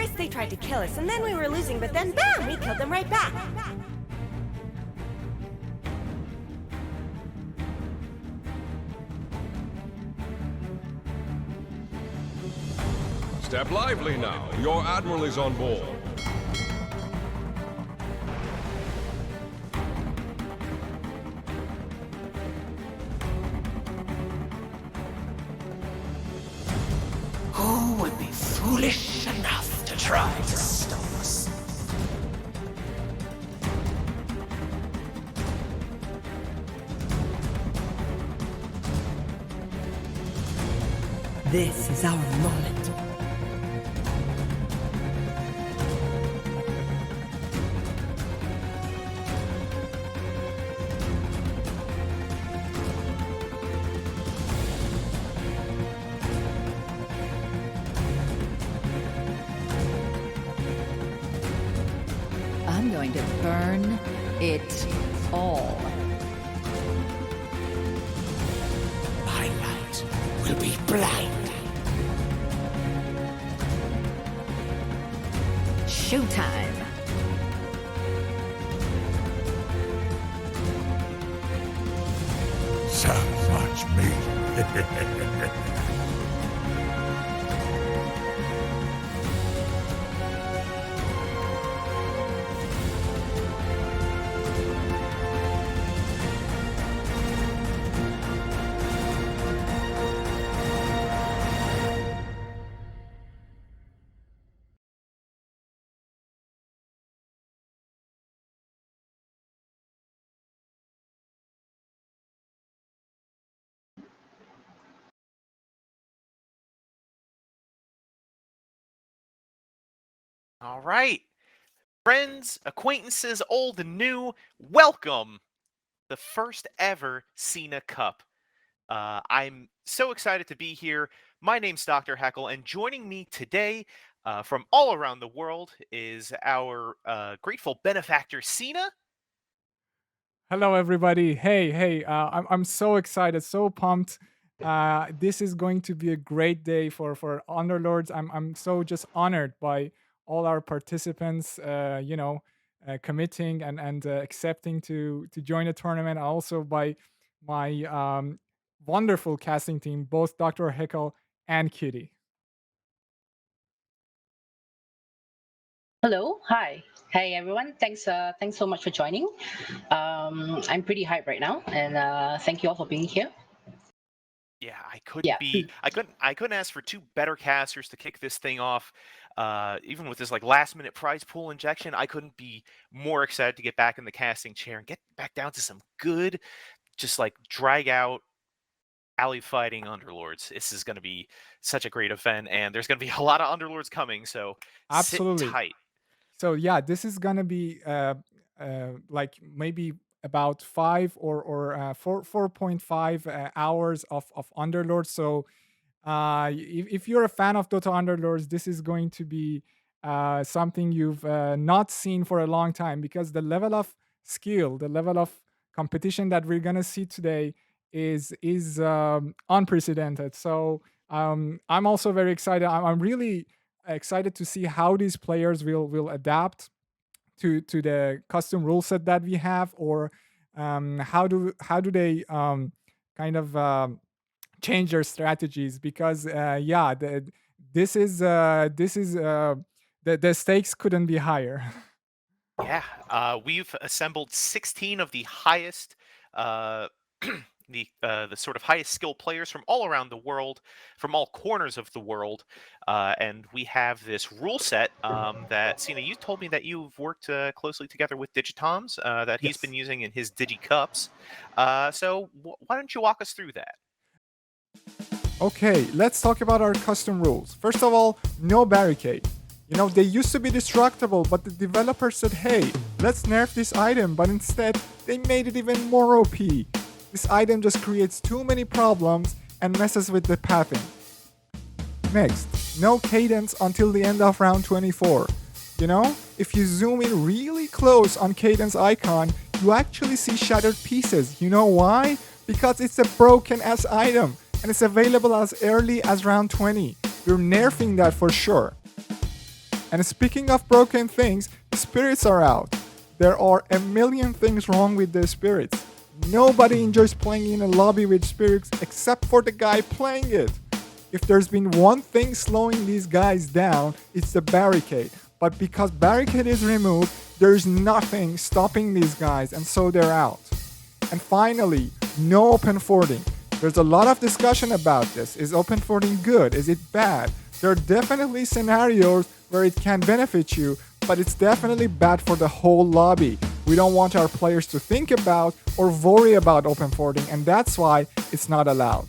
First they tried to kill us, and then we were losing, but then bam, we killed them right back. Step lively now. Your admiral is on board. Who would be foolish enough to try to stop us? This is our moment. I'm going to burn it all. My light will be blind. Showtime. So much meat. All right. Friends, acquaintances, old and new, welcome. The first ever SinaCup. I'm so excited to be here. My name's Dr. Heckle, and joining me today from all around the world is our grateful benefactor, Sina. Hello, everybody. Hey, I'm so excited, so pumped. This is going to be a great day for Underlords. I'm so just honored by all our participants, committing and accepting to join the tournament. Also by my wonderful casting team, both Dr. Heckle and Kitty. Hello, hi, hey everyone. Thanks so much for joining. I'm pretty hyped right now, and thank you all for being here. Yeah, I couldn't ask for two better casters to kick this thing off. Even with this like last minute prize pool injection, I couldn't be more excited to get back in the casting chair and get back down to some good, just like drag out alley fighting Underlords. This is going to be such a great event, and there's going to be a lot of Underlords coming, so Absolutely. sit tight. So yeah, this is gonna be like maybe about 4.5 hours of Underlords. So if you're a fan of Dota Underlords, this is going to be something you've not seen for a long time, because the level of skill, the level of competition that we're gonna see today is unprecedented. So I'm also very excited. I'm really excited to see how these players will adapt to the custom rule set that we have, or how do they kind of change their strategies, because the stakes couldn't be higher. Yeah, we've assembled 16 of the highest, the sort of highest skill players from all around the world, from all corners of the world, and we have this rule set that Sina, you told me that you've worked closely together with Digitoms, that he's Yes. been using in his DigiCups. So why don't you walk us through that? Okay, let's talk about our custom rules. First of all, no barricade. You know, they used to be destructible, but the developer said, hey, let's nerf this item, but instead, they made it even more OP. This item just creates too many problems and messes with the pathing. Next, no cadence until the end of round 24. You know, if you zoom in really close on cadence icon, you actually see shattered pieces. You know why? Because it's a broken ass item, and it's available as early as round 20. We're nerfing that for sure. And speaking of broken things, spirits are out. There are a million things wrong with the spirits. Nobody enjoys playing in a lobby with spirits except for the guy playing it. If there's been one thing slowing these guys down, it's the barricade. But because barricade is removed, there's nothing stopping these guys, and so they're out. And finally, no open forwarding. There's a lot of discussion about this. Is open forwarding good? Is it bad? There are definitely scenarios where it can benefit you, but it's definitely bad for the whole lobby. We don't want our players to think about or worry about open forwarding, and that's why it's not allowed.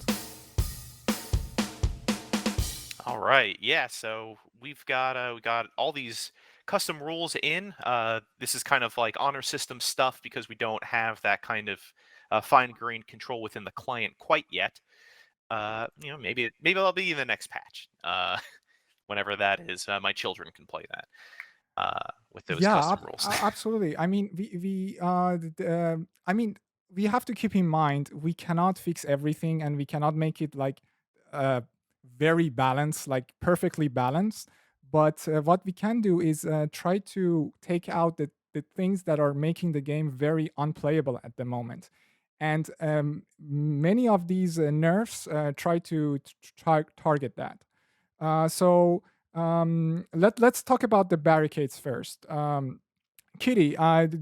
All right, yeah. So we got all these custom rules in. This is kind of like honor system stuff because we don't have that kind of fine-grained control within the client quite yet. Maybe that'll be in the next patch. Whenever that is, my children can play that with those custom rules. Absolutely. I mean, we have to keep in mind we cannot fix everything, and we cannot make it like very balanced, like perfectly balanced. But what we can do is try to take out the things that are making the game very unplayable at the moment. And many of these nerfs try to target that. Let's talk about the barricades first. Kitty,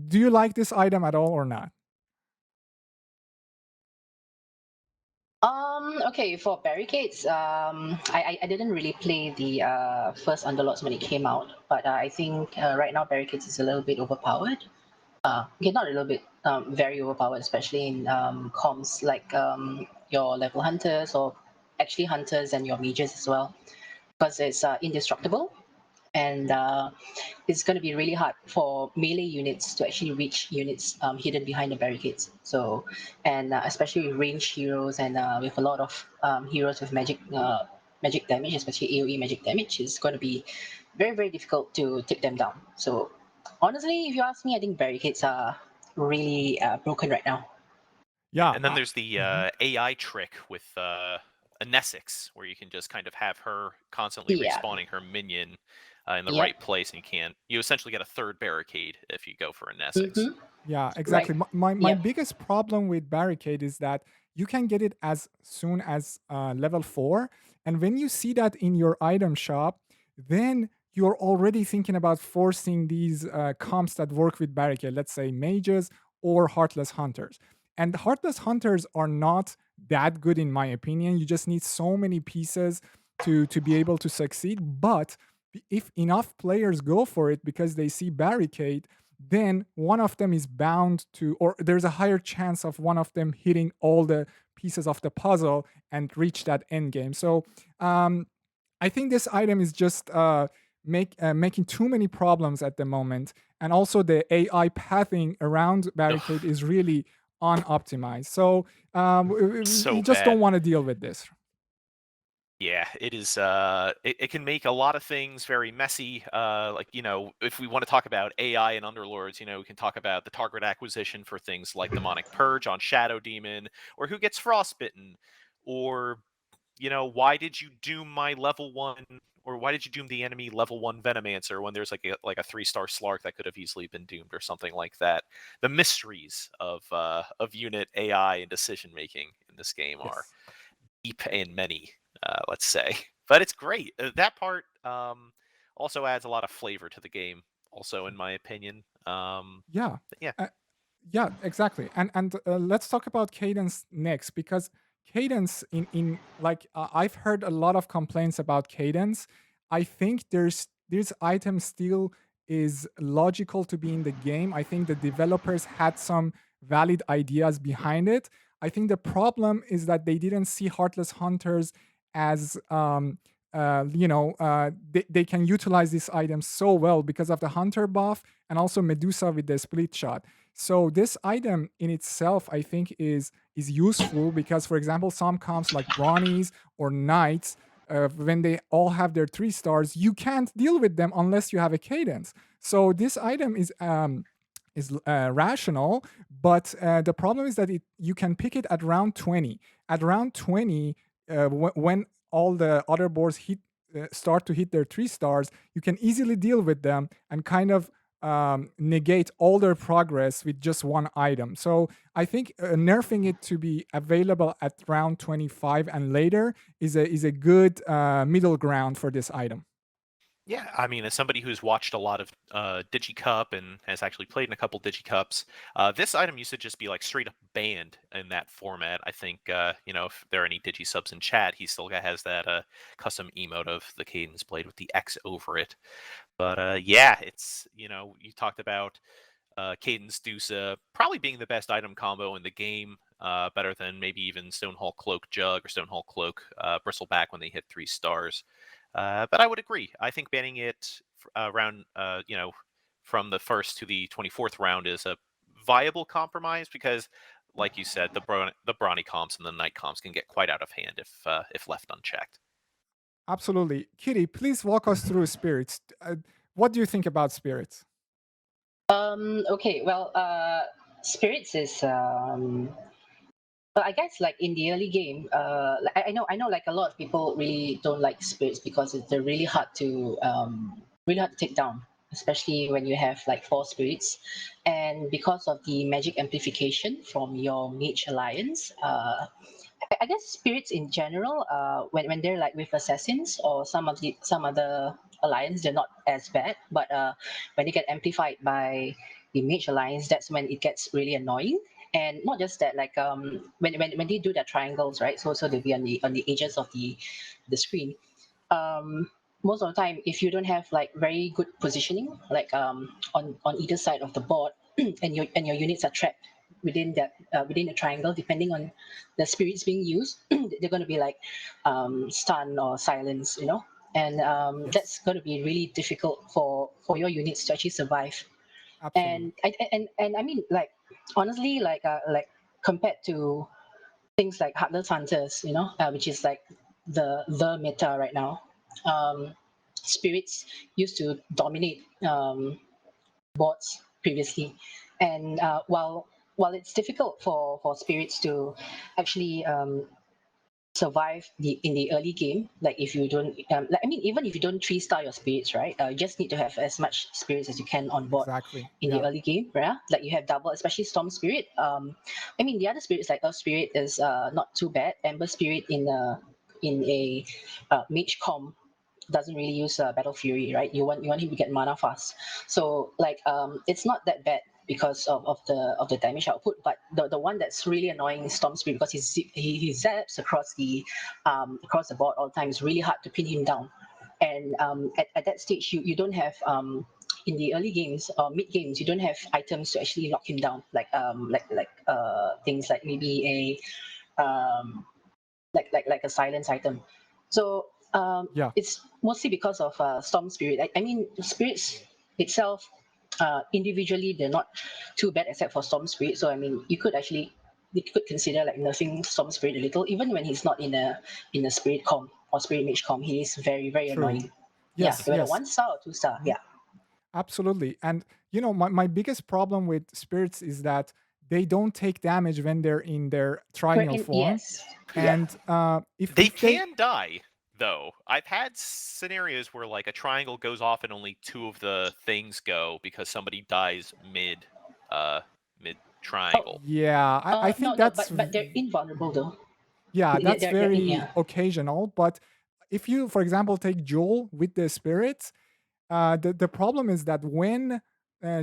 do you like this item at all or not? Okay, for barricades, I didn't really play the first Underlords when it came out, but I think right now barricades is a little bit overpowered. Okay, not a little bit, very overpowered, especially in comms like your level hunters or actually hunters and your mages as well, because it's indestructible. And it's going to be really hard for melee units to actually reach units hidden behind the barricades. So, and especially with ranged heroes and with a lot of heroes with magic damage, especially AoE magic damage, it's going to be very, very difficult to take them down. So, honestly, if you ask me, I think barricades are really broken right now. Yeah. And then there's the AI trick with a Nesix, where you can just kind of have her constantly respawning her minion in the right place, and you essentially get a third barricade if you go for a Nesix. Mm-hmm. Yeah, exactly. Right. My biggest problem with barricade is that you can get it as soon as level 4, and when you see that in your item shop, then you're already thinking about forcing these comps that work with barricade, let's say mages or heartless hunters. And heartless hunters are not that good in my opinion. You just need so many pieces to be able to succeed. But if enough players go for it because they see barricade, then one of them is bound to, or there's a higher chance of one of them hitting all the pieces of the puzzle and reach that end game. So I think this item is just making too many problems at the moment. And also the AI pathing around barricade is really unoptimized. So we just don't want to deal with this. Yeah, it is. It can make a lot of things very messy. Like, if we want to talk about AI and Underlords, we can talk about the target acquisition for things like Demonic Purge on Shadow Demon, or who gets frostbitten, or why did you doom my level 1, or why did you doom the enemy level 1 Venomancer when there's like a 3-star Slark that could have easily been doomed, or something like that. The mysteries of unit AI and decision making in this game are deep and many. Let's say, but it's great. That part also adds a lot of flavor to the game. Also, in my opinion. Yeah, exactly. And let's talk about cadence next, because cadence in like I've heard a lot of complaints about cadence. I think this item still is logical to be in the game. I think the developers had some valid ideas behind it. I think the problem is that they didn't see Heartless Hunters as they can utilize this item so well because of the hunter buff and also Medusa with the split shot. So this item in itself, I think, is useful because, for example, some comps like Brawnies or Knights, when they all have their 3 stars, you can't deal with them unless you have a cadence. So this item is rational, but the problem is that you can pick it at round 20. At round 20, when all the other boards hit start to hit their 3 stars, you can easily deal with them and kind of negate all their progress with just one item. So I think nerfing it to be available at round 25 and later is a good middle ground for this item. Yeah, I mean, as somebody who's watched a lot of DigiCup and has actually played in a couple DigiCups, this item used to just be like straight up banned in that format. I think, if there are any DigiSubs in chat, he still has that custom emote of the Cadence blade with the X over it. But yeah, it's, you talked about Cadence Dusa probably being the best item combo in the game, better than maybe even Stonehall Cloak Jug or Stonehall Cloak Bristleback when they hit 3 stars. But I would agree. I think banning it around, from the 1st to the 24th round is a viable compromise because, like you said, the brawny comps and the knight comps can get quite out of hand if left unchecked. Absolutely. Kitty, please walk us through spirits. What do you think about spirits? Okay. Well, spirits is but I guess like in the early game, I know like a lot of people really don't like spirits because they're really hard to take down, especially when you have like 4 spirits, and because of the magic amplification from your mage alliance. I guess spirits in general, when they're like with assassins or some other alliance, they're not as bad. But when they get amplified by the mage alliance, that's when it gets really annoying. And not just that, like when they do their triangles, right? So they'll be on the edges of the screen. Most of the time, if you don't have like very good positioning, like on either side of the board, and your units are trapped within the triangle, depending on the spirits being used, they're going to be like stun or silence, and Yes, that's going to be really difficult for your units to actually survive. absolutely. And I mean, like honestly, like compared to things like Heartless Hunters, which is like the meta right now. Spirits used to dominate boards previously, and while it's difficult for spirits to actually survive in the early game, like if you don't like, I mean, even if you don't 3-star your spirits, right, you just need to have as much spirits as you can on board Exactly. in the Yeah. early game, right? Like you have double, especially Storm Spirit. I mean, the other spirits like Earth Spirit is not too bad. Ember Spirit in a mage comp doesn't really use Battle Fury, right? You want him to get mana fast, so like it's not that bad because of the damage output. But the one that's really annoying is Storm Spirit, because he zaps across the board all the time. It's really hard to pin him down, and at that stage you don't have in the early games or mid games, you don't have items to actually lock him down, like things like maybe a like a silence item. So Yeah. it's mostly because of Storm Spirit. I mean, spirits itself, individually, they're not too bad except for Storm Spirit. So I mean, you could consider like nerfing Storm Spirit a little, even when he's not in a Spirit comp or Spirit Mage comp. He is very very True. annoying. Yeah, Yes. whether Yes. 1-star or 2-star. Yeah. Absolutely. And my biggest problem with spirits is that they don't take damage when they're in their triangle form. Yes. Yeah. And if They if they can die, though. I've had scenarios where like a triangle goes off and only 2 of the things go because somebody dies mid triangle. yeah, I No, think no, that's but they're invulnerable though. yeah, that's They're very yeah. occasional. But if you, for example, take Joel with the spirits, the problem is that when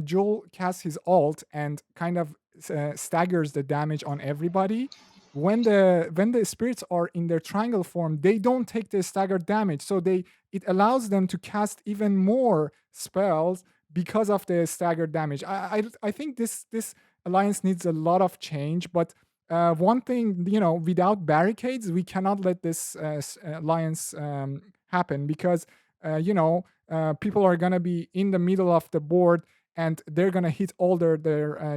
Joel casts his ult and kind of staggers the damage on everybody, when the spirits are in their triangle form, they don't take the staggered damage, so it allows them to cast even more spells because of the staggered damage. I think this alliance needs a lot of change, but. One thing, without barricades, we cannot let this alliance happen because, people are going to be in the middle of the board and they're going to hit all their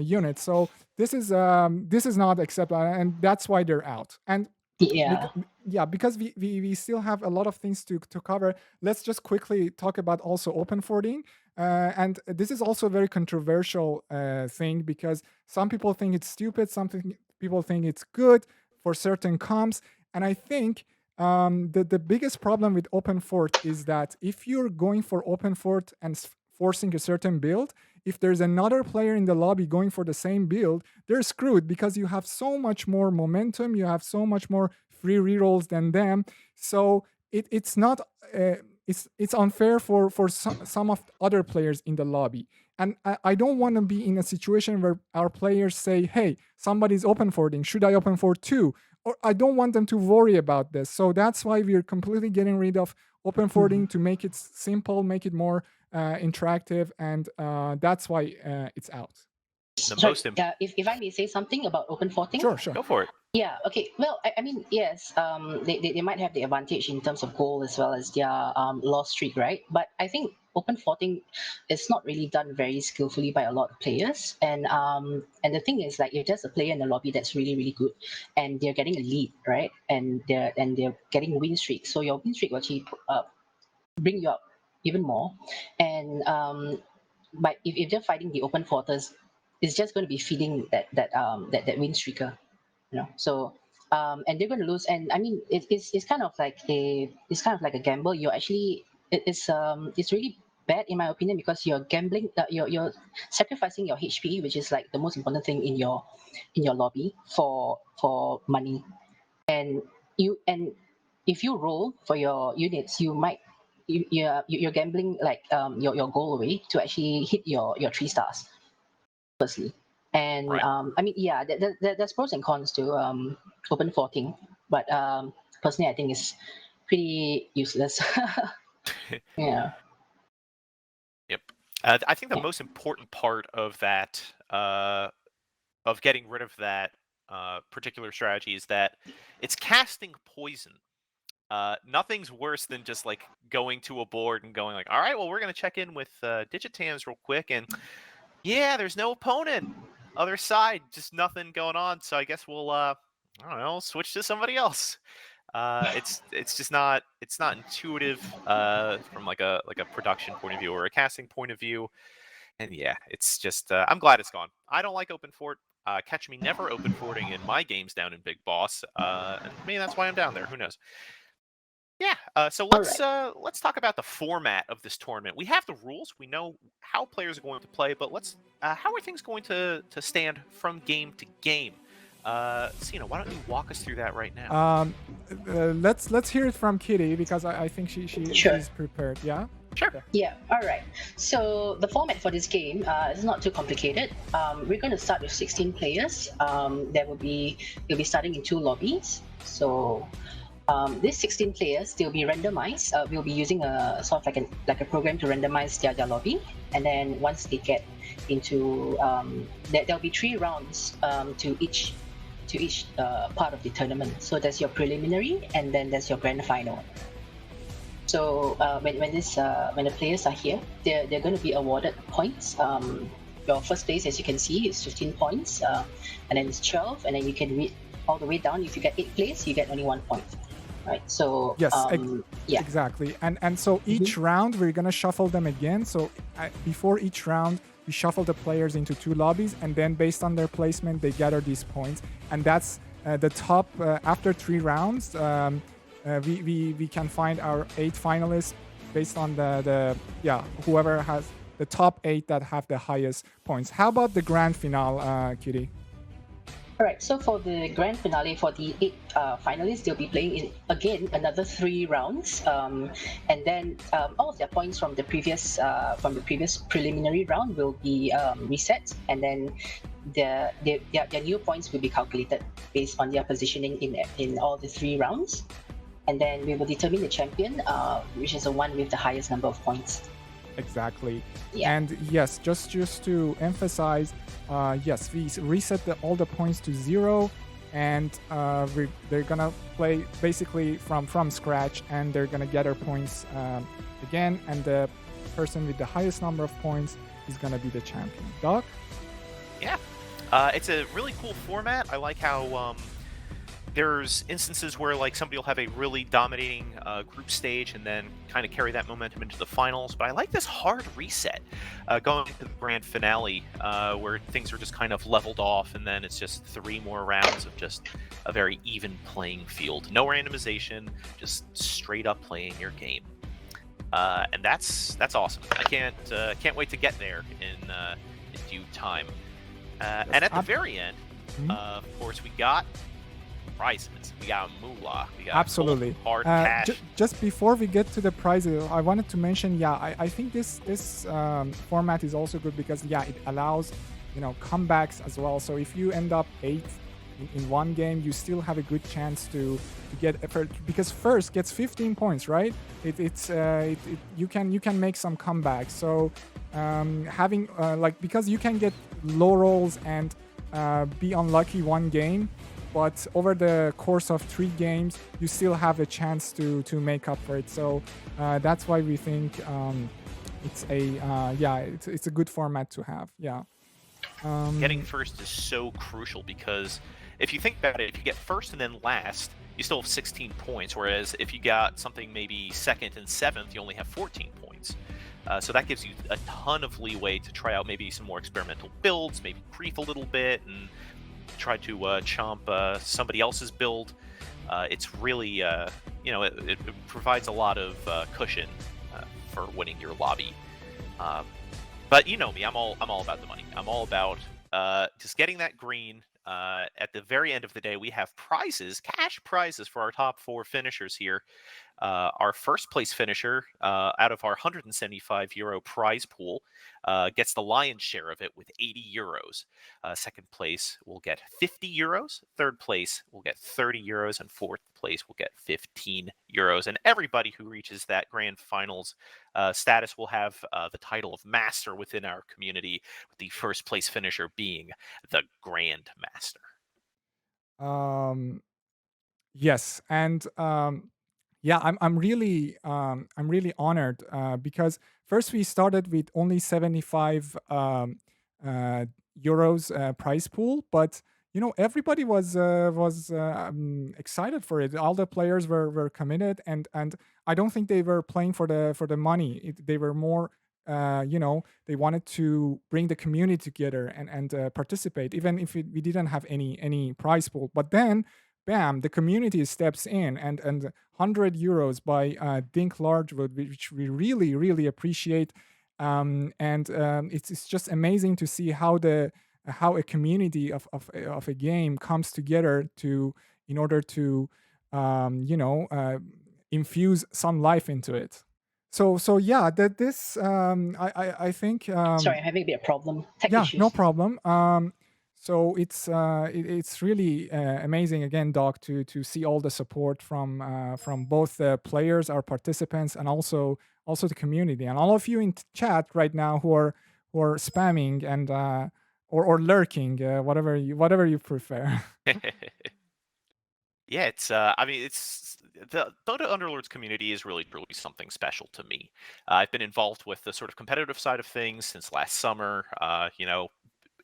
units. So this is not acceptable, and that's why they're out. And Yeah. because we still have a lot of things to cover, let's just quickly talk about also open forwarding. And this is also a very controversial thing because some people think it's stupid, people think it's good for certain comps, and I think the biggest problem with open fort is that if you're going for open fort and forcing a certain build, if there's another player in the lobby going for the same build, they're screwed because you have so much more momentum, you have so much more free rerolls than them. So it's not it's unfair for some of the other players in the lobby. And I don't want to be in a situation where our players say, hey, somebody's open forting, should I open fort too? Or I don't want them to worry about this. So that's why we're completely getting rid of open forting to make it simple, make it more interactive, and that's why it's out. Sorry, if I may say something about open forting. Sure. Go for it. Yeah, okay. Well, I mean, yes, they might have the advantage in terms of goal as well as their loss streak, right? But I think open forting is not really done very skillfully by a lot of players. And the thing is, like, if there's a player in the lobby that's really, really good and they're getting a lead, right? And they're getting win streak. So your win streak will actually bring you up even more. And but if they're fighting the open forters, it's just going to be feeding that win streaker. So and they're going to lose, and I mean it's kind of like a gamble. You're actually it's really bad in my opinion, because you're gambling, you're sacrificing your HP, which is like the most important thing in your lobby, for money. And if you roll for your units, you're gambling like your goal away to actually hit your 3 stars firstly. And Right. I mean, yeah, there's pros and cons to open forting, but personally, I think it's pretty useless. Yeah. Yep. I think the most important part of that, of getting rid of that particular strategy, is that it's casting poison. Nothing's worse than just like going to a board and going like, all right, well, we're going to check in with Digitans real quick, and yeah, there's no opponent. Other side, just nothing going on. So I guess we'll I don't know, switch to somebody else. It's just not intuitive from like a production point of view or a casting point of view. And yeah, it's just I'm glad it's gone. I don't like open fort. Catch me never open forting in my games down in Big Boss. And maybe that's why I'm down there. Who knows? Yeah, so let's talk about the format of this tournament. We have the rules. We know how players are going to play, but let's how are things going to stand from game to game? Sina, why don't you walk us through that right now? Let's hear it from Kitty, because I think she's prepared. Yeah. Sure. Yeah. All right. So the format for this game is not too complicated. We're going to start with 16 players. You'll be starting in 2 lobbies. So these 16 players, they'll be randomized. We'll be using a sort of like a program to randomize their lobby, and then once they get into there'll be 3 rounds to each part of the tournament. So there's your preliminary, and then there's your grand final. So when the players are here, they're going to be awarded points. Your first place, as you can see, is 15 points, and then it's 12, and then you can read all the way down. If you get 8th place, you get only 1 point. Right. So yes, yeah, exactly. And so each round we're gonna shuffle them again. So before each round, we shuffle the players into 2 lobbies, and then based on their placement, they gather these points. And that's the top. After 3 rounds, we can find our 8 finalists based on the whoever has the top 8 that have the highest points. How about the grand finale, Kitty? All right, so for the grand finale, for the 8 finalists, they'll be playing in again another 3 rounds, and then all of their points from the previous preliminary round will be reset, and then their new points will be calculated based on their positioning in all the 3 rounds, and then we will determine the champion, which is the one with the highest number of points. Exactly. Yeah. And yes, just to emphasize, yes, we reset all the points to 0, and they're gonna play basically from scratch, and they're gonna gather points again, and the person with the highest number of points is gonna be the champion. Doc? Yeah, it's a really cool format. I like how there's instances where like somebody will have a really dominating group stage and then kind of carry that momentum into the finals. But I like this hard reset going into the grand finale where things are just kind of leveled off, and then it's just 3 more rounds of just a very even playing field. No randomization, just straight up playing your game. And that's awesome. I can't wait to get there in due time. And at the very end, of course, we got prizes. We got moolah. We got Absolutely. hard cash. Just before we get to the prizes, I wanted to mention, I think this format is also good because it allows comebacks as well. So if you end up 8th in one game, you still have a good chance to get because first gets 15 points, right? You can make some comebacks. So having because you can get low rolls and be unlucky one game, but over the course of 3 games, you still have a chance to make up for it. So that's why we think it's a good format to have. Yeah. Getting first is so crucial because if you think about it, if you get first and then last, you still have 16 points. Whereas if you got something maybe 2nd and 7th, you only have 14 points. So that gives you a ton of leeway to try out maybe some more experimental builds, maybe creep a little bit, and try to chomp somebody else's build. It's really, it provides a lot of cushion for winning your lobby. But you know me, I'm all about the money. I'm all about just getting that green. At the very end of the day, we have prizes, cash prizes for our top 4 finishers here. Our first place finisher out of our €175 prize pool gets the lion's share of it with €80. Second place will get €50. Third place will get €30, and fourth place will get €15. And everybody who reaches that grand finals status will have the title of master within our community, with the first place finisher being the Grand Master. Yes, and I'm really honored because first we started with only 75 euros prize pool, but everybody was excited for it. All the players were committed, and I don't think they were playing for the money. They were more they wanted to bring the community together and participate, even if we didn't have any prize pool. But then bam, the community steps in, and €100 by Dink Largewood, which we really, really appreciate. It's just amazing to see how a community of a game comes together in order to infuse some life into it. So yeah, that this I think. Sorry, I'm having a bit of problem. Tech issues. No problem. So it's really amazing again, Doc, to see all the support from both the players, our participants, and also the community, and all of you in chat right now who are spamming and or lurking, whatever you prefer. Yeah, it's it's the DotA Underlords community is really something special to me. I've been involved with the sort of competitive side of things since last summer.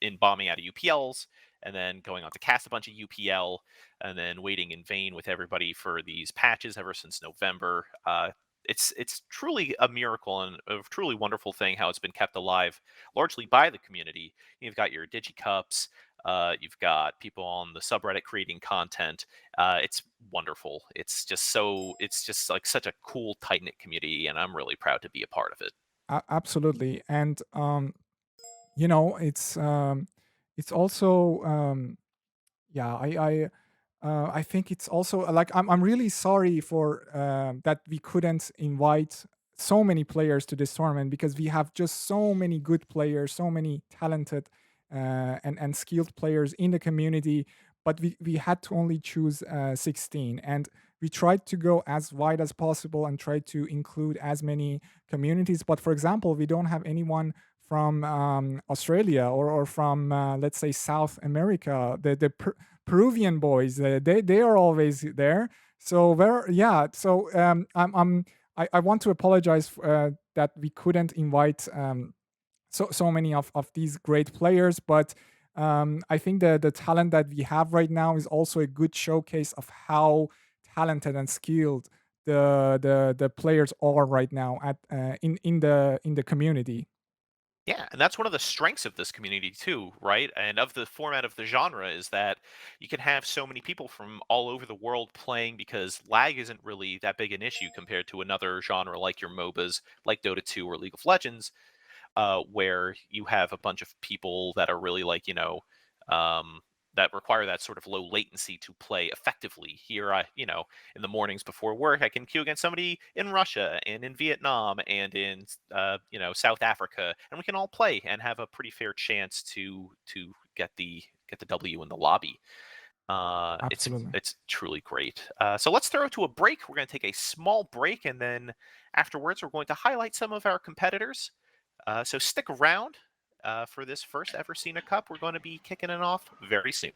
In bombing out of UPLs, and then going on to cast a bunch of UPL, and then waiting in vain with everybody for these patches ever since November. It's truly a miracle and a truly wonderful thing how it's been kept alive, largely by the community. You've got your DigiCups, you've got people on the subreddit creating content. It's wonderful. It's just like such a cool, tight-knit community, and I'm really proud to be a part of it. Absolutely, and it's also I think it's also like I'm really sorry for that we couldn't invite so many players to this tournament, because we have just so many good players, so many talented and skilled players in the community, but we had to only choose 16, and we tried to go as wide as possible and tried to include as many communities. But for example, we don't have anyone from Australia or from let's say South America. The Peruvian boys, they are always there. So I want to apologize that we couldn't invite so many of these great players, but I think the talent that we have right now is also a good showcase of how talented and skilled the players are right now at in the community. Yeah, and that's one of the strengths of this community too, right? And of the format of the genre is that you can have so many people from all over the world playing because lag isn't really that big an issue compared to another genre like your MOBAs, like Dota 2 or League of Legends, where you have a bunch of people that are really like, um, that require that sort of low latency to play effectively. Here, in the mornings before work, I can queue against somebody in Russia and in Vietnam and in, South Africa, and we can all play and have a pretty fair chance to get the W in the lobby. It's Absolutely. it's truly great. So let's throw it to a break. We're going to take a small break, and then afterwards, we're going to highlight some of our competitors. So stick around for this first ever SinaCup. We're going to be kicking it off very soon.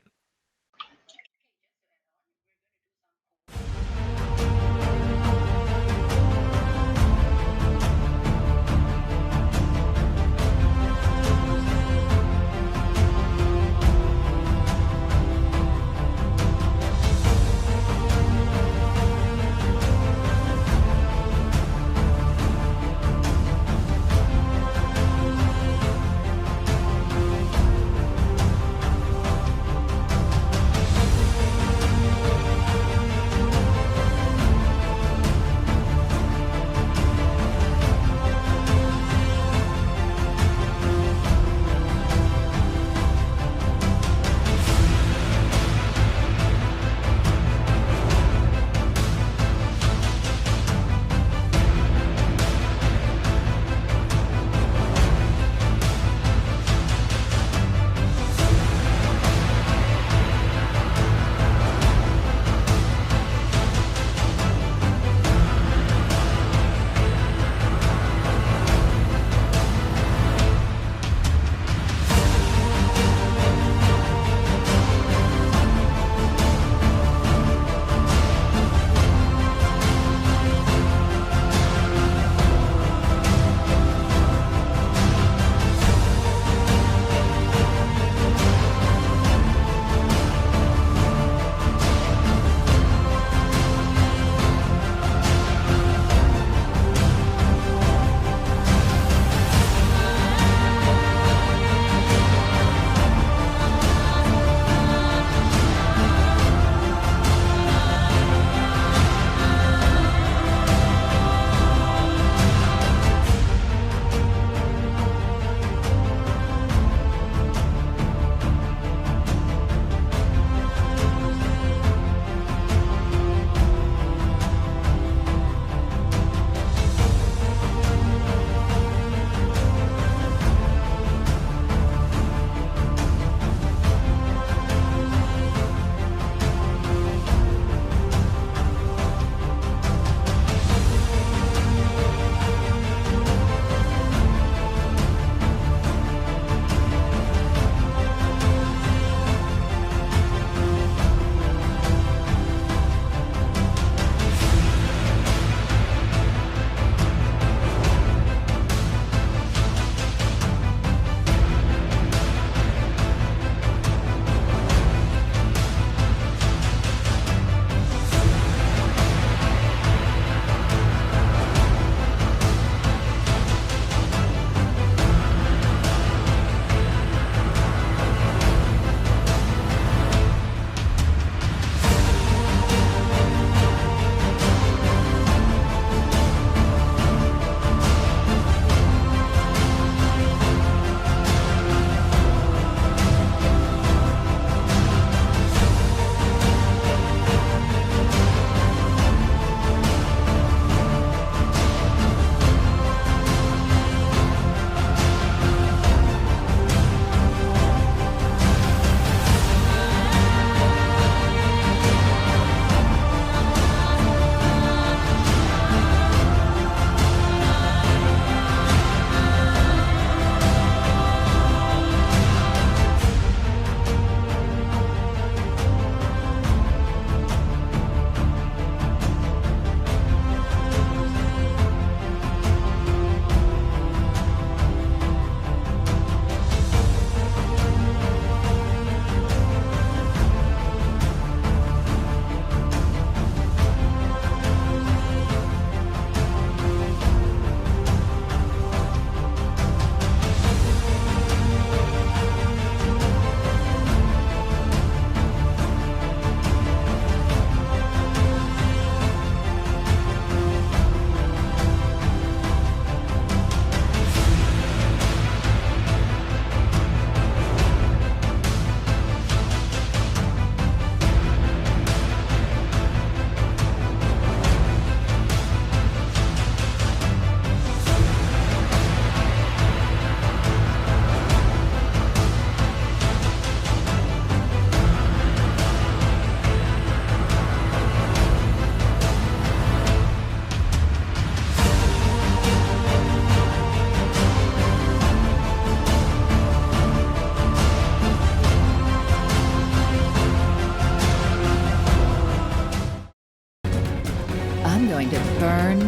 I'm going to burn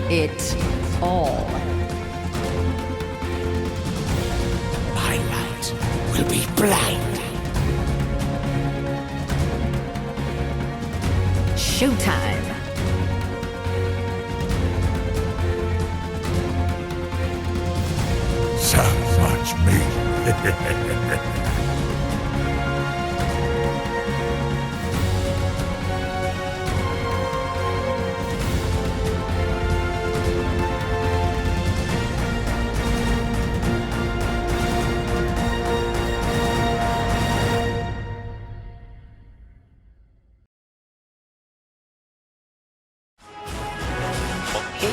it all. My light will be blind. Showtime. So much meat.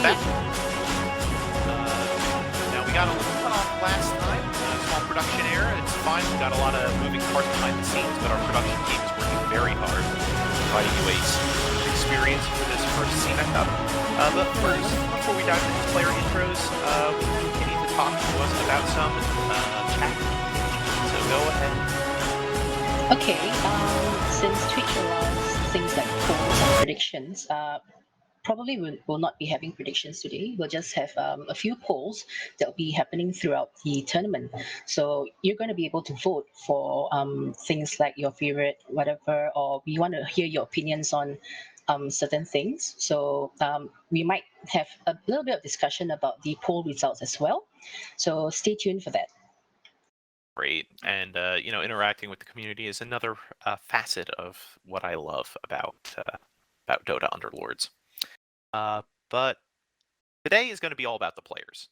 Back. Now we got a little cut off last time. Small production error. It's fine. We got a lot of moving parts behind the scenes, but our production team is working very hard, providing you a smooth experience for this first SinaCup. But first, before we dive into player intros, we need to talk to us about some chat. So go ahead. Okay, since Twitch allows things like polls and predictions, probably will not be having predictions today. We'll just have a few polls that will be happening throughout the tournament. So you're going to be able to vote for things like your favorite whatever, or we want to hear your opinions on certain things. So we might have a little bit of discussion about the poll results as well. So stay tuned for that. Great, and interacting with the community is another facet of what I love about DotA Underlords. But today is going to be all about the players.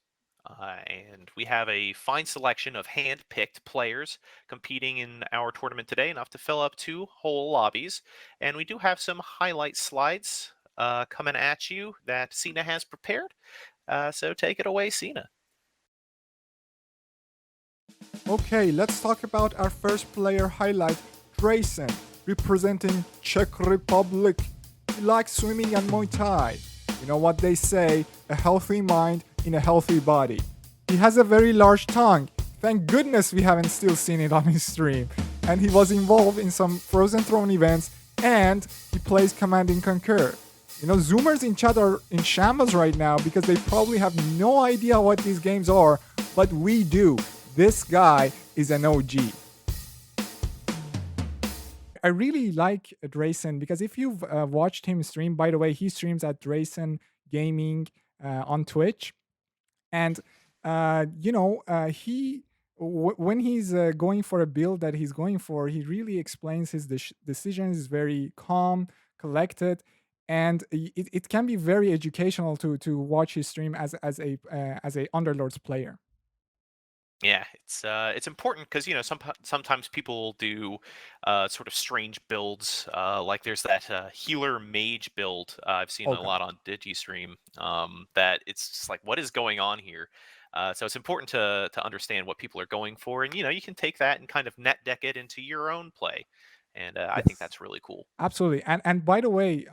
And we have a fine selection of hand-picked players competing in our tournament today, enough to fill up 2 whole lobbies. And we do have some highlight slides coming at you that Sina has prepared. So take it away, Sina. Okay, let's talk about our first player highlight, Drayson, representing Czech Republic. He likes swimming and Muay Thai. You know what they say, a healthy mind in a healthy body. He has a very large tongue. Thank goodness we haven't still seen it on his stream. And he was involved in some Frozen Throne events, and he plays Command and Conquer. You know, Zoomers in chat are in shambles right now because they probably have no idea what these games are, but we do. This guy is an OG. I really like Drayson because if you've watched him stream, by the way, he streams at Drayson Gaming on Twitch. And, when he's going for a build that he's going for, he really explains his decisions, is very calm, collected. And it can be very educational to watch his stream as a Underlords player. Yeah, it's important because sometimes people do sort of strange builds. Like there's that healer mage build I've seen a lot on DigiStream. That it's just like, what is going on here? So it's important to understand what people are going for, and you can take that and kind of net deck it into your own play, and I think that's really cool. Absolutely, and by the way,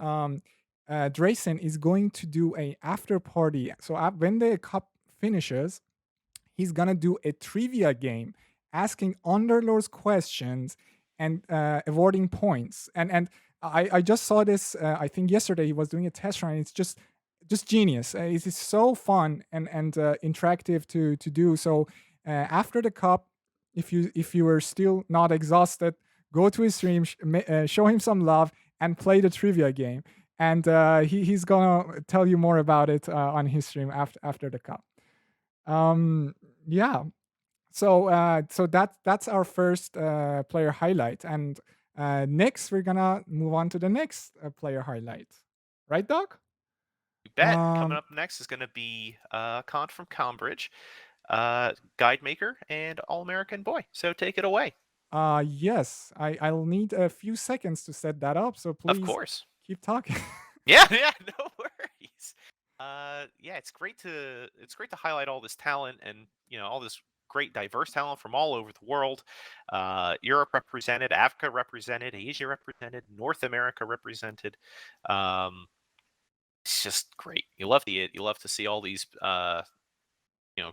Drayson is going to do a after party. So when the cup finishes, he's gonna do a trivia game, asking Underlords questions and awarding points. And I just saw this. I think yesterday he was doing a test run. It's just genius. It is so fun and interactive to do. So after the cup, if you were still not exhausted, go to his stream, show him some love, and play the trivia game. And he's gonna tell you more about it on his stream after the cup. Yeah. So that's our first player highlight, and next we're gonna move on to the next player highlight, right, Doc? You bet. Coming up next is going to be Kant from Cambridge, Guide Maker, and All-American Boy. So take it away. Yes, I'll need a few seconds to set that up, so please of course keep talking. yeah, no worries. It's great to highlight all this talent and all this great diverse talent from all over the world. Europe represented, Africa represented, Asia represented, North America represented. It's just great. You love to see all these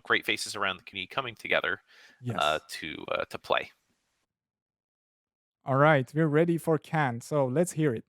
great faces around the community coming together to play. All right, we're ready for Kant, so let's hear it.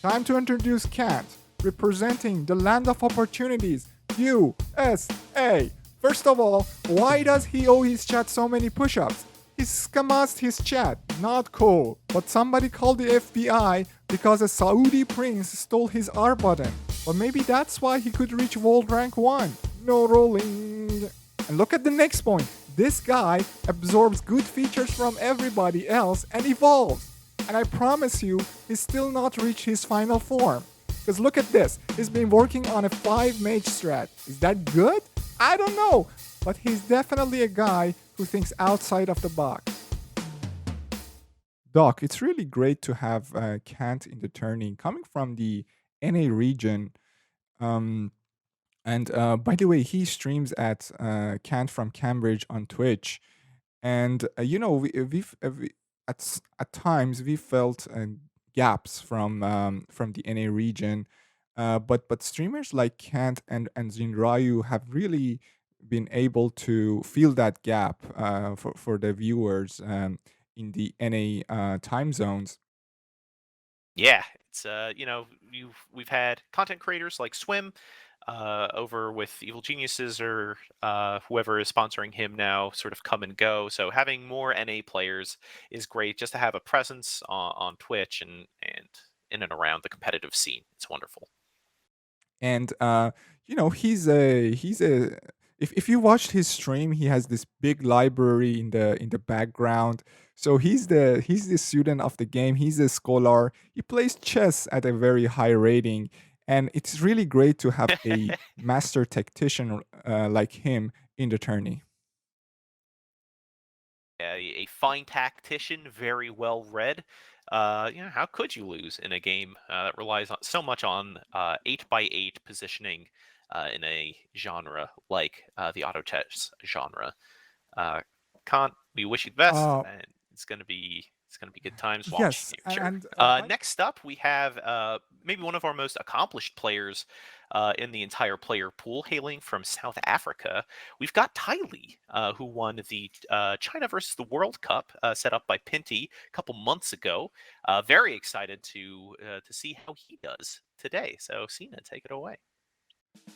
Time to introduce Kant, representing the land of opportunities, USA. First of all, why does he owe his chat so many push-ups? He scammed his chat, not cool. But somebody called the FBI because a Saudi prince stole his R button. But maybe that's why he could reach world rank 1. No rolling. And look at the next point. This guy absorbs good features from everybody else and evolves. And I promise you, he's still not reached his final form. Because look at this. He's been working on a 5 mage strat. Is that good? I don't know. But he's definitely a guy who thinks outside of the box. Doc, it's really great to have Kant in the tourney coming from the NA region. And by the way, he streams at Kant from Cambridge on Twitch. And at times we felt gaps from the NA region, but streamers like Kant and Xinryu have really been able to fill that gap for the viewers in the NA time zones. Yeah, it's we've had content creators like Swim over with Evil Geniuses or whoever is sponsoring him now sort of come and go. So having more NA players is great just to have a presence on Twitch and in and around the competitive scene. It's wonderful. And he's a if you watched his stream, he has this big library in the background. So he's the student of the game. He's a scholar. He plays chess at a very high rating. And it's really great to have a master tactician like him in the tourney. A fine tactician, very well read. How could you lose in a game that relies so much on 8x8 positioning in a genre like the auto chess genre? Kant, we wish you the best, and it's gonna be good times watching Yes, you. Sure. and Next up, we have maybe one of our most accomplished players in the entire player pool, hailing from South Africa. We've got Tylee, who won the China versus the World Cup set up by Pinty a couple months ago. Very excited to see how he does today. So, Sina, take it away.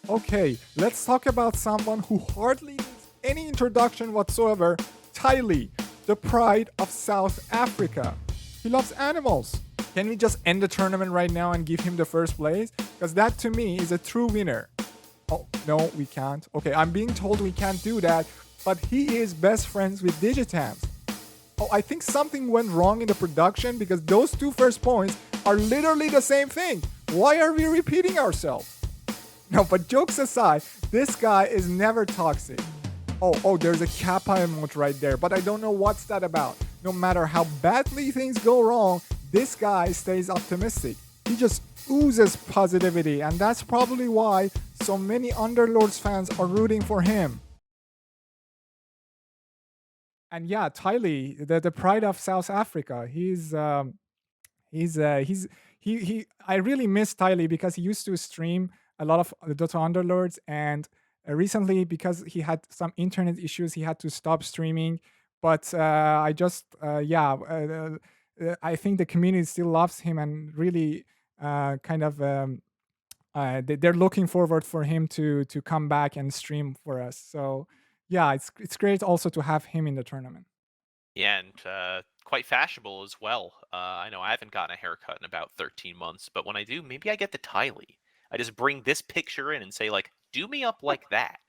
Okay, let's talk about someone who hardly needs any introduction whatsoever. Tylee, the pride of South Africa. He loves animals. Can we just end the tournament right now and give him the first place? Because that to me is a true winner. Oh, no, we can't. Okay, I'm being told we can't do that, but he is best friends with Digitams. Oh, I think something went wrong in the production because those 2 first points are literally the same thing. Why are we repeating ourselves? No, but jokes aside, this guy is never toxic. Oh, there's a Kappa emote right there, but I don't know what's that about. No matter how badly things go wrong, this guy stays optimistic. He just oozes positivity, and that's probably why so many Underlords fans are rooting for him. And yeah, Tylee, the pride of South Africa. I really miss Tylee because he used to stream a lot of the DotA Underlords, and recently, because he had some internet issues, he had to stop streaming. But I think the community still loves him and really they're looking forward for him to come back and stream for us. So yeah, it's great also to have him in the tournament. Yeah, and quite fashionable as well. I know I haven't gotten a haircut in about 13 months, but when I do, maybe I get the Tylee. I just bring this picture in and say, like, do me up like that.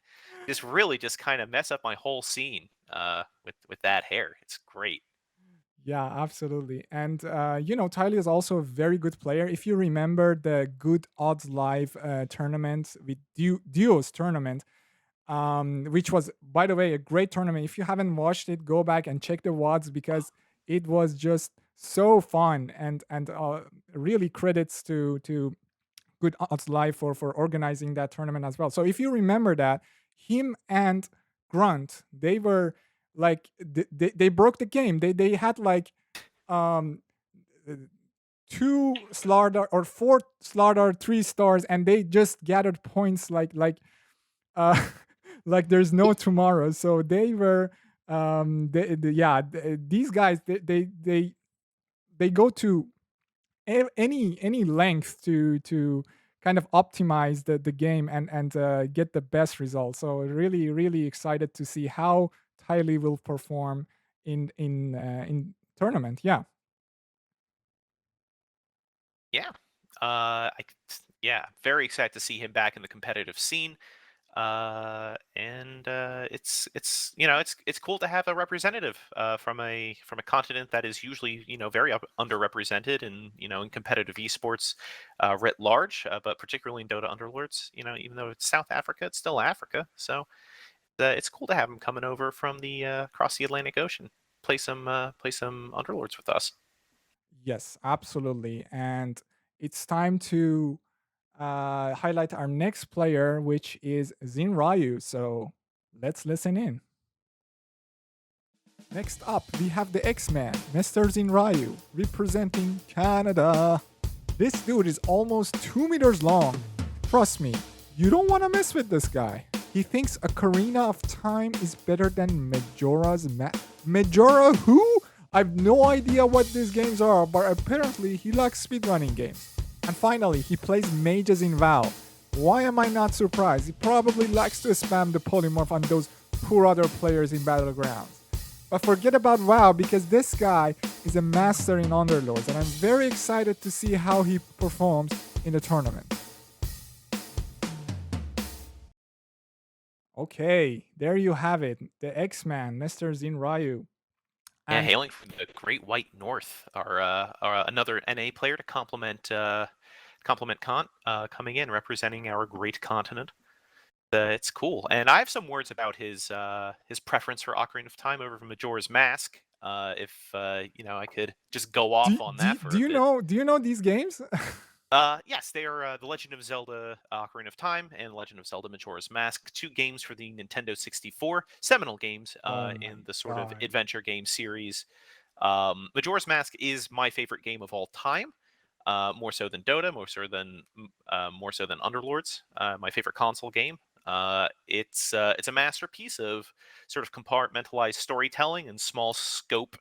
Just really just kind of mess up my whole scene with that hair. It's great. Yeah, absolutely. And Tylee is also a very good player. If you remember the Good Odds Live tournament with Duos tournament, which was, by the way, a great tournament. If you haven't watched it, go back and check the WODs because it was just so fun, and really credits to Good Odds Live for organizing that tournament as well. So if you remember that, him and Grunt, they were like they broke the game. They had like 2 Slardar or 4 Slardar 3 stars, and they just gathered points like like there's no tomorrow. So they were these guys they go to any length to kind of optimize the game and get the best results. So really excited to see how Tylee will perform in tournament. Yeah. Yeah. Yeah, very excited to see him back in the competitive scene. And it's it's cool to have a representative from a continent that is usually very underrepresented in competitive esports writ large, but particularly in Dota Underlords. Even though it's South Africa, it's still Africa. So it's cool to have him coming over from the across the Atlantic Ocean, play some Underlords with us. Yes, absolutely. And it's time to highlight our next player, which is Xinryu. So let's listen in. Next up, we have the X-Man, Mr. Xinryu, representing Canada. This dude is almost 2 meters long. Trust me, you don't want to mess with this guy. He thinks Ocarina of Time is better than Majora's Mask. Majora who? I have no idea what these games are, but apparently he likes speedrunning games. And finally, he plays mages in WoW. Why am I not surprised? He probably likes to spam the polymorph on those poor other players in Battlegrounds. But forget about WoW, because this guy is a master in Underlords, and I'm very excited to see how he performs in the tournament. Okay, there you have it. The X-Man, Mr. Xinryu. Yeah, hailing from the Great White North, are another NA player to complement Kant, coming in representing our great continent. It's cool, and I have some words about his preference for Ocarina of Time over Majora's Mask. If I could just go off on that for a bit. Do you know these games? Yes, they are The Legend of Zelda Ocarina of Time and Legend of Zelda Majora's Mask, two games for the Nintendo 64, seminal games Oh in my the sort of God. adventure game series. Majora's Mask is my favorite game of all time, more so than Dota, more so than Underlords. My favorite console game. It's a masterpiece of sort of compartmentalized storytelling and small scope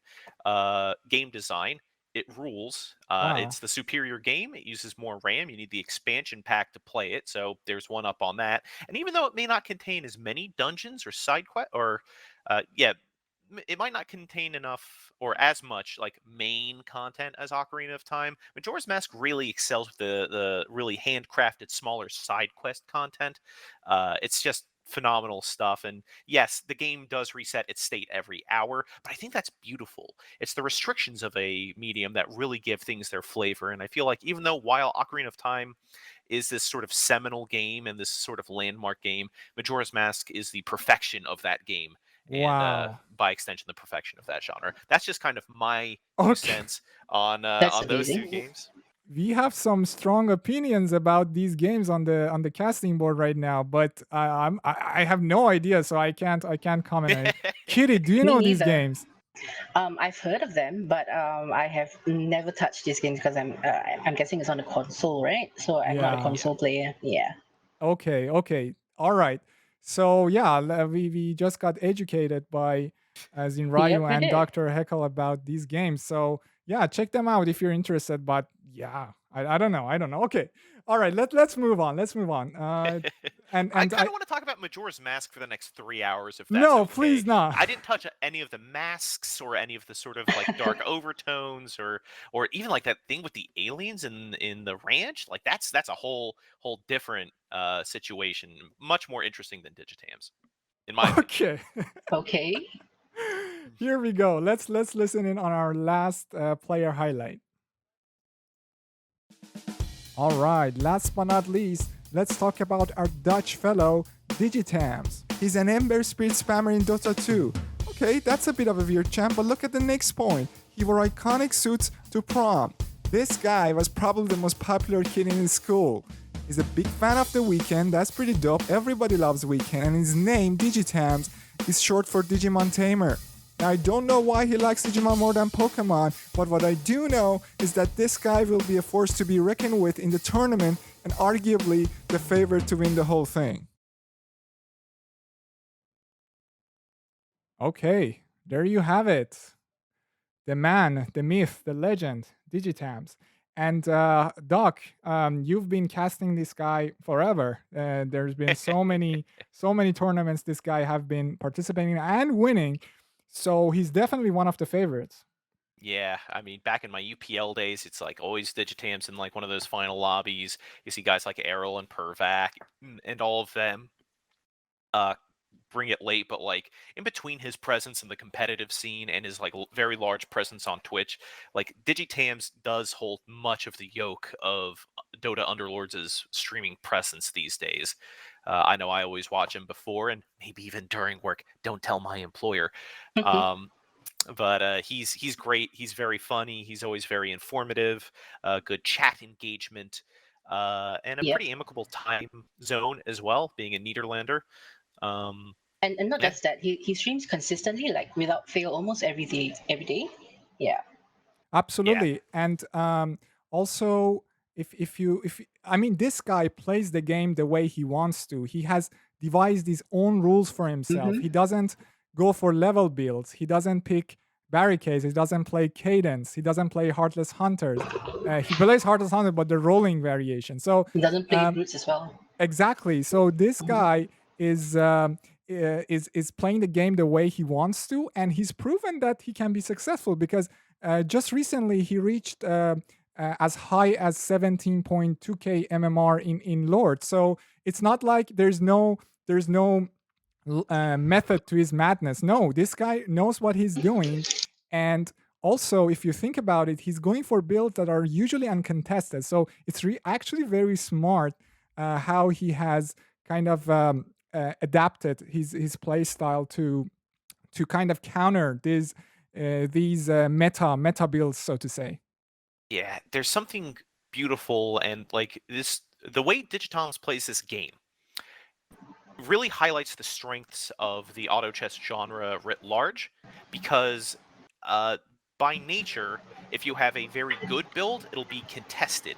game design. It rules. Wow. It's the superior game. It uses more RAM. You need the expansion pack to play it, so there's one up on that. And even though it may not contain as many dungeons or side quest, or it might not contain enough or as much like main content as Ocarina of Time. Majora's Mask really excels with the really handcrafted smaller side quest content. It's just phenomenal stuff. And yes, the game does reset its state every hour, but I think that's beautiful. It's the restrictions of a medium that really give things their flavor. And I feel like even though while Ocarina of Time is this sort of seminal game and this sort of landmark game, Majora's Mask is the perfection of that game, and Wow. by extension, the perfection of that genre. That's just kind of my two Okay. cents That's on those two amazing. games. We have some strong opinions about these games on the casting board right now, but I have no idea, so I can't comment on it. Kitty, do you Me know these neither. games? I've heard of them, but I have never touched these games because I'm guessing it's on the console, right? So I'm not a Yeah. console player. Yeah. Okay. All right. So yeah, we just got educated by Yep, Xinryu we and did. Dr. Heckle about these games. So yeah, check them out if you're interested. But yeah, I don't know. I don't know. Okay. All right. Let's move on. Let's move on. And I and kind I of want to talk about Majora's Mask for the next 3 hours, if that's no, okay. please not. I didn't touch any of the masks or any of the sort of like dark overtones, or even like that thing with the aliens in the ranch. Like that's a whole different situation, much more interesting than Digitams, in my opinion. Okay. Okay. Here we go. Let's listen in on our last player highlight. All right, last but not least, let's talk about our Dutch fellow, Digitams. He's an Ember Spirit spammer in Dota 2. Okay, that's a bit of a weird champ, but look at the next point. He wore iconic suits to prom. This guy was probably the most popular kid in his school. He's a big fan of The Weeknd, that's pretty dope. Everybody loves Weeknd, and his name, Digitams, is short for Digimon Tamer. Now, I don't know why he likes Digimon more than Pokemon, but what I do know is that this guy will be a force to be reckoned with in the tournament and arguably the favorite to win the whole thing. Okay, there you have it. The man, the myth, the legend, Digitams. And Doc, you've been casting this guy forever. There's been so many tournaments this guy have been participating in and winning. So he's definitely one of the favorites. Yeah, I mean, back in my UPL days, it's like always Digitams in like one of those final lobbies. You see guys like Errol and Pervac and all of them bring it late, but like in between his presence in the competitive scene and his like very large presence on Twitch, like Digitams does hold much of the yoke of DotA Underlords' streaming presence these days. I know I always watch him before and maybe even during work. Don't tell my employer. But he's great. He's very funny. He's always very informative. Good chat engagement, and a Yep. pretty amicable time zone as well. Being a Nederlander, And not Yeah. just that, he streams consistently, like without fail, almost every day. Every day. Yeah. Absolutely. And also, if I mean, this guy plays the game the way he wants to. He has devised his own rules for himself. Mhm. He doesn't go for level builds. He doesn't pick barricades. He doesn't play cadence. He doesn't play heartless hunters. He plays heartless hunter, but the rolling variation. So He doesn't play um, brutes as well. exactly. So this Mhm. guy is playing the game the way he wants to, and he's proven that he can be successful because just recently he reached as high as 17.2k MMR in Lord. So it's not like there's no method to his madness. No, this guy knows what he's doing, and also if you think about it, he's going for builds that are usually uncontested. So it's actually very smart how he has kind of adapted his play style to kind of counter these meta builds, so to say. Yeah, there's something beautiful and like this. The way Digitons plays this game really highlights the strengths of the auto chess genre writ large, because by nature, if you have a very good build, it'll be contested.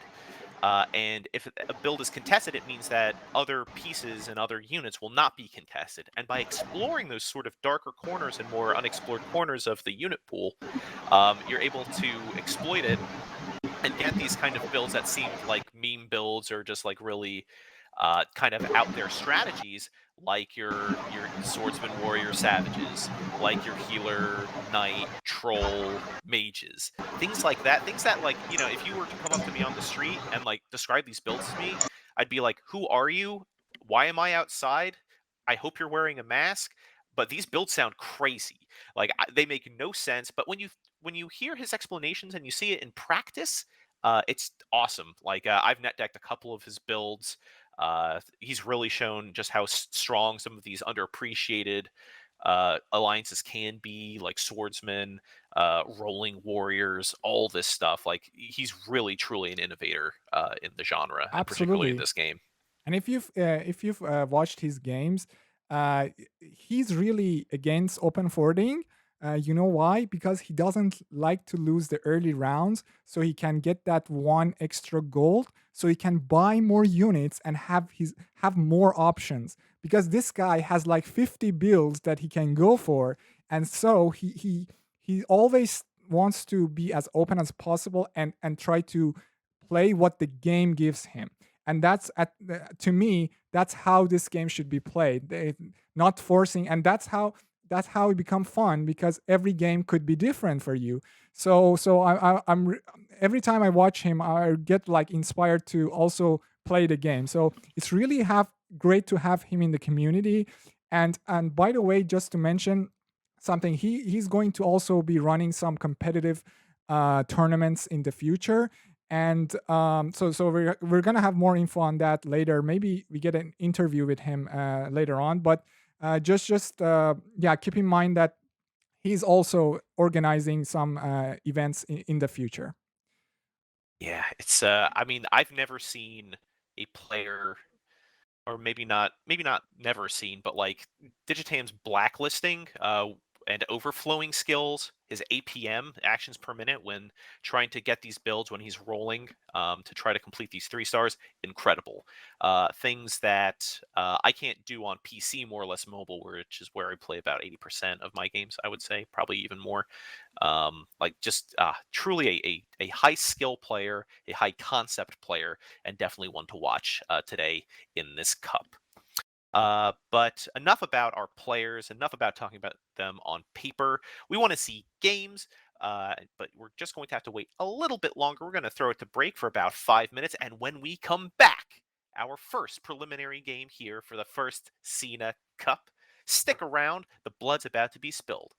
And if a build is contested, it means that other pieces and other units will not be contested. And by exploring those sort of darker corners and more unexplored corners of the unit pool, you're able to exploit it and get these kind of builds that seem like meme builds or just like really kind of out there strategies, like your swordsman warrior savages, like your healer knight troll mages, things like that. Things that, like, you know, if you were to come up to me on the street and like describe these builds to me, I'd be like, who are you? Why am I outside? I hope you're wearing a mask. But these builds sound crazy. Like they make no sense. But when you hear his explanations and you see it in practice, it's awesome. Like I've net decked a couple of his builds. He's really shown just how strong some of these underappreciated alliances can be, like swordsmen, rolling warriors, all this stuff. Like he's really truly an innovator in the genre, and particularly in Absolutely. this game. And if you've watched his games, he's really against open forwarding. You know why? Because he doesn't like to lose the early rounds, so he can get that one extra gold, so he can buy more units and have more options. Because this guy has like 50 builds that he can go for, and so he always wants to be as open as possible and try to play what the game gives him. And to me, that's how this game should be played. Not forcing, and that's how it become fun, because every game could be different for you. So I'm every time I watch him, I get like inspired to also play the game. So it's really great to have him in the community. And by the way, just to mention something, he's going to also be running some competitive tournaments in the future. And so we're gonna have more info on that later. Maybe we get an interview with him later on. But yeah, keep in mind that he's also organizing some events in the future. Yeah, it's I mean, I've never seen a player, or maybe not never seen, but like Digitam's blacklisting and overflowing skills, his APM, actions per minute, when trying to get these builds when he's rolling to try to complete these 3 stars, incredible. Things that I can't do on PC, more or less mobile, which is where I play about 80% of my games, I would say, probably even more. Like just truly a high skill player, a high concept player, and definitely one to watch today in this cup. But enough about our players, enough about talking about them on paper. We want to see games, but we're just going to have to wait a little bit longer. We're going to throw it to break for about 5 minutes. And when we come back, our first preliminary game here for the first SinaCup. Stick around. The blood's about to be spilled.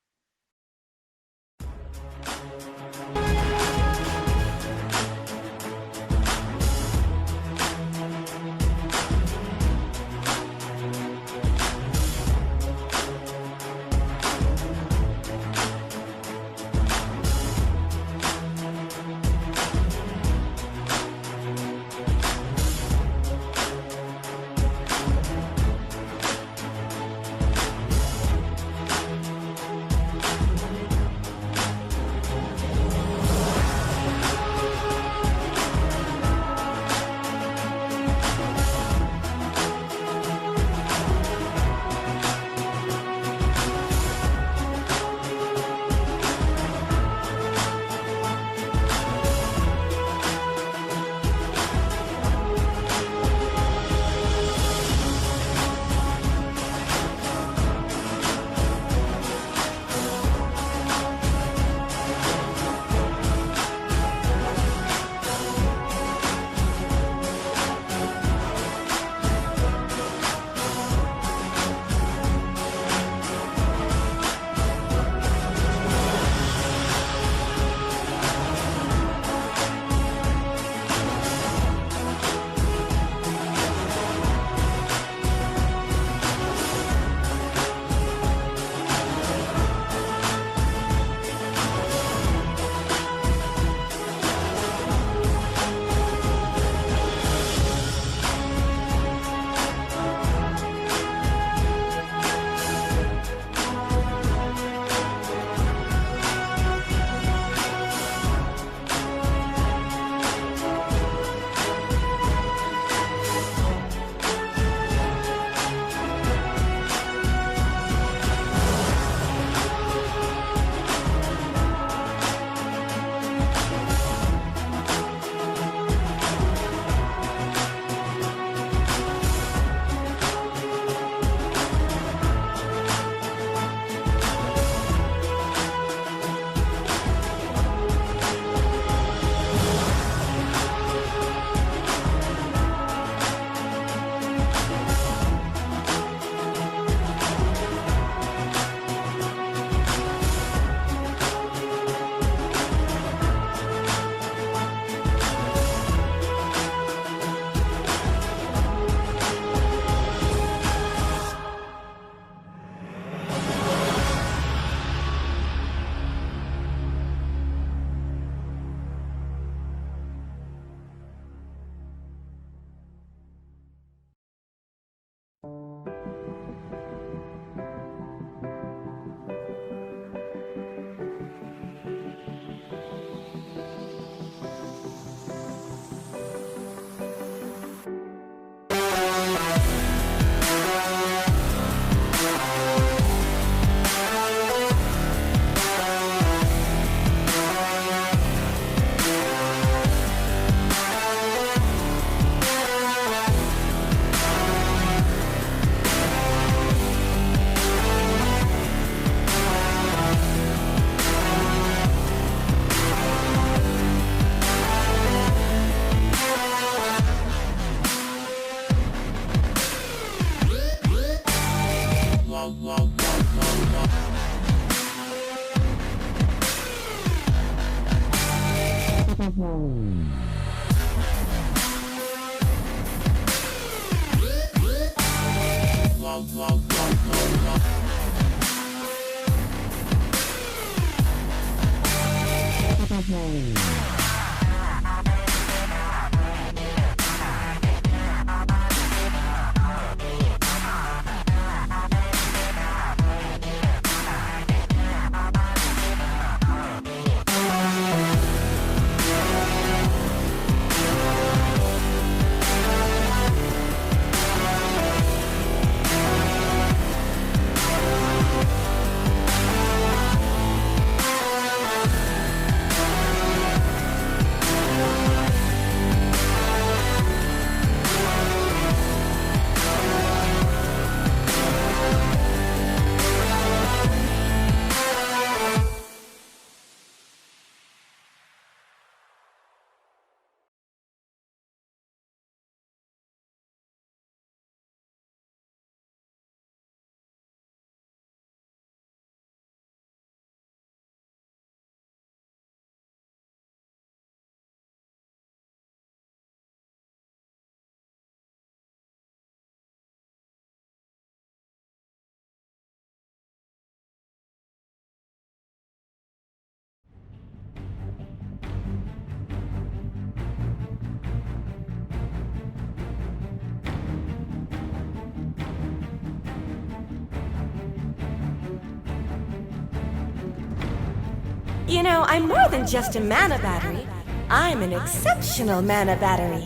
You know, I'm more than just a mana battery. I'm an exceptional mana battery.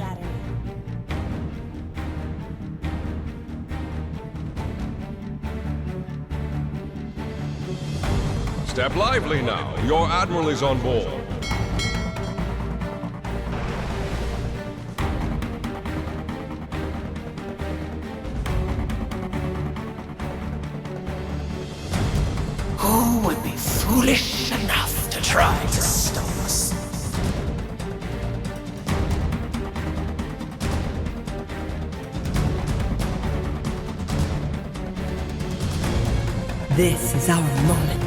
Step lively now. Your admiral is on board. Who would be foolish enough to try to stop us? This is our moment.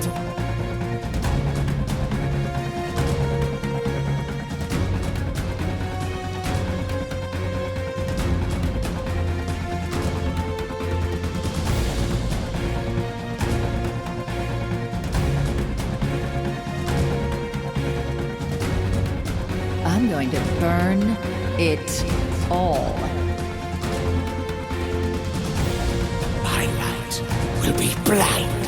I'm going to burn it all. My light will be blind.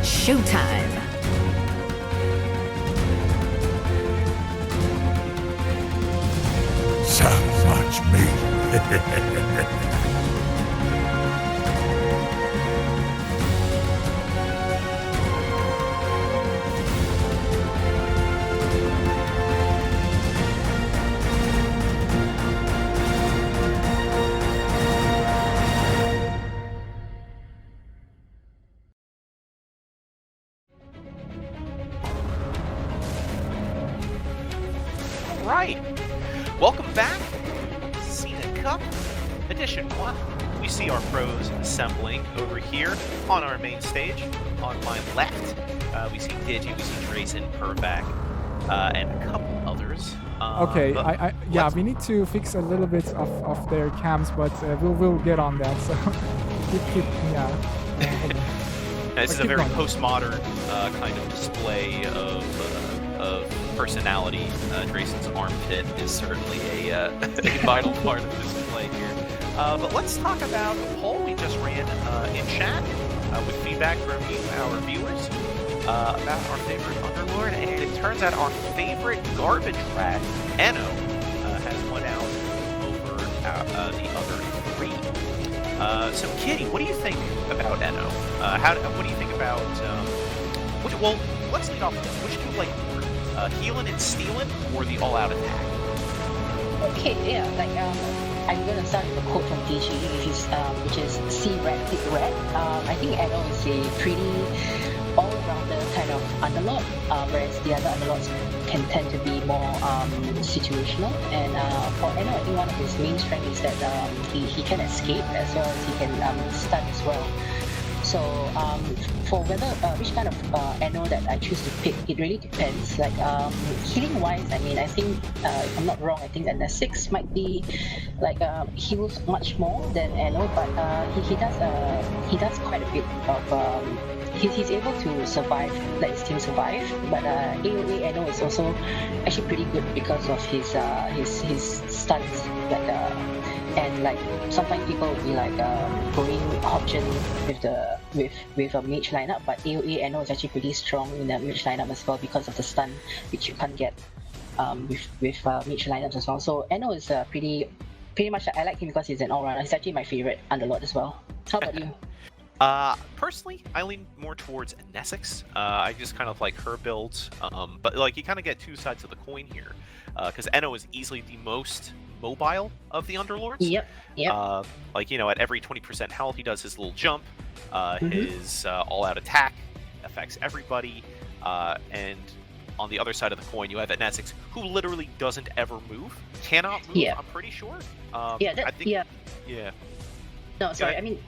Showtime. So much meat. Right. Welcome back. SinaCup Edition 1. We see our pros assembling over here on our main stage. On my left, we see Digi, we see Drayson, Purback, and a couple others. Okay, yeah, we need to fix a little bit of their cams, but we'll get on that. So This is a very postmodern kind of display of personality. Drayson's armpit is certainly a vital part of the display here. But let's talk about a poll we just ran in chat with feedback from you, our viewers, about our favorite Underlord, and it turns out our favorite garbage rat, Enno, has won out over the other three. So, Kitty, what do you think about Enno? What do you think about? Well, let's lead off with this. Which do you like more? Healing and stealing, or the all-out attack? Okay, yeah, like I'm gonna start with a quote from DG, which is "See red, pick red." I think Enno is a pretty all-rounder kind of underlord, whereas the other underlords can tend to be more situational. And for Enno, I think one of his main strengths is that he can escape as well as he can stun as well. So for whether which kind of Enno that I choose to pick, it really depends. Like healing wise, I mean, I think if I'm not wrong, I think N6 might be like heals much more than Enno, but he does quite a bit of. He's able to survive, let his team survive, but AoE Enno is also actually pretty good because of his stunts, like and like sometimes people will be like going option with a mage lineup, but AoE Enno is actually pretty strong in the mage lineup as well because of the stun, which you can't get with mage lineups as well. So Enno is pretty much, I like him because he's an all-rounder. He's actually my favorite underlord as well. How about you? Personally, I lean more towards Nesix. I just kind of like her build, but like you kind of get two sides of the coin here, because Enno is easily the most mobile of the Underlords. Yep. Like, you know, at every 20% health, he does his little jump. His all-out attack affects everybody, and on the other side of the coin, you have Nesix, who literally doesn't ever move, cannot move. I'm pretty sure. Yeah. No, sorry. I mean,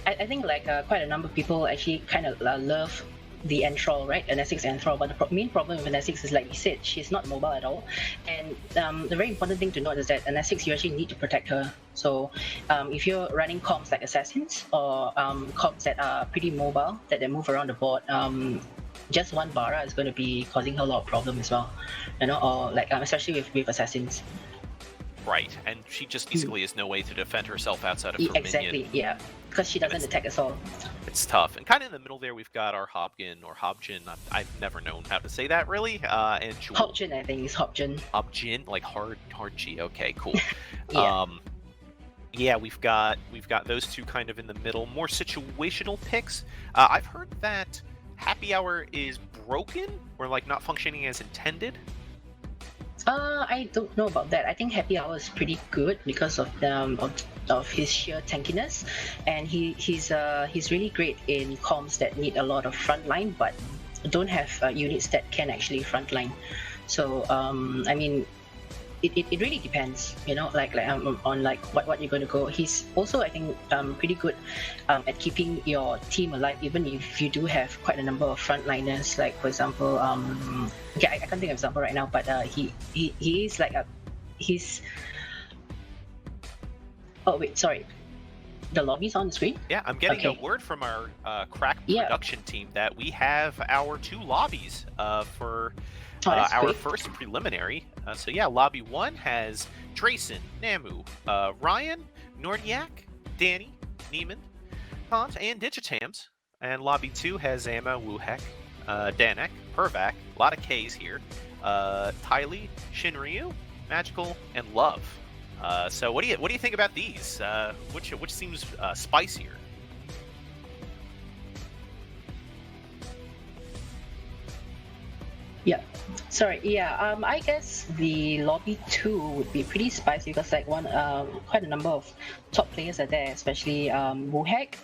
I think quite a number of people actually kind of love the Enthrall, right? N6 Enthrall, but the main problem with N6 is, like you said, she's not mobile at all. And the very important thing to note is that N6, you actually need to protect her. So if you're running comps like Assassins or comps that are pretty mobile, that they move around the board, just one Bara is going to be causing her a lot of problem as well, you know, or like especially with Assassins. Right, and she just basically has no way to defend herself outside of her exactly, minion. Yeah. because she doesn't attack us all. It's tough. And kind of in the middle there, we've got our Hobgin or Hobjin. I've never known how to say that really. And Jewel. Hobjin, I think, is Hobjin. Hobjin, like hard G. Okay, cool. Yeah. Yeah, we've got those two kind of in the middle, more situational picks. I've heard that Happy Hour is broken or like not functioning as intended. I don't know about that. I think Happy Hour is pretty good because of his sheer tankiness, and he's really great in comms that need a lot of frontline but don't have units that can actually frontline. So I mean, it really depends, you know, on like what you're going to go. He's also, I think, pretty good at keeping your team alive, even if you do have quite a number of frontliners. Like for example, okay, I can't think of an example right now, but he is like he's. Oh wait, sorry. The lobby's on the screen? Yeah, I'm getting Okay. a word from our crack production team that we have our 2 lobbies for that's our quick. first preliminary. So yeah, lobby 1 has Drayson, Namu, Ryan, Nordiac, Dani, Niemand, Kant, and Digitams. And lobby 2 has Zama, Wuhek, Danek, Pervac, a lot of Ks here, Tylee, Xinryu, Magical, and Love. So what do you think about these? Which seems spicier? Yeah. Sorry. Yeah. I guess the lobby 2 would be pretty spicy because like quite a number of top players are there, especially Wuhek,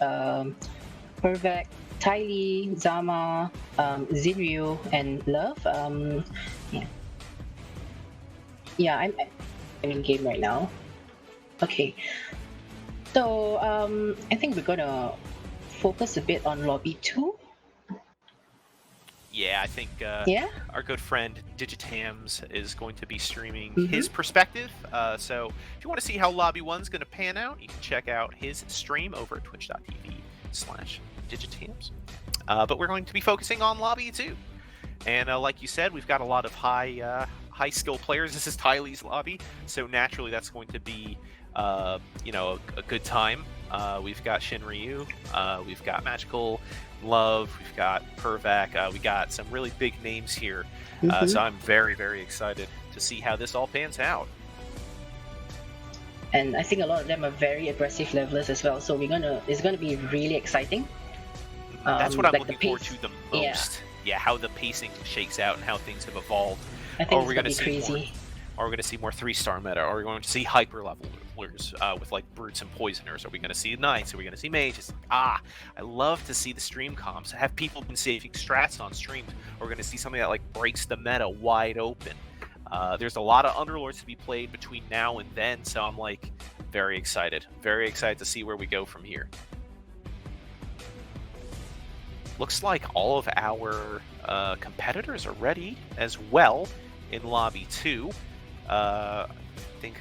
Pervac, Tylee, Zama, Xinryu, and Love. Yeah. Yeah. I'm in game right now. Okay. So I think we're gonna focus a bit on lobby 2. Yeah, I think Yeah. our good friend Digitams is going to be streaming Mhm. his perspective. So if you want to see how Lobby 1's going to pan out, you can check out his stream over at twitch.tv/Digitams. But we're going to be focusing on Lobby 2. And like you said, we've got a lot of high skill players. This is Tylee's lobby, so naturally that's going to be a good time. We've got Xinryu, we've got Magical, Love, we've got Pervac, we got some really big names here. So I'm very, very excited to see how this all pans out. And I think a lot of them are very aggressive levelers as well. So it's gonna be really exciting. That's what I'm like the looking forward pace- to the yeah. most. Yeah, how the pacing shakes out and how things have evolved. I think Are we it's gonna be gonna see crazy. Are we going to see more 3-star meta? Are we going to see hyper levelers with like brutes and poisoners? Are we going to see knights? Are we going to see mages? I love to see the stream comps. Have people been saving strats on streams? Or we're going to see something that like breaks the meta wide open. There's a lot of Underlords to be played between now and then, so I'm like very excited to see where we go from here. Looks like all of our competitors are ready as well in lobby 2. I think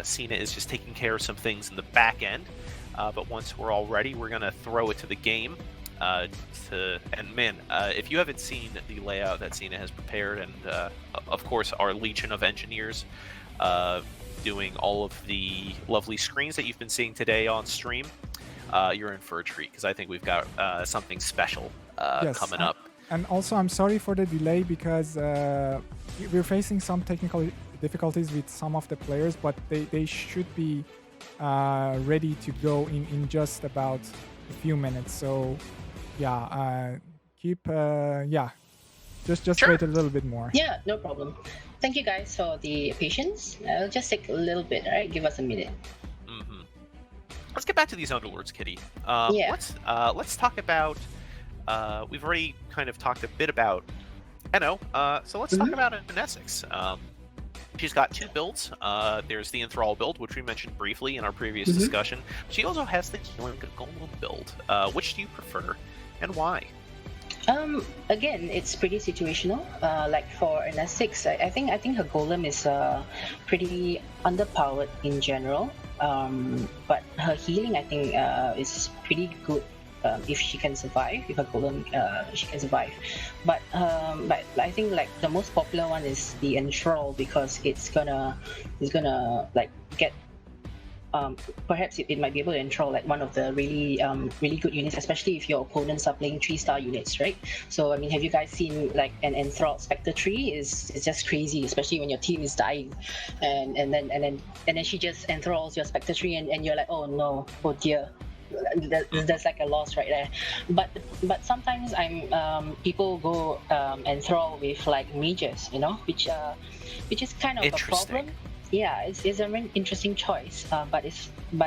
Sina is just taking care of some things in the back end, but once we're all ready, we're gonna throw it to the game. If you haven't seen the layout that Sina has prepared, and of course our legion of engineers doing all of the lovely screens that you've been seeing today on stream, you're in for a treat because I think we've got something special coming up. And also, I'm sorry for the delay because we're facing some technical difficulties with some of the players, but they should be ready to go in just about a few minutes. So, yeah, just Sure. wait a little bit more. Yeah, no problem. Thank you guys for the patience. It'll just take a little bit, all right? Give us a minute. Mm-hmm. Let's get back to these Underlords, Kitty. Yeah. Let's talk about. We've already kind of talked a bit about Eno, so let's talk about Essex. She's got 2 builds. There's the Enthrall build, which we mentioned briefly in our previous discussion. She also has the Killing Golem build. Which do you prefer, and why? Again, it's pretty situational. Like for an Essex, I think her golem is pretty underpowered in general. But her healing, I think, is pretty good. If she can survive, if her golem she can survive, but I think like the most popular one is the Enthrall because it's gonna like get perhaps it might be able to enthrall like one of the really good units, especially if your opponents are playing 3-star units, right? So I mean, have you guys seen like an enthralled Spectre tree? It's just crazy, especially when your team is dying, and then she just enthralls your Spectre tree, and you're like, oh no, oh dear. That's like a loss right there. But sometimes people go enthrall with like mages, which is kind of a problem. Yeah, it's a very interesting choice, but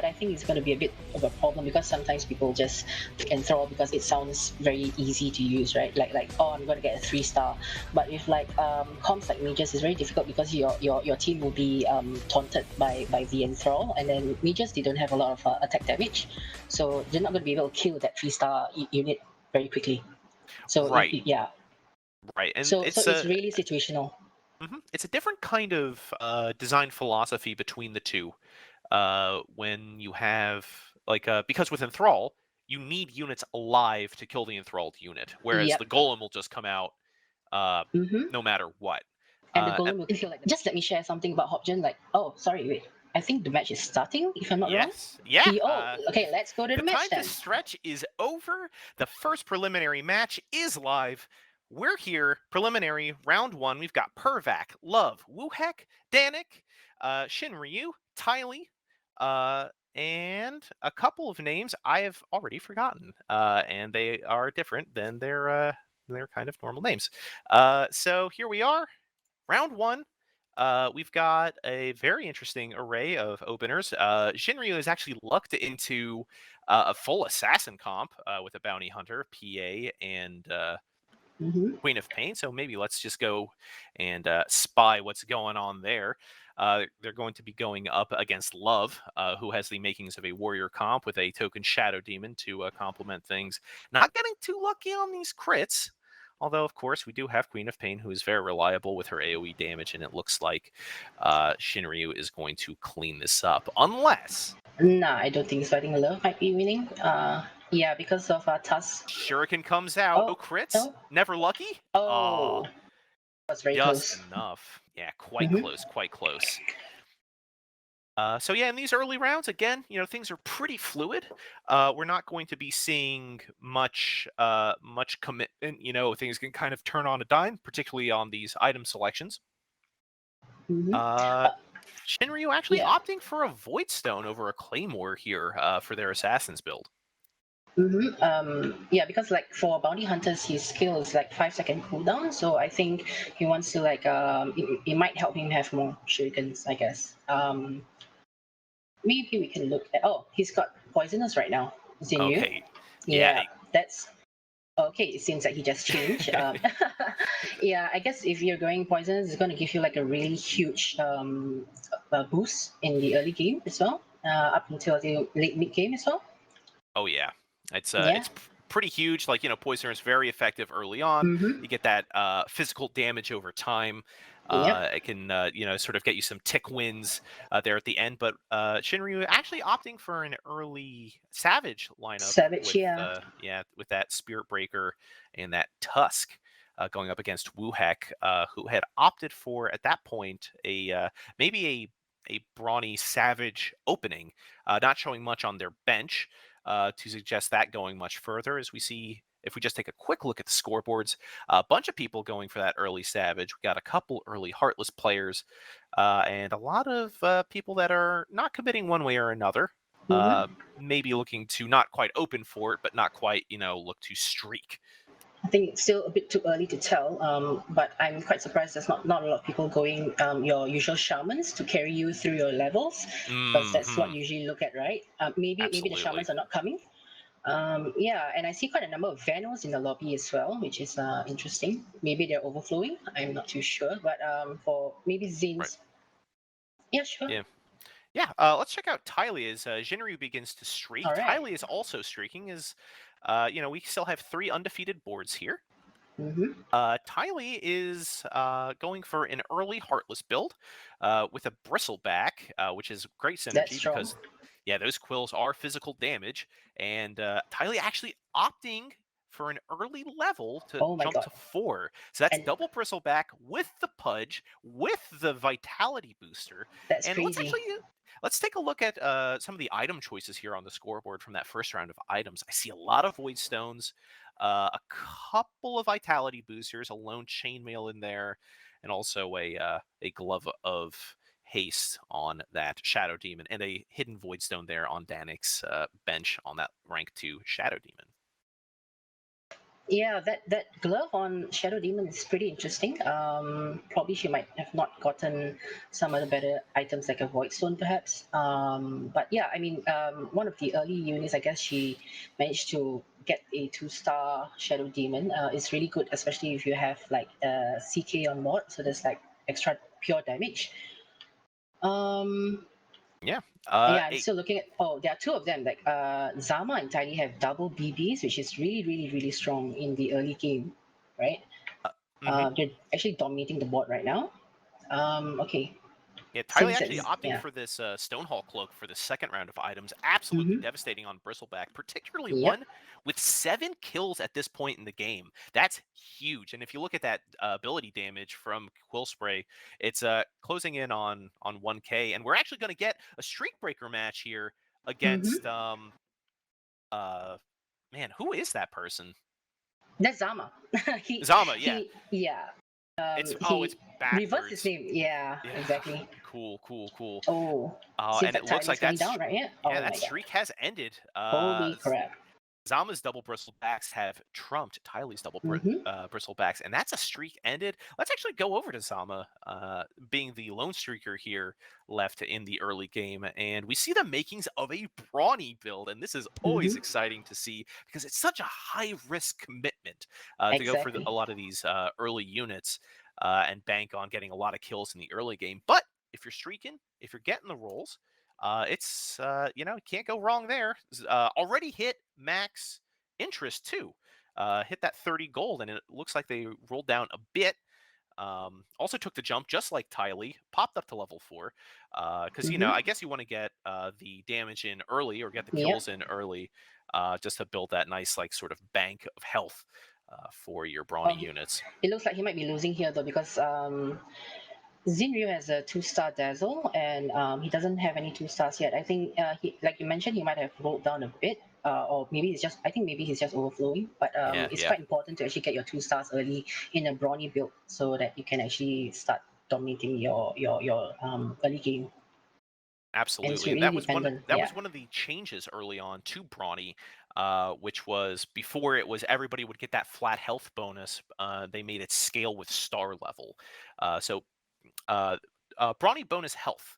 I think it's going to be a bit of a problem because sometimes people just enthrall because it sounds very easy to use, right? Like oh, I'm going to get a 3-star, but with like comps like mages, it's very difficult because your team will be taunted by the enthrall, and then mages, they don't have a lot of attack damage, so they're not going to be able to kill that 3-star unit very quickly. So Right. yeah. Right, and So it's really situational. It's a different kind of design philosophy between the two. When you have because with Enthrall, you need units alive to kill the enthralled unit, whereas Yep. the Golem will just come out no matter what. And the golem will feel like, just let me share something about Hopgen. Like, oh, sorry, wait. I think the match is starting, if I'm not wrong. Yeah. Okay, let's go to the match time then. to stretch is over. The first preliminary match is live. We're here, preliminary round 1. We've got Pervac, Love, Wuhek, Danik, Xinryu, Tylee, and a couple of names I have already forgotten, and they are different than their kind of normal names. So here we are, round 1. We've got a very interesting array of openers. Xinryu has actually lucked into a full assassin comp with a bounty hunter, PA, and Queen of Pain. So maybe let's just go and spy what's going on there. They're going to be going up against Love, who has the makings of a warrior comp with a token Shadow Demon to complement things. Not getting too lucky on these crits. Although, of course, we do have Queen of Pain, who is very reliable with her AoE damage, and it looks like Xinryu is going to clean this up. Unless... Nah, I don't think so. I think Love might be winning. Yeah, because of Tusk. Shuriken comes out. Oh, crits. no. Never lucky? Oh. That's very just close. enough. Yeah, quite close, quite close. So yeah, in these early rounds, again, things are pretty fluid. We're not going to be seeing much commitment. Things can kind of turn on a dime, particularly on these item selections. Xinryu actually opting for a Void Stone over a Claymore here for their Assassin's build. Yeah, because like for bounty hunters, his skill is like 5-second cooldown, so I think he wants to like it might help him have more shurikens, I guess. Maybe we can look at. Oh, he's got poisonous right now. Xinryu. Okay. Yeah, that's okay. It seems like he just changed. Yeah, I guess if you're going poisonous, it's going to give you like a really huge boost in the early game as well, up until the late mid game as well. Oh yeah, it's pretty huge. Like poisoner is very effective early on. You get that physical damage over time. It can sort of get you some tick wins there at the end. But Xinryu actually opting for an early Savage lineup. With that Spirit Breaker and that Tusk going up against Wuhek, who had opted for at that point maybe a brawny Savage opening, not showing much on their bench. To suggest that going much further, as we see, if we just take a quick look at the scoreboards, a bunch of people going for that early Savage. We got a couple early Heartless players, and a lot of people that are not committing one way or another. Maybe looking to not quite open for it, but not quite, look to streak. I think it's still a bit too early to tell, but I'm quite surprised there's not a lot of people going your usual shamans to carry you through your levels, because that's what you usually look at, right? Maybe the shamans are not coming. Yeah, and I see quite a number of Vanos in the lobby as well, which is interesting. Maybe they're overflowing. I'm not too sure, but for maybe Zins. Right. Yeah, sure. Yeah. Let's check out Tylee as Xinryu begins to streak. Right. Tylee is also streaking as we still have 3 undefeated boards here. Tylee is going for an early Heartless build with a Bristleback, which is great synergy because, those quills are physical damage. And Tylee actually opting for an early level to Oh my jump god. to 4. So that's And double Bristleback with the Pudge, with the Vitality booster. that's And crazy. let's take a look at some of the item choices here on the scoreboard from that first round of items. I see a lot of Void Stones, a couple of Vitality boosters, a lone Chainmail in there, and also a Glove of Haste on that Shadow Demon, and a hidden Void Stone there on Danik's bench on that rank 2 Shadow Demon. Yeah, that glove on Shadow Demon is pretty interesting. Probably she might have not gotten some other better items like a Void Stone, perhaps. But yeah, I mean, one of the early units, I guess she managed to get a 2-star Shadow Demon. It's really good, especially if you have like CK on board, so there's like extra pure damage. Yeah. Yeah, I'm still looking at. Oh, there are two of them. Like Zama and Tiny have double BBs, which is really, really, really strong in the early game, right? Mhm. They're actually dominating the board right now. Okay, Yeah, Tylee seems actually that opting yeah. for this Stonehall Cloak for the second round of items. Absolutely Mm-hmm. devastating on Bristleback, particularly Yep. one with 7 kills at this point in the game. That's huge. And if you look at that ability damage from Quill Spray, it's closing in on 1K. And we're actually going to get a Streak Breaker match here against, Mm-hmm. man, who is that person? That's Zama. Zama, yeah. Yeah. It's He reversed his backwards. name. Yeah, Yeah, exactly. cool. Oh, seems And it like looks Tiny's like coming down, right? Yeah. Oh that my god. streak has ended. Holy crap. Zama's double bristlebacks have trumped Tylee's double Mm-hmm. bristlebacks, and that's a streak ended. Let's actually go over to Zama, being the lone streaker here left in the early game, and we see the makings of a brawny build, and this is always Mm-hmm. exciting to see because it's such a high risk commitment to go for Exactly. a lot of these early units and bank on getting a lot of kills in the early game. But if you're streaking, if you're getting the rolls, it's you can't go wrong there. Already hit max interest too. Hit that 30 gold, and it looks like they rolled down a bit. Also took the jump just like Tylee, popped up to level 4. Because Mm-hmm. I guess you want to get the damage in early or get the Yep. kills in early, just to build that nice like sort of bank of health for your brawny units. It looks like he might be losing here though because Xinryu has a 2-star Dazzle, and he doesn't have any 2-stars yet. I think he, like you mentioned, he might have rolled down a bit, or maybe it's just. I think maybe he's just overflowing. But it's Yeah. quite important to actually get your 2-stars early in a brawny build so that you can actually start dominating your early game. And it's Absolutely, and really dependent. that Yeah. was one of the changes early on to Brawny, which was before it was everybody would get that flat health bonus. They made it scale with star level, so uh, Brawny bonus health.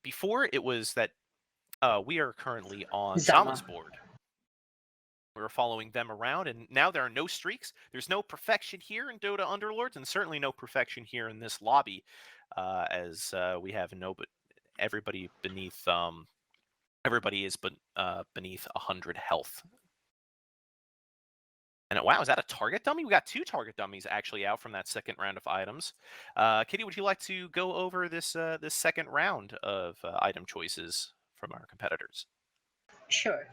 Before it was that we are currently on Zama's Zama. board. We were following them around, and now there are no streaks. There's no perfection here in DotA Underlords, and certainly no perfection here in this lobby, as we have everybody beneath everybody is beneath 100 health. And wow, is that a target dummy? We got 2 target dummies actually out from that second round of items. Kitty, would you like to go over this this second round of item choices from our competitors? Sure.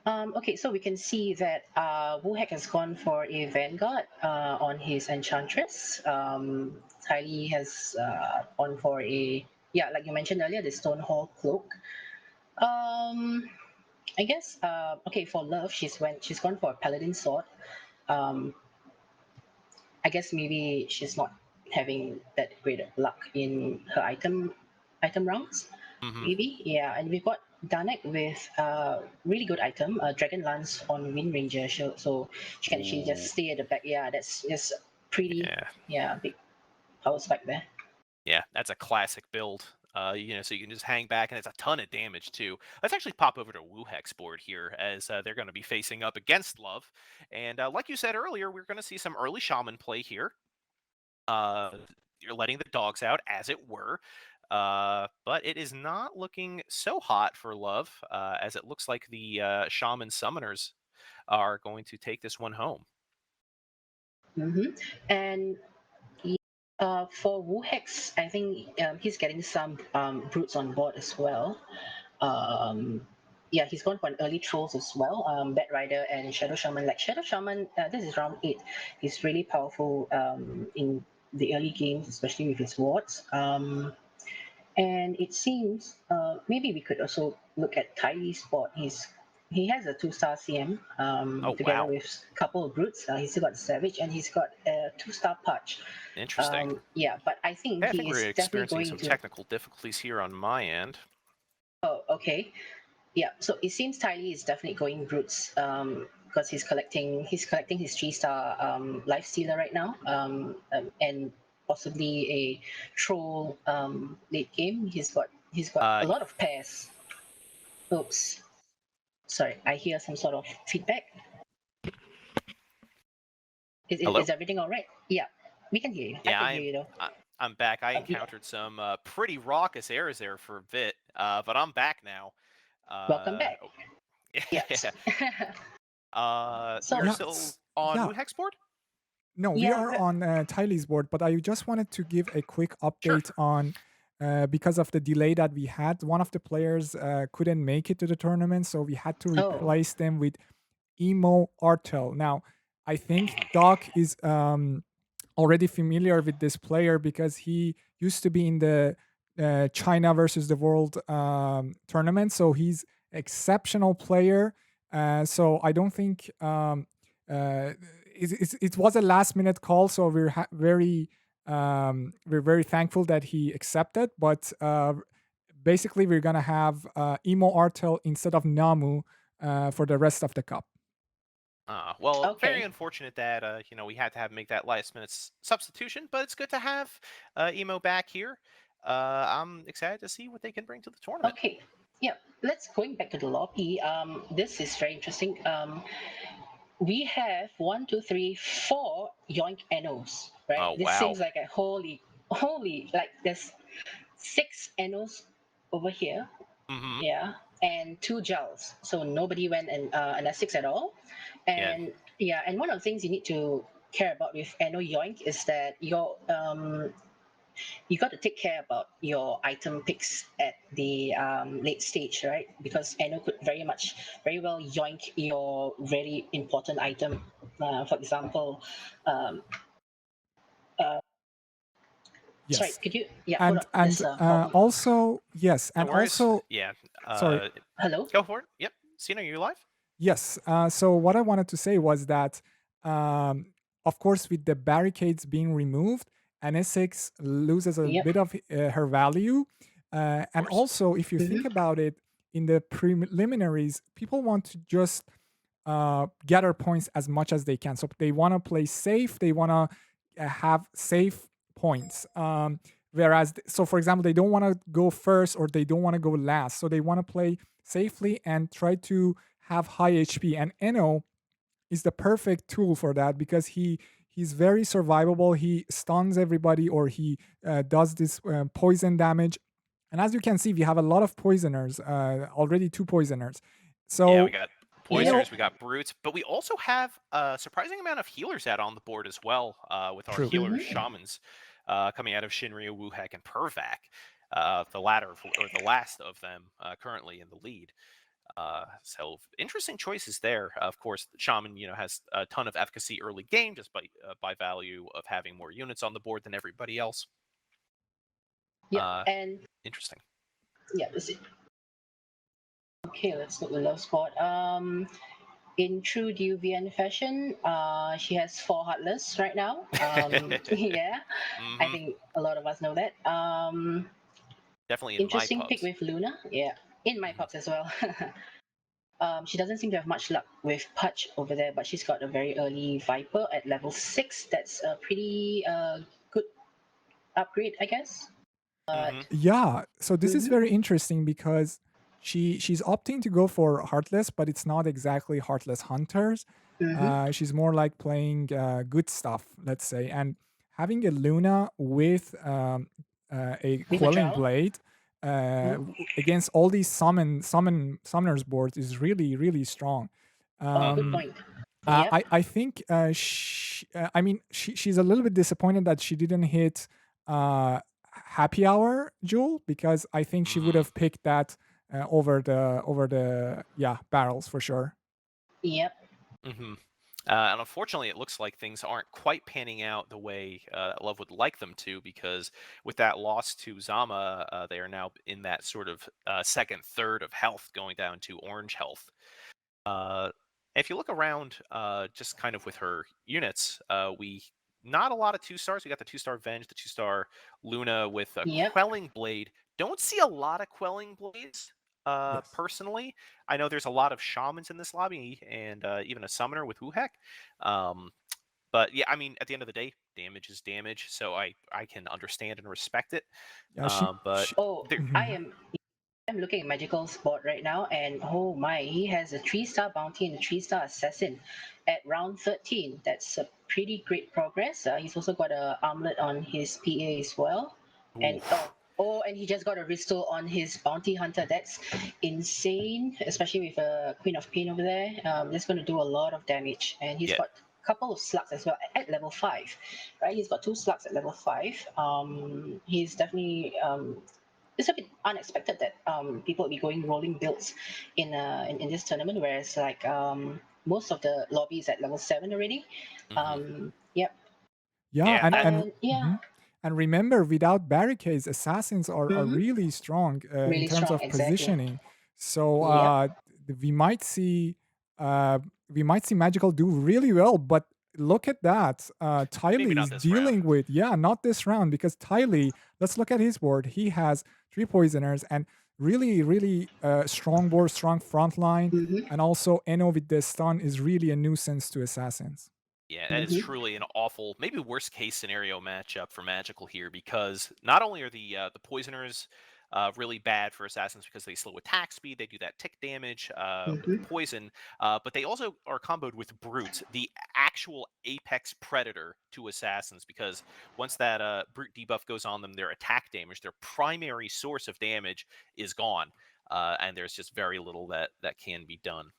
Okay, so we can see that Wuhek has gone for a Vanguard on his Enchantress. Tylee has gone for a, yeah, like you mentioned earlier, the Stonehall Cloak. I guess okay, for Love, she's gone for a Paladin Sword. Um, I guess maybe she's not having that great luck in her item rounds. Mm-hmm. Maybe, yeah. And we've got Danek with really good item, Dragon Lance on Wind Ranger, so she can actually just stay at the back. Yeah, that's just pretty, Yeah, big power spike there. yeah, that's a classic build. So you can just hang back, and it's a ton of damage too. Let's actually pop over to Wuhek's board here, as they're going to be facing up against Love. And like you said earlier, we're going to see some early Shaman play here. You're letting the dogs out, as it were. But it is not looking so hot for Love, as it looks like the Shaman Summoners are going to take this one home. And for Wuhex, I think he's getting some brutes on board as well. Um, yeah, he's gone for an early trolls as well. Bat Rider and Shadow Shaman. Like Shadow Shaman, this is round 8. He's really powerful in the early games, especially with his wards. And it seems maybe we could also look at Tylee's board. He has a 2-star CM Oh, together wow. with a couple of brutes. He's still got Savage and he's got a 2-star Patch. Interesting. Yeah, but I think I he think is we're definitely experiencing going some to. technical difficulties here on my end. Oh, okay. Yeah, so it seems Tylee is definitely going brutes because he's collecting his 3-star life stealer right now, and possibly a troll late game. He's got a Uh, lot of pairs. Oops, sorry, I hear some sort of feedback. Hello? Is everything all right? Yeah, we can hear you. Yeah, I can hear you though. I'm back. I Yeah. encountered some pretty raucous airs there for a bit, but I'm back now. Welcome back. Oh, Yes. We are So still on yeah. Wuhek's board? No, we yeah, are on Tylee's board, but I just wanted to give a quick Sure. update on because of the delay that we had. One of the players couldn't make it to the tournament, so we had to Oh. replace them with imoartle. Now, I think Doc is already familiar with this player because he used to be in the China versus the world tournament, so he's exceptional player. So I don't think it was a last minute call, so we're very thankful that he accepted. But basically, we're gonna have imoartle instead of Namu for the rest of the cup. Well, very Okay. unfortunate that we had to make that last minute substitution, but it's good to have Emo back here. I'm excited to see what they can bring to the tournament. Okay. Yeah. Let's going back to the lobby. This is very interesting. We have 1, 2, 3, 4 yoink NOs, right? Oh, This wow. seems like a holy, like there's 6 NOs over here, Mm-hmm. yeah, and 2 gels. So nobody went an S6 at all. And and one of the things you need to care about with NO yoink is that you got to take care about your item picks at the late stage, right? Because NO could very well yoink your very important item. For example, Yes. sorry, could you? Yeah, hold And on. There's a problem. also yes, No and worries. also Yeah. sorry. Hello. Go for it. Yep. Sina, are you live? Yes. So what I wanted to say was that, of course, with the barricades being removed, NS6 loses a Yep. bit of her value. And course. also, if you think about it, in the preliminaries, people want to just gather points as much as they can. So they want to play safe. They want to have safe points. Whereas, so for example, they don't want to go first or they don't want to go last. So they want to play safely and try to have high HP. And Eno is the perfect tool for that because he's very survivable. He stuns everybody or he does this poison damage. And as you can see, we have a lot of poisoners, already 2 poisoners. So yeah, we got poisoners, we got brutes, but we also have a surprising amount of healers out on the board as well, with our True. healer shamans coming out of Xinryu, Wuhek, and Pervac. The last of them currently in the lead. So interesting choices there. Of course, the shaman, has a ton of efficacy early game just by value of having more units on the board than everybody else. Yeah, and Interesting. yeah, that's it. Okay, let's look at the love spot. In true DUVN fashion, she has 4 heartless right now. Yeah, I think a lot of us know that. Definitely in Interesting my pick pubs. with Luna. Yeah, in my pubs as well. She doesn't seem to have much luck with Pudge over there, but she's got a very early Viper at level 6. That's a pretty good upgrade, I guess. Yeah, so this is very interesting because she's opting to go for Heartless, but it's not exactly Heartless Hunters. She's more like playing good stuff, let's say, and having a Luna with a With a Quelling drow? Blade against all these summoners boards is really strong. Good point. Yep. I think she's a little bit disappointed that she didn't hit Happy Hour Jewel because I think she would have picked that over the barrels for sure. Yep. Mm-hmm. And unfortunately, it looks like things aren't quite panning out the way Love would like them to, because with that loss to Zama, they are now in that sort of second third of health, going down to orange health. If you look around, just kind of with her units, we not a lot of 2-stars. We got the 2-star Venge, the 2-star Luna with a Yep. Quelling Blade. Don't see a lot of Quelling Blades. Yes. Personally, I know there's a lot of shamans in this lobby, and even a summoner with Wuhek. But yeah, I mean, at the end of the day, damage is damage, so I can understand and respect it. Yeah, But Oh, there, I'm looking at Magical's board right now, and oh my, he has a 3-star bounty and a 3-star assassin at round 13. That's a pretty great progress. He's also got a armlet on his PA as well, and oof. and he just got a restore on his bounty hunter. That's insane, especially with a Queen of Pain over there. That's going to do a lot of damage, and he's Yeah. got a couple of slugs as well at level 5, right? He's got 2 slugs at level 5. He's definitely it's a bit unexpected that people will be going rolling builds in this tournament, whereas like most of the lobbies at level 7 already. Yep. Yeah, Yeah, that And yeah, mhm. And remember, without barricades, assassins are hmm really strong in really terms strong, of exactly. positioning. So Yep. we might see uh, Magical do really well. But look at that, maybe Tylee not is this round. dealing with not this round, because Tylee. Let's look at his board. He has 3 poisoners and really strong board, strong front line, hmm and also Eno with the stun is really a nuisance to assassins. Yeah, that is hmm truly an awful, maybe worst case scenario matchup for Magical here, because not only are the poisoners really bad for assassins because they slow attack speed, they do that tick damage with the hmm poison, but they also are comboed with Brute, the actual apex predator to assassins, because once that Brute debuff goes on them, their attack damage, their primary source of damage, is gone, and there's just very little that can be done.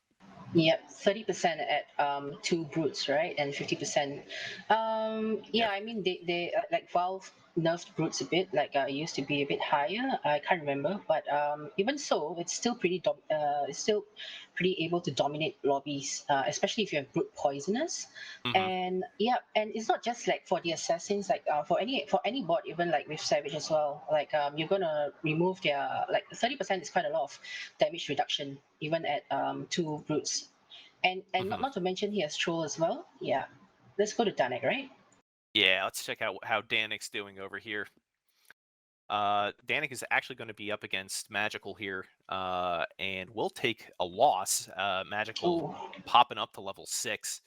Yep, 30% at 2 brutes, right? And 50%. Yeah. Yeah, I mean they like Valve nerfed brutes a bit. Like it used to be a bit higher. I can't remember, but even so, it's still it's still pretty able to dominate lobbies, especially if you have brute poisoners. Hmm. And yeah, and it's not just like for the assassins, like for any bot, even like with Savage as well. Like you're gonna remove their like 30% is quite a lot of damage reduction even at 2 brutes, and Hmm. not to mention he has troll as well. Yeah, let's go to Danik, right? Yeah, let's check out how Danik's doing over here. Danik is actually going to be up against Magical here, and will take a loss. Magical Oh, popping up to level 6.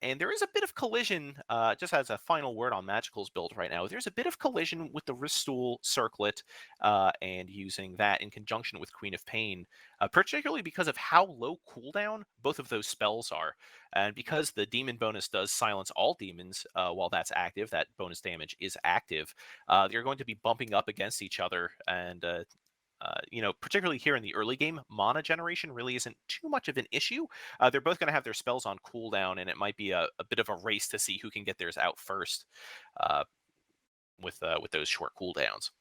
And there is a bit of collision, just as a final word on Magical's build right now. There's a bit of collision with the Ristool Circlet, and using that in conjunction with Queen of Pain, particularly because of how low cooldown both of those spells are. And because the demon bonus does silence all demons while that's active, that bonus damage is active, they're going to be bumping up against each other, and particularly here in the early game, mana generation really isn't too much of an issue. They're both going to have their spells on cooldown, and it might be a bit of a race to see who can get theirs out first uh, with those short cooldowns.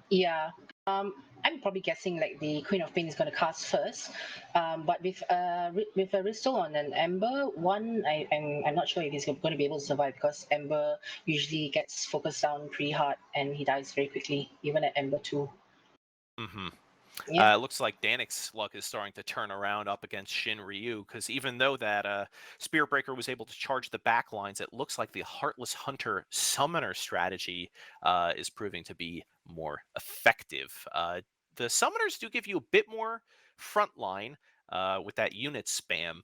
yeah. I'm probably guessing like the Queen of Pain is going to cast first, but with a Ristol on an Ember one, I'm not sure if he's going to be able to survive, because Ember usually gets focused down pretty hard and he dies very quickly, even at Ember 2. Mm-hmm. Yeah. It looks like Danik's luck is starting to turn around up against Xinryu, because even though that Spirit Breaker was able to charge the back lines, it looks like the Heartless Hunter Summoner strategy is proving to be more effective. The Summoners do give you a bit more front line with that unit spam,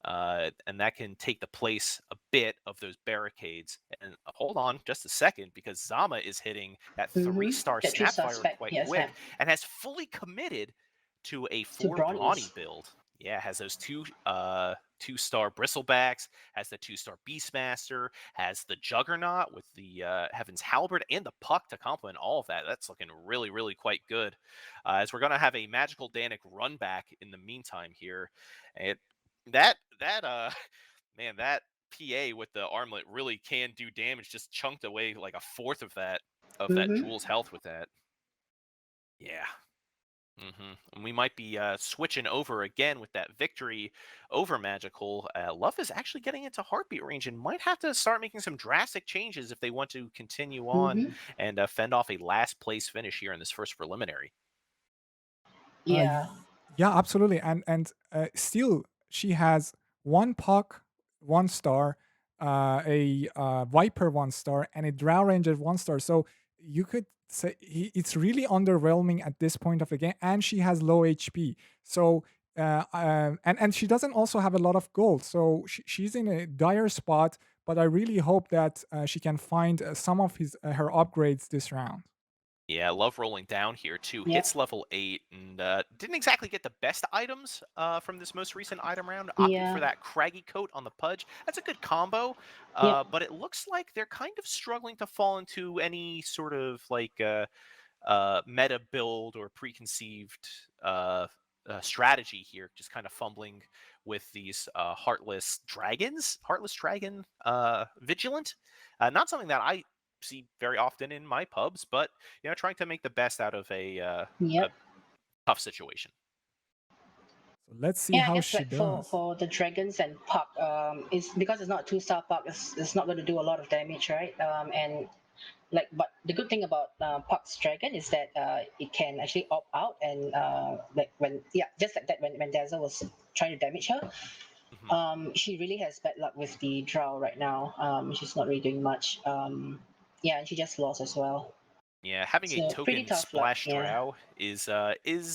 and that can take the place a bit of those barricades. And hold on just a second, because Zama is hitting that Mm-hmm. 3-star That 3-star Snapfire spec, quite yeah, quick, snap and has fully committed to a to 4 brawny brownies. build. Yeah, has those 2-star Bristlebacks, has the 2-star Beastmaster, has the Juggernaut with the Heaven's Halberd, and the Puck to complement all of that. That's looking really quite good. As we're gonna have a Magical Danik run back in the meantime here. And that man, that PA with the armlet really can do damage. Just chunked away like a fourth of that Mm-hmm. Jewel's health with that. Yeah. And we might be switching over again with that victory over Magical. Love is actually getting into heartbeat range and might have to start making some drastic changes if they want to continue on Mm-hmm. and fend off a last place finish here in this first preliminary. Yeah. Yeah, absolutely. And still, she has one puck, 1 star, a Viper 1 star, and a Drow Ranger 1 star. So you could say it's really underwhelming at this point of the game. And she has low HP. So and she doesn't also have a lot of gold. So she's in a dire spot. But I really hope that she can find some of her upgrades this round. Yeah, love rolling down here too. Yep. Hits level 8 and didn't exactly get the best items from this most recent item round. Opting for Yeah. that craggy coat on the Pudge. That's a good combo, Yep. but it looks like they're kind of struggling to fall into any sort of like meta build or preconceived strategy here. Just kind of fumbling with these Heartless Dragon, Vigilant. Not something that I see very often in my pubs, but trying to make the best out of a Yep. tough situation. So let's see Yeah, I how guess she like does. for the dragons and puck, it's because it's not a 2 star puck. It's not going to do a lot of damage, right? And like, but the good thing about puck's dragon is that it can actually opt out and like when just like that when Dazzle was trying to damage her. She really has bad luck with the drow right now. She's not really doing much. Yeah, and she just lost as well. Yeah, having a So pretty token tough luck. splash Yeah. drow is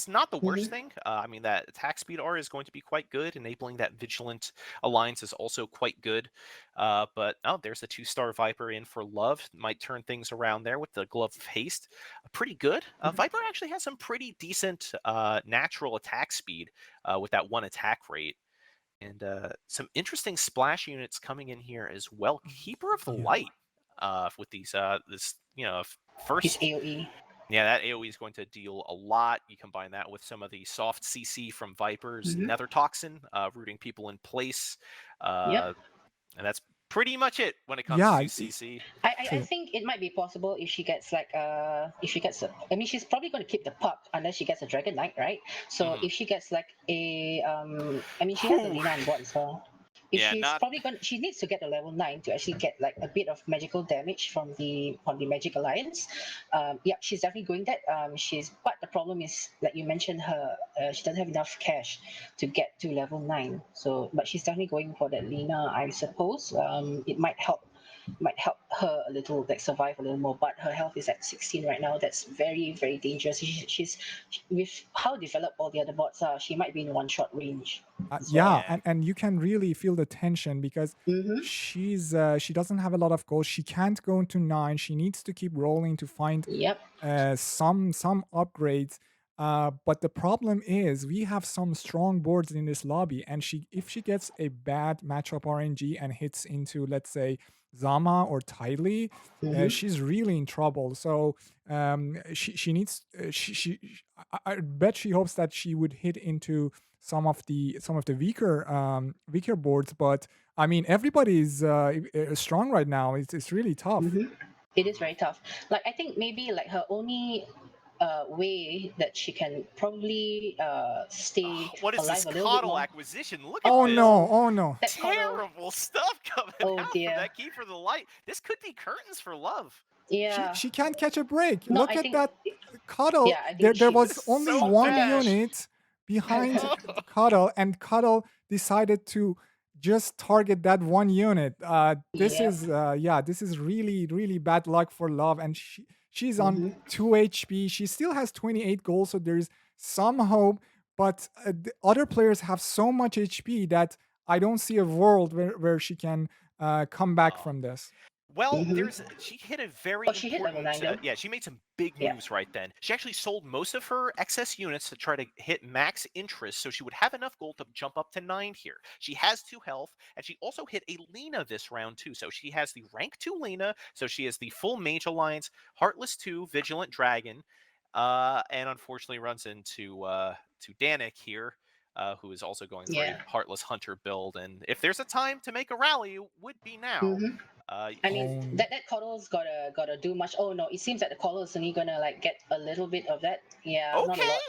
not the worst Mm-hmm. thing. I mean that attack speed R is going to be quite good. Enabling that vigilant alliance is also quite good. But there's the 2-star Viper in for love. Might turn things around there with the glove of haste. Pretty good. Viper actually has some pretty decent natural attack speed with that 1 attack rate. And some interesting splash units coming in here as well. Keeper of the Yeah. Light with these His first. AOE. Yeah, that AoE is going to deal a lot. You combine that with some of the soft CC from Viper's Mm-hmm. Nether Toxin, rooting people in place. Yep. And that's pretty much it when it comes Yeah, to CC. I true. think it might be possible if she gets like if she gets I mean she's probably going to keep the puck unless she gets a Dragon Knight, right? So if she gets like a I mean she has a Whew. Lina on board as well. If Yeah, she's not probably going she needs to get a level 9 to actually get like a bit of magical damage from the Magic Alliance. Yeah, she's definitely going that. But the problem is like you mentioned her she doesn't have enough cash to get to level 9. So but she's definitely going for that Lina, I suppose. It might help her a little, like survive a little more. But her health is at 16 right now. That's very, very dangerous. She's with how developed all the other bots are. She might be in 1 shot range as Yeah, well. Yeah. and you can really feel the tension because Mm-hmm. she doesn't have a lot of goals. She can't go into 9. She needs to keep rolling to find Yep. some upgrades. But the problem is we have some strong boards in this lobby, and if she gets a bad matchup RNG and hits into, let's say, Zama or Tylee, Mm-hmm. she's really in trouble. So she needs I bet she hopes that she would hit into some of the weaker boards. But I mean everybody is strong right now. It's really tough. Mm-hmm. It is very tough. Like I think maybe like her only way that she can probably stay What is this alive a little bit coddle more. acquisition? Look at Oh this. no, No, oh no. that coddle. Terrible stuff coming Oh out from dear. that Keeper of the Light. This could be curtains for love. she Yeah. she can't catch a break. No, Look I at think. that Cuddle. Yeah, I There think there she was would. only So one bad. unit behind Cuddle, and Cuddle decided to just target that one unit. This Yep. is this is really really bad luck for Love, and she's on Mm-hmm. 2 HP. She still has 28 goals, so there's some hope. But the other players have so much HP that I don't see a world where she can come back Oh. from this. Well, Mm-hmm. she hit a very Oh, she hit level important. 9 though. Yeah, she made some big Yeah. moves right then. She actually sold most of her excess units to try to hit max interest, so she would have enough gold to jump up to 9 here. She has 2 health, and she also hit a Lina this round too. So she has the rank 2 Lina, so she has the full Mage Alliance, Heartless 2, Vigilant Dragon, and unfortunately runs into to Danik here. who is also going for Yeah. a Heartless Hunter build. And if there's a time to make a rally, it would be now. Mhm. I mean, Oh. that coddle's gotta do much. Oh no, it seems that the coddle is only gonna like get a little bit of that. Yeah, not a Okay. lot.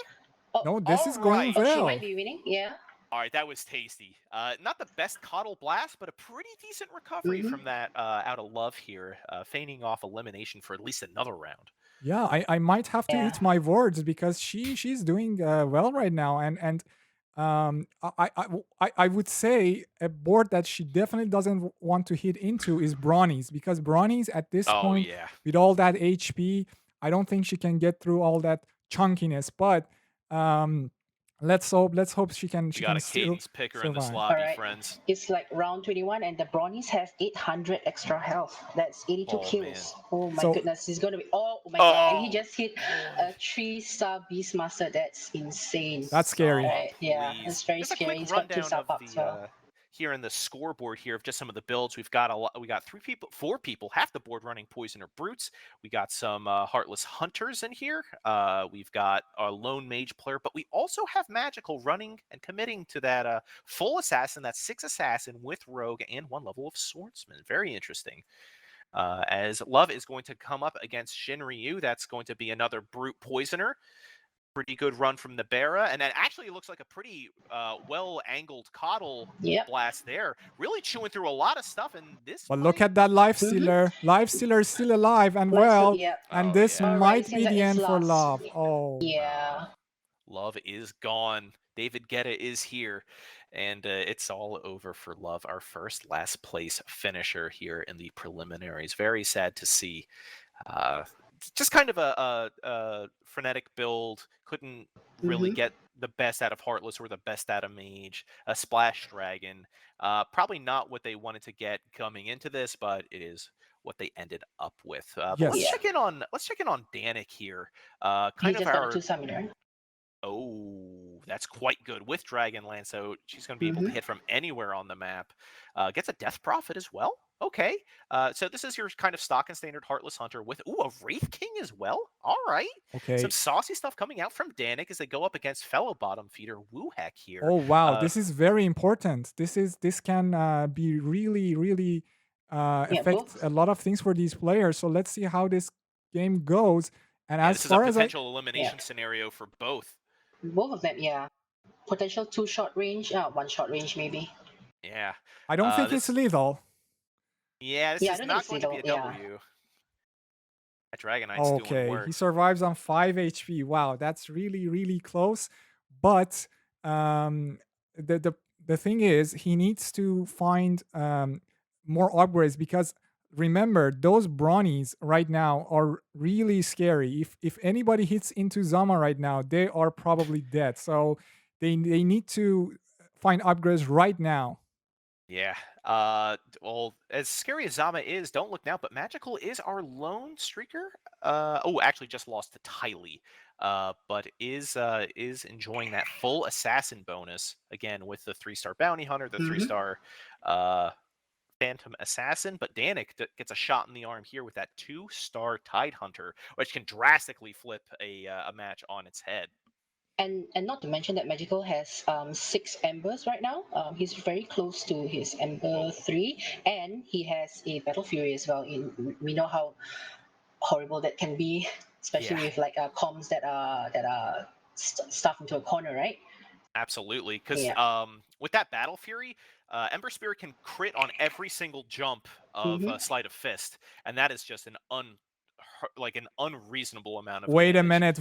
Oh, No, this is All going right. oh, she well. might be winning. Yeah. All right, that was tasty. Not the best coddle blast, but a pretty decent recovery Mhm. from that out of love here, feigning off elimination for at least another round. Yeah, I might have to Yeah. eat my words because she's doing well right now, and I would say a board that she definitely doesn't want to hit into is Bronny's, because Bronny's at this Oh, point yeah. with all that HP, I don't think she can get through all that chunkiness. But let's hope she We got can a still cadence picker in this survive. lobby, All right. friends. It's like round 21, and the Brownies have 800 extra health. That's 82 Oh, kills. Oh my So- goodness, he's gonna be. Oh my god! And he Oh. just hit a 3-star Beastmaster. That's insane. That's scary. Zama, Right, yeah, please. it's very Just a scary. quick He's got two rundown star of pups as well. the here in the scoreboard here of just some of the builds. We've got we got 4 people, half the board running Poisoner Brutes. We got some Heartless Hunters in here. We've got a Lone Mage player, but we also have Magical running and committing to that full Assassin, that 6 Assassin with Rogue and 1 level of Swordsman. Very interesting. As Love is going to come up against Xinryu. That's going to be another Brute Poisoner. Pretty good run from the Bara, and then actually it looks like a pretty well-angled Coddle Yep. blast there. Really chewing through a lot of stuff, and this But look might- at that Life Stealer. Life Stealer is still alive and Let's well, look- yep. and Oh, this yeah. Alright, might seems be like the it's end for lost. Love. Oh. Yeah. Love is gone. David Guetta is here, and it's all over for Love, our first last place finisher here in the preliminaries. Very sad to see. Just kind of a frenetic build. Couldn't really Mhm. get the best out of Heartless or the best out of Mage. A Splash Dragon. Probably not what they wanted to get coming into this, but it is what they ended up with. But Yes. let's Yeah. check in on Danik here. He Kind just of got our a 2-star meter. Oh, that's quite good with Dragonlance. So she's going to be able to Mhm. hit from anywhere on the map. Gets a Death Prophet as well. Okay. So this is your kind of stock and standard Heartless Hunter with, a Wraith King as well. All right. Okay. Some saucy stuff coming out from Danik as they go up against fellow bottom feeder Wuhek here. Oh wow, this is very important. This can be really affect both. a lot of things for these players. So let's see how this game goes. And Yeah, as this is a far as potential elimination scenario for both. Both of them, yeah. Potential 2 short range, 1 short range maybe. Yeah. I don't think this- it's lethal. Yeah, this Yeah, I is don't think not it's going to be a lethal, yeah. W. That Dragon Knight's doing Okay, work. he survives on 5 HP. Wow, that's really close. But the thing is, he needs to find more upgrades, because remember, those Bronnies right now are really scary. If anybody hits into Zama right now, they are probably dead. So they need to find upgrades right now. Yeah. Well, as scary as Zama is, don't look now, but Magical is our lone streaker. Actually just lost to Tylee. But is enjoying that full assassin bonus again with the 3-star bounty hunter, the 3-star phantom assassin. But Danik gets a shot in the arm here with that 2-star tide hunter, which can drastically flip a match on its head. And not to mention that Magical has 6 embers right now. He's very close to his Ember 3, and he has a Battle Fury as well. We know how horrible that can be, especially Yeah. with like comms that are stuffed into a corner, right? Absolutely, because Yeah. with that Battle Fury, Ember Spirit can crit on every single jump of Sleight of Fist, and that is just an unreasonable amount of Wait a damage. minute.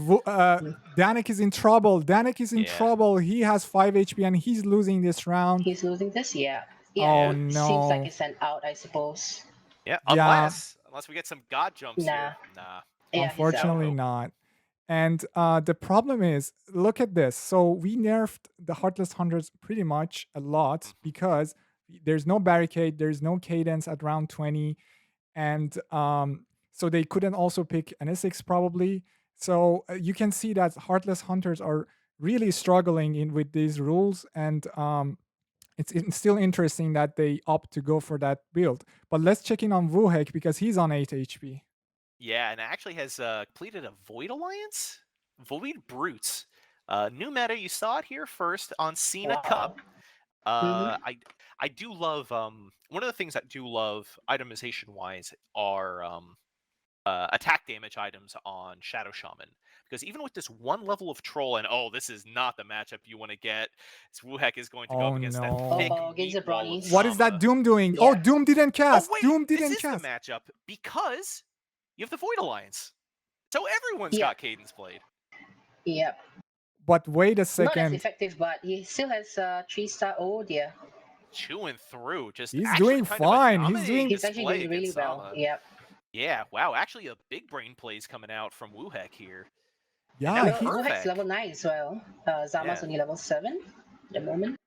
Danik is in trouble. Danik is in Yeah. trouble. He has 5 HP and he's losing this round. He's losing this, yeah. Oh, It no. seems like it's an out, I suppose. Yeah, Yeah. unless we get some god jumps Nah. here. Nah. Yeah, Unfortunately out. not. And the problem is, look at this. So we nerfed the Heartless Hunters pretty much a lot, because there's no barricade, there's no cadence at round 20, and so they couldn't also pick an Essex probably. So you can see that Heartless Hunters are really struggling with these rules, and it's still interesting that they opt to go for that build. But let's check in on Wuhek, because he's on 8 HP. Yeah, and actually has completed a Void Alliance? Void Brutes. New meta, you saw it here first on SinaCup. Wow. I do love one of the things I do love itemization wise are attack damage items on Shadow Shaman, because even with this one level of troll, and this is not the matchup you want to get. Wuhek is going to go up Oh against no. that thick Against meat the wall of brownies. What is that Zama. Doom doing? Yeah. Oh, Doom didn't cast. wait, Doom this didn't is cast. the matchup because you have the Void Alliance, so everyone's Yeah. got Cadence Blade. Yep. But wait a Not as second. effective, but he still has 3-star. Oh dear. Chewing through, just He's actually doing kind fine. of a He's dominating doing- He's actually display doing really against well. Zama. Yep. Yeah, wow, actually a big brain plays coming out from Wuhek here. Yeah, now Well, he- Wuhek's perfect. level 9 as well. Zama's Yeah. only level 7 at the moment.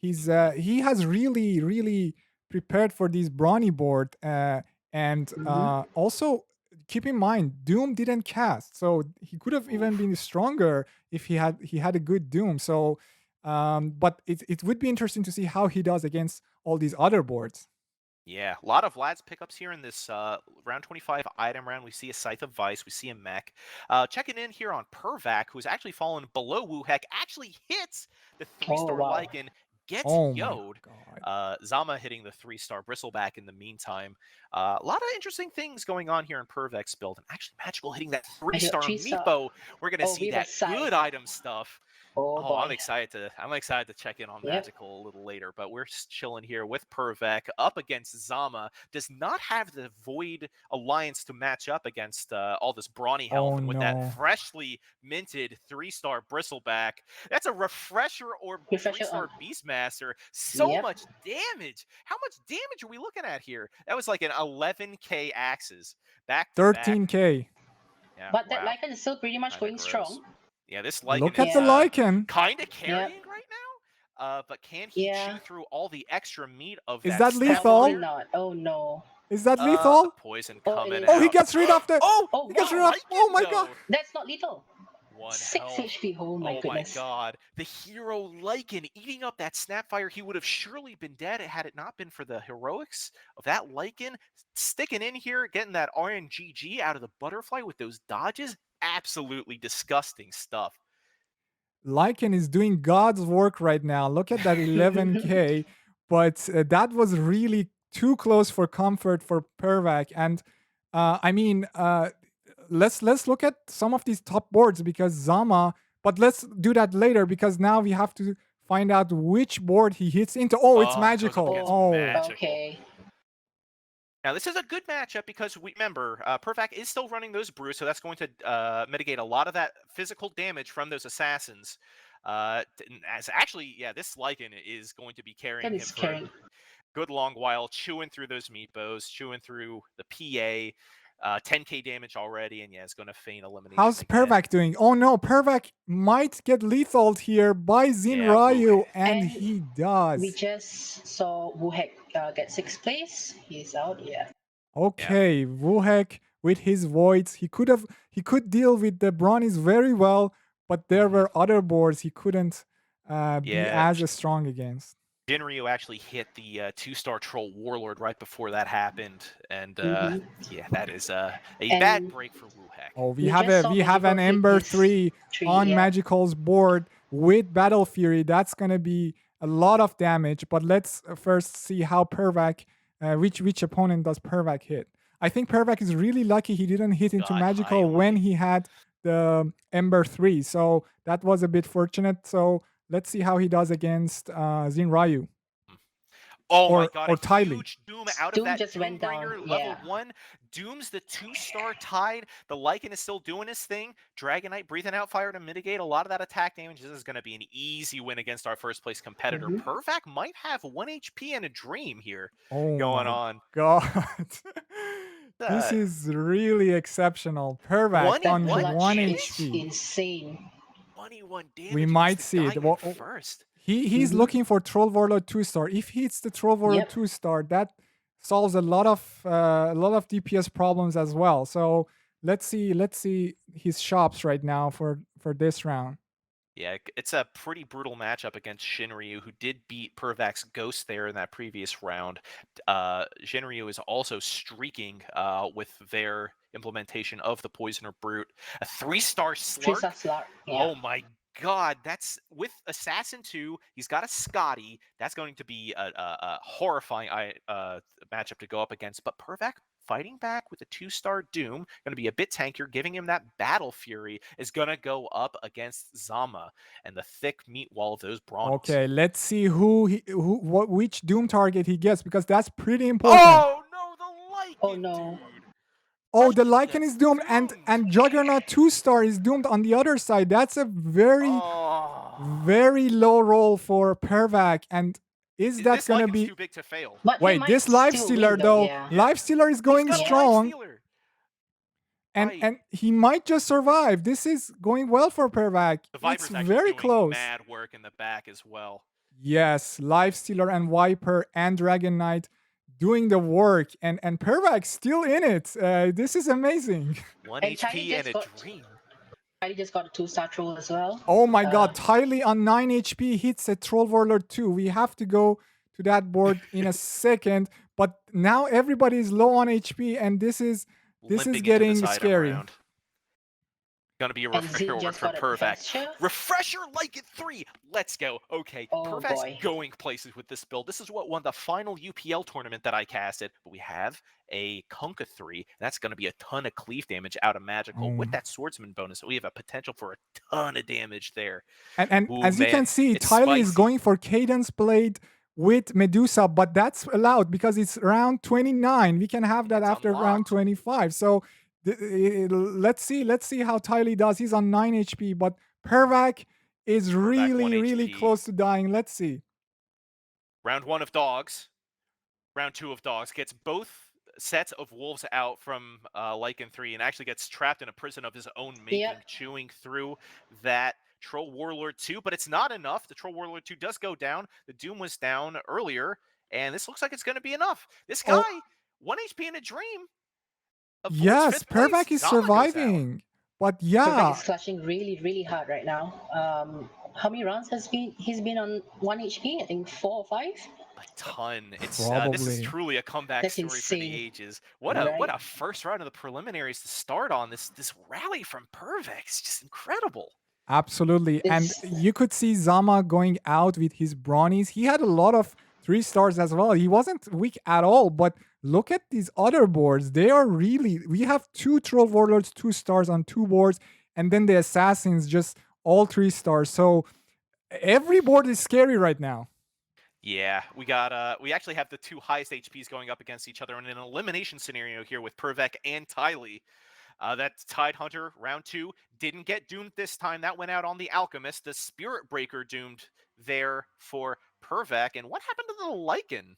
he has really prepared for this brawny board, and also keep in mind Doom didn't cast, so he could have even been stronger if he had a good Doom. So, but it would be interesting to see how he does against all these other boards. Yeah, a lot of Vlad's pickups here in this round 25 item round. We see a Scythe of Vice, we see a mech. Checking in here on Pervac, who's actually fallen below Wuhek, actually hits the 3-star wow. Lycan, gets Oh my Yode. god. Zama hitting the 3-star Bristleback in the meantime. A lot of interesting things going on here in Pervac's build. And actually, Magical hitting that 3-star 3-star. Meepo. We're going to see Viva that Scythe. good item stuff. Oh, boy. I'm excited to check in on Yep. Magical a little later, but we're chilling here with Pervac up against Zama. Does not have the Void Alliance to match up against all this brawny health, Oh, and with no. that freshly minted 3-star Bristleback, that's a refresher or Refresher 3-star Beastmaster. So Yep. much damage. How much damage are we looking at here? That was like an 11k axes back to back. 13k. Yeah, But that wow. Lycan is still pretty much Kinda going gross. strong. Yeah, this Lycan Look at is the Lycan. kind of carrying right now. But can he Yeah. chew through all the extra meat of Is that that staff lethal? Probably here? not. Oh no. Is that The lethal? poison Oh, it coming is. out. Oh, he gets rid of the. Oh, he gets wow. rid of. Oh Lycan, my god. though. That's not lethal. 1 6 health. HP. Oh my goodness. My god. The hero Lycan eating up that Snapfire. He would have surely been dead had it not been for the heroics of that Lycan sticking in here, getting that RNGG out of the butterfly with those dodges. Absolutely disgusting stuff. Lycan is doing God's work right now. Look at that 11k, but that was really too close for comfort for Pervac. And I mean, let's look at some of these top boards because Zama. But let's do that later because now we have to find out which board he hits into. Oh, it's Goes up magical. against Oh, Magical. Okay. Now, this is a good matchup because we remember Pervac is still running those brews, so that's going to mitigate a lot of that physical damage from those assassins. As actually, yeah, this Lycan is going to be carrying That him is for carrying. a good long while, chewing through those meatbows, chewing through the PA. 10k damage already, and yeah, it's going to feign elimination. how's again. Pervac doing? Oh no, Pervac might get lethaled here by Xinryu, Wuhek. and And he does. We just saw Wuhek get 6th place. He's out. Yeah. Okay, Wuhek with his voids, he could deal with the brownies very well, but there were other boards he couldn't be Yeah. as strong against. Xinryu actually hit the 2-star Troll Warlord right before that happened, and yeah, that is a bad And- break for Wuhek. Oh, We just saw we have an Magical Ember hit his 3 tree, on yeah. Magical's board with Battle Fury. That's gonna be a lot of damage. But let's first see how Pervac, which opponent does Pervac hit. I think Pervac is really lucky he didn't hit into God, Magical highly. when he had the Ember 3. So that was a bit fortunate. So let's see how he does against Xinryu. Oh or- my god, or a Tylee. huge Doom out Doom of that just Doom went down, Bringer, level yeah. 1. Doom's the 2-star Tide. The Lycan is still doing his thing. Dragonite breathing out fire to mitigate a lot of that attack damage. This is going to be an easy win against our first place competitor. Mhm. Pervac might have 1 HP and a dream here Oh going my on. god. This Uh, is really exceptional. Pervac on 21 1 damage? HP. Insane. 21 damage. We against might the see it. guy Well, in first. He's looking for Troll Warlord 2-star. If he hits the Troll Warlord Yep. 2-star, that solves a lot of DPS problems as well. So let's see his shops right now for this round. Yeah, it's a pretty brutal matchup against Xinryu, who did beat Pervac's Ghost there in that previous round. Xinryu is also streaking with their implementation of the Poisoner Brute. A 3-star Slark. 3-star slot. Yeah. Oh my God, that's with Assassin 2. He's got a Scotty. That's going to be a horrifying matchup to go up against. But Pervek fighting back with a 2-star Doom, going to be a bit tankier, giving him that Battle Fury, is going to go up against Zama and the thick meat wall of those brawns. Okay, let's see which Doom target he gets, because that's pretty important. Oh no, the Lycan, Oh, no. dude. Oh, the Lycan Lycan gets is doomed, and Juggernaut 2-star is doomed on the other side. That's a very very low roll for Pervak, and is that this gonna Lycan's be too big to fail? But he wait, might this still Lifestealer win, though, yeah. Lifestealer is going He's got a strong, Lifestealer. and he might just survive. This is going well for Pervak. The Viper's It's actually very doing close. mad work in the back as well. Yes, Lifestealer and Viper and Dragon Knight doing the work, and Pervak's still in it. This is amazing. 1 And Tiny HP just and a got- dream. I just got a 2-star troll as well. Oh my god, Tylee on 9 HP hits a Troll Warlord 2. We have to go to that board in a second, but now everybody is low on HP, and this is Limping into getting this item scary. round. Gonna be a And refresher Zin order just from got a Pervak. Preshow. Refresher like it 3. Let's go. Okay, Oh, Pervak's boy. going places with this build. This is what won the final UPL tournament that I casted. But we have a Kunkka 3. That's going to be a ton of cleave damage out of Magical. With that Swordsman bonus, we have a potential for a ton of damage there. And Ooh, as you man, can see, it's Tylee is spicy. going for Cadence Blade with Medusa, but that's allowed because it's round 29. We can have that It's after round unlocked. 25. So let's see how Tylee does. He's on 9 HP, but Pervak is really 1 really HP. close to dying. Let's see. Round 1 of Dogs. Round 2 of Dogs. Gets both sets of wolves out from Lycan 3 and actually gets trapped in a prison of his own making, Yep. chewing through that Troll Warlord 2. But it's not enough. The Troll Warlord 2 does go down. The Doom was down earlier, and this looks like it's going to be enough. This guy, 1 HP and a dream. avoids Yes, fifth place. Pervak is Zama goes out. surviving. But Pervek yeah, is clutching really, really hard right now. How many rounds he's been on 1 HP? I think 4 or 5. A ton. It's this Probably. is truly a comeback That's story for the insane. ages. What a Right? first round of the preliminaries to start on. This rally from Pervek is just incredible. absolutely. And It's- you could see Zama going out with his brownies. He had a lot of 3 stars as well. He wasn't weak at all, but look at these other boards. They are really, we have 2 Troll Warlords, 2 stars on 2 boards, and then the Assassins just all 3 stars. So every board is scary right now. Yeah, we actually have the 2 highest HPs going up against each other in an elimination scenario here with Pervek and Tylee. That Tide Hunter round 2 didn't get doomed this time. That went out on the Alchemist. The Spirit Breaker doomed there for Pervek. And what happened to the Lycan?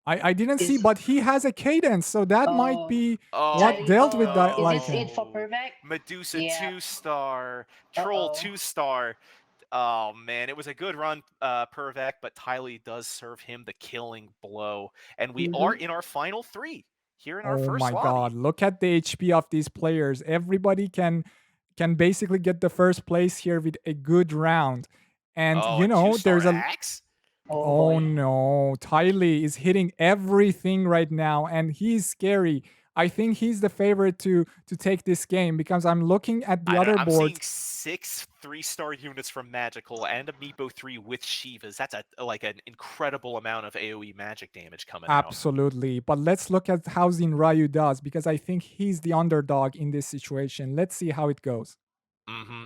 I didn't see, Is- but he has a cadence, so that might Oh. be Oh, what Tylee- dealt with oh, that Is this Lycan. it for Pervek? Medusa Yeah. 2-star, Troll Uh-oh. 2-star. Oh man, it was a good run, Pervek, but Tylee does serve him the killing blow. And we are in our final 3 here in our Oh first my lobby. god, look at the HP of these players. Everybody can basically get the first place here with a good round. And Oh, you a know, 2-star there's a axe? Oh boy. no, Tylee is hitting everything right now, and he's scary. I think he's the favorite to take this game because I'm looking at the other I'm boards. seeing 6 3-star units from Magical and a Meepo 3 with Shivas. That's like an incredible amount of AoE magic damage coming out. Absolutely. But let's look at how Xinryu does because I think he's the underdog in this situation. Let's see how it goes.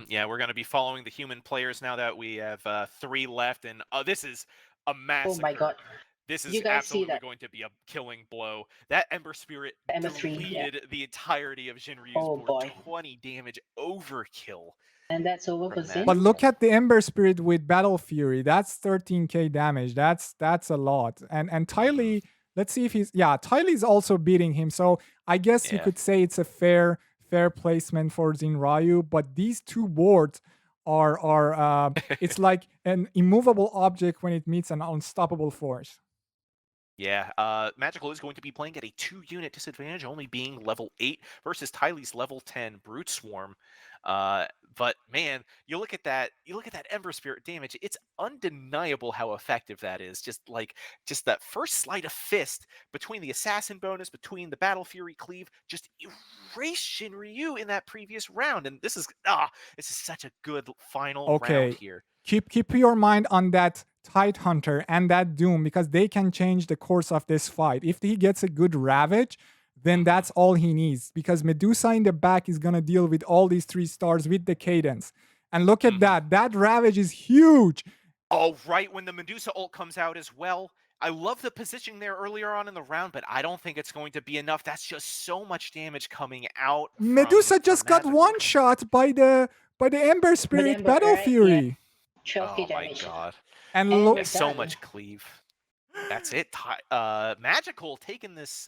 Yeah, we're going to be following the human players now that we have 3 left, and this is a massacre. Oh my god. This is You guys see absolutely that? going to be a killing blow. That Ember Spirit Ember 3, yeah. deleted the entirety of Xinryu's Oh, board. boy. 20 damage overkill. And that's over From for Zin. But look at the Ember Spirit with Battle Fury. That's 13k damage. That's a lot. And Tylee, let's see if Tylee's also beating him. So I guess you Yeah. could say it's a fair placement for Xinryu. But these 2 boards are it's like an immovable object when it meets an unstoppable force. Yeah, Magical is going to be playing at a 2-unit disadvantage, only being level 8 versus Tylee's level 10 Brute Swarm. But man, you look at that Ember Spirit damage. It's undeniable how effective that is. Just that first sleight of fist between the Assassin bonus, between the Battle Fury cleave, just erased Xinryu in that previous round, and this is such a good final Okay. round here. Keep your mind on that Tidehunter and that Doom, because they can change the course of this fight. If he gets a good Ravage, then that's all he needs, because Medusa in the back is going to deal with all these 3 stars with the cadence. And look at that. That Ravage is huge. Oh, right, when the Medusa ult comes out as well. I love the positioning there earlier on in the round, but I don't think it's going to be enough. That's just so much damage coming out. Medusa just got one shot by the Ember Spirit Ember, Battle right? Fury. 12k Oh my damage. god. And And look, we're So done. much cleave. That's it. Magical taking this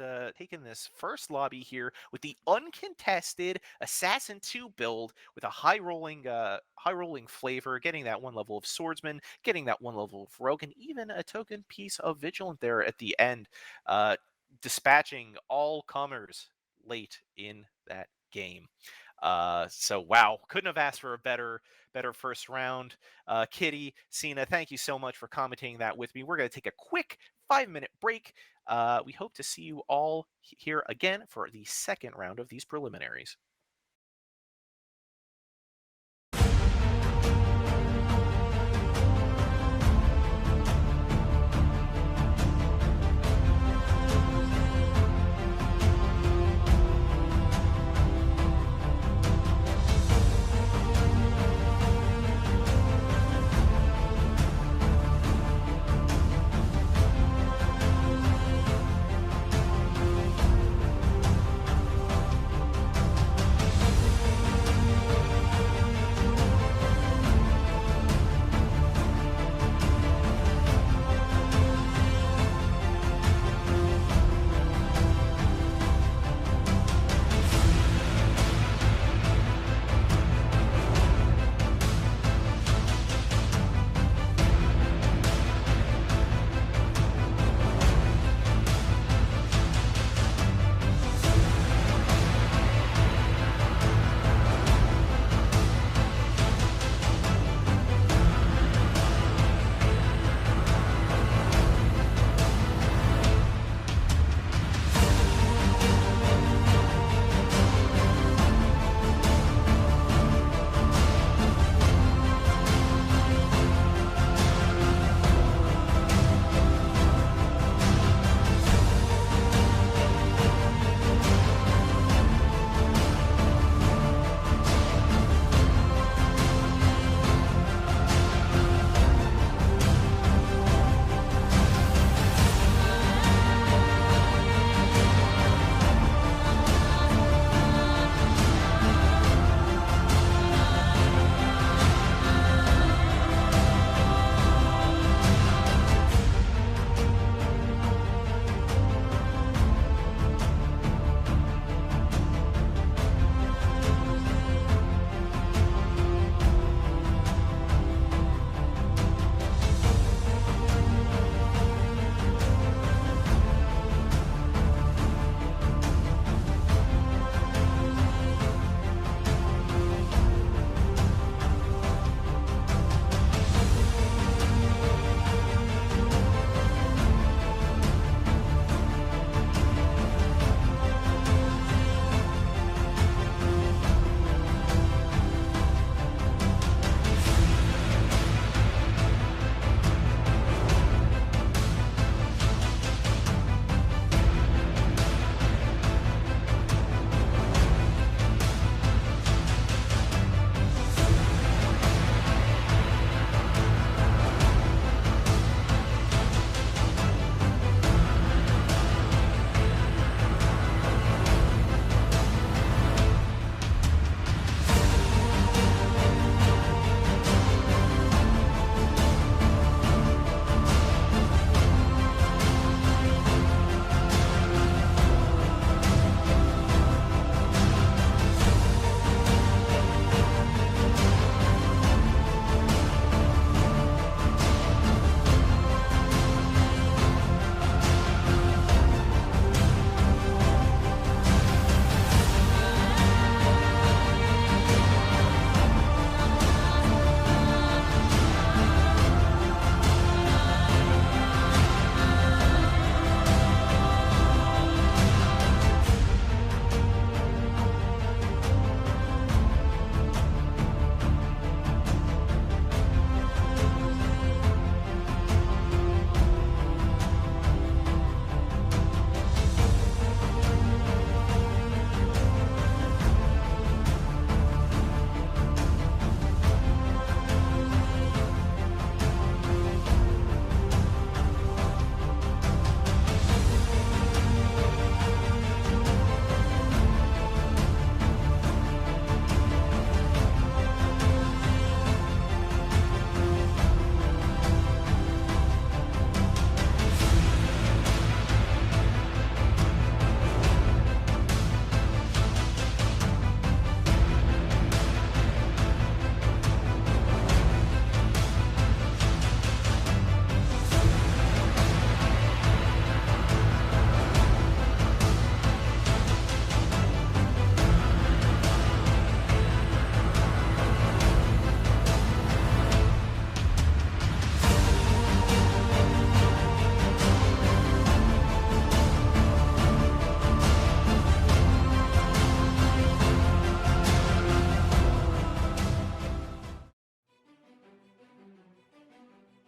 first lobby here with the uncontested Assassin 2 build with a high rolling flavor, getting that 1 level of Swordsman, getting that 1 level of Rogue, and even a token piece of Vigilant there at the end, dispatching all comers late in that game. So wow, couldn't have asked for a better first round. Kitty, Sina, thank you so much for commentating that with me. We're going to take a quick 5-minute break. We hope to see you all here again for the second round of these preliminaries.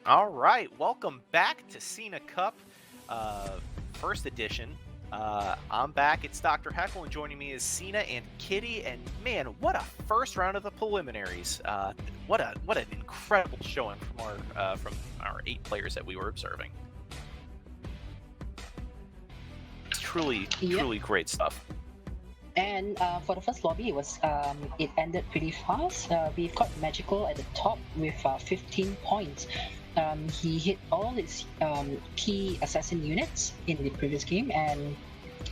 All right, welcome back to SinaCup, first edition. I'm back. It's Dr. Heckle, and joining me is Sina and Kitty. And man, what a first round of the preliminaries! What an incredible showing from our 8 players that we were observing. Truly great stuff. And for the first lobby, it ended pretty fast. We've got Magical at the top with 15 points. He hit all his key assassin units in the previous game, and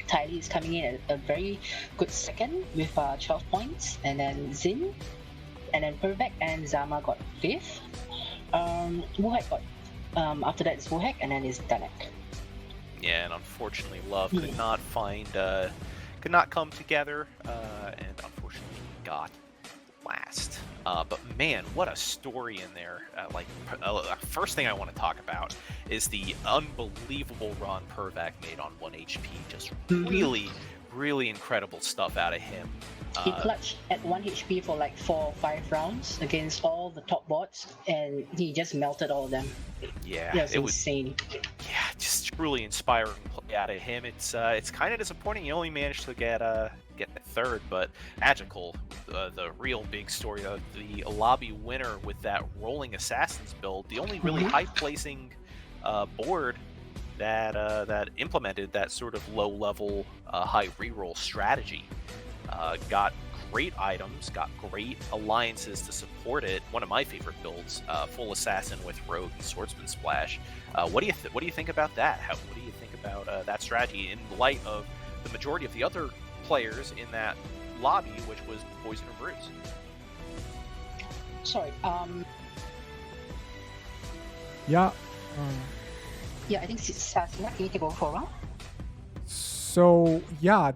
Tylee is coming in at a very good second with 12 points, and then Xin, and then Pervek and Zama got 5th. Wuhek got, after that it's Wuhek, and then it's Danek. Yeah, and unfortunately Love could not come together, and unfortunately got last. But man, what a story in there. First thing I want to talk about is the unbelievable run Pervek made on 1 HP. Just really incredible stuff out of him. He clutched at 1 HP for like 4 or 5 rounds against all the top bots, and he just melted all of them. Yeah, it was insane. Yeah, just truly inspiring play out of him. It's kind of disappointing he only managed to get the 3rd, but Magical, the real big story of the lobby winner with that rolling assassins build, the only really high placing board that implemented that sort of low level high reroll strategy. Got great items, got great alliances to support it. One of my favorite builds, full assassin with rogue and swordsman splash. What do you think about that? What do you think about that strategy in light of the majority of the other players in that lobby, which was Poison or Bruise? Sorry. Yeah. Yeah, I think Sina, can you take over for a round? So yeah,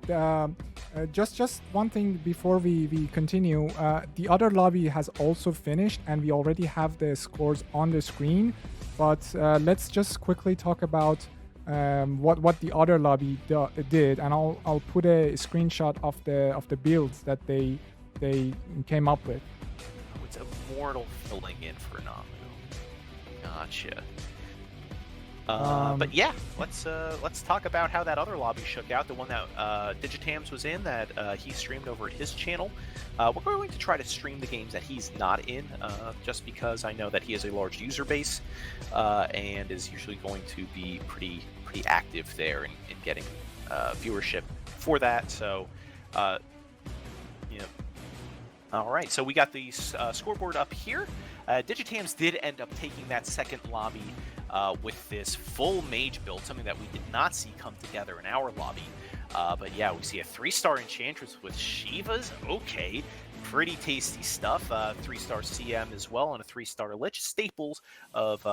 just one thing before we continue. The other lobby has also finished, and we already have the scores on the screen. But let's just quickly talk about what the other lobby did, and I'll put a screenshot of the builds that they came up with. Oh, it's Immortal filling in for Namu. Gotcha. But yeah, let's talk about how that other lobby shook out. The one that Digitams was in, that he streamed over at his channel. We're going to try to stream the games that he's not in, just because I know that he has a large user base and is usually going to be pretty active there in getting viewership for that. So, all right. So we got the scoreboard up here. Digitams did end up taking that second lobby with this full mage build, something that we did not see come together in our lobby. But yeah, we see a 3-star Enchantress with Shivas. Okay, pretty tasty stuff. 3-star CM as well, and a 3-star Lich. Staples of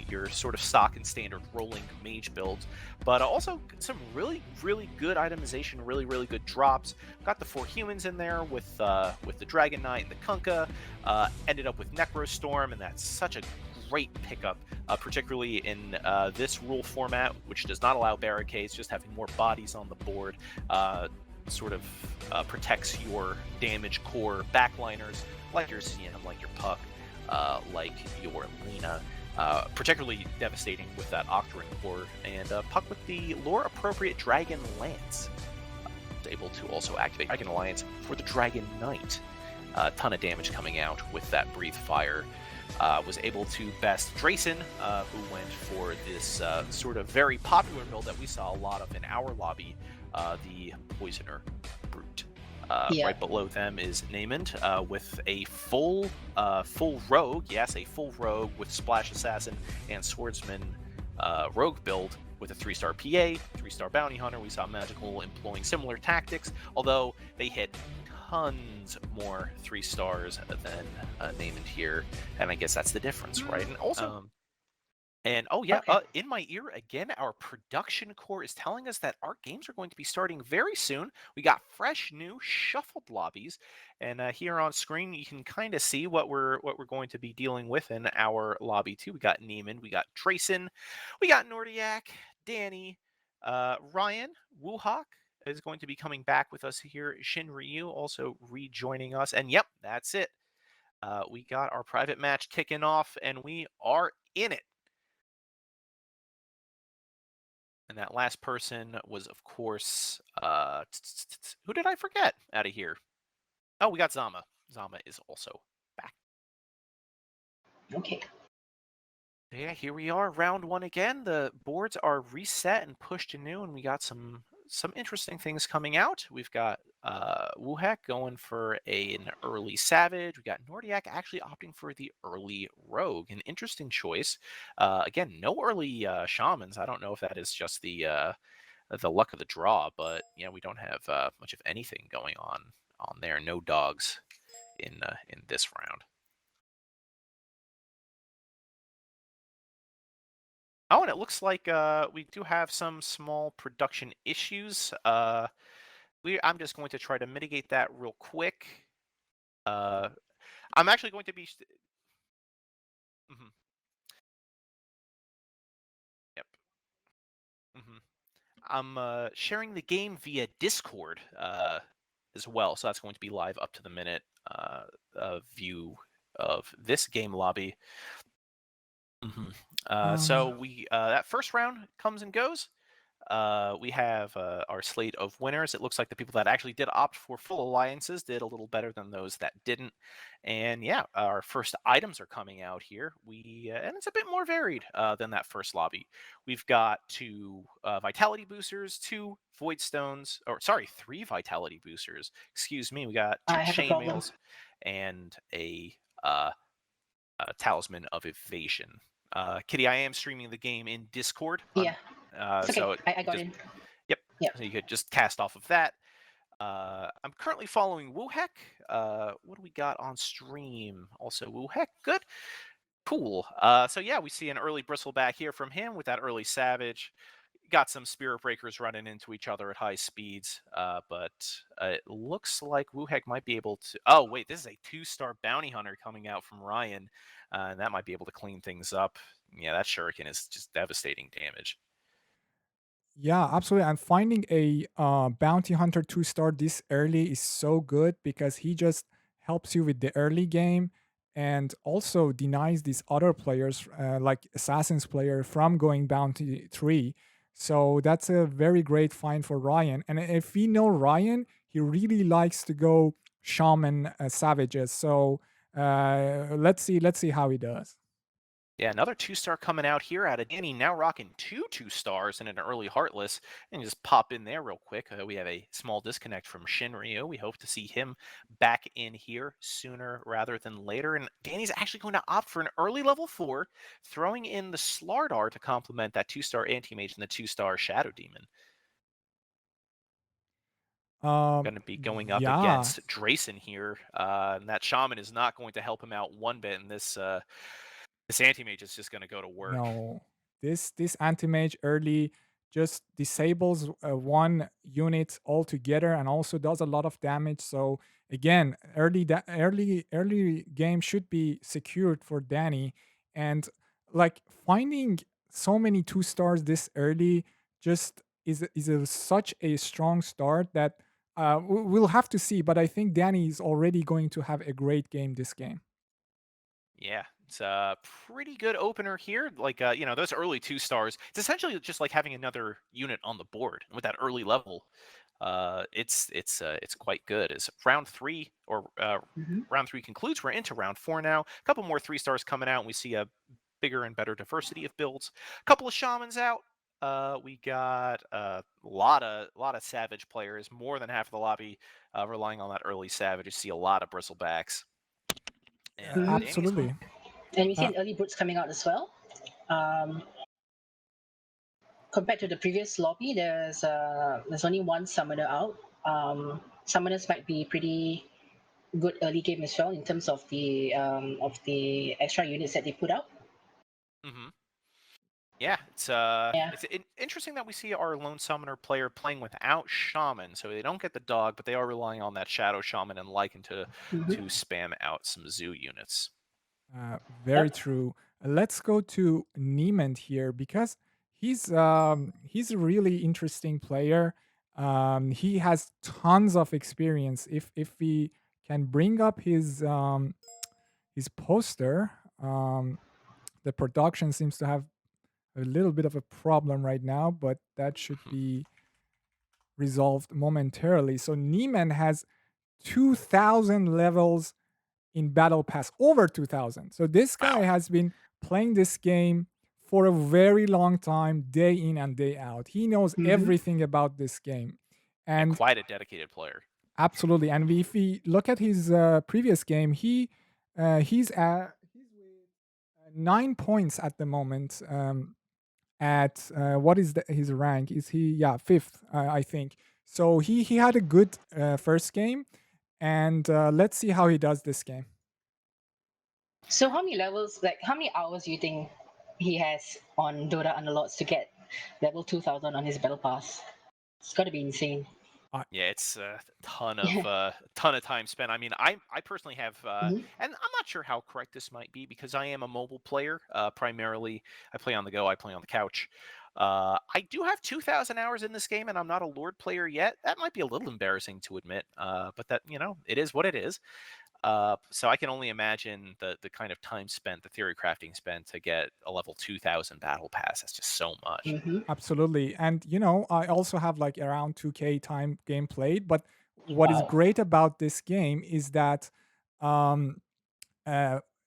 your sort of stock and standard rolling mage builds. But also some really good itemization, really good drops. Got the 4 humans in there with the Dragon Knight and the Kunkka. Ended up with Necrostorm, and that's such a great pickup, particularly in this rule format, which does not allow barricades. Just having more bodies on the board sort of protects your damage core backliners, like your CM, like your Puck, like your Lena. Particularly devastating with that Octarine core, and Puck with the lore-appropriate Dragon Lance. Was able to also activate Dragon Alliance for the Dragon Knight. A ton of damage coming out with that Breathe Fire. Was able to best Drayson, who went for this sort of very popular build that we saw a lot of in our lobby, the Poisoner Brute. Right below them is Niemand with a full rogue, yes, a full rogue with Splash Assassin and Swordsman rogue build with a 3-star PA, 3-star Bounty Hunter. We saw Magical employing similar tactics, although they hit tons more 3 stars than Niemand here, and I guess that's the difference, right? And also, in my ear again, our production core is telling us that our games are going to be starting very soon. We got fresh, new, shuffled lobbies, and here on screen you can kind of see what we're going to be dealing with in our lobby too. We got Niemand, we got Drayson, we got Nordiac, Dani, Ryan, Wuhek is going to be coming back with us here. Xinryu also rejoining us, and yep, that's it. We got our private match kicking off, and we are in it. And that last person was, of course, who did I forget out of here? Oh, we got Zama. Zama is also back. Okay. Yeah, here we are, round one again. The boards are reset and pushed anew, and we got some interesting things coming out. We've got Wuhek going for an early Savage. We got Nordiac actually opting for the early Rogue, an interesting choice. Again, no early Shamans. I don't know if that is just the luck of the draw, but yeah, we don't have much of anything going on there. No dogs in this round. Oh, and it looks like we do have some small production issues. I'm just going to try to mitigate that real quick. I'm actually going to be. Mhm. Yep. I'm sharing the game via Discord as well, so that's going to be live up to the minute view of this game lobby. So we that first round comes and goes. We have our slate of winners. It looks like the people that actually did opt for full alliances did a little better than those that didn't. And yeah, our first items are coming out here. And it's a bit more varied than that first lobby. We've got 2 vitality boosters, 2 void stones, or sorry, 3 vitality boosters. Excuse me. We got 2 I have a problem. chainmails and a talisman of evasion. Kitty, I am streaming the game in Discord. Yeah. It's okay. So I got in. Yep. Yep. So you could just cast off of that. I'm currently following Wuhek. What do we got on stream? Also Wuhek. Good. Cool. So yeah, we see an early bristleback here from him with that early Savage. Got some Spirit Breakers running into each other at high speeds, but it looks like Wuhek might be able to. Oh wait, this is a 2-star bounty hunter coming out from Ryan, and that might be able to clean things up. Yeah, that shuriken is just devastating damage. Yeah, absolutely. And finding a bounty hunter 2-star this early is so good because he just helps you with the early game and also denies these other players, like Assassin's player, from going bounty 3. So that's a very great find for Ryan. And if we know Ryan, he really likes to go shaman savages. So let's see how he does. Yeah, another 2-star coming out here out of Dani, now rocking 2 2-stars and an early Heartless. And just pop in there real quick. We have a small disconnect from Xinryu. We hope to see him back in here sooner rather than later. And Dani's actually going to opt for an early level 4, throwing in the Slardar to complement that 2-star Anti-Mage and the 2-star Shadow Demon. Going to be going up Yeah. against Drayson here. And that Shaman is not going to help him out one bit in this. This anti-mage is just going to go to work. No, this anti-mage early just disables one unit altogether and also does a lot of damage. So again, early game should be secured for Dani, and like finding so many 2-stars this early just such a strong start that we'll have to see. But I think Dani is already going to have a great game this game. Yeah, it's a pretty good opener here. Like, those early 2-stars, it's essentially just like having another unit on the board. And with that early level, it's quite good. As round 3 or round 3 concludes, we're into round 4 now. A couple more 3-stars coming out, and we see a bigger and better diversity of builds. A couple of shamans out. We got a lot of savage players. More than half of the lobby relying on that early savage. You see a lot of bristlebacks. And Absolutely. And we see an early brutes coming out as well. Compared to the previous lobby, there's only one summoner out. Summoners might be pretty good early game as well in terms of the extra units that they put out. Yeah, it's interesting that we see our lone summoner player playing without shaman, so they don't get the dog, but they are relying on that shadow shaman and Lycan to spam out some zoo units. Very true. Let's go to Niemand here because he's a really interesting player. He has tons of experience. If we can bring up his poster, The production seems to have a little bit of a problem right now, but that should be resolved momentarily. So Niemand has 2,000 levels in Battle Pass, over 2,000. So this guy has been playing this game for a very long time, day in and day out. He knows everything about this game. And quite a dedicated player. absolutely. And if we look at his previous game, he's with 9 points at the moment. At what is his rank? Is he fifth? I think. So he had a good first game, and let's see how he does this game. So how many levels, like how many hours do you think he has on DotA Underlords to get level 2,000 on his battle pass? It's got to be insane. Yeah, it's a ton of time spent. I mean, I personally have, and I'm not sure how correct this might be because I am a mobile player. Primarily, I play on the go. I play on the couch. I do have 2,000 hours in this game, and I'm not a Lord player yet. That might be a little embarrassing to admit, but that it is what it is. So I can only imagine the kind of time spent, the theory crafting spent to get a level 2,000 battle pass. That's just so much. Absolutely. And I also have like around 2K time game played, but what is great about this game is that no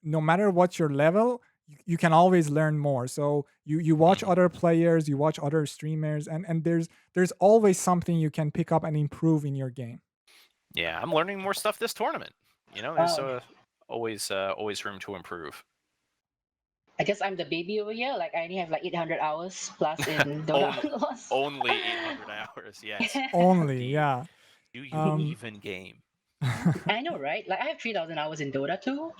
matter what your level, you can always learn more. So you watch other players, you watch other streamers, and there's always something you can pick up and improve in your game. Yeah, I'm learning more stuff this tournament. There's always room to improve. I guess I'm the baby over here. Like I only have like 800 hours plus in DotA. Only 800 hours, yes. Only, yeah. Do you even game? I know, right? Like I have 3,000 hours in Dota too,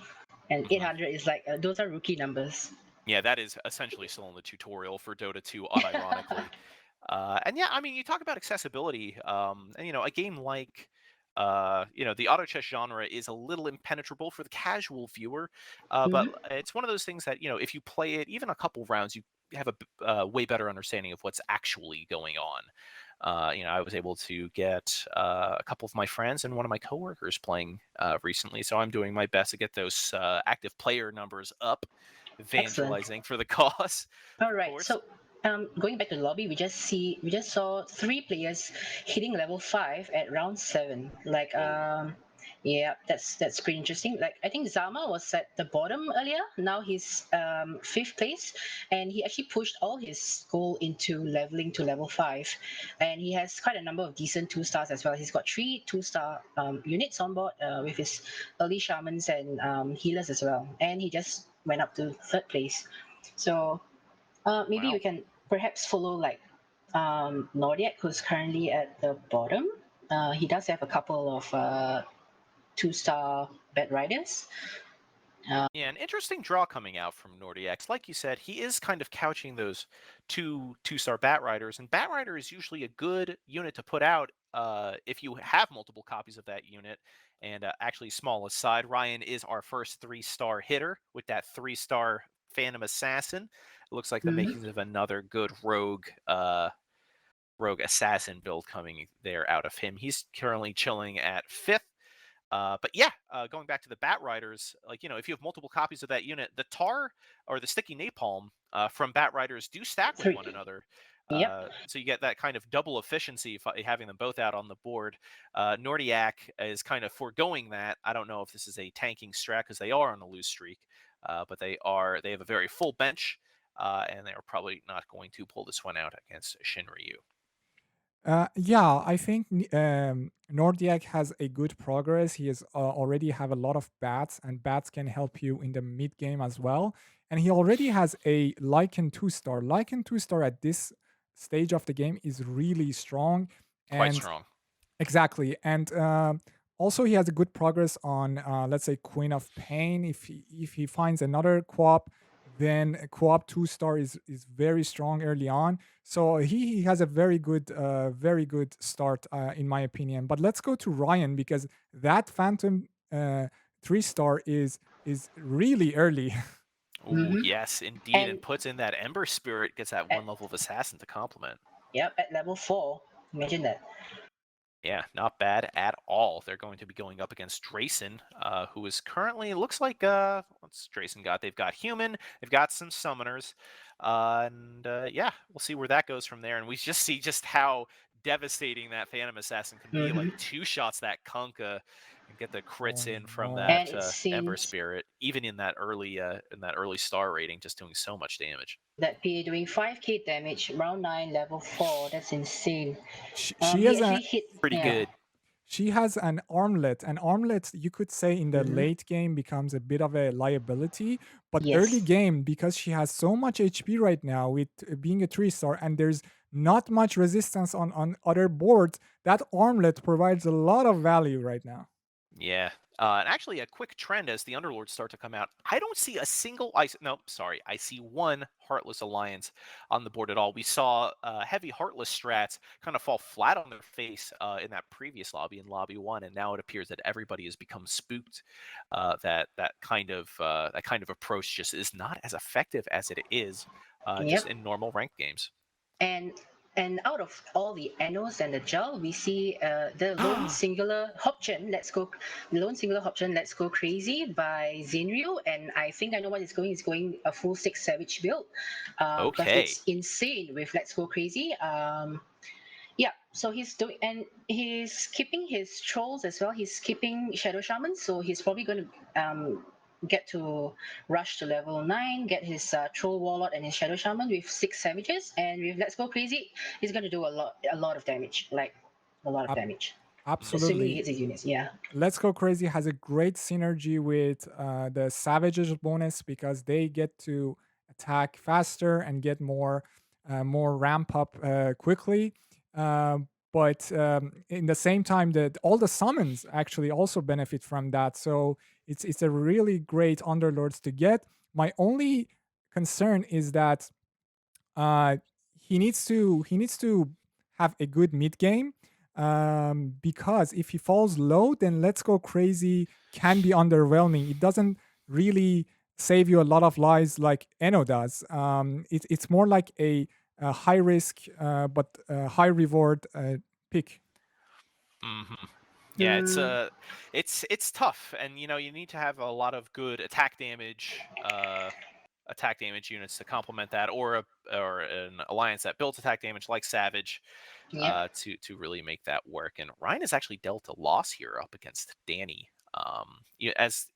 and 800 is like those are rookie numbers. Yeah, that is essentially still in the tutorial for Dota 2, unironically. And yeah, I mean, you talk about accessibility, and a game like the auto chess genre is a little impenetrable for the casual viewer, but it's one of those things that if you play it even a couple rounds, you have a way better understanding of what's actually going on. I was able to get a couple of my friends and one of my coworkers playing recently, so I'm doing my best to get those active player numbers up, evangelizing for the cause. All right, so going back to the lobby, we just saw 3 players hitting level 5 at round 7. Like yeah, that's pretty interesting. Like I think Zama was at the bottom earlier. Now he's 5th place, and he actually pushed all his goal into leveling to level 5. And he has quite a number of decent 2-stars as well. He's got 3 2-star units on board with his early shamans and healers as well. And he just went up to 3rd place. So maybe we can perhaps follow like Nordiac, who's currently at the bottom. He does have a couple of 2-star Bat Riders. Yeah, an interesting draw coming out from Nordiac. Like you said, he is kind of couching those two-star Bat Riders, and Bat Rider is usually a good unit to put out if you have multiple copies of that unit. And actually, small aside, Ryan is our first 3-star hitter with that 3-star Phantom Assassin. It looks like the makings of another good rogue assassin build coming there out of him. He's currently chilling at 5th. But yeah, going back to the Bat Riders, like, if you have multiple copies of that unit, the tar or the sticky napalm from Bat Riders do stack with one another. So you get that kind of double efficiency having them both out on the board. Nordiac is kind of foregoing that. I don't know if this is a tanking strat because they are on a lose streak, but they have a very full bench, and they are probably not going to pull this one out against Xinryu. Yeah, I think Nordiac has a good progress. He has already have a lot of bats, and bats can help you in the mid game as well. And he already has a Lycan 2-star. Lycan 2-star at this stage of the game is really strong. Quite strong. Exactly. And also he has a good progress on, let's say, Queen of Pain. If he finds another co-op, then a co-op 2-star is very strong early on. So he has a very good start in my opinion. But let's go to Ryan because that Phantom 3-star is really early. Ooh, yes, indeed, and puts in that Ember Spirit, gets that 1 level of Assassin to complement. Yep, at level 4. Imagine that. Yeah, not bad at all. They're going to be going up against Drayson, who is currently, looks like, let's what's Drayson got. They've got human, they've got some summoners, yeah, we'll see where that goes from there. And we just see just how devastating that Phantom Assassin can be. Like 2 shots that Kunkka and get the crits in from no. that And it Ember seems Spirit, even in that early star rating, just doing so much damage. that PA doing 5k damage, round 9, level 4. That's insane. She He has actually a hit. Pretty good. she has an armlet. An armlet, you could say, in the late game becomes a bit of a liability, but early Yes. game, because she has so much HP right now with being a 3-star, and there's not much resistance on other boards, that armlet provides a lot of value right now. Yeah. And actually, a quick trend as the Underlords start to come out. I don't see a single. I see one Heartless Alliance on the board at all. We saw heavy Heartless strats kind of fall flat on their face in that previous lobby, in Lobby 1, and now it appears that everybody has become spooked. That kind of approach just is not as effective as it is just in normal ranked games. And out of all the Annos and the Gel, we see the lone singular Hopchen, Let's Go Crazy by Xinryu, and I think I know what it's going. It's going a full 6 Savage build. Because it's insane with Let's Go Crazy. Yeah, so he's doing, and he's keeping his trolls as well. He's keeping Shadow Shaman, so he's probably going to get to rush to level 9, get his Troll Warlord and his Shadow Shaman with 6 Savages, and with Let's Go Crazy, he's going to do a lot of damage, like a lot of damage. Assuming he Absolutely. hits his units, yeah. Let's Go Crazy has a great synergy with the Savages bonus, because they get to attack faster and get more ramp up quickly. But in the same time, that all the summons actually also benefit from that. So it's a really great Underlords to get. My only concern is that he needs to have a good mid game, because if he falls low, then Let's Go Crazy can be underwhelming. It doesn't really save you a lot of lives like Eno does. It's more like a high risk but high reward pick. Yeah, it's tough, and you need to have a lot of good attack damage units to complement that, or an alliance that builds attack damage like Savage, to really make that work. And Ryan has actually dealt a loss here up against Dani,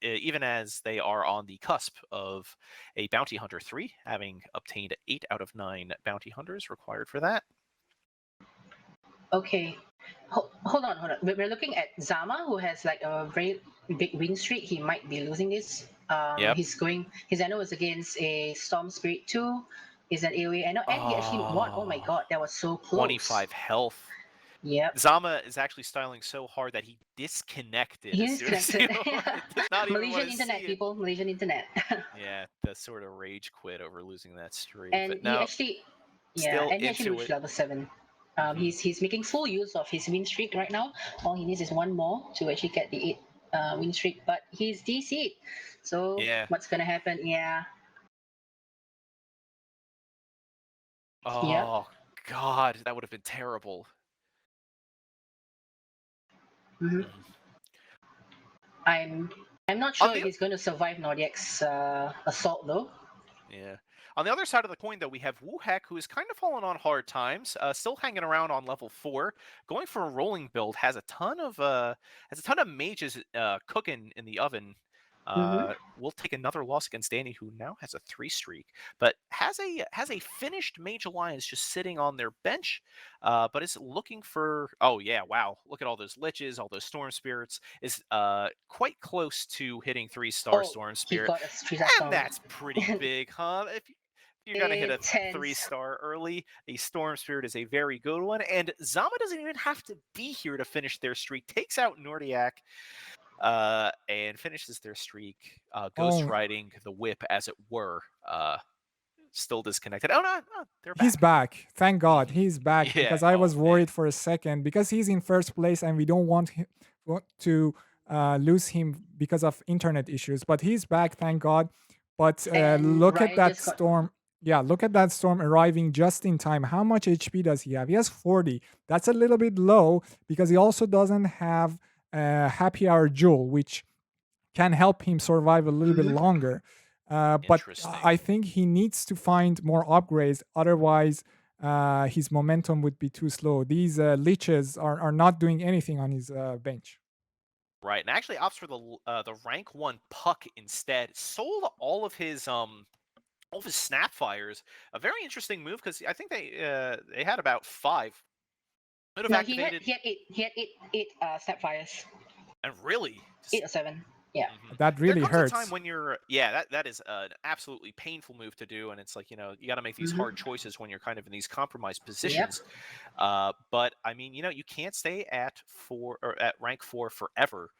even as they are on the cusp of a Bounty Hunter 3, having obtained 8 out of 9 Bounty Hunters required for that. Okay. Hold on. We're looking at Zama, who has like a very big win streak. He might be losing this. His Anno was against a Storm Spirit 2. Is an AoE Anno, and he actually won. Oh my god, that was so close. 25 health. Yep. Zama is actually styling so hard that he disconnected. He disconnected. Malaysian internet, people. Malaysian internet. Yeah, the sort of rage quit over losing that streak. And but he actually, reached level 7. He's making full use of his win streak right now. All he needs is one more to actually get the 8 win streak, but he's DC'd. So what's gonna happen? Yeah. Oh god, that would have been terrible. I'm not sure if he's going to survive Nordiac's assault though. Yeah. On the other side of the coin, though, we have Wuhek, who is kind of fallen on hard times, still hanging around on level 4, going for a rolling build, has a ton of mages cooking in the oven. We'll take another loss against Dani, who now has a 3 streak, but has a finished Mage Alliance just sitting on their bench, but is looking for. Oh yeah, wow! Look at all those liches, all those Storm Spirits. Is quite close to hitting 3-star Storm Spirit, and that's pretty big, huh? If you're gonna hit a 3-star early, a Storm Spirit is a very good one, and Zama doesn't even have to be here to finish their streak. Takes out Nordiac. And finishes their streak, ghost riding the whip, as it were. Still disconnected. Oh no, they're back. He's back. Thank God, he's back. Because I was worried for a second, because he's in first place and we don't want to lose him because of internet issues. But he's back, thank God. But look at that storm. Yeah, look at that storm arriving just in time. How much HP does he have? He has 40. That's a little bit low, because he also doesn't have Happy Hour Jewel, which can help him survive a little bit longer. But Interesting. I think he needs to find more upgrades. Otherwise, his momentum would be too slow. These leeches are not doing anything on his bench. Right, and actually opts for the rank 1 puck instead. Sold all of his snap fires. A very interesting move because I think they had about 5. Could have No, activated. he had eight snap fires. And really, 8 or 7. Yeah. That really there comes hurts. a time when you're that is an absolutely painful move to do, and it's like, you got to make these hard choices when you're kind of in these compromised positions. But I mean, you can't stay at 4 or at rank 4 forever.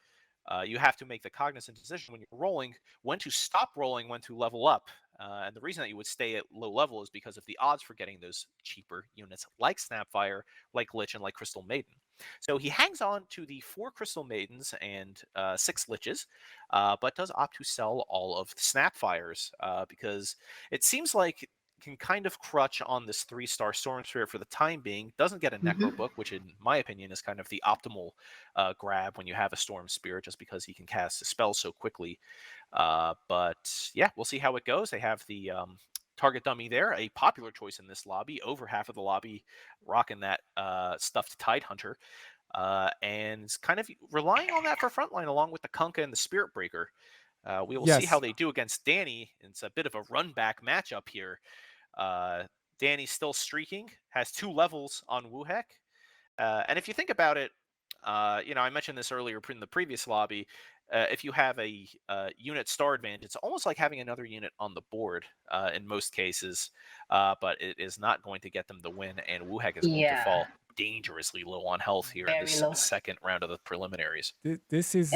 You have to make the cognizant decision when you're rolling, when to stop rolling, when to level up. And the reason that you would stay at low level is because of the odds for getting those cheaper units like Snapfire, like Lich, and like Crystal Maiden. So he hangs on to the 4 Crystal Maidens and 6 Liches, but does opt to sell all of the Snapfires because it seems like can kind of crutch on this 3-star Storm Spirit for the time being. Doesn't get a Necro Book, which in my opinion is kind of the optimal grab when you have a Storm Spirit, just because he can cast a spell so quickly. But yeah, we'll see how it goes. They have the target dummy there, a popular choice in this lobby. Over half of the lobby rocking that stuffed Tidehunter. And kind of relying on that for frontline along with the Kunkka and the Spirit Breaker. We will see how they do against Dani. It's a bit of a run-back matchup here. Dani's still streaking, has 2 levels on Wuhek. And if you think about it, I mentioned this earlier in the previous lobby. If you have a unit star advantage, it's almost like having another unit on the board in most cases, but it is not going to get them the win, and Wuhek is going to fall dangerously low on health here in this second round of the preliminaries. This is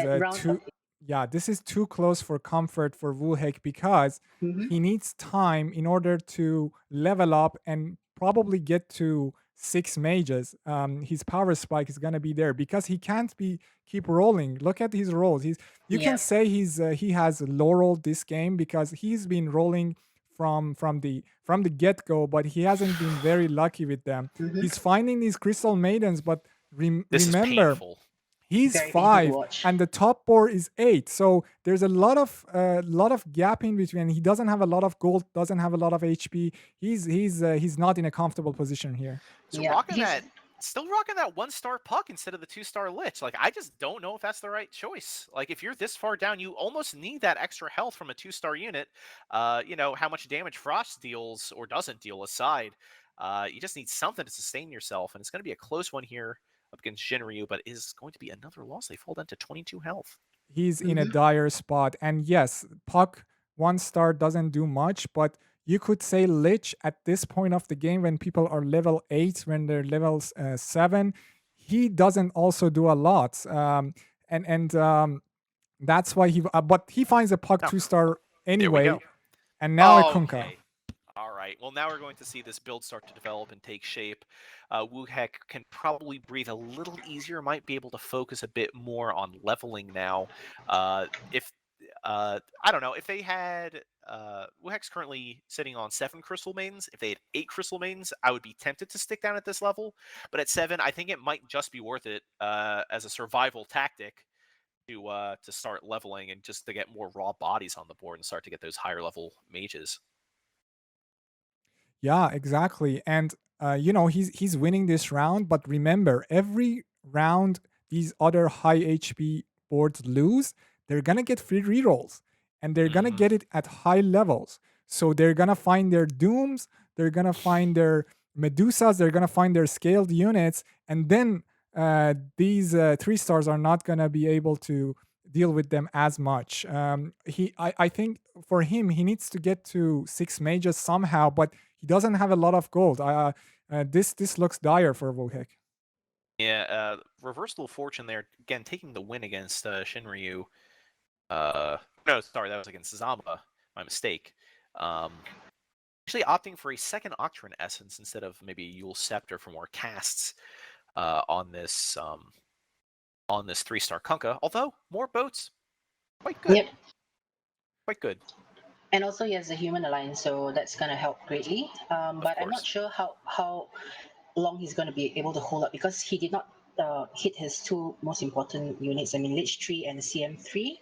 this is too close for comfort for Wuhek because he needs time in order to level up and probably get to 6 mages. His power spike is gonna be there because he can't keep rolling. Look at his rolls. You can say he has low rolled this game because he's been rolling from the get-go, but he hasn't been very lucky with them. He's finding these Crystal Maidens, but remember, he's Very 5 and the top board is 8. So there's a lot of gap in between. He doesn't have a lot of gold, doesn't have a lot of HP. He's not in a comfortable position here. So still rocking that 1-star puck instead of the 2-star Lich. Like, I just don't know if that's the right choice. Like, if you're this far down, you almost need that extra health from a 2-star unit. How much damage Frost deals or doesn't deal aside. You just need something to sustain yourself, and it's going to be a close one here up against Xinryu, but is going to be another loss. They fall down to 22 health. He's in a dire spot. And yes, puck 1-star doesn't do much, but you could say Lich at this point of the game when people are level 8, when they're level 7, he doesn't also do a lot. That's why but he finds a puck 2-star anyway. And now a Kunkka. All right. Well, now we're going to see this build start to develop and take shape. Wuhek can probably breathe a little easier, might be able to focus a bit more on leveling now. I don't know, if they had Wuhek's currently sitting on 7 Crystal Maidens. If they had 8 Crystal Maidens, I would be tempted to stick down at this level. But at 7, I think it might just be worth it as a survival tactic to start leveling and just to get more raw bodies on the board and start to get those higher level mages. Yeah, exactly. And he's winning this round, but remember, every round these other high HP boards lose, they're gonna get free rerolls, and they're gonna get it at high levels. So they're gonna find their Dooms, they're gonna find their Medusas, they're gonna find their scaled units, and then these 3-stars are not gonna be able to deal with them as much. I think for him, he needs to get to 6 mages somehow, but he doesn't have a lot of gold. This looks dire for Wuhek. Yeah, reversal of fortune there again, taking the win against Xinryu. No, sorry, that was against Zama. My mistake. Actually opting for a second Octron Essence instead of maybe a Yule Scepter for more casts on this 3-star Kunkka. Although more boats, quite good. Yep. Quite good. And also he has a human alliance, so that's gonna help greatly. But I'm not sure how long he's gonna be able to hold up because he did not hit his 2 most important units. I mean, Lich 3 and CM3.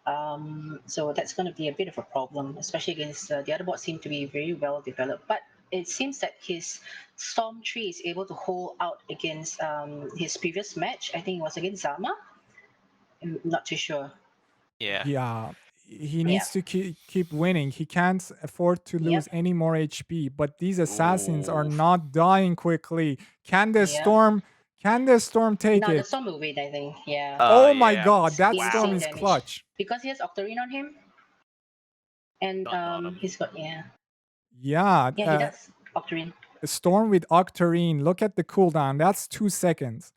So that's going to be a bit of a problem, especially against the other bots seem to be very well developed. But it seems that his Storm Tree is able to hold out against his previous match. I think it was against Zama. I'm not too sure. Yeah. Yeah, he Yeah. needs to keep winning. He can't afford to lose Yep. any more HP. But these assassins are Ooh. not dying quickly. Can the Yeah. storm? Can the storm take No, the it? Storm will win, I think. Yeah. Oh my Yeah. God, that storm Insane is damage. clutch. Because he has Octarine on him. And Nothing on him. he's got, yeah. Yeah, Yeah, he does. Octarine. a storm with Octarine. Look at the cooldown. That's 2 seconds.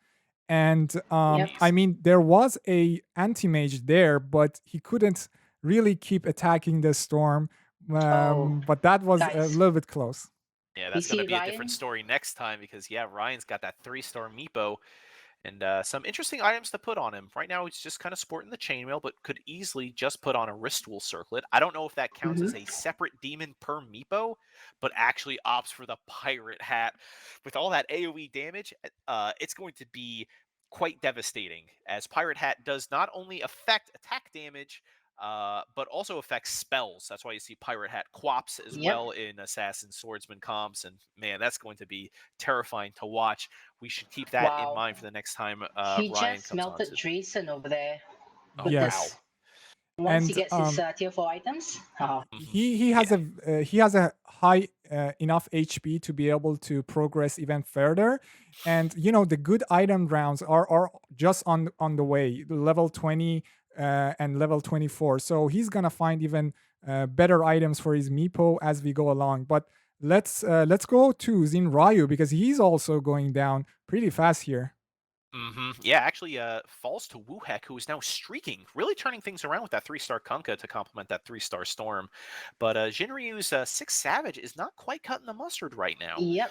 And Yep. I mean, there was a anti-mage there, but he couldn't really keep attacking the storm. But that was a guys. little bit close. Yeah, You that's going to see be a Ryan? different story next time because, yeah, Ryan's got that 3-star Meepo and some interesting items to put on him. Right now, he's just kind of sporting the chainmail, but could easily just put on a wristwheel circlet. I don't know if that counts as a separate demon per Meepo, but actually opts for the pirate hat. With all that AoE damage, it's going to be quite devastating, as pirate hat does not only affect attack damage, but also affects spells. That's why you see Pirate Hat Quaps as well in Assassin Swordsman comps. And man, that's going to be terrifying to watch. We should keep that in mind for the next time He Ryan just comes on. melted Drazen over there. Oh, With Yes. this. Once he And gets his tier 4 items. Oh. he has a high enough HP to be able to progress even further. And you know, the good item rounds are just on the way, level 20 and level 24. So he's gonna find even better items for his Meepo as we go along. But let's go to Xinryu because he's also going down pretty fast here. Yeah, actually falls to Wuhek, who is now streaking, really turning things around with that 3-star Kunkka to complement that 3-star Storm. But Xinryu's 6 Savage is not quite cutting the mustard right now. Yep.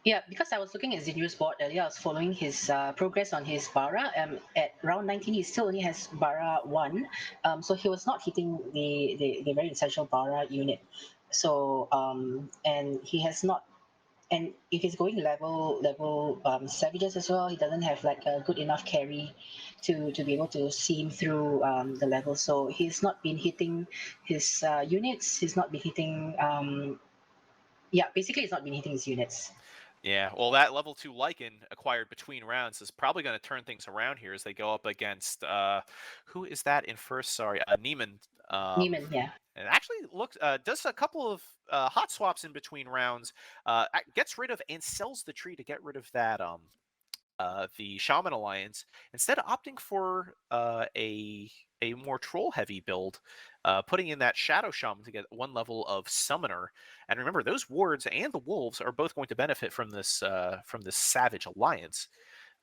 Yeah, because I was looking at Xinryu's board earlier, I was following his progress on his Bara. At round 19, he still only has Bara 1. So he was not hitting the very essential Bara unit. So, and he has not, and if he's going level savages as well, he doesn't have like a good enough carry to be able to see him through the level. So he's not been hitting his units. He's not been hitting. Basically, he's not been hitting his units. Yeah, well, that level 2 Lycan acquired between rounds is probably going to turn things around here as they go up against who is that in first? Sorry, Niemand. Niemand, yeah. And actually looks does a couple of hot swaps in between rounds. Gets rid of and sells the tree to get rid of that the Shaman Alliance, instead of opting for a more troll heavy build, putting in that Shadow Shaman to get 1 level of Summoner. And remember, those wards and the wolves are both going to benefit from this Savage Alliance,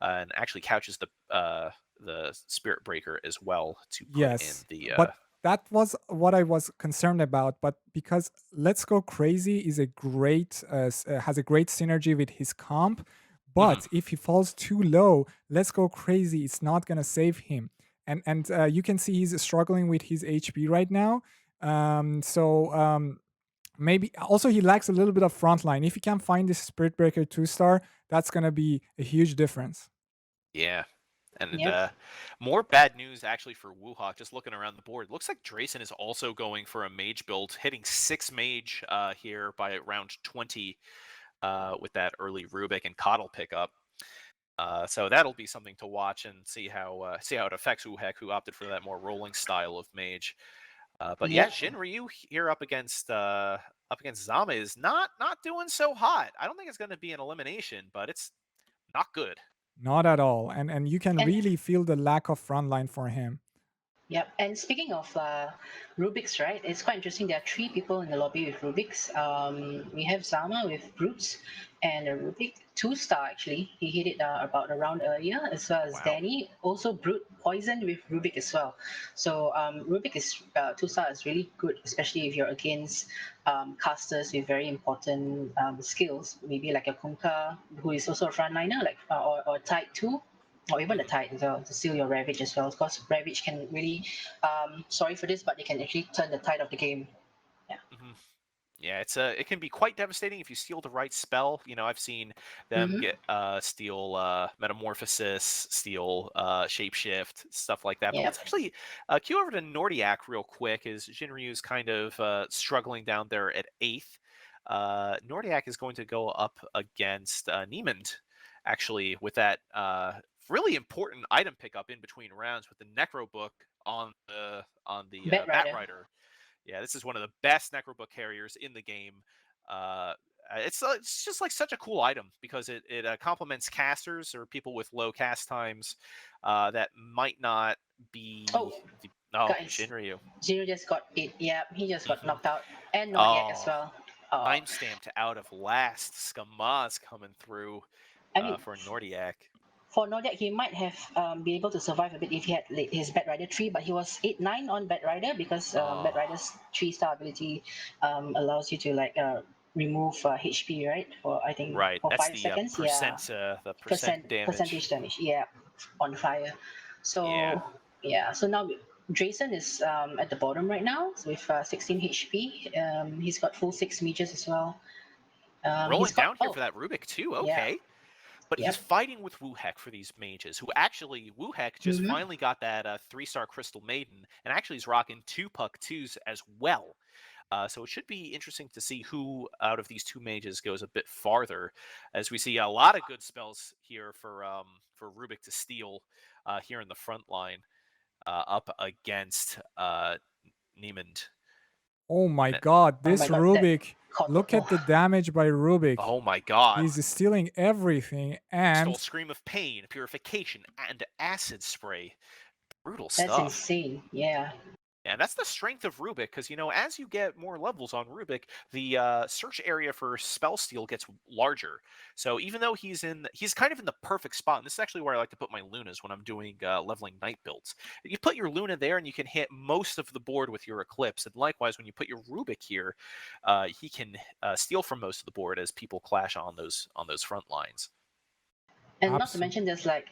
and actually couches the Spirit Breaker as well to put in the. But that was what I was concerned about. But because Let's Go Crazy is a great has a great synergy with his comp. But if he falls too low, Let's Go Crazy, it's not gonna save him. And you can see he's struggling with his HP right now. Maybe also he lacks a little bit of frontline. If he can find this Spirit Breaker 2-star, that's gonna be a huge difference. Yeah. And more bad news actually for Wuhek, just looking around the board. Looks like Drazen is also going for a mage build, hitting 6 mage here by round 20 with that early Rubik and Coddle pickup. So that'll be something to watch and see how it affects Wuhek, who opted for that more rolling style of mage. But yeah, Xinryu here up against Zama is not doing so hot. I don't think it's going to be an elimination, but it's not good. Not at all. And you can really feel the lack of frontline for him. Yep. And speaking of Rubik's, right? It's quite interesting. There are 3 people in the lobby with Rubik's. We have Zama with Brutes and a Rubik 2-star actually. He hit it about a round earlier, as well as Dani. Also Brute Poison with Rubik as well. So Rubik is 2-star is really good, especially if you're against casters with very important skills, maybe like a Kunkka, who is also a frontliner, like or Tide 2. Or even the Tide as well, to steal your Ravage as well. Because Ravage can really, sorry for this, but they can actually turn the tide of the game. Yeah. Yeah, it can be quite devastating if you steal the right spell. You know, I've seen them Mm-hmm. get steal metamorphosis, steal shapeshift, stuff like that. But Yep. let's actually cue over to Nordiac real quick, as Xinryu's kind of struggling down there at 8th. Nordiac is going to go up against Niemand, actually, with that really important item pickup in between rounds with the Necro Book on the Bat Bat Rider. Rider. Yeah, this is one of the best Necrobook carriers in the game. It's just like such a cool item because it complements casters or people with low cast times that might not be. Oh, guys. Xinryu. Xinryu just got it. Yeah, he just got Mhm. knocked out. And Nordiac as Oh, well. Oh, time stamped out of last. Skama's coming through I mean, for Nordiac. for Nordiac, he might have been able to survive a bit if he had his Bat Rider 3, but he was 8-9 on Bat Rider because Bat Rider's 3-star ability allows you to like remove HP, right? For I think Right, for that's 5 the seconds. the percent damage. Percentage damage. Yeah, on fire. So Yeah. so now Drayson is at the bottom right now with 16 HP. He's got full 6 mages as well. Rolling He's got, down here for that Rubik too. Yeah. Okay. But he's Yep. fighting with Wuhek for these mages, who actually, Wuhek just Mhm. finally got that 3-star Crystal Maiden, and actually is rocking 2 Puck 2s as well. So it should be interesting to see who out of these 2 mages goes a bit farther, as we see a lot of good spells here for Rubik to steal here in the front line up against Niemand. Oh my god, Oh this my god, Rubik. that Look at the damage by Rubik. Oh my god. He's stealing everything and Stole Scream of Pain, Purification, and Acid Spray. Brutal That's stuff. insane. Yeah. And that's the strength of Rubik, because, you know, as you get more levels on Rubik, the search area for spell steal gets larger. So even though he's kind of in the perfect spot, and this is actually where I like to put my Lunas when I'm doing leveling Night builds. You put your Luna there, and you can hit most of the board with your Eclipse. And likewise, when you put your Rubik here, he can steal from most of the board as people clash on those front lines. And not to mention, there's like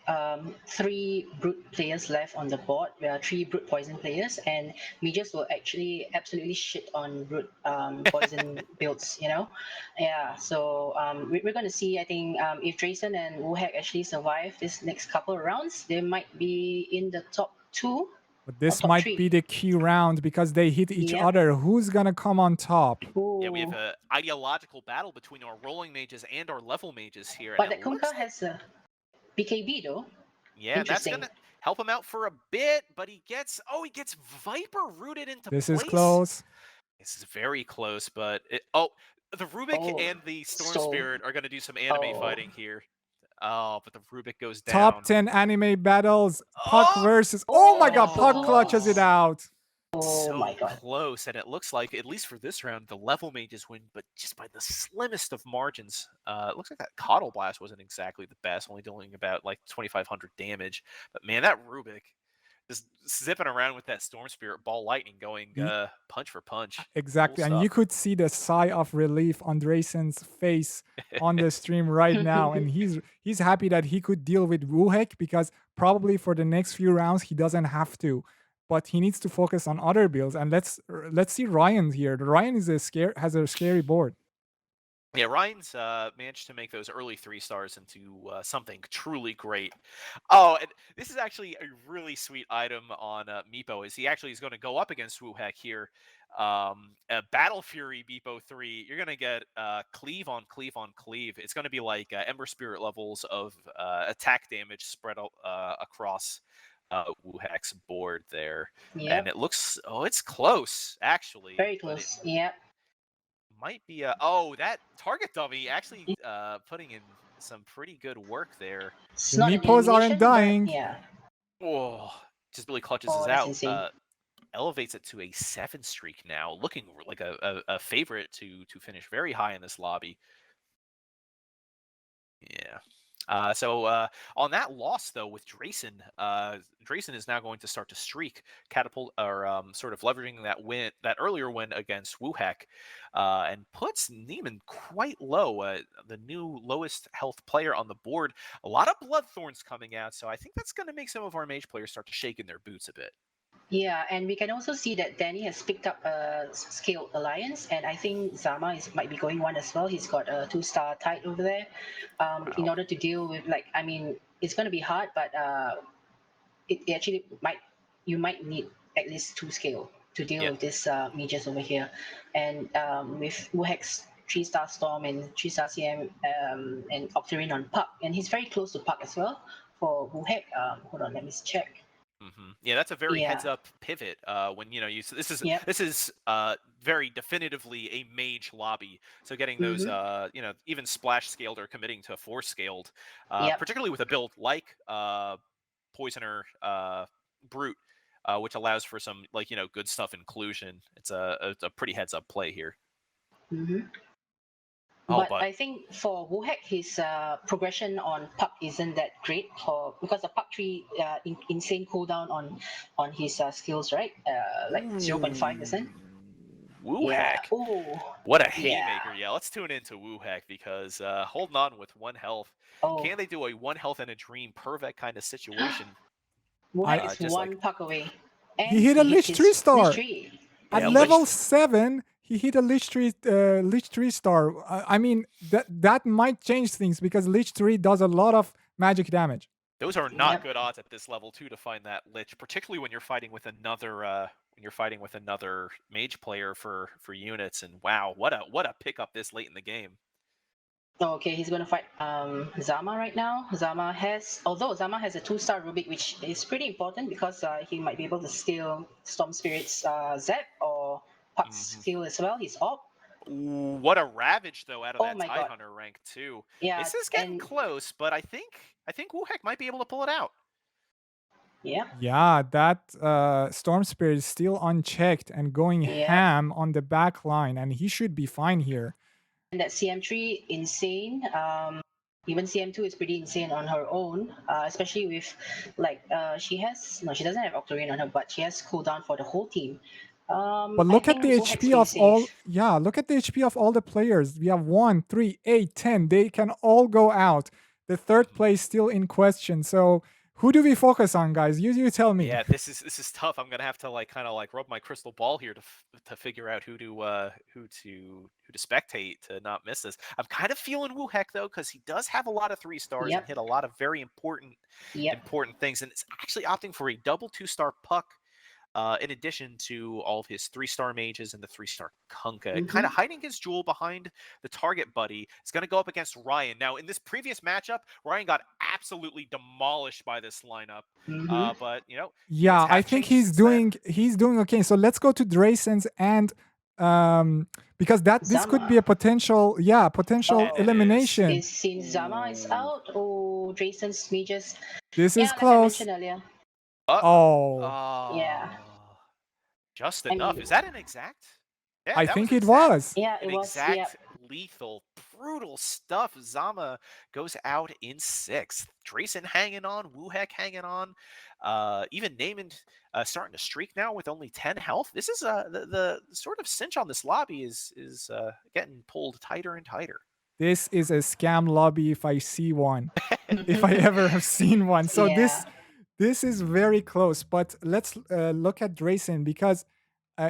3 brute players left on the board. There are 3 brute poison players, and mages will actually absolutely shit on brute poison builds. You know, yeah. So we're going to see. I think if Drayson and Wuhek actually survive this next couple of rounds, they might be in the top 2. But this top might 3. be the key round because they hit each other. Who's gonna come on top? Ooh. Yeah, we have an ideological battle between our rolling mages and our level mages here. But that Kunkka has a BKB though. Yeah, that's gonna help him out for a bit, but he gets Viper rooted into This place. is close. This is very close, but the Rubik and the Storm Spirit are gonna do some anime fighting here. Oh, but the Rubik goes down. Top 10 anime battles. Puck versus. Oh my god, Puck clutches it out. So my god. close, and it looks like, at least for this round, the level mages win, but just by the slimmest of margins. It looks like that Coddle Blast wasn't exactly the best, only dealing about like 2,500 damage. But man, that Rubik just zipping around with that Storm Spirit Ball Lightning going punch for punch. Exactly, Cool and you stuff. could see the sigh of relief on Drayson's face on the stream right now, and he's happy that he could deal with Wuhek because probably for the next few rounds he doesn't have to, but he needs to focus on other builds. And let's see Ryan here. Ryan has a scary board. Yeah, Ryan's managed to make those early 3 stars into something truly great. Oh, and this is actually a really sweet item on Meepo. He actually is going to go up against Wuhek here. Battle Fury Meepo 3. You're going to get cleave on cleave on cleave. It's going to be like Ember Spirit levels of attack damage spread across Wuhek's board there. Yep. And it looks, it's close, actually. Very close. Yep. Might be that target dummy actually putting in some pretty good work there. The Meepos aren't dying. Yeah. Oh, just really clutches Oh, us that's out. insane. Elevates it to a 7 streak now, looking like a favorite to finish very high in this lobby. Yeah. So on that loss though with Drayson, Drayson is now going to start to streak, catapult, or sort of leveraging that earlier win against Wuhek, and puts Niemand quite low, the new lowest health player on the board. A lot of Bloodthorns coming out, so I think that's going to make some of our mage players start to shake in their boots a bit. Yeah, and we can also see that Dani has picked up a scaled alliance, and I think Zama might be going one as well. He's got a 2-star tide over there. In Wow. order to deal with, like, I mean, it's going to be hard, but it actually you might need at least 2 scale to deal Yeah. with this mages over here, and with Wuhek's 3-star storm and 3-star CM and Octarine on Puck, and he's very close to Puck as well for Wuhek. Hold on, let me check. Yeah, that's a very Yeah. heads-up pivot. When this is Yep. very definitively a mage lobby. So getting those even splash scaled or committing to force scaled, Yep. particularly with a build like Poisoner Brute, which allows for some good stuff inclusion. It's a pretty heads-up play here. Oh, But I think for Wuhek, his progression on Puck isn't that great because the Puck 3 insane cooldown on his skills, right? Like 0.5%. Wuhek. Yeah. Ooh. What a haymaker. Yeah, let's tune into Wuhek because holding on with 1 health. Oh. Can they do a 1 health and a dream perfect kind of situation? Wuhek is one Puck away. And he hit a Lich 3-star. At Yeah, level 7, he hit a Lich 3-star. I mean, that might change things because Lich 3 does a lot of magic damage. Those are not good odds at this level too to find that Lich, particularly when you're fighting with another mage player for units. And wow, what a pickup this late in the game. Okay, he's going to fight Zama right now. Although Zama has a 2-star Rubik, which is pretty important because he might be able to steal Storm Spirit's Zep or Puck's skill as well, his op. Ooh, what a ravage though out of that my Tie God. Hunter rank too. Yeah, This is getting close, but I think Wuhek might be able to pull it out. Yeah. Yeah, that Storm Spirit is still unchecked and going ham on the back line, and he should be fine here. And that CM3 insane. Even CM2 is pretty insane on her own, especially with she doesn't have Octarine on her, but she has cooldown for the whole team. But look at the HP of all. Yeah, look at the HP of all the players. We have 1, 3, 8, 10. They can all go out. The third place still in question. So who do we focus on, guys? You tell me. Yeah, this is tough. I'm gonna have to kind of rub my crystal ball here to figure out who to spectate to not miss this. I'm kind of feeling Wuhek though because he does have a lot of 3-stars and hit a lot of very important things, and it's actually opting for a double 2-star Puck. In addition to all of his 3-star mages and the 3-star Kunkka, kind of hiding his jewel behind the target buddy. It's going to go up against Ryan. Now, in this previous matchup, Ryan got absolutely demolished by this lineup. But yeah, I think he's doing okay. So let's go to Dracen's and because this could be a potential elimination. Since Zama is out, Dracen's mages. This is close. Like I mentioned earlier. Yeah. Just enough. Is that an exact? Yeah, I think it was. Yeah, it was. Exact, yeah. lethal, brutal stuff. Zama goes out in 6th. Dracen hanging on. Wuhek hanging on. Even Niemand starting to streak now with only 10 health. This is the sort of cinch on this lobby is getting pulled tighter and tighter. This is a scam lobby if I see one. If I ever have seen one. So this is very close, but let's look at Dracen because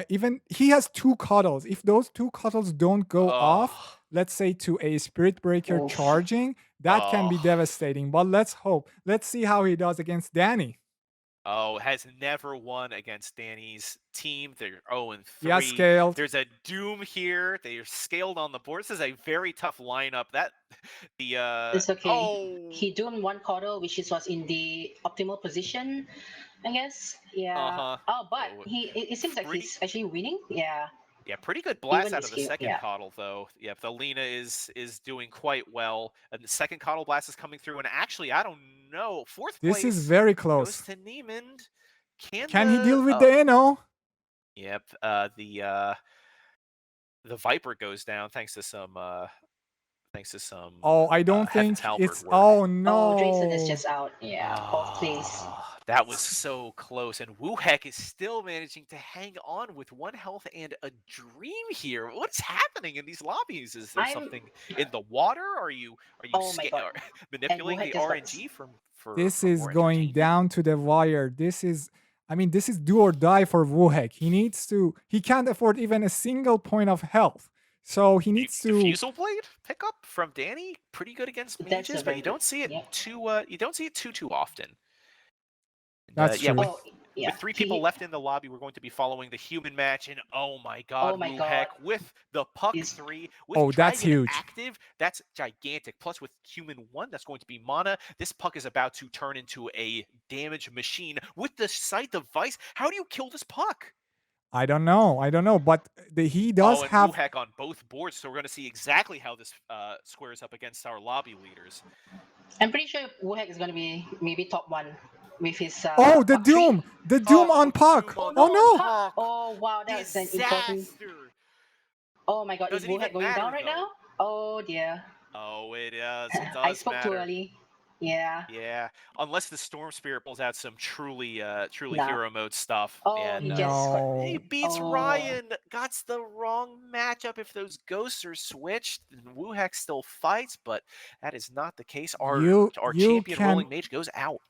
even he has 2 cuddles. If those 2 cuddles don't go off, let's say to a Spirit Breaker charging, that can be devastating. But let's hope. Let's see how he does against Dani. Has never won against Dani's team. They're 0-3. Yeah, scaled. There's a Doom here. They are scaled on the board. This is a very tough lineup. It's okay. He doomed 1 cuddle, which was in the optimal position, I guess. Yeah. But it seems like he's actually winning. Yeah. Yeah, pretty good blast out of the second coddle, though. Yeah, Felina is doing quite well. And the second coddle blast is coming through. And actually, I don't know. 4th place. This is very close. Goes to Niemand. Can he deal with the Inno? Yep. The Viper goes down thanks to some. Oh, I don't think it's. Oh no. Dracen is just out. Yeah, 4th place. That was so close, and Wuhek is still managing to hang on with 1 health and a dream here. What's happening in these lobbies? Is there something in the water? Are you manipulating the RNG from? This is going down to the wire. This is I mean, this is do or die for Wuhek. He can't afford even a single point of health. So he needs to. Diffusal Blade pickup from Dani, pretty good against That's mages, a but very you don't good- see it yeah. you don't see it too often. That's Yeah, true. with, Oh, yeah. with three people left in the lobby, we're going to be following the human match, and oh my god, my Wuhek God. with the puck Is- 3, with Oh, that's Dragon huge. active, that's gigantic. Plus with human 1, that's going to be mana. This puck is about to turn into a damage machine with the sight device. How do you kill this puck? I don't know, but he does and have. Wuhek on both boards, so we're going to see exactly how this squares up against our lobby leaders. I'm pretty sure Wuhek is going to be maybe top 1 with his. Oh, the puck tree. Doom! The Doom on puck! Doom on Oh the no! puck. Oh wow, that's an important. Disaster. Oh my God, Doesn't is even Wuhek going matter, down right though. now? Oh dear. Oh, it does. It I does spoke too matter. early. Yeah. Yeah, unless the Storm Spirit pulls out some truly Nah. hero mode stuff. Oh, and he just. No. he beats Oh. Ryan. That's the wrong matchup. If those ghosts are switched, then Wuhek still fights, but that is not the case. Our You champion can- rolling mage goes out.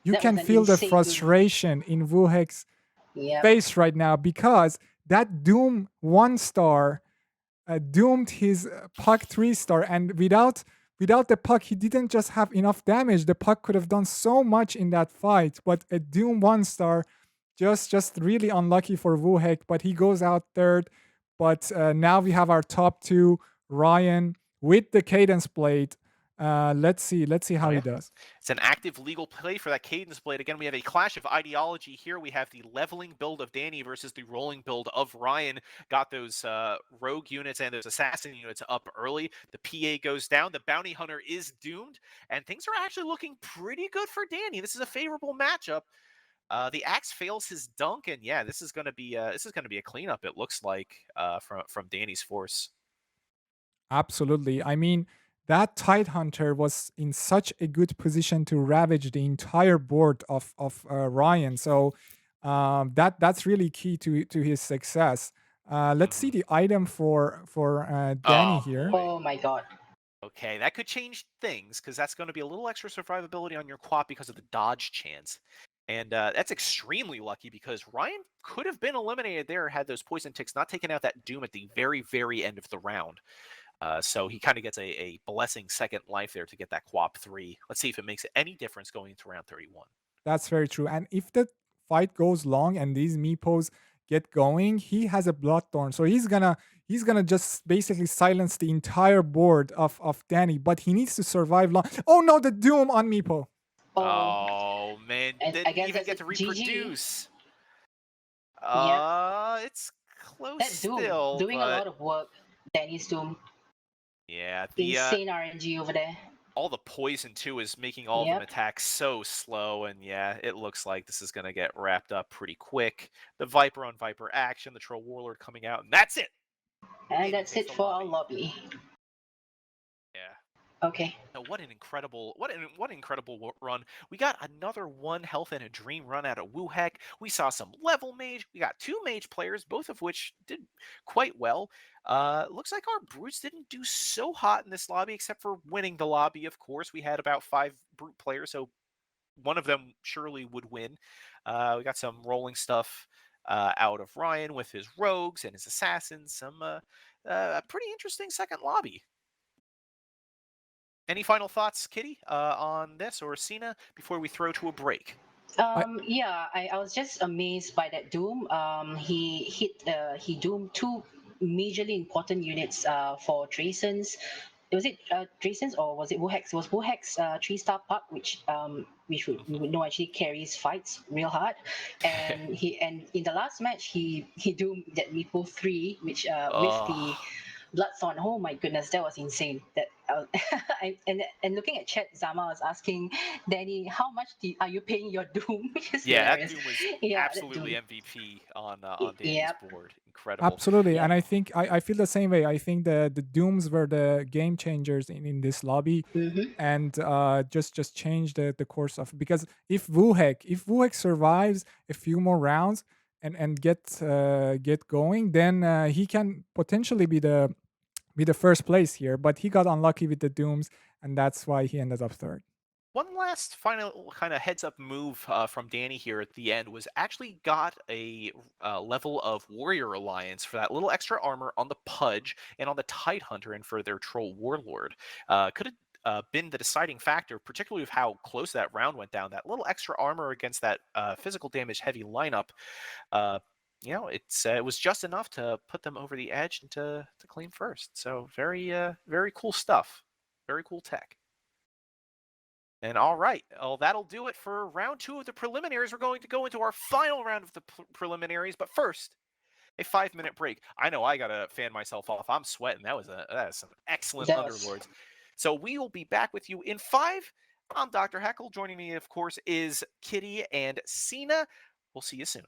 You That can was an feel the insane Doom. frustration in Wuhek's Yep. face right now because that Doom 1-star doomed his puck 3-star, and without the puck, he didn't just have enough damage. The puck could have done so much in that fight, but a Doom 1-star just really unlucky for Wuhek, but he goes out third. But now we have our top 2, Ryan with the Cadence Blade. Let's see how he does. It's an active legal play for that Cadence Blade. Again, we have a clash of ideology here. We have the leveling build of Dani versus the rolling build of Ryan. Got those rogue units and those assassin units up early. The PA goes down. The bounty hunter is doomed, and things are actually looking pretty good for Dani. This is a favorable matchup. The axe fails his dunk, and yeah, this is going to be a cleanup. It looks like from Dani's force. Absolutely. I mean, that Tidehunter was in such a good position to ravage the entire board of Ryan. So that's really key to his success. Let's see the item for Dani here. Oh my God. Okay, that could change things because that's going to be a little extra survivability on your quad because of the dodge chance. And that's extremely lucky because Ryan could have been eliminated there had those poison ticks not taken out that Doom at the very, very end of the round. So he kind of gets a blessing second life there to get that Quap 3. Let's see if it makes any difference going into round 31. That's very true. And if the fight goes long and these Meepos get going, he has a Bloodthorn. So he's gonna just basically silence the entire board of Dani, but he needs to survive long. Oh no, the Doom on Meepo. Oh man, And I didn't guess even that's get to a GG. reproduce. It's close That Doom still. doing but a lot of work. Dani's Doom. yeah, the Insane RNG over there. all the poison too is making all of them attack so slow, and yeah, it looks like this is gonna get wrapped up pretty quick. The Viper on Viper action, the Troll Warlord coming out, and that's it. And Dani that's takes it the for our lobby. Yeah. Okay. No, what an incredible run. We got another 1 health and a dream run out of Wuhek. We saw some level mage. We got 2 mage players, both of which did quite well. Looks like our brutes didn't do so hot in this lobby, except for winning the lobby, of course. We had about 5 brute players, so one of them surely would win. We got some rolling stuff out of Ryan with his rogues and his assassins. Some pretty interesting second lobby. Any final thoughts, Kitty, on this or Sina before we throw to a break? Yeah, I was just amazed by that Doom. He doomed 2 majorly important units for Drayson's. Was it Drayson's or was it Wuhek's? It was Wuhek's 3-star puck, which we would know actually carries fights real hard. And in the last match he doomed that Meepo 3, which with the Bloodthorn. Oh my goodness, that was insane. That and looking at chat, Zama was asking Dani, how much are you paying your Doom? Which is hilarious. That Doom was Yeah, that absolutely Doom. MVP on Dani's board. Incredible. Absolutely. And I think I feel the same way. I think the Dooms were the game changers in this lobby, and just change the course of, because if Wuhek survives a few more rounds and get going, then he can potentially be the first place here. But he got unlucky with the Dooms, and that's why he ended up third. One last final kind of heads up move from Dani here at the end was actually got a level of Warrior Alliance for that little extra armor on the Pudge and on the Tidehunter and for their Troll Warlord. Could have been the deciding factor, particularly with how close that round went down. That little extra armor against that physical damage heavy lineup, it was just enough to put them over the edge and to claim first. So very cool stuff, very cool tech. And all right, well, that'll do it for round 2 of the preliminaries. We're going to go into our final round of the preliminaries, but first, a 5-minute break. I know I gotta fan myself off. I'm sweating. That is some excellent Underlords. So we will be back with you in 5. I'm Dr. Heckle. Joining me, of course, is Kitty and Sina. We'll see you soon.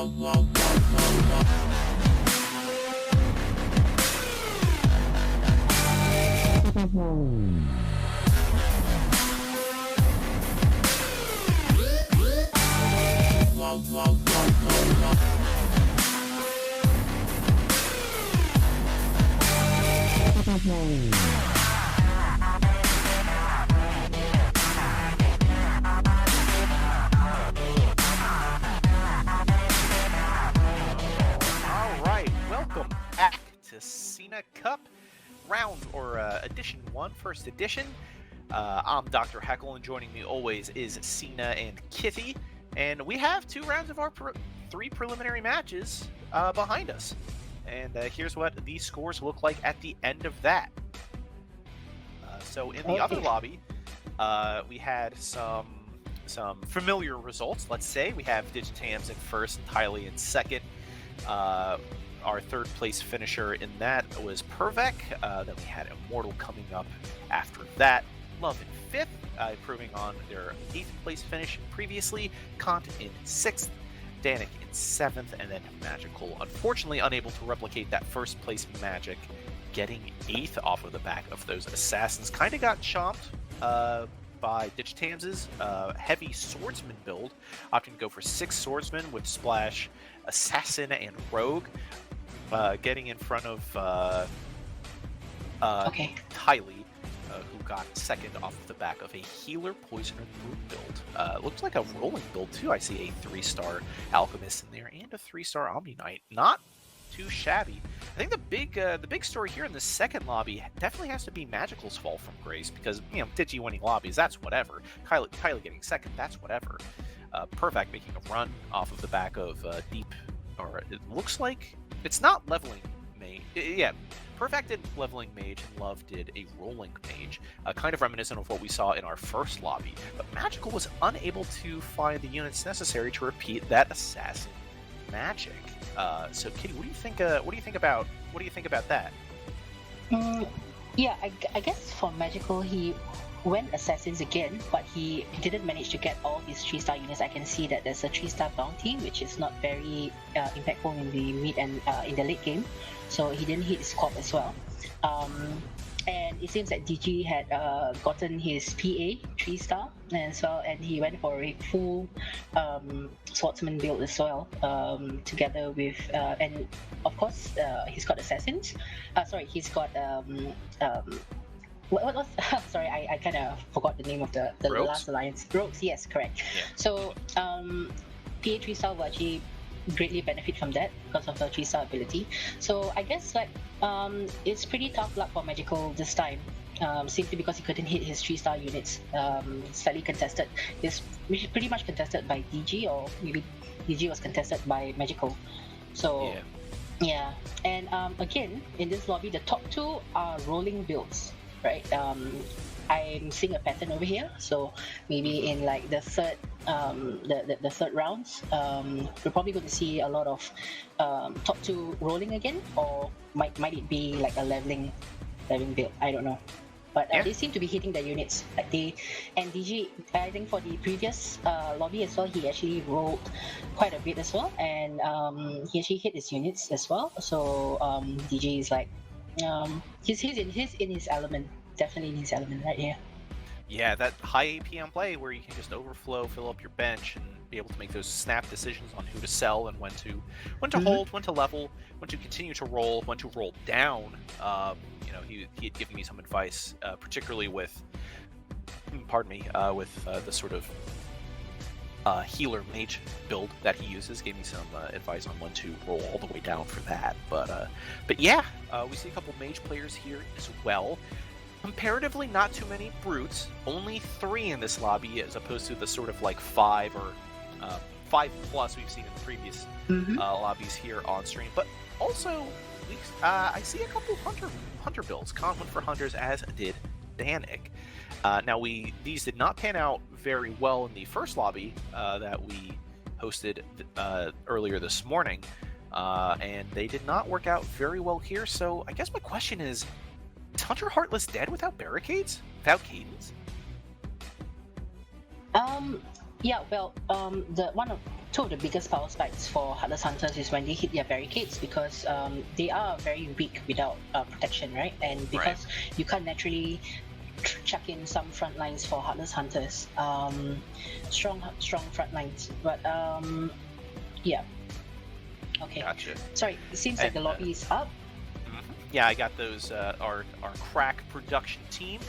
Alright, welcome back to SinaCup round or edition 1, first edition. I'm Dr. Heckle, and joining me always is Sina and Kitty, and we have 2 rounds of our 3 preliminary matches behind us. And here's what these scores look like at the end of that. So in the other lobby, we had some familiar results. Let's say we have Digitams in first and Tylee in second. Our third place finisher in that was Pervek. Then we had Immortal coming up after that. Love in fifth, improving on their 8th place finish previously. Kant in 6th. Dani in 7th, and then Magical, unfortunately unable to replicate that first place Magic, getting 8th off of the back of those assassins. Kind of got chomped by Digitams' heavy swordsman build, opting to go for 6 swordsmen with Splash, Assassin, and Rogue, getting in front of Tylee, who got 2nd off of the back of a healer poisoner brute build. Looks like a rolling build too. I see a 3-star alchemist in there and a 3-star Omni Knight. Not too shabby. I think the big story here in the second lobby definitely has to be Magical's fall from grace, because Digi winning lobbies, that's whatever. Kylie getting 2nd, that's whatever. Perfect making a run off of the back of deep, or it looks like it's not leveling mage. Yeah, Perfect did leveling mage, and Love did a rolling mage, kind of reminiscent of what we saw in our first lobby. But Magical was unable to find the units necessary to repeat that assassin magic. So, Kitty, what do you think? What do you think about that? Yeah, I guess for Magical, he went assassins again, but he didn't manage to get all his 3-star units. I can see that there's a 3-star bounty, which is not very impactful in the mid and in the late game. So he didn't hit his corp as well. And it seems that DG had gotten his PA 3-star as well, and he went for a full swordsman build as well, together with and of course he's got assassins. He's got what was sorry, I kind of forgot the name of the last alliance. Rogues, yes, correct. Yeah. So PA 3-star will actually greatly benefit from that because of the 3-star ability. So I guess it's pretty tough luck for Magical this time, simply because he couldn't hit his 3-star units. Slightly contested. It's pretty much contested by DG, or maybe DG was contested by Magical. So yeah. And again, in this lobby, the top 2 are rolling builds, right? I'm seeing a pattern over here, so maybe in like the third the third rounds, we're probably going to see a lot of top 2 rolling again, or might it be like a leveling build? I don't know, but they seem to be hitting the units. Like and DG, I think for the previous lobby as well, he actually rolled quite a bit as well, and he actually hit his units as well. So DG is like he's in his element. Definitely in his element right here. Yeah, that high AP on play where you can just overflow, fill up your bench, and be able to make those snap decisions on who to sell and when to hold, when to level, when to continue to roll, when to roll down. He had given me some advice, particularly with, the sort of healer mage build that he uses. Gave me some advice on when to roll all the way down for that. But yeah, we see a couple mage players here as well. Comparatively, not too many brutes. Only 3 in this lobby, as opposed to the sort of like 5 or 5 plus we've seen in the previous lobbies here on stream. But also, I see a couple hunter builds. Kant went for hunters, as did Dani. Now these did not pan out very well in the first lobby that we hosted earlier this morning, and they did not work out very well here. So I guess my question is Hunter Heartless dead without barricades? Without cadence? Yeah, well, two of the biggest power spikes for Heartless Hunters is when they hit their barricades, because they are very weak without protection, right? And because you can't naturally chuck in some front lines for Heartless Hunters, strong front lines. But yeah, okay. Gotcha. Sorry, it seems like the lobby is up. Yeah, I got those, our crack production team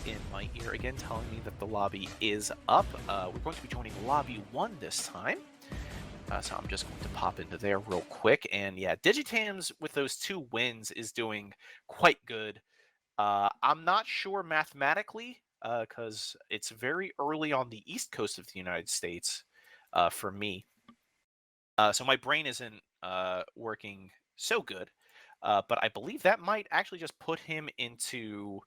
in my ear again telling me that the lobby is up. We're going to be joining lobby 1 this time. So I'm just going to pop into there real quick. And yeah, Digitams with those 2 wins is doing quite good. I'm not sure mathematically, because it's very early on the east coast of the United States for me. So my brain isn't working so good. But I believe that might actually just put him into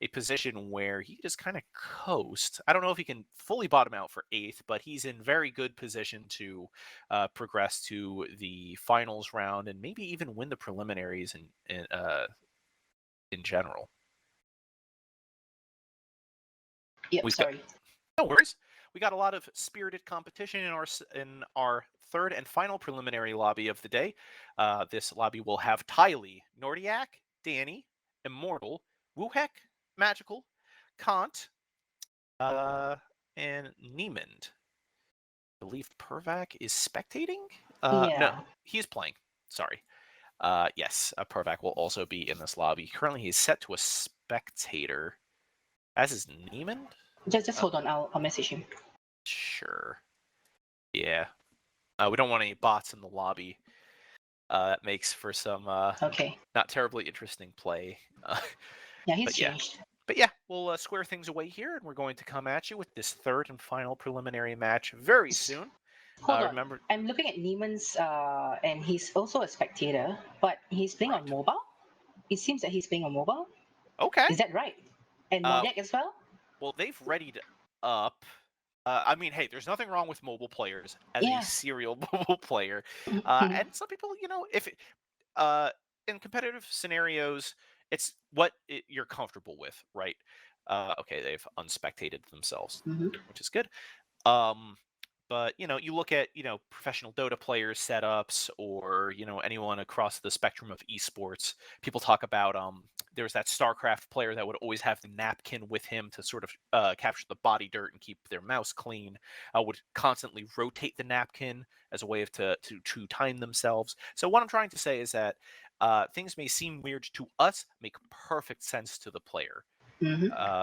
a position where he just kind of coast. I don't know if he can fully bottom out for 8th, but he's in very good position to progress to the finals round and maybe even win the preliminaries in general. Yep, sorry. No worries. We got a lot of spirited competition in our 3rd and final preliminary lobby of the day. This lobby will have Tylee, Nordiac, Dani, imoartle, Wuhek, Magical, Kant, and Niemand. I believe Pervac is spectating? No, he's playing. Sorry. Yes, Pervac will also be in this lobby. Currently, he's set to a spectator. As is Niemand? Just hold on, I'll message him. Sure. Yeah. We don't want any bots in the lobby. That makes for some not terribly interesting play. Yeah, he's changed. But yeah, we'll square things away here, and we're going to come at you with this 3rd and final preliminary match very soon. Hold on. Remember, I'm looking at Niemand's, and he's also a spectator, but he's playing on mobile? It seems that he's playing on mobile. Okay. Is that right? And Nordiac as well? Well, they've readied up. I mean, hey, there's nothing wrong with mobile players as a serial mobile player. And some people, if in competitive scenarios, it's what you're comfortable with, right? Okay, they've unspectated themselves, which is good. But you look at professional Dota players setups, or anyone across the spectrum of esports. People talk about there's that StarCraft player that would always have the napkin with him to sort of capture the body dirt and keep their mouse clean. Would constantly rotate the napkin as a way of to time themselves. So what I'm trying to say is that things may seem weird to us, make perfect sense to the player.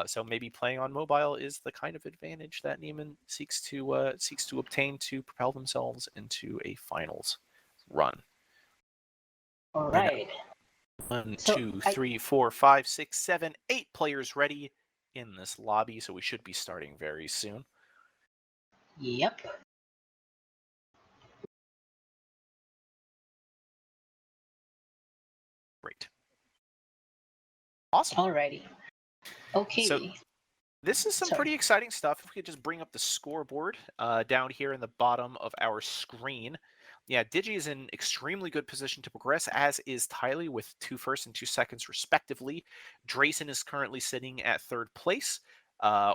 So maybe playing on mobile is the kind of advantage that Niemand seeks to obtain to propel themselves into a finals run. All right. 1, 2, 3, 4, 5, 6, 7, 8 players ready in this lobby, so we should be starting very soon. Yep. Great. Awesome. Alrighty. Okay. So this is some pretty exciting stuff. If we could just bring up the scoreboard down here in the bottom of our screen. Yeah, Digi is in extremely good position to progress, as is Tylee with 2 firsts and 2 seconds respectively. Drayson is currently sitting at 3rd place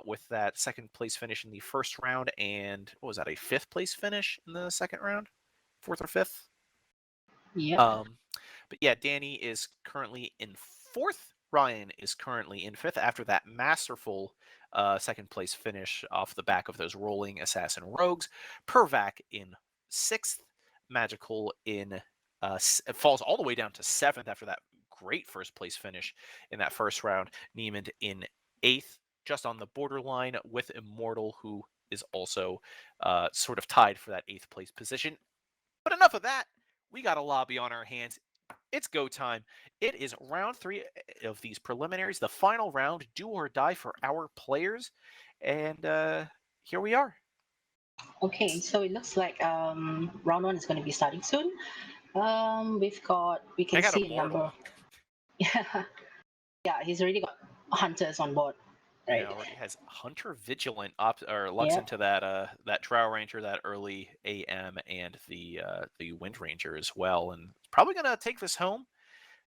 with that 2nd place finish in the 1st round, and what was that, a 5th place finish in the 2nd round? 4th or 5th? Yeah. But yeah, Dani is currently in 4th. Ryan is currently in 5th after that masterful 2nd place finish off the back of those rolling assassin rogues. Pervac in 6th. Magical in falls all the way down to 7th after that great 1st place finish in that 1st round. Niemand in 8th, just on the borderline with imoartle, who is also sort of tied for that 8th place position. But enough of that. We got a lobby on our hands. It's go time. It is round 3 of these preliminaries, the final round, do or die for our players. And here we are. Okay, so it looks like round 1 is going to be starting soon. We can see a number. Yeah, he's already got hunters on board. Right. Yeah, already has Hunter Vigilant locks into that Drow Ranger, that early AM, and the Wind Ranger as well, and probably gonna take this home,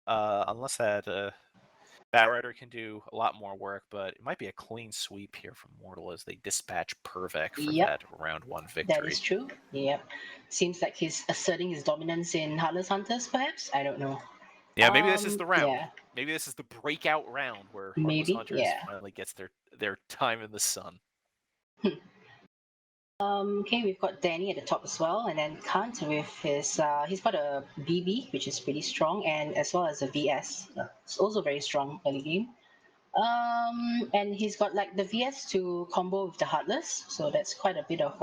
unless that Batrider can do a lot more work, but it might be a clean sweep here from Mortal as they dispatch Pervek for Yep, that round 1 that victory. is true. Yep. Seems like he's asserting his dominance in Heartless Hunters, perhaps? I don't know. Yeah, maybe this is the round. Yeah, Maybe this is the breakout round where Heartless maybe. Hunters Yeah. finally gets their time in the sun. Okay, we've got Dani at the top as well, and then Kant with his he's got a BB, which is pretty strong, and as well as a VS. It's also very strong early game. And he's got like the VS to combo with the Heartless, so that's quite a bit of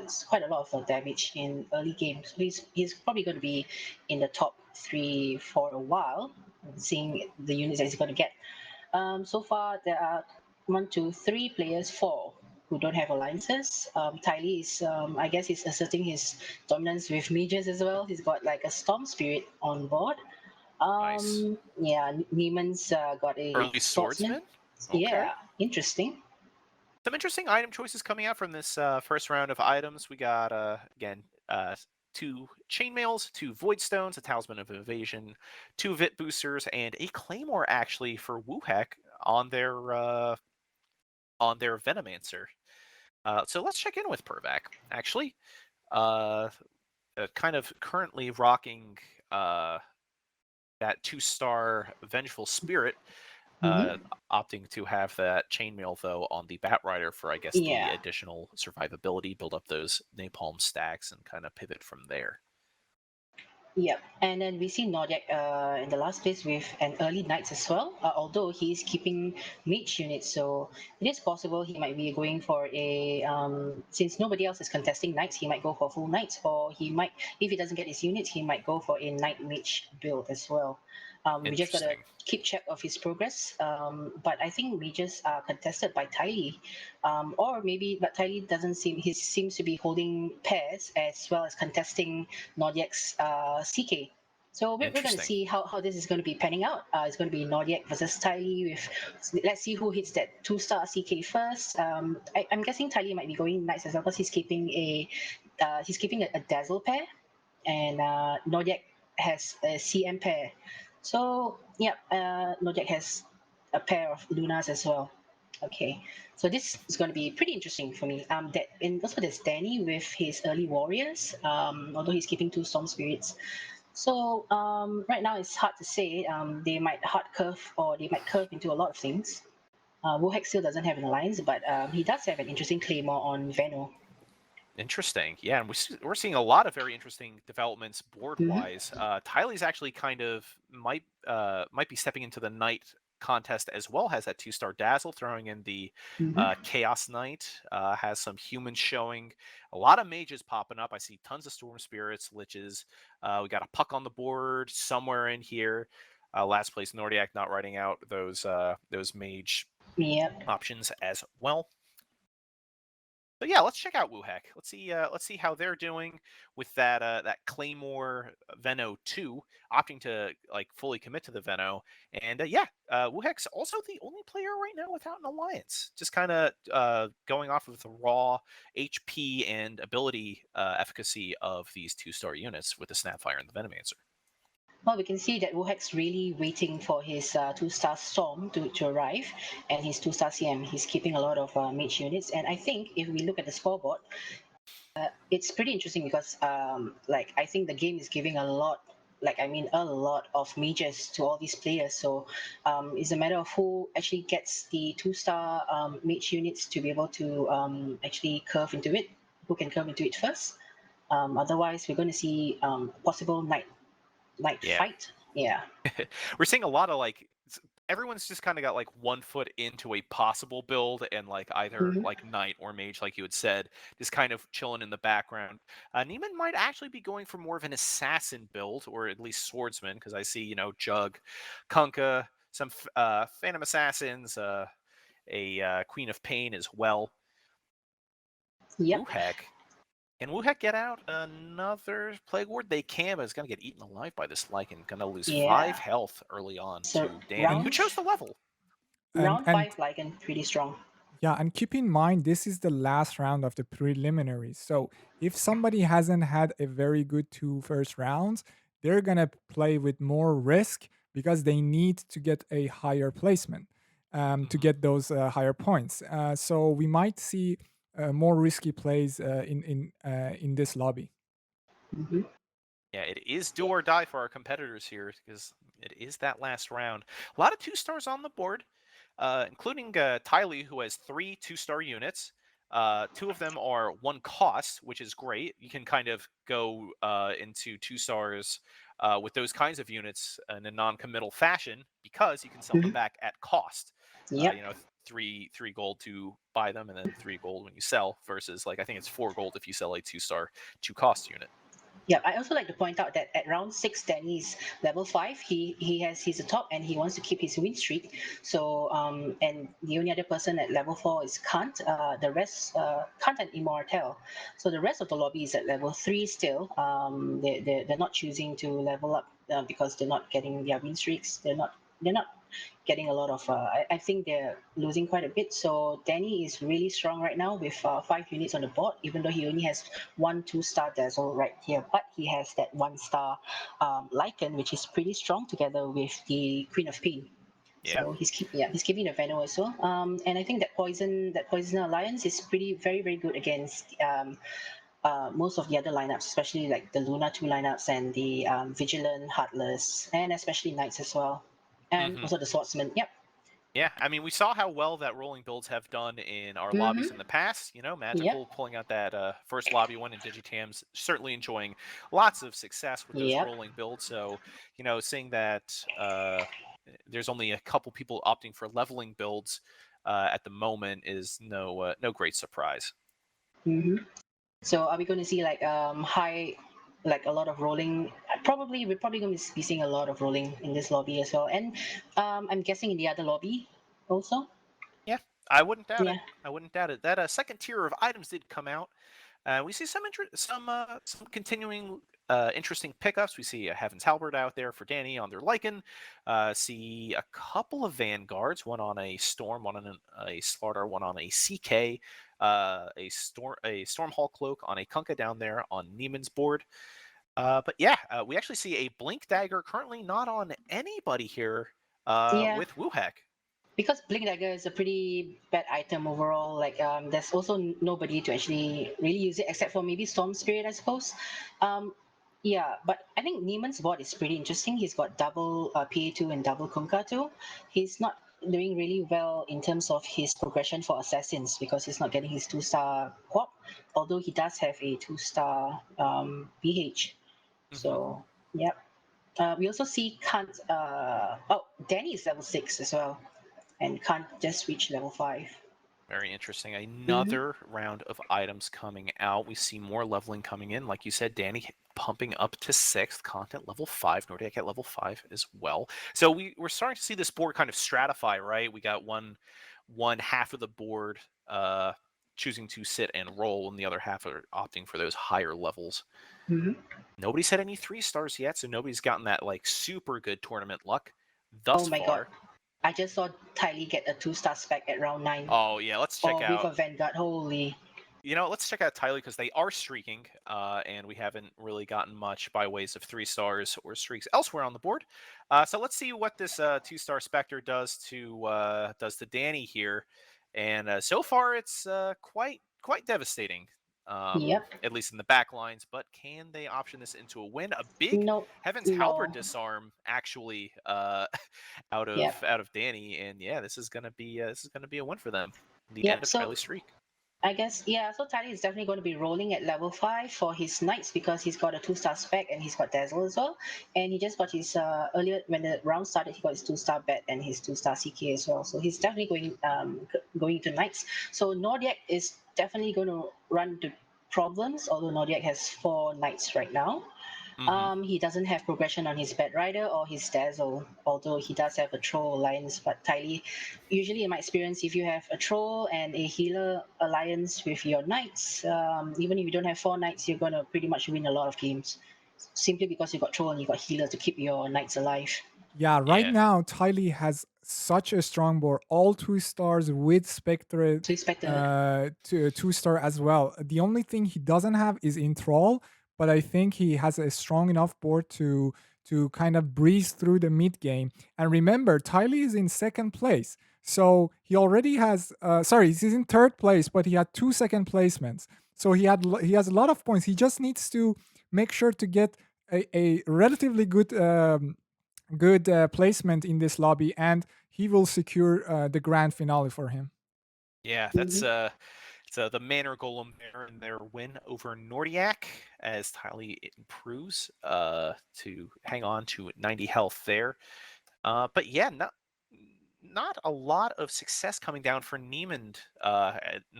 it's quite a lot of damage in early game. So he's probably going to be in the top 3 for a while, seeing the units that he's going to get. So far there are 1, 2, 3 players, 4 who don't have alliances. Tylee is, I guess, he's asserting his dominance with mages as well. He's got like a Storm Spirit on board. Nice. Yeah, Niemand's got a Early swordsman? Okay. Yeah, interesting. Some interesting item choices coming out from this first round of items. We got, again, 2 chainmails, 2 void stones, a talisman of evasion, 2 vit boosters, and a claymore actually for Wuhek on their Venomancer. So let's check in with Pervek. Actually, kind of currently rocking that 2-star Vengeful Spirit. Opting to have that chainmail though on the Batrider for, I guess, the additional survivability, build up those napalm stacks, and kind of pivot from there. Yep, and then we see Nordiac in the last place with an early knights as well. Although he's keeping mage units, so it is possible he might be going for a since nobody else is contesting knights, he might go for full knights, or he might, if he doesn't get his units, he might go for a knight mage build as well. We just gotta keep check of his progress. But I think mages are contested by Tylee, or maybe, but Tylee doesn't seem, he seems to be holding pairs as well as contesting Nordiac's CK. So we're going to see how this is going to be panning out. It's going to be Nordiac versus Tylee. With, let's see who hits that 2-star CK first. I'm guessing Tylee might be going knights as well because he's keeping a dazzle pair, and Nordiac has a CM pair. So yeah, Nordiac has a pair of Lunas as well. Okay, so this is going to be pretty interesting for me. And also there's Dani with his early warriors. Although he's keeping 2 storm spirits. So right now it's hard to say. They might hard curve, or they might curve into a lot of things. Wuhek still doesn't have an alliance, but he does have an interesting claymore on Veno. Interesting, yeah, and we're seeing a lot of very interesting developments board-wise. Tylee's actually kind of might be stepping into the knight contest as well. Has that 2-star dazzle, throwing in the Chaos Knight. Has some humans showing, a lot of mages popping up. I see tons of storm spirits, liches. We got a puck on the board somewhere in here. Last place Nordiac not writing out those mage options as well. So yeah, let's check out Wuhek. Let's see how they're doing with that Claymore Veno 2, opting to like fully commit to the Veno. And Wuhek's also the only player right now without an alliance. Just kind of going off of the raw HP and ability efficacy of these 2-star units with the Snapfire and the Venomancer. Well, we can see that Wuhek's really waiting for his 2-star Storm to arrive, and his 2-star CM. He's keeping a lot of mage units, and I think if we look at the scoreboard, it's pretty interesting because I think the game is giving a lot of mages to all these players. So it's a matter of who actually gets the 2-star mage units to be able to actually curve into it. Who can curve into it first? Otherwise, we're going to see possible knight fight. Yeah. We're seeing a lot of everyone's just kind of got 1 foot into a possible build, and either knight or mage, like you had said, just kind of chilling in the background. Niemand might actually be going for more of an assassin build, or at least swordsman, because I see Jug, Kunkka, some Phantom Assassins, a Queen of Pain as well. Yep. Wuhek. Can Wuhek get out another Plague Ward? They can, but it's going to get eaten alive by this Lycan. Going to lose 5 health early on to Dani, who chose the level. Round 5 Lycan, pretty strong. Yeah, and keep in mind, this is the last round of the preliminaries. So if somebody hasn't had a very good 2 first rounds, they're going to play with more risk, because they need to get a higher placement to get those higher points. So we might see more risky plays in this lobby. Mhm. Yeah, it is do or die for our competitors here because it is that last round. A lot of 2-stars on the board, including Tylee, who has 3 2-star units. 2 of them are 1 cost, which is great. You can kind of go into 2 stars with those kinds of units in a non-committal fashion because you can sell them Mhm. back at cost. Yep. You know, three gold to buy them, and then 3 gold when you sell. Versus, like, I think it's 4 gold if you sell a 2-star 2 cost unit. Yeah, I also like to point out that at round 6, Dani's level 5. He's a top and he wants to keep his win streak. So and the only other person at level 4 is Kant. The rest Kant and imoartle. So the rest of the lobby is at level 3 still. They're not choosing to level up because they're not getting their win streaks. They're not getting a lot of. I think they're losing quite a bit. So Dani is really strong right now with 5 units on the board, even though he only has 1 2-star dazzle right here. But he has that 1-star Lycan, which is pretty strong together with the Queen of Pain. Yeah. So he's keeping the Venom as well. And I think that Poisoner Alliance is very very good against. Most of the other lineups, especially like the Luna 2 lineups and the Vigilant, Heartless, and especially Knights as well. And also the Swordsman. Yep. Yeah, I mean, we saw how well that rolling builds have done in our Mhm. lobbies in the past. You know, Magical Yep. pulling out that first lobby one, and Digitams certainly enjoying lots of success with those Yep. rolling builds. So, you know, seeing that there's only a couple people opting for leveling builds at the moment is no great surprise. hmm So are we going to see like high, like a lot of rolling? We're probably going to be seeing a lot of rolling in this lobby as well, and I'm guessing in the other lobby also. Yeah, I wouldn't doubt it. Yeah. I wouldn't doubt it. That second tier of items did come out. We see some continuing interesting pickups. We see a Heaven's Halberd out there for Dani on their Lycan. See a couple of Vanguards, one on a Storm, one on a Slardar, one on a CK. A Stormhall Cloak on a Kunkka down there on Niemand's board. But yeah, we actually see a Blink Dagger currently not on anybody here Yeah. with Wuhek. Because Blink Dagger is a pretty bad item overall. Like there's also nobody to actually really use it except for maybe Storm Spirit, I suppose. Yeah, but I think Niemand's board is pretty interesting. He's got double PA2 and double Kunkka too. He's not doing really well in terms of his progression for assassins because he's not getting his 2-star quap, although he does have a 2-star BH. So yep. We also see Kant. Dani is level 6 as well, and Kant just reach level 5. Very interesting. Another round of items coming out. We see more leveling coming in. Like you said, Dani pumping up to 6th, Content level 5, Nordiac at level 5 as well. So we're starting to see this board kind of stratify, right? We got one half of the board choosing to sit and roll, and the other half are opting for those higher levels. Mm-hmm. Nobody's had any 3-stars yet, so nobody's gotten that like super good tournament luck thus Oh my far. god. I just saw Tylee get a 2-star spec at round 9. Oh yeah, let's check with out. a Vanguard. Holy. You know, let's check out Tylee because they are streaking, and we haven't really gotten much by ways of 3-stars or streaks elsewhere on the board. So let's see what this 2-star Spectre does to Dani here, and so far it's quite devastating. Yep. At least in the back lines, but can they option this into a win? A big Nope. Heaven's Halberd disarm actually out of Yep. Dani, and yeah, this is gonna be a win for them. The Yep, end of so- Tylee's streak. I guess, yeah, so Tylee is definitely going to be rolling at level 5 for his Knights because he's got a 2-star spec and he's got Dazzle as well. And he just got his, earlier, when the round started, he got his 2-star Bet and his 2-star CK as well. So he's definitely going to Knights. So Nordiac is definitely going to run into problems, although Nordiac has 4 Knights right now. He doesn't have progression on his Bat Rider or his Dazzle, although he does have a Troll Alliance. But Tylee, usually in my experience, if you have a Troll and a Healer Alliance with your Knights, even if you don't have 4 Knights, you're going to pretty much win a lot of games. Simply because you got Troll and you got Healer to keep your Knights alive. Yeah, right Yeah. now Tylee has such a strong board, all 2-stars with Spectre, So Spectre. 2-star as well. The only thing he doesn't have is Enthrall, but I think he has a strong enough board to kind of breeze through the mid game. And remember, Tylee is in second place. So he already has he's in third place, but he had 2 second placements. So he has a lot of points. He just needs to make sure to get a relatively good placement in this lobby, and he will secure the grand finale for him. Yeah, that's the Manor Golem there in their win over Nordiac as Tylee improves to hang on to 90 health there. But yeah, not a lot of success coming down for Niemand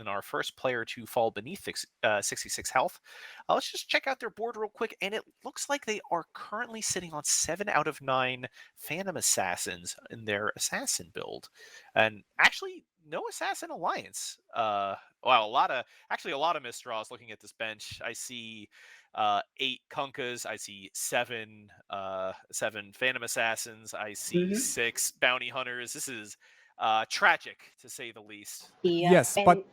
in our first player to fall beneath 66 health. Let's just check out their board real quick, and it looks like they are currently sitting on 7 out of 9 Phantom Assassins in their Assassin build. And actually, no Assassin Alliance. Wow, a lot of misdraws looking at this bench. I see 8 Kunkas. I see 7 Phantom Assassins. I see 6 Bounty Hunters. This is tragic, to say the least. Yeah. Yes, but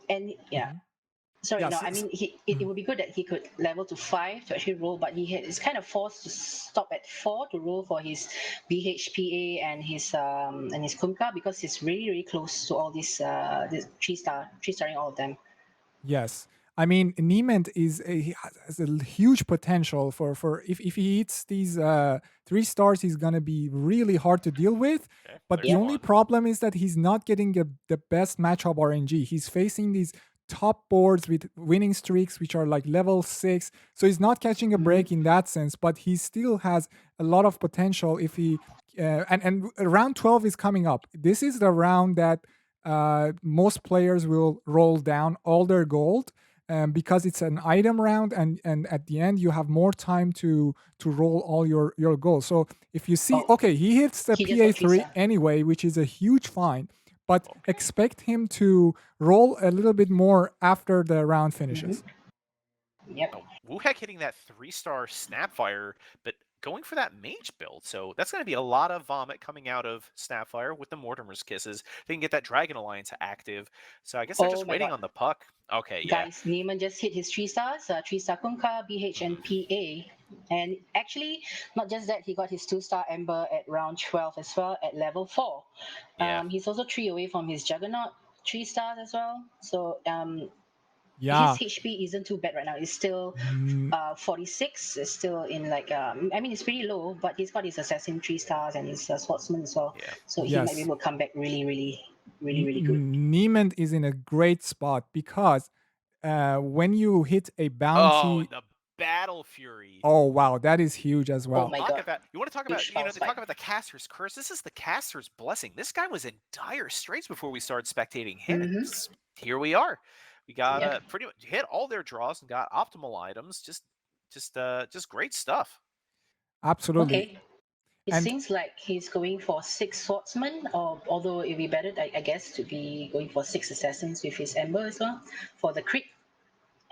Sorry, Yeah, no, so- I mean, it would be good that he could level to 5 to actually roll, but is kind of forced to stop at 4 to roll for his BHPA and his Kumka, because he's really, really close to all these this 3-starring all of them. Yes. I mean, Niemand he has a huge potential for if he hits these 3 stars, he's gonna be really hard to deal with. Okay, But the there's only one. problem is that he's not getting the best matchup RNG. He's facing these top boards with winning streaks, which are like level 6. So he's not catching a break in that sense, but he still has a lot of potential if he and round 12 is coming up. This is the round that most players will roll down all their gold because it's an item round, and at the end you have more time to roll all your gold. So if you see, okay, he hits the He just got PA3 3-star. anyway, which is a huge find, but expect him to roll a little bit more after the round finishes. Yep. Wuhek hitting that 3-star Snapfire, but going for that mage build. So that's going to be a lot of vomit coming out of Snapfire with the Mortimer's Kisses. They can get that Dragon Alliance active. So I guess they're Oh just my waiting God. on the puck. Okay, yeah. Guys, Niemand just hit his 3 stars, 3-star Kumka, BH, and PA. And actually, not just that, he got his 2-star Ember at round 12 as well at level 4. Yeah. He's also 3 away from his Juggernaut 3 stars as well. So Yeah. his HP isn't too bad right now. It's still 46. It's still in like I mean, it's pretty low, but he's got his Assassin 3 stars and his Swordsman as well. Yeah. So he might be able to come back really, really, really, really good. Niemand is in a great spot because when you hit a Oh, bounty, the Battle Fury. oh wow, that is huge as well. Oh my You want to talk about, Huge they bounce talk back. about the Caster's Curse. This is the Caster's Blessing. This guy was in dire straits before we started spectating him. And here we are. We got pretty much hit all their draws and got optimal items. Just great stuff. Absolutely. Okay. It And- seems like he's going for 6 swordsmen, or although it'd be better, I guess, to be going for 6 assassins with his Ember as well for the crit.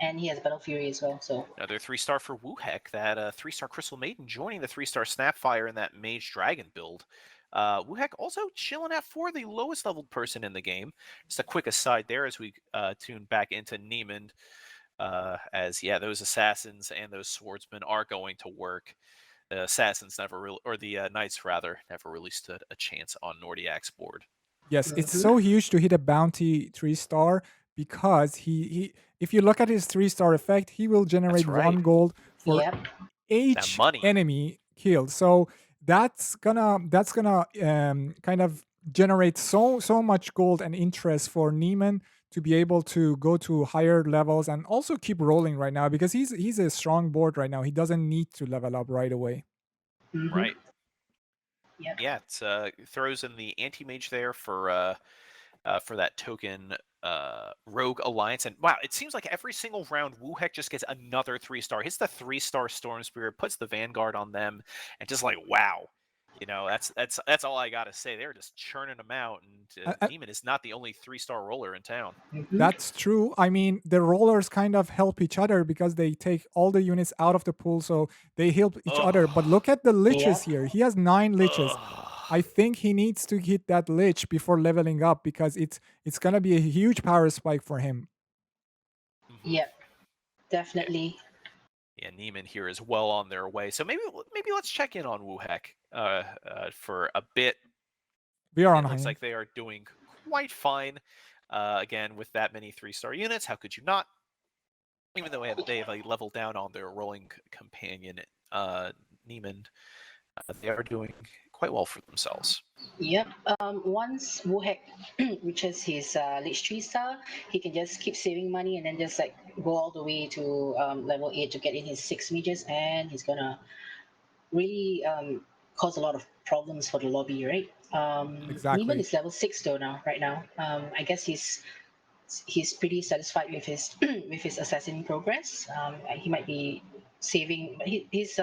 And he has Battle Fury as well. So Another 3-star for Wuhek, that 3-star Crystal Maiden joining the 3-star Snapfire in that Mage Dragon build. Wuhek also chilling at 4, the lowest leveled person in the game. Just a quick aside there as we tune back into Niemand. Those assassins and those swordsmen are going to work. The assassins the knights rather never really stood a chance on Nordiac's board. Yes, it's so huge to hit a bounty 3-star because he if you look at his 3-star effect, he will generate right. 1 gold for yep. each money. enemy killed. So that's gonna kind of generate so much gold and interest for Niemand to be able to go to higher levels and also keep rolling right now because he's a strong board right now. He doesn't need to level up right away. Right. Yep. Yeah, it throws in the anti-mage there for that token Rogue Alliance. And wow, it seems like every single round Wuhek just gets another 3-star. Hits the 3-star Storm Spirit, puts the Vanguard on them, and just like wow. That's all I gotta say. They're just churning them out, and Niemand is not the only 3-star roller in town. That's true. I mean, the rollers kind of help each other because they take all the units out of the pool, so they help each other. But look at the liches here. He has 9 liches. I think he needs to hit that lich before leveling up because it's gonna be a huge power spike for him. Yep. Definitely. Yeah, Niemand here is well on their way. So maybe let's check in on Wuhek for a bit. We are on It looks high. like they are doing quite fine. Again, with that many 3-star units, how could you not? Even though they have a level down on their rolling companion, Niemand, they are doing quite well for themselves. Yep. Once Wuhek reaches his Lich 3-star, he can just keep saving money and then just like go all the way to level 8 to get in his 6 mages, and he's gonna really cause a lot of problems for the lobby, right? Niemand Exactly. is level 6 though now, right now. I guess he's pretty satisfied with his with his assassin progress. He might be saving. His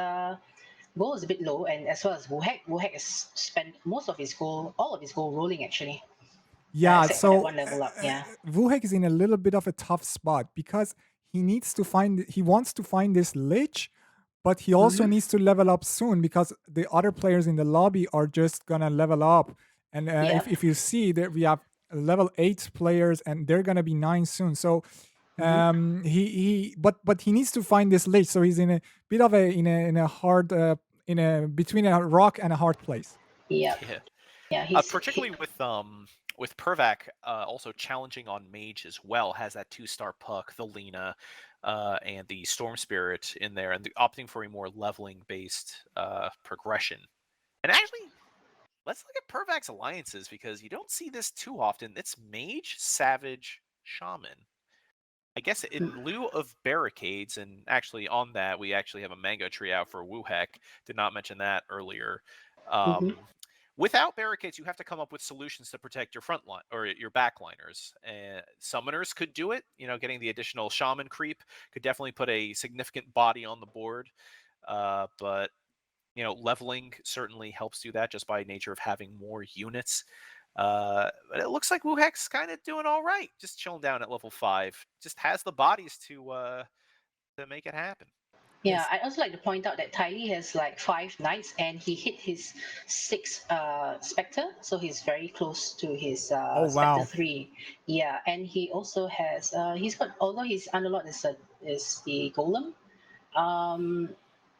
goal is a bit low, and as well as Wuhek has spent most of his goal, all of his goal rolling actually, Yeah, except for that so one level up. Yeah. Wuhek is in a little bit of a tough spot because he wants to find this lich, but he also Mm-hmm. needs to level up soon because the other players in the lobby are just gonna level up. And Yep. if you see that we have level 8 players and they're gonna be 9 soon. So Mm-hmm. but he needs to find this lich. So he's in a bit of a in a hard in a between a rock and a hard place. Yep. Yeah. Yeah. Particularly with Pervac also challenging on Mage as well, has that 2-star puck, the Lena, and the Storm Spirit in there, and opting for a more leveling based progression. And actually, let's look at Pervac's alliances because you don't see this too often. It's Mage, Savage, Shaman. I guess in lieu of barricades, and actually on that we actually have a manga tree out for Wuhek. Did not mention that earlier. Mm-hmm. Without barricades, you have to come up with solutions to protect your front line or your backliners. And summoners could do it. Getting the additional shaman creep could definitely put a significant body on the board. But leveling certainly helps do that just by nature of having more units. But it looks like Wuhek's kind of doing all right, just chilling down at level 5. Just has the bodies to make it happen. Yeah, Yes. I'd also like to point out that Tylee has like 5 knights and he hit his 6 Spectre, so he's very close to his Oh Spectre wow. 3. Yeah, and he also has, he's got, although his Underlord is the Golem, um,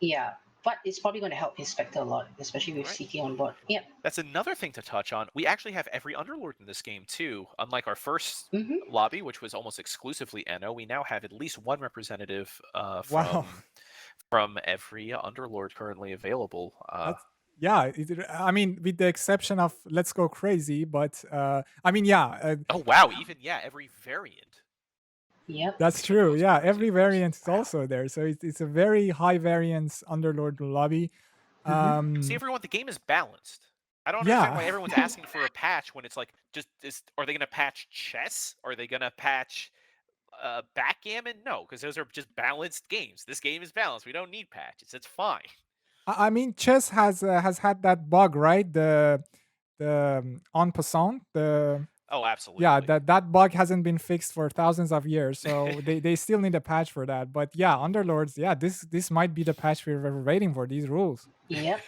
yeah, but it's probably going to help his Spectre a lot, especially with Right. CK on board. Yeah. That's another thing to touch on. We actually have every Underlord in this game too. Unlike our first Mm-hmm. lobby, which was almost exclusively Eno, we now have at least one representative Wow. from every Underlord currently available. That's yeah. I mean, with the exception of Let's Go Crazy, but I mean, yeah, Oh wow, even every variant. Yep. that's Except for true. Let's Go Yeah, Crazy, every of course. variant is Wow. also there, so it's a very high variance Underlord lobby. Mm-hmm. See, everyone, the game is balanced. I don't understand Yeah, why everyone's asking for a patch when it's like, are they going to patch chess? Are they going to patch backgammon? No, because those are just balanced games. This game is balanced. We don't need patches. It's fine. I mean, chess has had that bug, right? The en passant, the Oh, yeah, absolutely. that bug hasn't been fixed for thousands of years, so they still need a patch for that. But yeah, Underlords, yeah, this might be the patch we're waiting for. These rules. Yep.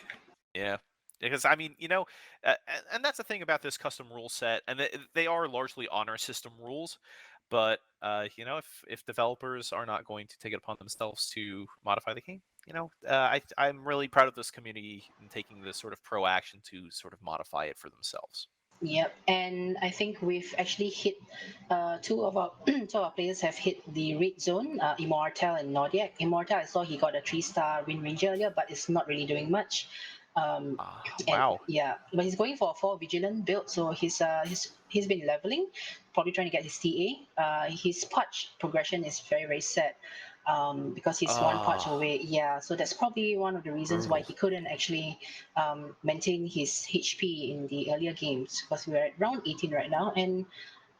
Yeah. Because I mean, and that's the thing about this custom rule set, and they are largely honor system rules. But if developers are not going to take it upon themselves to modify the game, I'm really proud of this community in taking this sort of pro action to sort of modify it for themselves. Yep, and I think we've actually hit two of our two of our players have hit the red zone. imoartle and Nordiac. imoartle, I saw he got a 3-star Wind Ranger earlier, but it's not really doing much. And Wow. yeah, but he's going for a 4 vigilant build, so he's been leveling, probably trying to get his TA. His patch progression is very sad. Because he's one patch Ah, away, yeah. So that's probably one of the reasons why brutal. he couldn't actually maintain his HP in the earlier games. Because we're at round 18 right now, and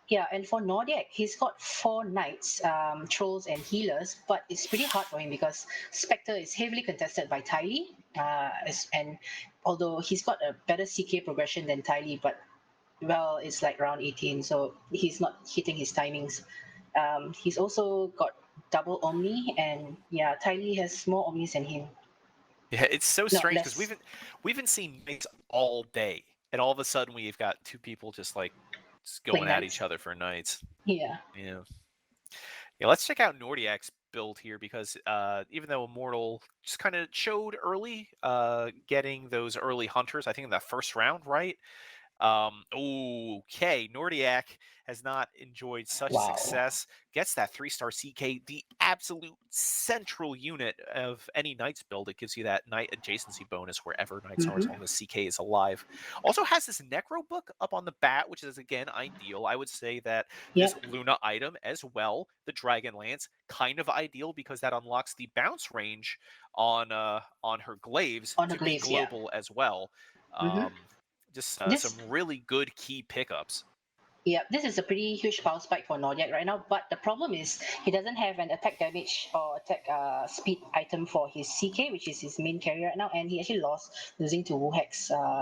yeah, and for Nordiac, he's got 4 knights, trolls, and healers, but it's pretty hard for him because Spectre is heavily contested by Tylee, and although he's got a better CK progression than Tylee, but well, it's like round 18, so he's not hitting his timings. He's also got double Omni, and yeah, Tylee has more Omnis than him. Yeah, it's so Not strange because less. we've been seeing knights all day, and all of a sudden we've got two people just Playing going at each knights. other for knights. Yeah. Yeah. Yeah, let's check out Nordiac's build here because even though Immortal just kind of showed early, getting those early hunters, I think in that first round, right? Okay, Nordiac has not enjoyed such Wow. success. Gets that 3-star CK, the absolute central unit of any Knights build. It gives you that Knight adjacency bonus wherever Knights are, as long as CK is alive. Also has this Necro book up on the bat, which is again ideal. I would say that this Luna item as well, the Dragon Lance, kind of ideal because that unlocks the bounce range on her glaives to be global as well. Just some really good key pickups. Yeah, this is a pretty huge power spike for Nordiac right now, but the problem is he doesn't have an attack damage or attack speed item for his CK, which is his main carrier right now, and he actually lost losing to Wuhek,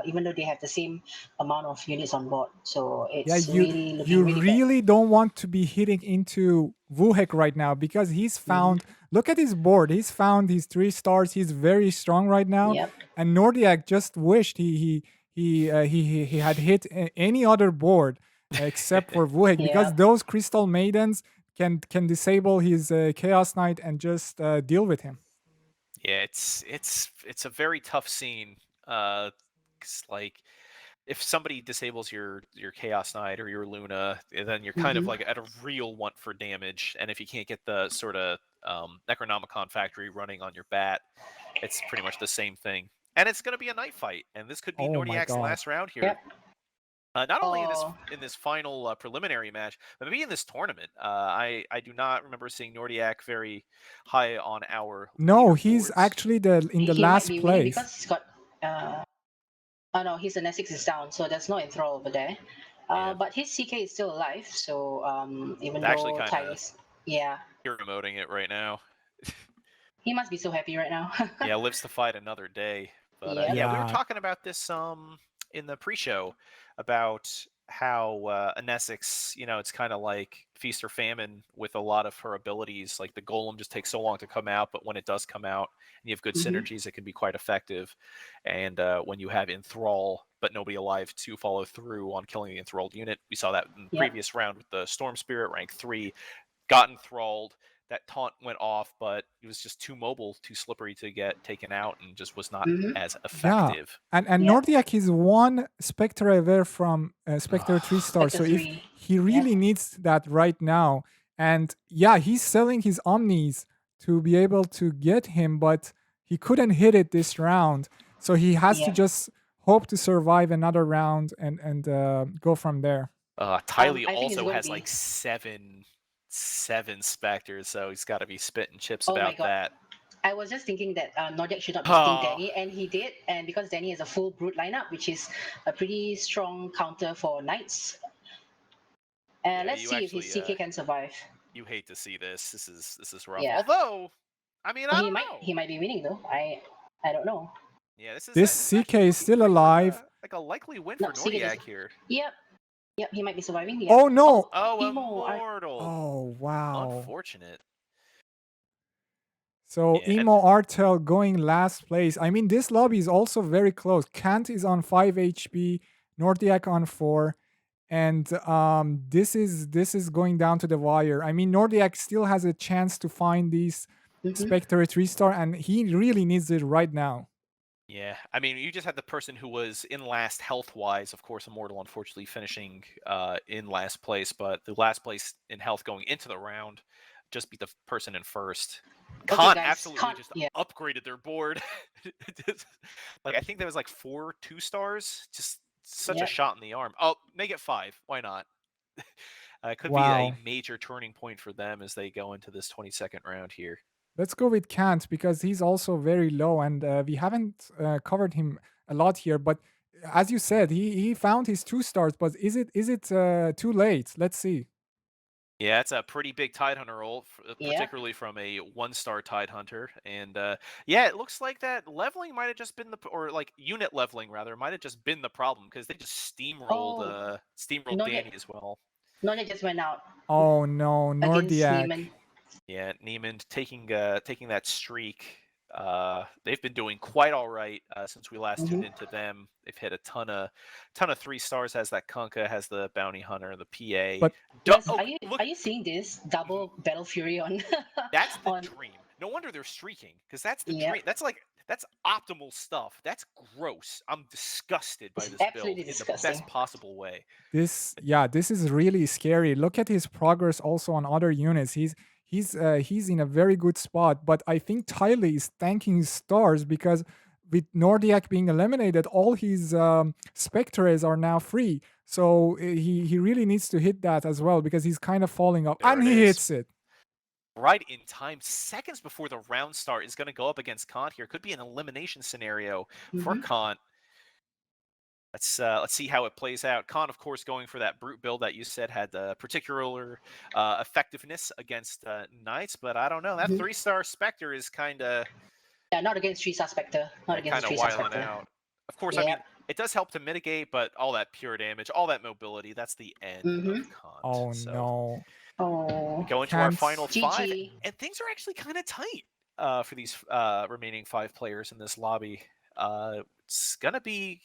even though they have the same amount of units on board. So it's really looking you really really don't want to be hitting into Wuhek right now because he's found. Look at his board. He's found his 3 stars. He's very strong right now. Yep. And Nordiac just wished he had hit any other board except for Wuhek because those Crystal Maidens can disable his Chaos Knight and just deal with him. Yeah, it's a very tough scene. 'Cause, like, if somebody disables your Chaos Knight or your Luna, then you're kind of like at a real want for damage. And if you can't get the sort of Necronomicon factory running on your bat, it's pretty much the same thing. And it's going to be a night fight, and this could be Nordiac's last round here. Yep. Not only in this final preliminary match, but maybe in this tournament. I do not remember seeing Nordiac very high on our. No, he's actually in the he last might be place because he's got. Oh no, his Nesix is down, so there's no enthrall over there. But his CK is still alive, so even though Tyrese, you're emoting it right now. He must be so happy right now. Yeah, lives to fight another day. But we were talking about this in the pre-show about how Nesix, it's kind of like feast or famine with a lot of her abilities. Like the Golem just takes so long to come out, but when it does come out and you have good synergies, it can be quite effective. And when you have Enthrall, but nobody alive to follow through on killing the enthralled unit, we saw that in the previous round with the Storm Spirit, rank 3, got enthralled. That taunt went off, but it was just too mobile, too slippery to get taken out, and just was not as effective. Yeah. And Nordiac is one Spectre away from Spectre 3-star, so if he really needs that right now. And he's selling his Omnis to be able to get him, but he couldn't hit it this round. So he has to just hope to survive another round and go from there. Tylee also has like seven Spectres, so he's got to be spitting chips about that. I was just thinking that Nordic should not be picking Dani, and he did. And because Dani has a full Brute lineup, which is a pretty strong counter for Knights. Let's see if his CK can survive. You hate to see this. This is rough. Although, I mean, I don't know. He might be winning though. I don't know. Yeah, this CK is still alive. Like a likely win for Nordiac here. Yep, he might be surviving. Yeah. Oh no! Immortal. Oh wow! Unfortunate. So imoartle going last place. I mean, this lobby is also very close. Kant is on 5 HP, Nordiac on 4, and this is going down to the wire. I mean, Nordiac still has a chance to find these Spectre 3-star, and he really needs it right now. Yeah, I mean, you just had the person who was in last health-wise. Of course, Immortal unfortunately finishing in last place, but the last place in health going into the round just beat the person in first. Kant absolutely upgraded their board. Like I think there was like 4 2-stars. Just such a shot in the arm. Oh, make it 5. Why not? It could be a major turning point for them as they go into this 22nd round here. Let's go with Kant because he's also very low, and we haven't covered him a lot here. But as you said, he found his 2-stars. But is it too late? Let's see. Yeah, it's a pretty big Tidehunter roll, particularly from a 1-star Tidehunter. And it looks like that leveling might have just been unit leveling rather, might have just been the problem because they just steamrolled Dani as well. Nordic just went out. Oh no, Nordiac. Yeah, Niemand taking that streak They've been doing quite all right since we last tuned Mhm. into them. They've hit a ton of 3-stars. Has that Kunkka, has the Bounty Hunter, the PA. But Yes, Oh, are you look, are you seeing this double Battle Fury on that's the on? dream. No wonder they're streaking, because that's the Yep. dream. That's optimal stuff. That's gross. I'm disgusted by It's this build absolutely in the disgusting. best possible way. this is really scary. Look at his progress also on other units. He's in a very good spot, but I think Tyler is thanking his stars because with Nordiac being eliminated, all his spectres are now free. So he really needs to hit that as well because he's kind of falling off, There and it he is. hits it. Right in time, seconds before the round start, is going to go up against Kant here. Could be an elimination scenario for Mhm. Kant. Let's see how it plays out. Khan, of course, going for that brute build that you said had particular effectiveness against Knights, but I don't know. That Mhm. 3-star Spectre is kind of Yeah, not against 3-star Spectre. Not against the 3-star wiling Spectre. out. Of course, I mean, Yep. it does help to mitigate, but all that pure damage, all that mobility, that's the end Mhm. of Kant. Oh So no. Oh. go into our Can't. final 5, GG. and things are actually kind of tight for these remaining 5 players in this lobby. It's gonna be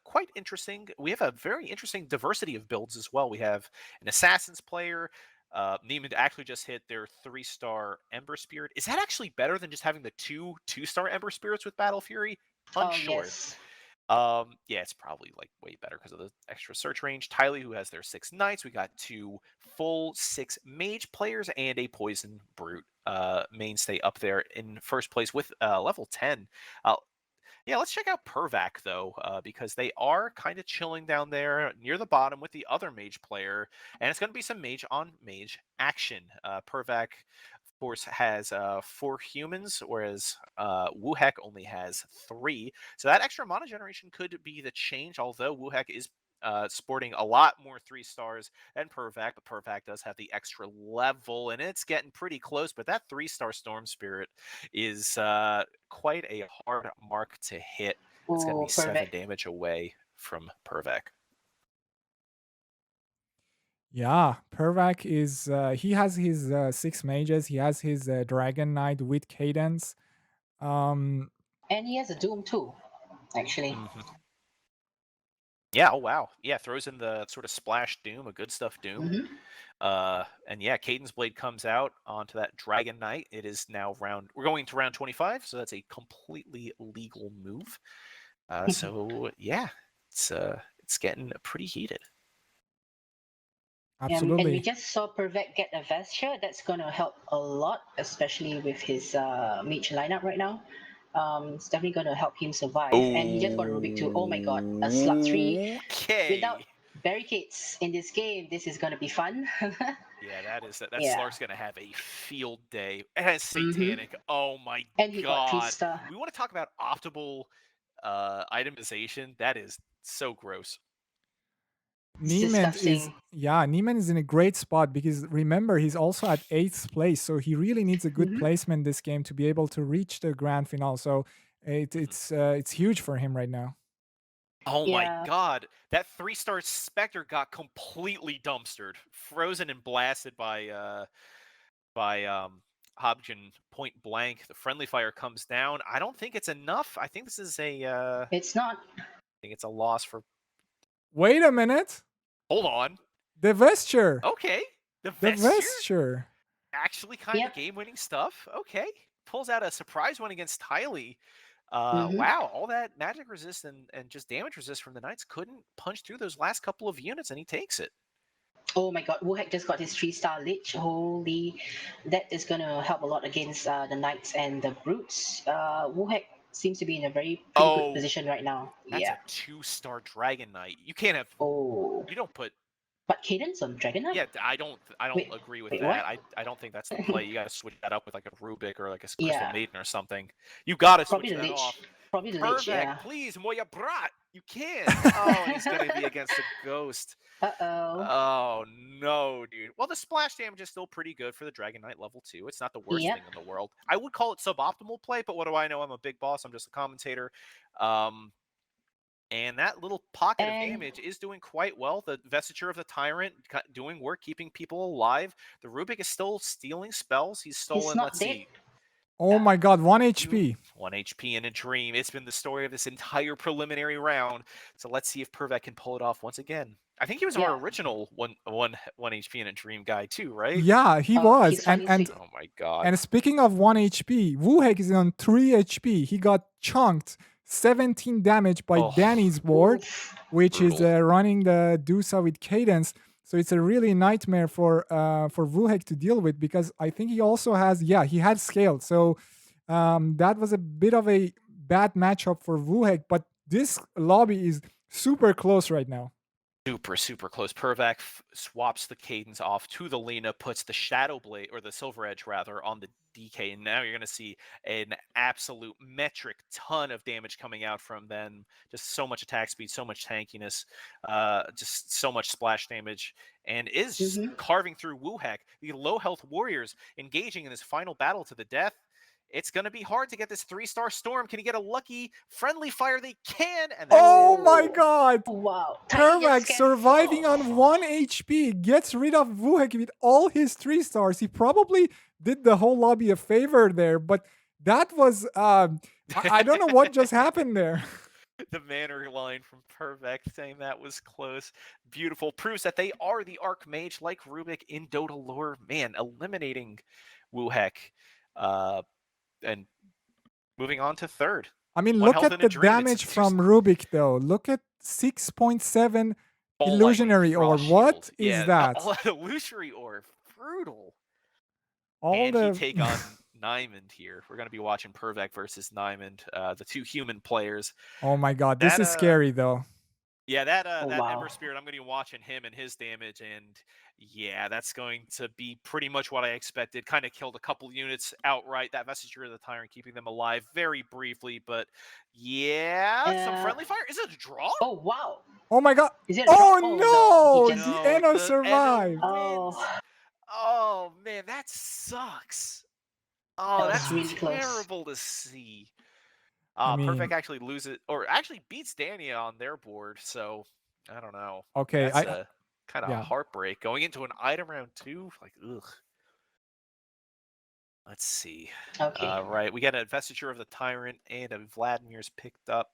quite interesting. We have a very interesting diversity of builds as well. We have an Assassins player. Niemand actually just hit their 3-star Ember Spirit. Is that actually better than just having the 2-star Ember Spirits with Battle Fury? Oh Unsure. yes. Yeah, it's probably like way better because of the extra search range. Tylee, who has their 6 knights, we got 2 full 6 mage players and a poison brute mainstay up there in first place with level 10. Yeah, let's check out Pervac though, because they are kind of chilling down there near the bottom with the other mage player, and it's going to be some mage on mage action. Pervac, of course, has 4 humans, whereas Wuhek only has 3. So that extra mana generation could be the change. Although Wuhek is sporting a lot more 3-stars than Pervac, but Pervac does have the extra level, and it's getting pretty close. But that 3-star Storm Spirit is quite a hard mark to hit. It's going to be Oh, 7 perfect. damage away from Pervac. Yeah, Pervac is he has his 6 mages. He has his Dragon Knight with Cadence. Um, And he has a Doom too, actually. Mm-hmm. Yeah, oh wow. Yeah, throws in the sort of splash Doom, a good stuff Doom. Mhm. And yeah, Cadence Blade comes out onto that Dragon Knight. It is now we're going to round 25, so that's a completely legal move. So yeah, it's getting pretty heated. And we absolutely. just saw Pervec get a Vesture. That's going to help a lot, especially with his mage lineup right now. It's definitely going to help him survive. And he just got a Rubik too. Oh my god, a slot 3 Okay. without barricades in this game. This is going to be fun. Yeah, that Yeah. Slark's gonna have a field day. And it's Mhm. satanic. Oh my And he got god. 3-star. We want to talk about optimal itemization. That is so gross. It's Niemand disgusting. Niemand is in a great spot because remember he's also at 8th place, so he really needs a good Mhm. placement this game to be able to reach the grand finale. So it's huge for him right now. Oh my Yeah. god. That 3-star Spectre got completely dumpstered. Frozen and blasted by Hobgen point blank. The friendly fire comes down. I don't think it's enough. I think this is I It's not. think it's a loss for Wait a minute. Hold on. The vesture. Okay. The The vesture vesture. actually kind Yep. of game-winning stuff. Okay. Pulls out a surprise one against Tylee. Mhm. Wow, all that magic resist and just damage resist from the Knights couldn't punch through those last couple of units, and he takes it. Oh my god, Wuhek just got his 3-star Lich. Holy, that is going to help a lot against the Knights and the Brutes. Wuhek seems to be in a pretty good position right now. That's Yeah. a 2-star Dragon Knight. You can't have. Oh, You don't put. but Cadence on Dragon Knight? Yeah, I don't Wait, agree with wait, that. what? I don't think that's the play. You got to switch that up with like a Rubik or like a Crystal Yeah. Maiden or something. You got to Probably switch the that Lich. off. Probably the Lich, Perfect, yeah. please, Moya Brat. You can't. Oh, and he's gonna be against a ghost. Uh-oh. Oh no, dude. Well, the splash damage is still pretty good for the Dragon Knight level 2. It's not the worst Yep. thing in the world. I would call it suboptimal play, but what do I know? I'm a big boss. I'm just a commentator. And that little pocket of damage is doing quite well. The Vestiture of the Tyrant doing work, keeping people alive. The Rubik is still stealing spells. He's stolen, not let's dead. see. Oh my god, 1 HP. 1 HP in a dream. It's been the story of this entire preliminary round. So let's see if Pervek can pull it off once again. I think he was our Yeah. original one HP in a dream guy too, right? Yeah, he was. He's finally Oh my god. And speaking of 1 HP, Wuhek is on 3 HP. He got chunked 17 damage by Oh, Dani's board, which is brutal. running the Dusa with Cadence. So it's a really nightmare for Wuhek to deal with, because I think he also has, he had scale. So that was a bit of a bad matchup for Wuhek, but this lobby is super close right now. Super close. Pervek swaps the Cadence off to the Lena, puts the Shadow Blade, or the Silver Edge rather, on the DK, and now you're going to see an absolute metric ton of damage coming out from them. Just so much attack speed, so much tankiness, just so much splash damage, and is just carving through Wuhek. The low health warriors engaging in this final battle to the death. It's going to be hard to get this 3-star Storm. Can he get a lucky friendly fire? They can. And oh my god. Wow. Pervek surviving on 1 HP gets rid of Wuhek with all his 3 stars. He probably did the whole lobby a favor there, but that was, I don't know what just happened there. The manner line from Pervek saying that was close. Beautiful. Proves that they are the Archmage like Rubik in Dota lore. Man, eliminating Wuhek. And moving on to third. I mean, look at the damage from Rubik, though. Look at 6.7 illusionary orb. What is that? All that illusionary orb. Brutal. He take on Niemand here. We're going to be watching Pervek versus Niemand, the two human players. Oh my god, this is scary, though. Yeah, that Ember Spirit, I'm going to be watching him and his damage, and yeah, that's going to be pretty much what I expected. Kind of killed a couple units outright. That Vestige of the Tyrant keeping them alive very briefly, but yeah, some friendly fire. Is it a draw? Oh, wow. Oh my god. Is it a oh draw? no! The Eno survived. Oh man, that sucks. Oh, that's really terrible to see. Pervek actually loses, or actually beats Dani on their board, so I don't know. Okay, that's kind of a heartbreak going into an item round 2. Like, ugh. Let's see. Okay. Right, we got a Vestige of the Tyrant and a Vladimir's picked up.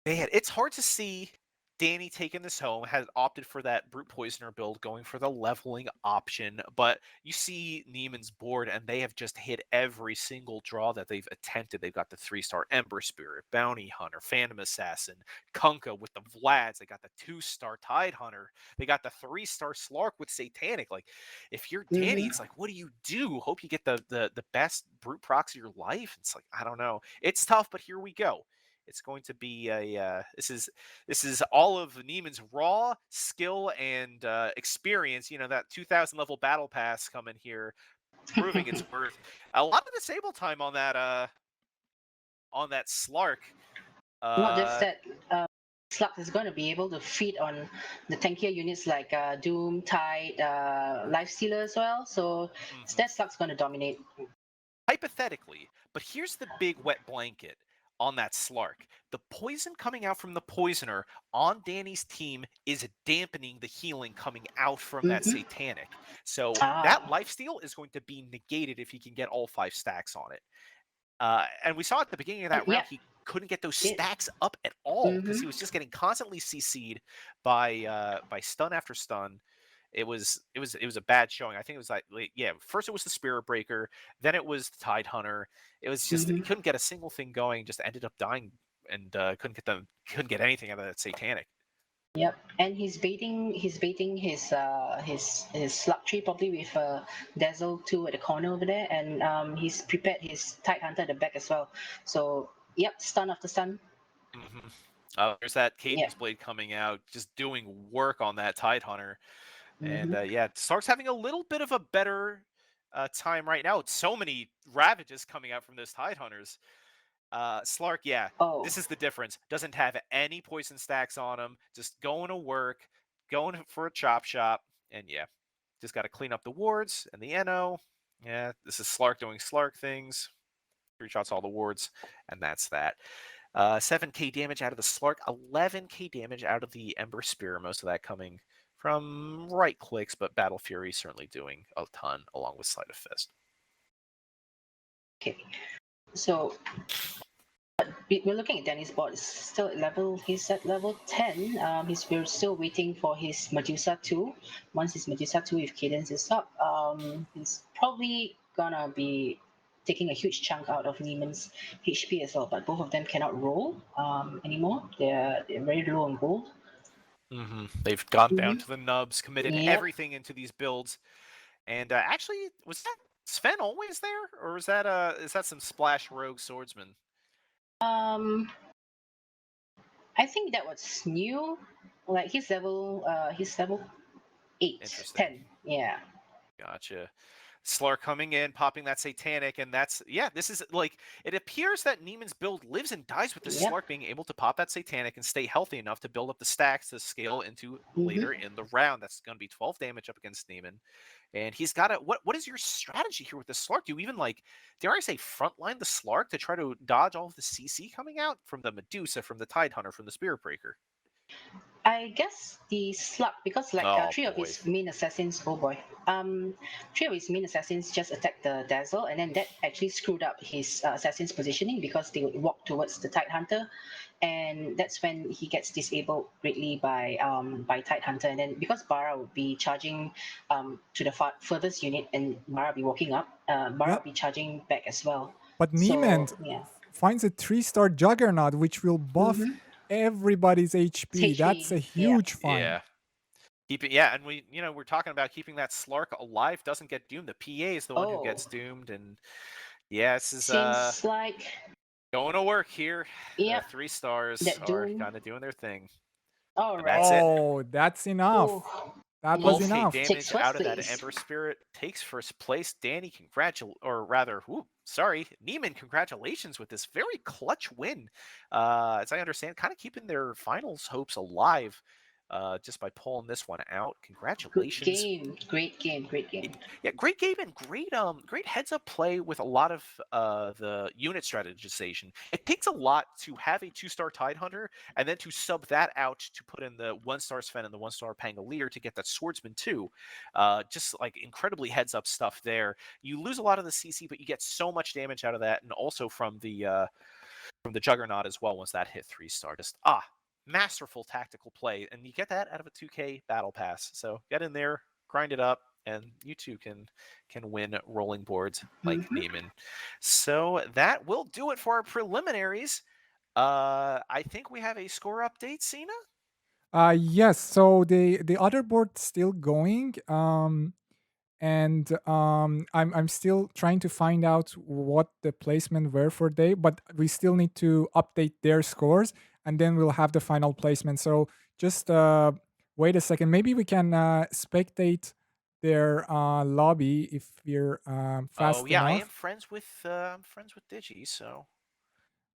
Man, it's hard to see Dani taking this home, has opted for that Brute Poisoner build, going for the leveling option, but you see Niemand's board, and they have just hit every single draw that they've attempted. They've got the 3-star Ember Spirit, Bounty Hunter, Phantom Assassin, Kunkka with the Vlads. They got the 2-star Tide Hunter. They got the 3-star Slark with Satanic. Like, if you're Dani, it's like, what do you do? Hope you get the best Brute procs of your life? It's like, I don't know. It's tough, but here we go. It's going to be a this is all of Niemand's raw skill and experience. You know, that 2000 level battle pass coming here, proving its worth. A lot of disable time on that Slark. Not just that, Slug is going to be able to feed on the tankier units like Doom, Tide, Lifestealer as well. So that Slug's going to dominate. Hypothetically, but here's the big wet blanket on that Slark. The poison coming out from the Poisoner on Dani's team is dampening the healing coming out from that Satanic. So that lifesteal is going to be negated if he can get all 5 stacks on it. And we saw at the beginning of that round, he couldn't get those stacks up at all because he was just getting constantly CC'd by stun after stun. It was a bad showing. I think it was like, first it was the Spirit Breaker, then it was the Tide Hunter. It was just he couldn't get a single thing going. Just ended up dying and couldn't get anything out of that Satanic. Yep, and he's baiting his Slug tree probably with Dazzle 2 at the corner over there, and he's prepared his Tide Hunter at the back as well. So yep, stun after stun. There's that Cadence Blade coming out, just doing work on that Tide Hunter. And Slark's having a little bit of a better time right now. So many Ravages coming out from those Tide Hunters. Slark, this is the difference. Doesn't have any poison stacks on him. Just going to work, going for a chop shop, and just got to clean up the wards and the NO. Yeah, this is Slark doing Slark things. 3 shots all the wards, and that's that. 7k damage out of the Slark, 11k damage out of the Ember Spear. Most of that coming from right clicks, but Battle Fury certainly doing a ton along with Sleight of Fist. Okay, so we're looking at Dani's board. It's still at he's at level 10. We're still waiting for his Medusa 2. Once his Medusa 2 with Cadence is up, he's probably gonna be taking a huge chunk out of Niemand's HP as well. But both of them cannot roll anymore. They're very low on gold. They've gone down Mhm. to the nubs, committed Yep. everything into these builds. And actually, was that Sven always there, or is that some splash rogue swordsman? I think that was new. Like he's level 8, Interesting. 10. Yeah. Gotcha. Slar coming in, popping that satanic, and this is like it appears that Niemand's build lives and dies with the Yep. Slark being able to pop that satanic and stay healthy enough to build up the stacks to scale into Mhm. later in the round. That's going to be 12 damage up against Niemand. And he's got what is your strategy here with the Slark? Do you even dare I say frontline the Slark to try to dodge all of the CC coming out from the Medusa, from the Tide Hunter, from the Spirit Breaker? I guess the slug, because Oh, three of boy. his main assassins, oh boy, three of his main assassins just attacked the Dazzle, and then that actually screwed up his assassin's positioning because they would walk towards the Tide Hunter, and that's when he gets disabled greatly by Tide Hunter, and then because Bara would be charging to the furthest unit, and Bara would be walking up, Bara would be charging back as well. But So Niemand yeah, finds a 3-star Juggernaut, which will buff everybody's HP. HP, That's a yeah. huge find. Yeah. And we're talking about keeping that Slark alive, doesn't get doomed. The PA is the one who gets doomed, and this is Seems like going to work here. Yep. The 3 stars That are Doom. kind of doing their thing. All And right. that's it. Oh, that's enough. Ooh. That was 12K enough. damage Takes first out of that place. Ember Spirit, takes first place. Dani, Niemand, congratulations with this very clutch win. As I understand, kind of keeping their finals hopes alive just by pulling this one out. Congratulations. Good game. Great game. Great game. Yeah, great game and great heads up play with a lot of the unit strategization. It takes a lot to have a 2-star Tide Hunter and then to sub that out to put in the 1-star Sven and the 1-star Pangolier to get that Swordsman too. Just like incredibly heads up stuff there. You lose a lot of the CC, but you get so much damage out of that, and also from the Juggernaut as well once that hit 3-star. Just masterful tactical play, and you get that out of a 2K battle pass. So get in there, grind it up, and you too can win rolling boards like Niemand. So that will do it for our preliminaries. I think we have a score update, Sina. Yes. So the other board's still going. And I'm still trying to find out what the placement were for they, but we still need to update their scores, and then we'll have the final placement. So just wait a second. Maybe we can spectate their lobby if we're fast enough. I am friends with Digi, so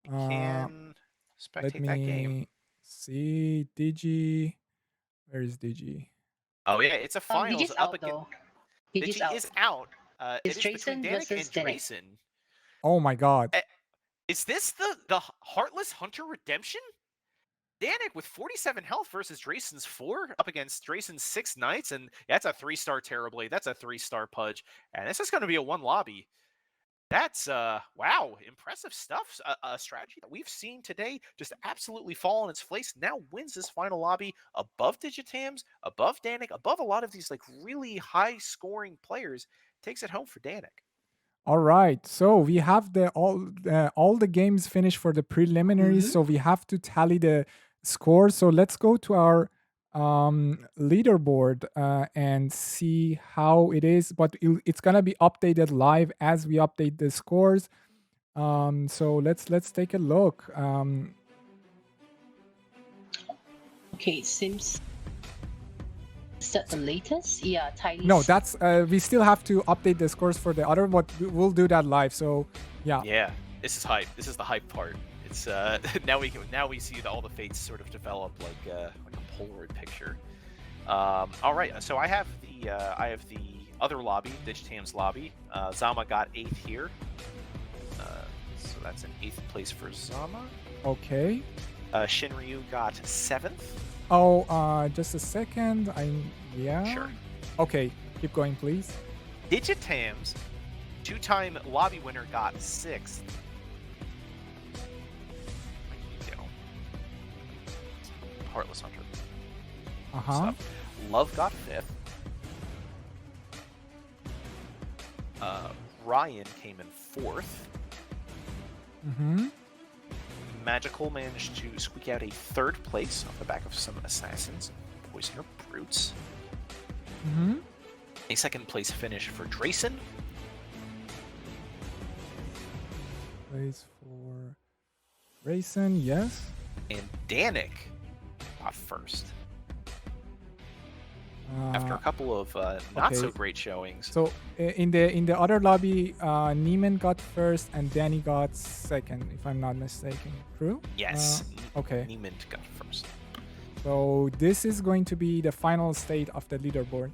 we can spectate that game. See Digi. Where is Digi? Oh yeah, it's a finals Digi's up out again. though. Digi's out. is out. It's it is between Drayson Danik versus and Danik. Drayson. Oh my god. Is this the Heartless Hunter Redemption? Danik with 47 health versus Drayson's 4 up against Drayson's 6 knights, and that's a 3-star Terrorblade. That's a 3-star Pudge, and this is going to be a 1 lobby. That's wow, impressive stuff. A strategy that we've seen today just absolutely fall on its face. Now wins this final lobby above Digitams, above Danik, above a lot of these like really high scoring players. Takes it home for Danik. All right, so we have all the games finished for the preliminaries. So we have to tally the scores. So let's go to our leaderboard and see how it is. But it's gonna be updated live as we update the scores. So let's take a look. Okay, seems. Is that the latest? Yeah, Tiny's. No, that's we still have to update the scores for the other, but we'll do that live. So yeah. Yeah, this is hype. This is the hype part. It's now we see all the fates sort of develop like a Polaroid picture. All right, so I have the other lobby, Digitam's lobby. Zama got 8th here, so that's an 8th place for Zama. Okay. Xinryu got 7th. Oh, just a second. Yeah. Sure. Okay, keep going, please. Digitams Two-time lobby winner got 6th. Heartless Hunter. Stuff. Love got 5th. Ryan came in 4th. Magical managed to squeak out a 3rd place off the back of some Assassins, Poisoner Brutes. A 2nd place finish for Drayson. Place for Drayson, yes. And Danik got 1st. After a couple of not so great showings. So in the other lobby, Niemand got 1st and Dani got 2nd, if I'm not mistaken. True? Yes. Okay. Niemand got 1st. So this is going to be the final state of the leaderboard.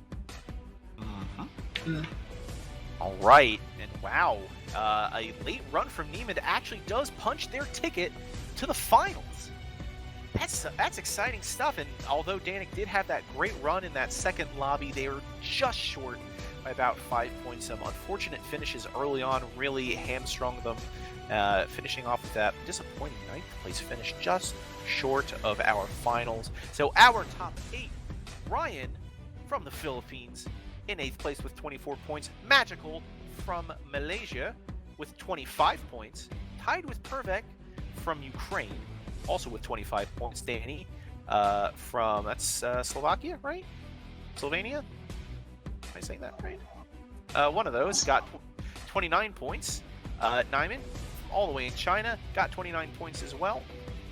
All right, and wow, a late run from Niemand actually does punch their ticket to the finals. That's exciting stuff, and although Danik did have that great run in that 2nd lobby, they were just short by about 5 points. Some unfortunate finishes early on really hamstrung them, finishing off with that disappointing 9th place finish, just short of our finals. So our top 8, Ryan from the Philippines in 8th place with 24 points, Magical from Malaysia with 25 points, tied with Pervek from Ukraine, also with 25 points. Dani from, that's Slovakia, right? Slovenia? Am I saying that right? One of those got 29 points. Niemand, all the way in China, got 29 points as well.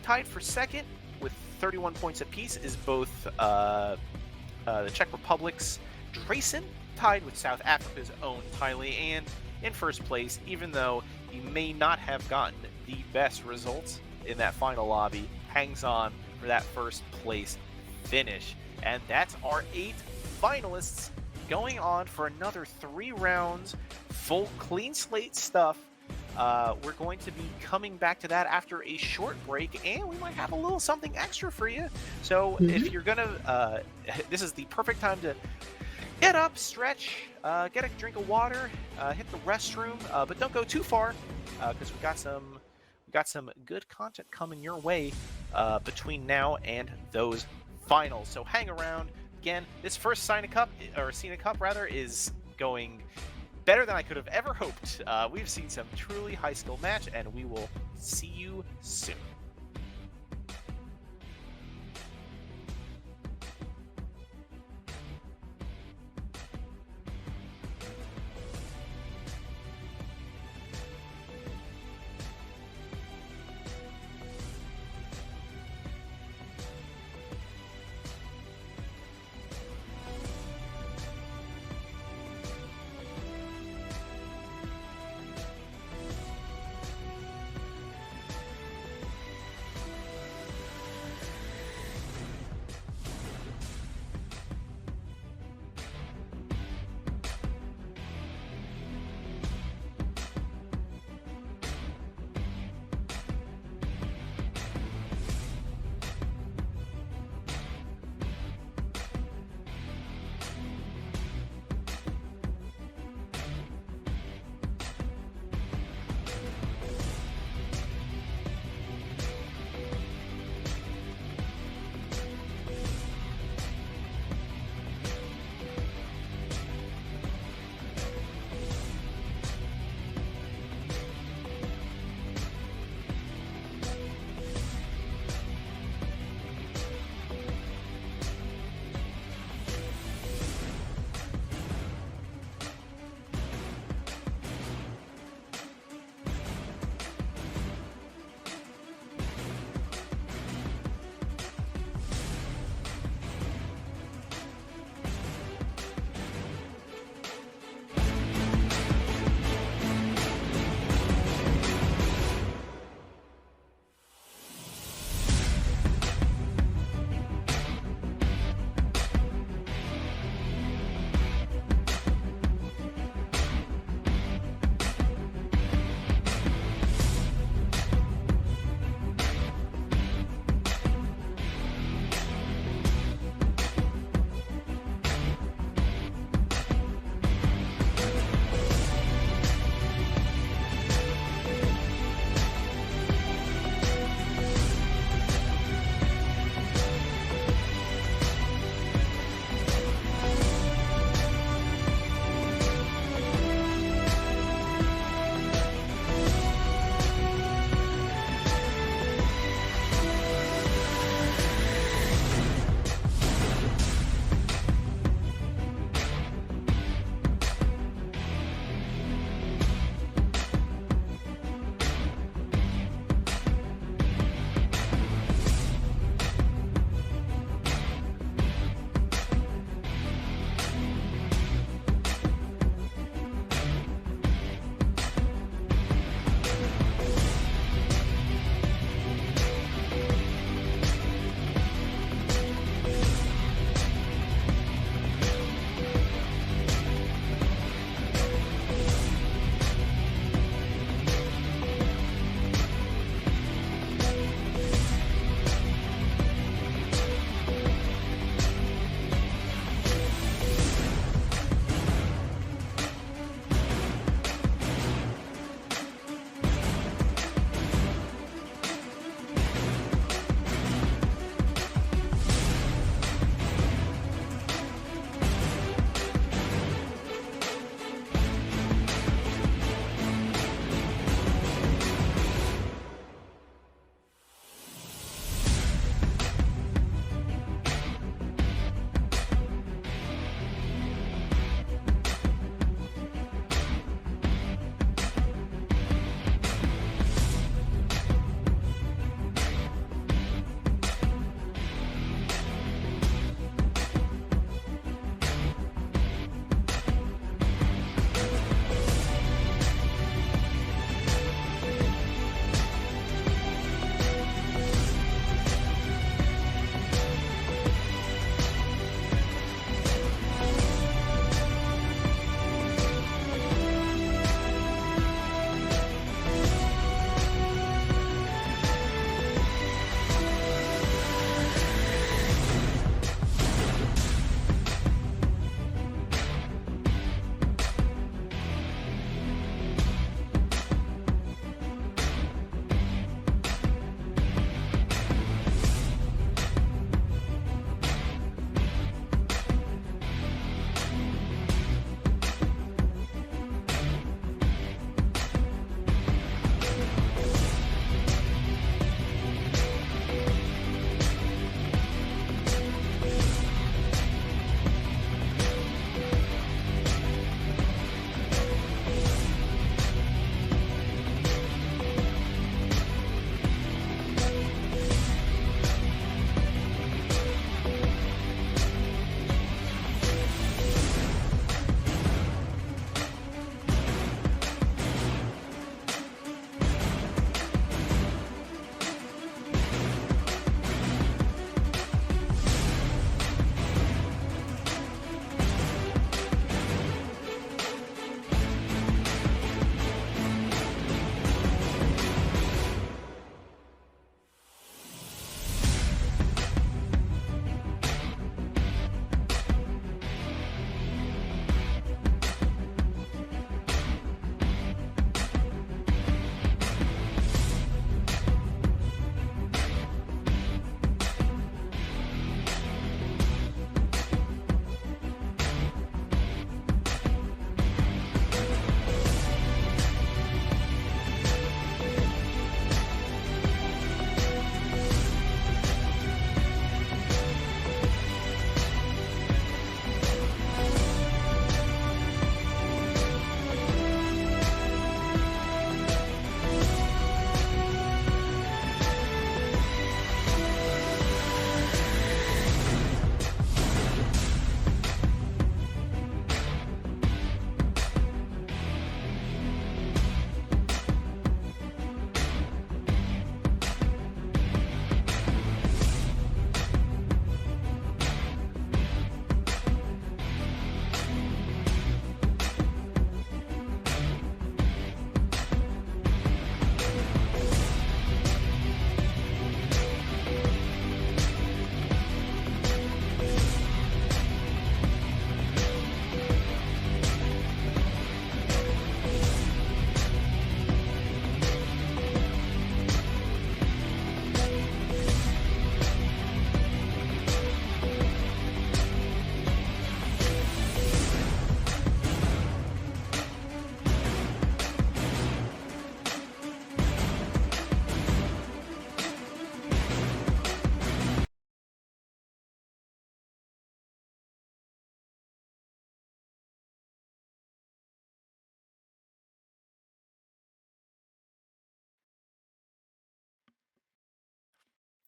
Tied for 2nd with 31 points apiece is both the Czech Republic's Drayson, tied with South Africa's own Tylee, and in 1st place, even though he may not have gotten the best results in that final lobby, hangs on for that 1st place finish. And that's our 8 finalists going on for another 3 rounds, full clean slate stuff. We're going to be coming back to that after a short break, and we might have a little something extra for you. So if you're gonna, this is the perfect time to get up, stretch, get a drink of water, hit the restroom, but don't go too far, because we got some good content coming your way between now and those finals. So hang around. Again, this first SinaCup rather is going better than I could have ever hoped. We've seen some truly high skill match, and we will see you soon.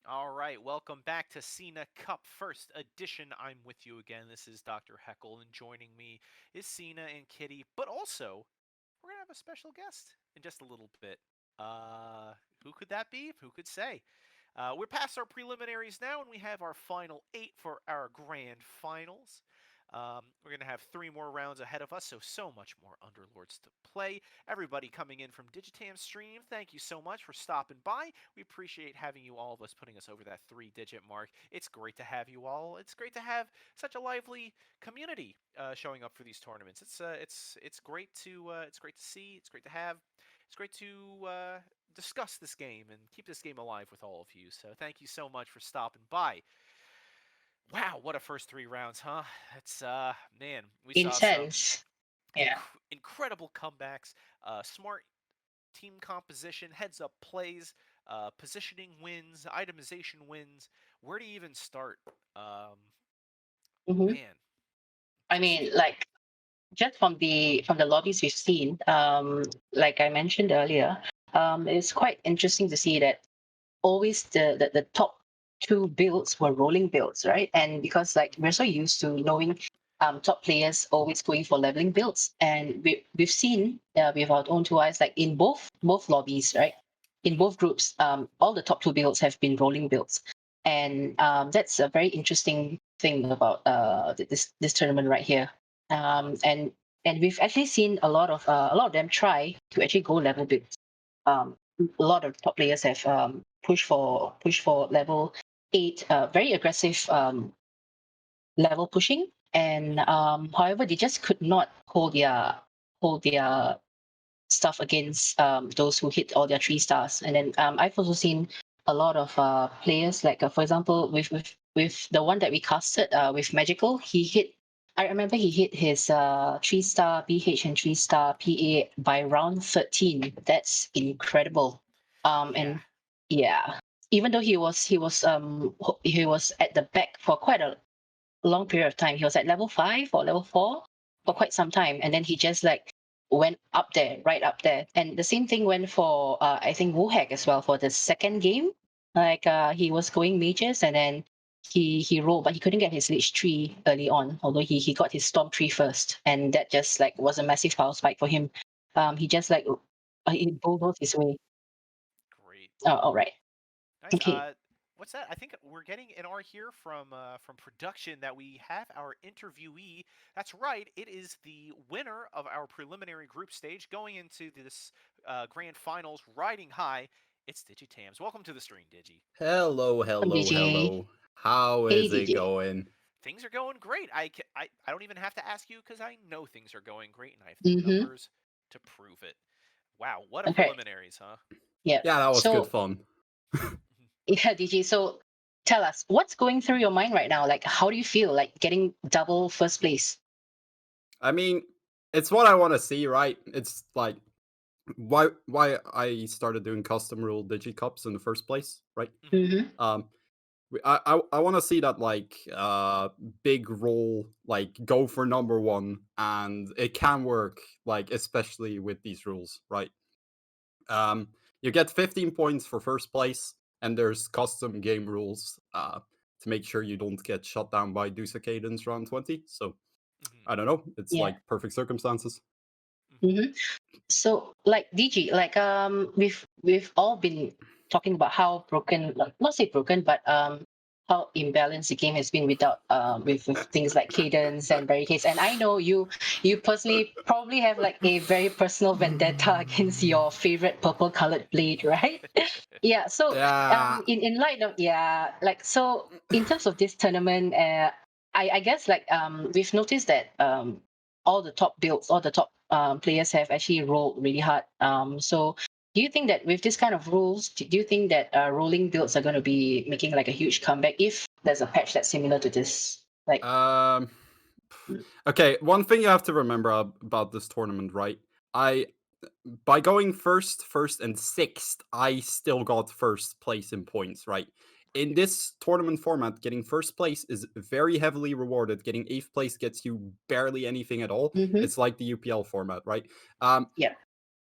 All right, welcome back to SinaCup First Edition. I'm with you again. This is Dr. Heckle, and joining me is Sina and Kitty, but also we're gonna have a special guest in just a little bit. Who could that be? Who could say? We're past our preliminaries now, and we have our final 8 for our grand finals. We're going to have 3 more rounds ahead of us, so much more Underlords to play. Everybody coming in from Digitam's stream, thank you so much for stopping by. We appreciate having you, all of us, putting us over that 3-digit mark. It's great to have you all. It's great to have such a lively community showing up for these tournaments. It's great to see. It's great to have. It's great to discuss this game and keep this game alive with all of you. So thank you so much for stopping by. Wow, what a first 3 rounds, huh? It's man, we saw some Intense. Yeah. incredible comebacks, smart team composition, heads up plays, positioning wins, itemization wins. Where do you even start? hmm Man, I just mean, like just from the lobbies we've seen, like I mentioned earlier, it's quite interesting to see that always the top 2 builds were rolling builds, right? And because like we're so used to knowing top players always going for leveling builds, and we've seen with our own 2 eyes, like in both lobbies, right? In both groups, all the top 2 builds have been rolling builds, and that's a very interesting thing about this tournament right here. And we've actually seen a lot of them try to actually go level builds. A lot of top players have push for level 8, very aggressive level pushing, and however they just could not hold their stuff against those who hit all their 3 stars. And then I've also seen a lot of players, like for example with the one that we casted with Magical, he hit. I remember he hit his 3-star BH and 3-star PA by round 13. That's incredible. yeah. And yeah, even though he was at the back for quite a long period of time. He was at level 5 or level 4 for quite some time, and then he just like went up there, right up there. And the same thing went for I think Wuhek as well for the second game. Like he was going mages, and then he rolled, but he couldn't get his Lich tree early on. Although he got his Storm tree first, and that just like was a massive power spike for him. He just like he bulldozed his way. Great. Oh, all right. Nice. Okay. What's that? I think we're getting an R here from production that we have our interviewee. That's right. It is the winner of our preliminary group stage going into this grand finals, riding high. It's Digitams. Welcome to the stream, Digi. Hello, hello, DJ. hello. How Hey, is it DJ. going? Things are going great. I don't even have to ask you because I know things are going great, and I have the Mm-hmm. numbers to prove it. Wow, what a Okay. preliminaries, huh? Yeah. Yeah, that was good So fun. yeah, DJ. So tell us, what's going through your mind right now? Like, how do you feel like getting double first place? I mean, it's what I want to see, right? It's like why I started doing custom rule digicups in the first place, right? Mm-hmm. Um, I want to see that like big roll, like go for number 1, and it can work, like especially with these rules, right? You get 15 points for first place, and there's custom game rules to make sure you don't get shut down by Dusa Cadence round 20. So I don't know. It's Yeah. like perfect circumstances. Mm-hmm. So, like DG, like we've all been talking about how broken, like, not say broken, but how imbalanced the game has been without with things like cadence and barricades. And I know you personally probably have like a very personal vendetta against your favorite purple colored blade, right? Yeah. So Yeah. in light of, yeah, like, so in terms of this tournament, I guess like we've noticed that all the top builds, all the top players have actually rolled really hard. So do you think that with this kind of rules, do you think that rolling builds are going to be making like a huge comeback if there's a patch that's similar to this? Like, Um. Okay. One thing you have to remember about this tournament, right? By going first, and sixth, I still got first place in points, right? In this tournament format, getting first place is very heavily rewarded. Getting eighth place gets you barely anything at all. mm-hmm. It's like the UPL format, right? Yeah.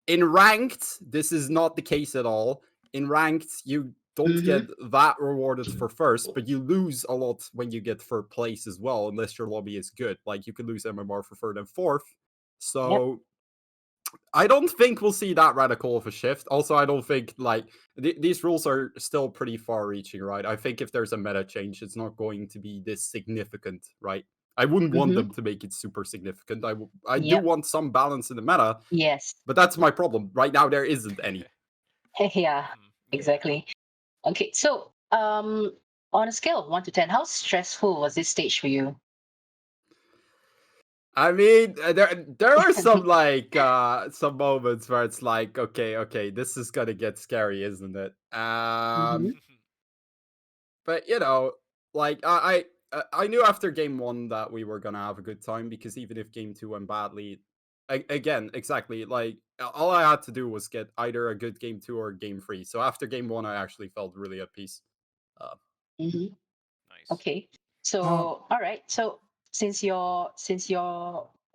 In ranked, this is not the case at all. In ranked, you don't get that rewarded for first, but you lose a lot when you get third place as well, unless your lobby is good. Like you can lose MMR for third and fourth. So I don't think we'll see that radical of a shift. Also, I don't think like these rules are still pretty far-reaching, right? I think if there's a meta change, it's not going to be this significant, right? I wouldn't want them to make it super significant. I do want some balance in the meta, Yes. but that's my problem. Right now, there isn't any. Yeah, exactly. Okay, so on a scale of 1 to 10, how stressful was this stage for you? I mean, there are some like some moments where it's like, okay, this is gonna get scary, isn't it? But you know, like I knew after game 1 that we were gonna have a good time, because even if game 2 went badly, again, exactly, like all I had to do was get either a good game 2 or game 3. So after game 1, I actually felt really at peace. Nice. Okay, so all right, so since your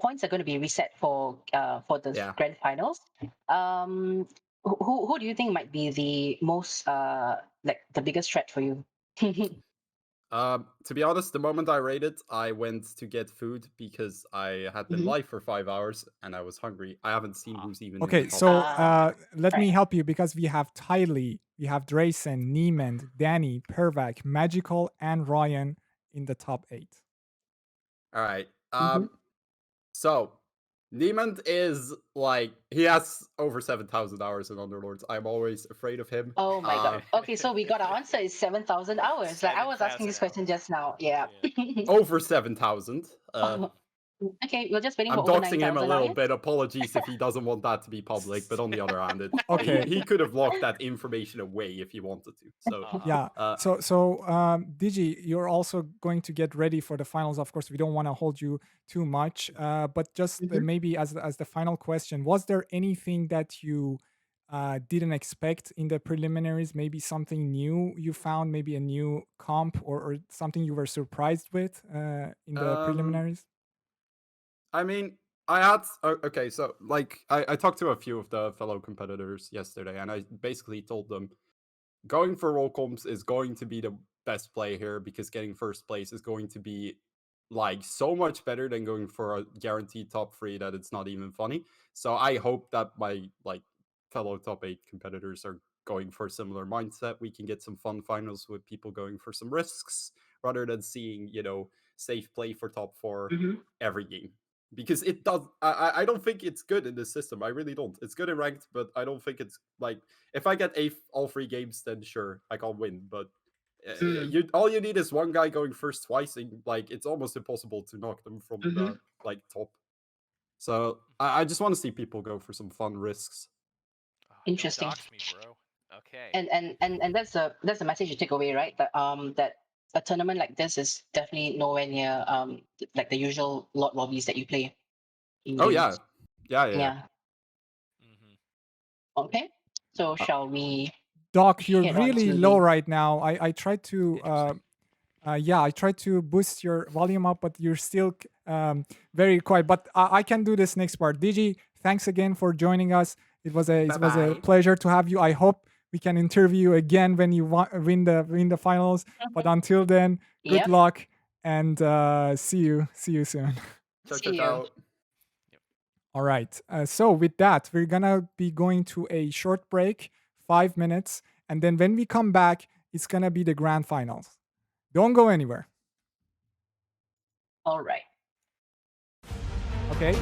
points are going to be reset for the grand finals, who do you think might be the most like the biggest threat for you? To be honest, the moment I raided, I went to get food because I had been live for 5 hours and I was hungry. I haven't seen who's even. Okay, in the top so let me help you, because we have Tylee, we have Drayson, Niemand, Dani, Pervac, Magical, and Ryan in the top 8. All right. So Niemand is like, he has over 7,000 hours in Underlords. I'm always afraid of him. Oh my god. Okay, so we got our answer is 7,000 hours. Like I was asking this question just now. Yeah. Over 7,000. Okay, we're just waiting I'm for over doxing him a 9,000. little bit. Apologies if he doesn't want that to be public. But on the other hand, Okay. he could have locked that information away if he wanted to. So Yeah. So Digi, you're also going to get ready for the finals. Of course, we don't want to hold you too much. But just maybe as the final question, was there anything that you didn't expect in the preliminaries? Maybe something new you found, maybe a new comp, or something you were surprised with in the preliminaries? I mean, I had okay, so like I talked to a few of the fellow competitors yesterday, and I basically told them going for roll comps is going to be the best play here, because getting first place is going to be like so much better than going for a guaranteed top 3 that it's not even funny. So I hope that my like fellow top 8 competitors are going for a similar mindset. We can get some fun finals with people going for some risks rather than seeing, you know, safe play for top 4 every game. Because it does, I don't think it's good in this system. I really don't. It's good in ranked, but I don't think it's like, if I get all 3 games, then sure, I can win. But all you need is one guy going first twice, and like it's almost impossible to knock them from the like top. So I just want to see people go for some fun risks. Interesting. Don't dox me, bro. Okay. And that's the message you take away, right? That that a tournament like this is definitely nowhere near like the usual lot lobbies that you play. Oh yeah. Yeah. Okay, so shall we? Doc, you're head on really to low the- right now. I tried to I tried to boost your volume up, but you're still very quiet. But I can do this next part. Digi, thanks again for joining us. It was a pleasure to have you. I hope we can interview you again when you win the finals. But until then, good luck, and see you soon. Ciao. All right. So with that, we're gonna be going to a short break, 5 minutes, and then when we come back, it's gonna be the grand finals. Don't go anywhere. All right. Okay.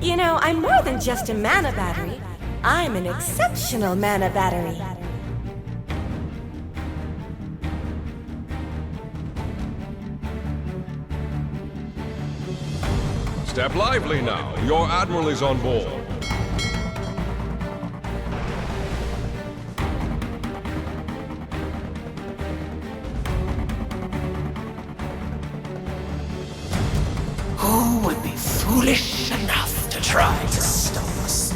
You know, I'm more than just a mana battery. I'm an exceptional mana battery. Step lively now. Your admiral is on board. Who would be foolish enough to try to stop us?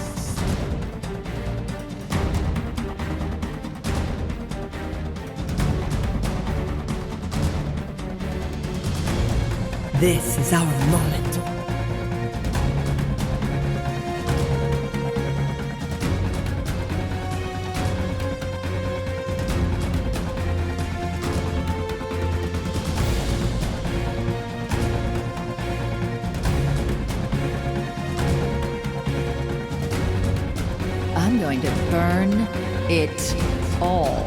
This is our moment. I'm going to burn it all.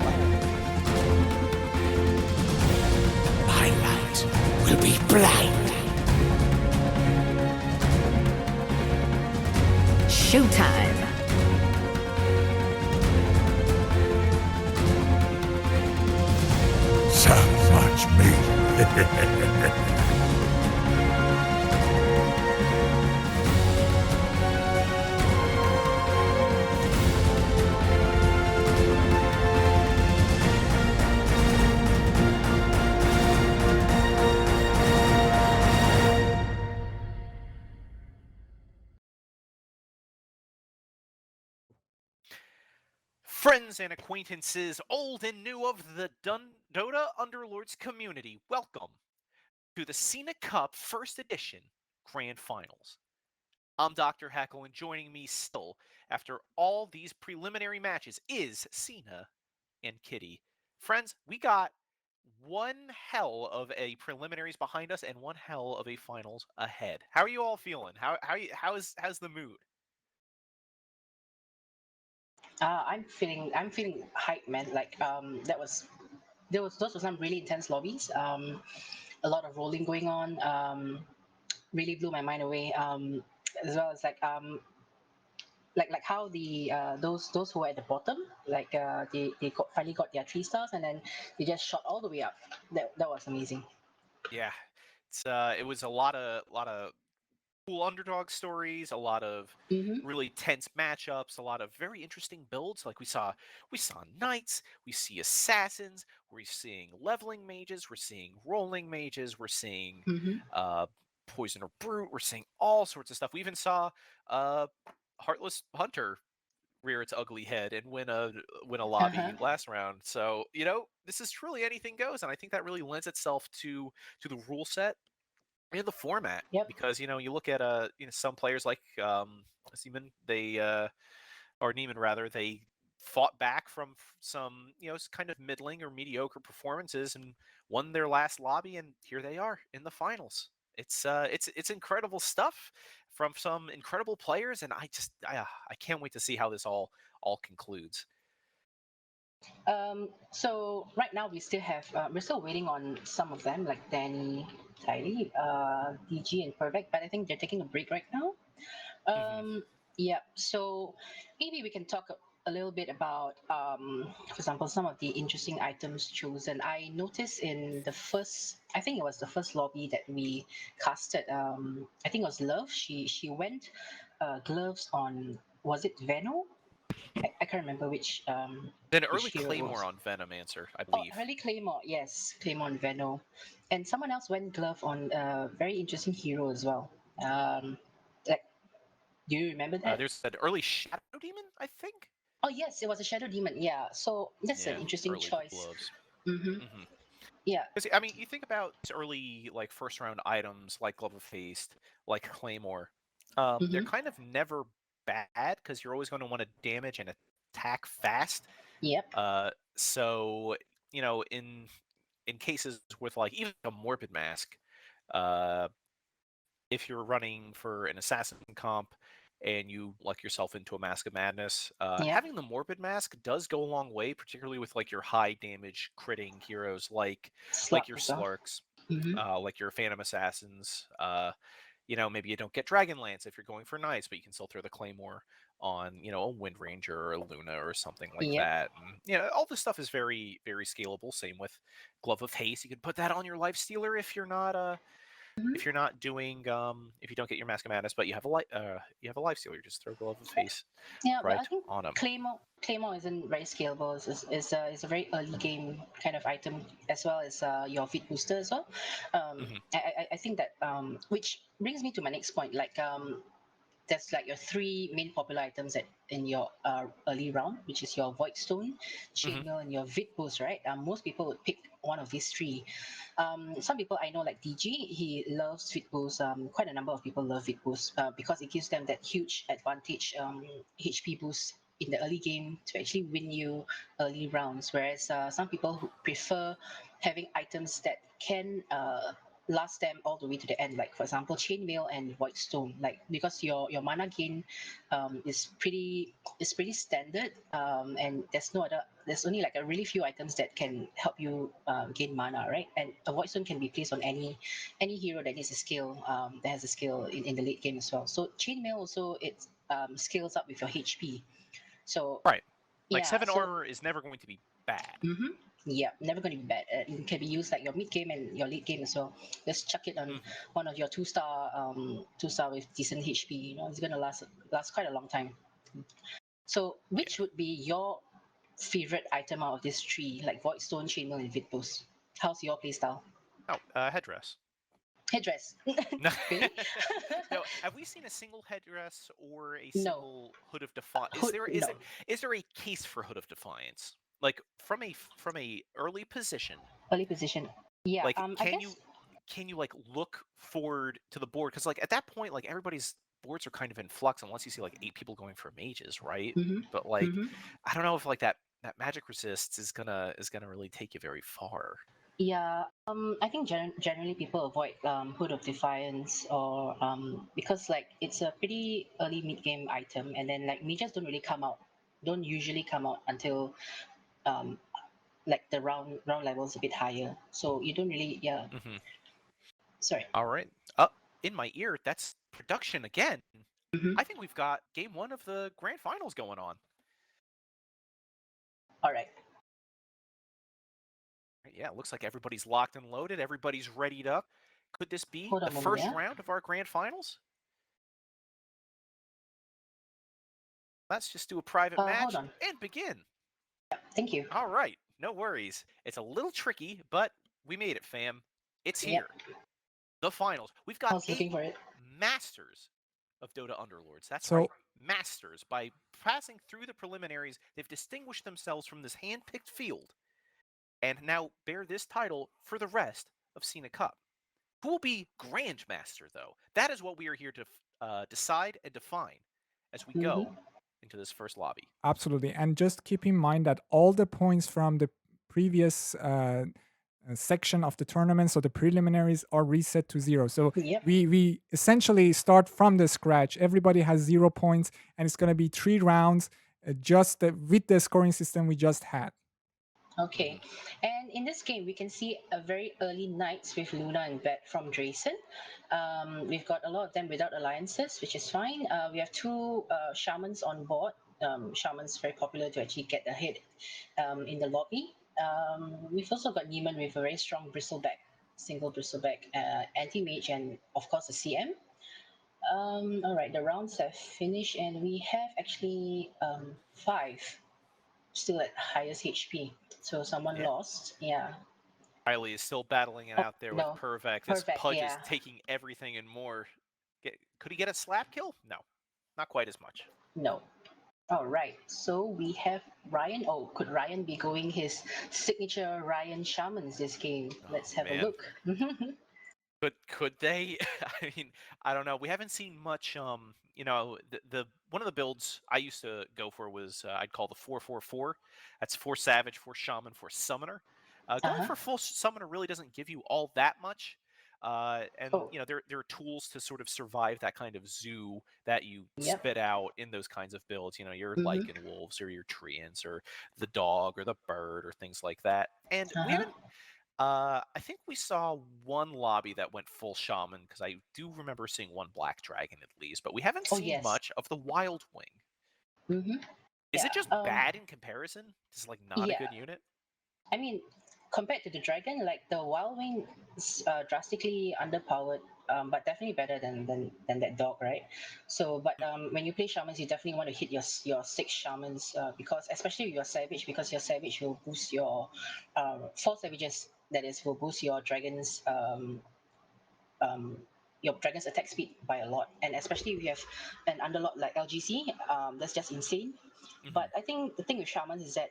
My light will be blind. Showtime. So much meat. Friends and acquaintances, old and new of the DotA Underlords community, welcome to the SinaCup First Edition Grand Finals. I'm Dr. Hackle, and joining me still, after all these preliminary matches, is Sina and Kitty. Friends, we got one hell of a preliminaries behind us and one hell of a finals ahead. How are you all feeling? How's the mood? I'm feeling hyped, man. Like those were some really intense lobbies. A lot of rolling going on. Really blew my mind away. As well as like how the those who were at the bottom, like finally got their 3 stars, and then they just shot all the way up. That was amazing. Yeah, it was a lot of cool underdog stories, a lot of Mm-hmm. really tense matchups, a lot of very interesting builds. Like we saw knights, we see assassins, we're seeing leveling mages, we're seeing rolling mages, we're seeing Mm-hmm. poison or brute, we're seeing all sorts of stuff. We even saw heartless hunter rear its ugly head and win a lobby Uh-huh. last round. So this is truly anything goes, and I think that really lends itself to the rule set and the format, Yep. because you look at some players like Niemand, or Niemand rather, they fought back from some kind of middling or mediocre performances and won their last lobby, and here they are in the finals. It's incredible stuff from some incredible players, and I can't wait to see how this all concludes. So right now we still have we're still waiting on some of them like Dani, Tylee, DG, and Perfect, but I think they're taking a break right now. Hmm. Yeah, so maybe we can talk a little bit about, for example, some of the interesting items chosen. I noticed in the first, I think it was the first lobby that we casted. I think it was Love. She went gloves on. Was it Veno? I can't remember An which early hero it Claymore was. on Venom answer, I Oh, believe. Hurley Claymore, yes, Claymore and Veno, and someone else went glove on a very interesting hero as well. Like, do you remember that? There's an early Shadow Demon, I think. Oh yes, it was a Shadow Demon. Yeah, so that's an Yeah, interesting early choice. gloves. Mm-hmm. Hmm. Yeah. Because I mean, you think about these early like first round items like Glove of Haste, like Claymore. They're Mm-hmm. kind of never bad because you're always going to want to damage and attack fast. Yep. So in cases with like even a Morbid Mask, uh, if you're running for an assassin comp and you luck yourself into a Mask of Madness, Yep. having the Morbid Mask does go a long way, particularly with like your high damage critting heroes like Slug your as well. Slarks, Mm-hmm. like your Phantom Assassins. maybe you don't get Dragonlance if you're going for Knights, but you can still throw the Claymore on, a Wind Ranger or a Luna or something like Yep. that. And, all this stuff is very, very scalable. Same with Glove of Haste. You can put that on your Lifestealer if you're not if you're not doing if you don't get your Mask of Madness, but you have a Lifestealer, you just throw Glove of Haste Yeah, but I right think on them. Claymore isn't very scalable. It's a very early game kind of item, as well as your feat booster as well. I think that which brings me to my next point. Like there's like your three main popular items in your early round, which is your Void Stone, Chainmail, and your Vid Boost, right? Most people would pick one of these three. Some people I know, like DG, he loves Vid Boost. Quite a number of people love Vid Boost because it gives them that huge advantage, HP boost in the early game to actually win you early rounds. Whereas some people who prefer having items that can last them all the way to the end, like for example Chainmail and Void Stone, like because your mana gain is pretty standard, and there's only like a really few items that can help you gain mana, right? And a Void Stone can be placed on any hero that needs a skill, that has a skill in the late game as well. So Chainmail also, it scales up with your HP. So Right. Like yeah, 7 so armor is never going to be bad. yeah, never going to be bad. It can be used like your mid game and your late game as well. Just chuck it on one of your 2-star with decent HP. It's gonna last quite a long time. So, which would be your favorite item out of these three, like Void Stone, Chainmail, and Vid Boost? How's your playstyle? Oh, headdress. Headdress. No. Really? No, have we seen a single headdress or a No. single Hood of Defiance? No. Is there a case for Hood of Defiance? Like from a early position? Early position. Yeah. Like I guess. can you like look forward to the board? Because like at that point, like everybody's boards are kind of in flux unless you see like 8 people going for mages, right? But like I don't know if like that magic resists is gonna really take you very far. Yeah, I think generally people avoid Hood of Defiance, or because like it's a pretty early mid game item, and then like mages don't usually come out until um, like the round level is a bit higher, so you don't really Sorry. All right. In my ear, that's production again. I think we've got game 1 of the grand finals going on. All right. Yeah, it looks like everybody's locked and loaded. Everybody's readied up. Could this be Hold on the a moment, first yeah? round of our grand finals? Let's just do a private match Hold on. and begin. Thank you. All right, no worries. It's a little tricky, but we made it, fam. It's Yep. here. The finals. We've I got was looking 8 for it. masters of DotA Underlords. That's So- right, masters. By passing through the preliminaries, they've distinguished themselves from this hand-picked field and now bear this title for the rest of SinaCup. Who will be Grandmaster, though? That is what we are here to decide and define as we go into this first lobby. Absolutely. And just keep in mind that all the points from the previous section of the tournament, so the preliminaries, are reset to 0. So Yep. we essentially start from the scratch. Everybody has 0 points, and it's going to be 3 rounds with the scoring system we just had. Okay, and in this game, we can see a very early Knights with Luna and Bet from Drayson. We've got a lot of them without alliances, which is fine. We have 2 Shamans on board. Shamans very popular to actually get ahead in the lobby. We've also got Niemand with a very strong bristleback, single bristleback, anti-mage, and of course a CM. All right, the rounds have finished, and we have actually 5 still at highest HP. So someone lost. Yeah. Riley is still battling it out there with no. Pervec. This Pervec, Pudge is yeah. taking everything and more. Could he get a slap kill? No, not quite as much. No. All right. So we have Ryan. Oh, could Ryan be going his signature Ryan Shamans this game? Let's have man. a look. But could they? I mean, I don't know. We haven't seen much. The one of the builds I used to go for was I'd call the 4-4-4. That's 4 Savage, 4 Shaman, 4 Summoner. Going for full Summoner really doesn't give you all that much. And there are tools to sort of survive that kind of zoo that you spit out in those kinds of builds. Your Lycan Wolves or your Treants or the dog or the bird or things like that. And I think we saw one lobby that went full shaman because I do remember seeing one black dragon at least, but we haven't Oh, seen yes. much of the wild wing. Mm-hmm. Is Yeah. it just bad in comparison? Just like not a Yeah. good unit? I mean, compared to the dragon, like the wild wing is drastically underpowered, but definitely better than that dog, right? So, but when you play shamans, you definitely want to hit your 6 shamans because especially your savage, because your savage will boost your 4 savages, that is, will boost um, your dragon's attack speed by a lot, and especially if you have an underlord like LGC, that's just insane. But I think the thing with shamans is that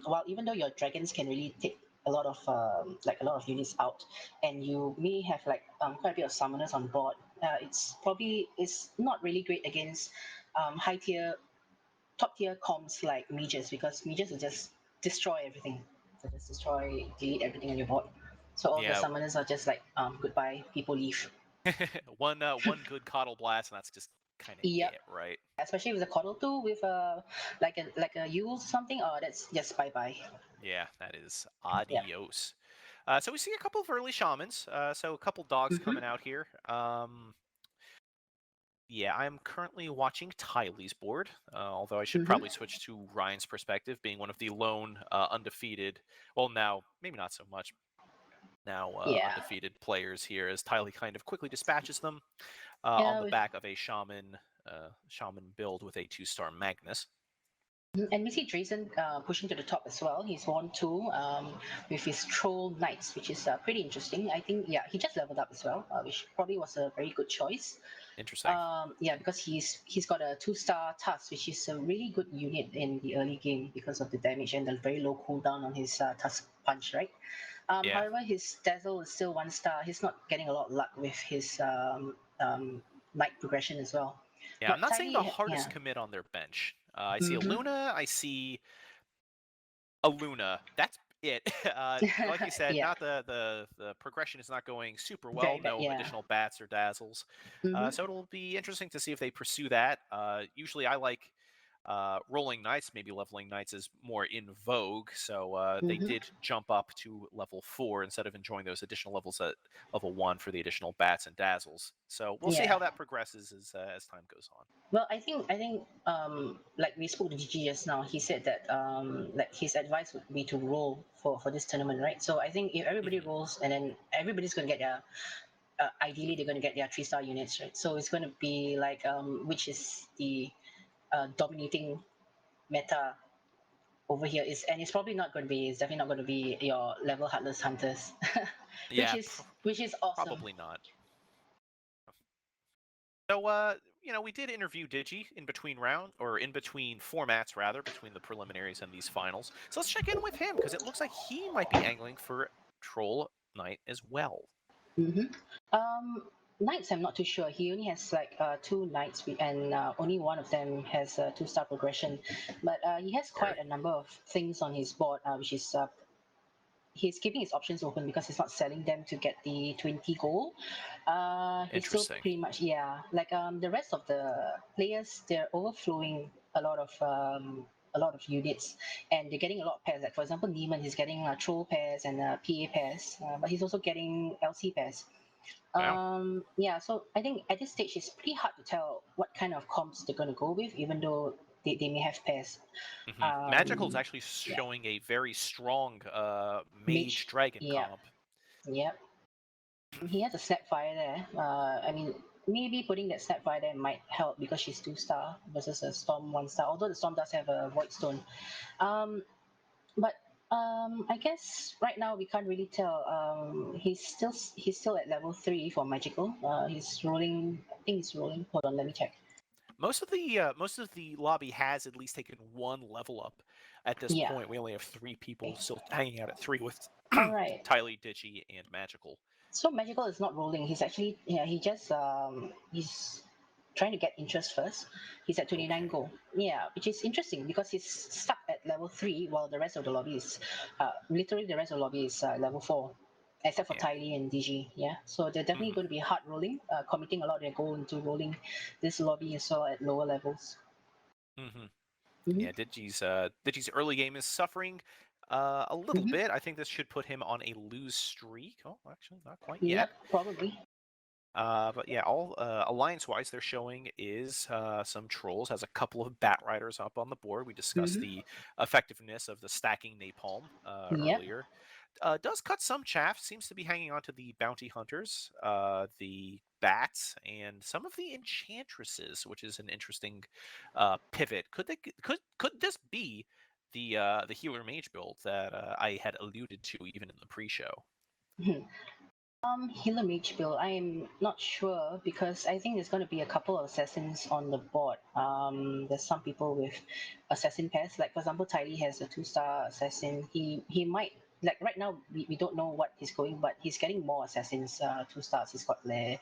while even though your dragons can really take a lot of a lot of units out, and you may have like quite a bit of summoners on board, it's not really great against high tier, top tier comps like mages, because mages will just destroy everything. So just destroy, delete everything on your board. So all the Yeah. summoners are just like goodbye, people leave. one good coddle blast, and that's just kind of Yep. it, right? Especially with a coddle 2 with a Yule or something, oh, that's just bye bye. Yeah, that is adios. So we see a couple of early shamans. So a couple dogs coming out here. Yeah, I'm currently watching Tylee's board, although I should probably switch to Ryan's perspective, being one of the lone undefeated, well, now, maybe not so much, now Yeah. undefeated players here, as Tylee kind of quickly dispatches them on the back of a shaman build with a 2-star Magnus. And we see Drazen pushing to the top as well. He's won 2 with his Troll Knights, which is pretty interesting. I think, yeah, he just leveled up as well, which probably was a very good choice. Interesting. Yeah, because he's got a 2-star Tusk, which is a really good unit in the early game because of the damage and the very low cooldown on his Tusk Punch, right? Yeah. However, his Dazzle is still 1-star. He's not getting a lot of luck with his Knight progression as well. Yeah, But I'm not saying the Tylee, hardest commit on their bench. I see a Luna, I see a Luna. That's it. Like you said, Yeah. not the progression is not going super well. Very bad, No yeah. additional bats or dazzles. Mhm. So it'll be interesting to see if they pursue that. Usually, I like rolling knights. Maybe leveling knights is more in vogue. So they did jump up to level 4 instead of enjoying those additional levels at level 1 for the additional bats and dazzles. So we'll see Yeah. how that progresses as time goes on. Well, I think like we spoke to Gigi just now, he said that like his advice would be to roll for this tournament, right? So I think if everybody rolls, and then everybody's going to get their ideally they're going to get their 3-star units, right? So it's going to be like which is the dominating meta over here is, and it's probably not going to be, it's definitely not going to be your level heartless hunters, Yeah, which is awesome. probably not. So, we did interview Digi in between formats, rather, between the preliminaries and these finals. So let's check in with him, because it looks like he might be angling for Troll Knight as well. Knights, I'm not too sure. He only has like 2 knights, and only one of them has a 2-star progression. But he has quite a number of things on his board, which is he's keeping his options open because he's not selling them to get the 20 gold. He's still Interesting. pretty much, yeah. Like the rest of the players, they're overflowing a lot of units, and they're getting a lot of pairs. Like for example, Niemand, he's getting troll pairs and PA pairs, but he's also getting LC pairs. Wow. Yeah, so I think at this stage it's pretty hard to tell what kind of comps they're going to go with, even though they may have pairs. Magical's actually showing a very strong mage dragon comp. Yep. He has a Snapfire there. I mean, maybe putting that Snapfire there might help because she's 2-star versus a Storm 1-star. Although the Storm does have a Void Stone, but I guess right now we can't really tell. He's still at level 3 for Magical. He's rolling. I think he's rolling. Hold on, let me check. Most of the lobby has at least taken 1 level up at this point. We only have 3 people still hanging out at 3 with Alright. Tylee, Digi, and Magical. So Magical is not rolling. He's actually he's trying to get interest first. He's at 29 gold. Yeah, which is interesting because he's stuck at level 3 while the rest of the lobby is literally the rest of the lobby is level 4. Except for Tylee and DG, yeah. So they're definitely going to be hard rolling, committing a lot of their gold into rolling this lobby as well at lower levels. Yeah, Digi's early game is suffering. A little bit. I think this should put him on a lose streak. Oh, actually, not quite yet. Yep, probably. But yeah, all alliance-wise, they're showing is some trolls. Has a couple of bat riders up on the board. We discussed the effectiveness of the stacking napalm Yep. earlier. Does cut some chaff. Seems to be hanging on to the bounty hunters, the bats, and some of the enchantresses, which is an interesting pivot. Could this be the healer mage build that I had alluded to even in the pre-show? Healer Mage build, I'm not sure because I think there's going to be a couple of assassins on the board. There's some people with assassin pairs, like for example, Tylee has a 2-star assassin. He might, like right now we don't know what he's going, but he's getting more assassins, 2 stars. He's got the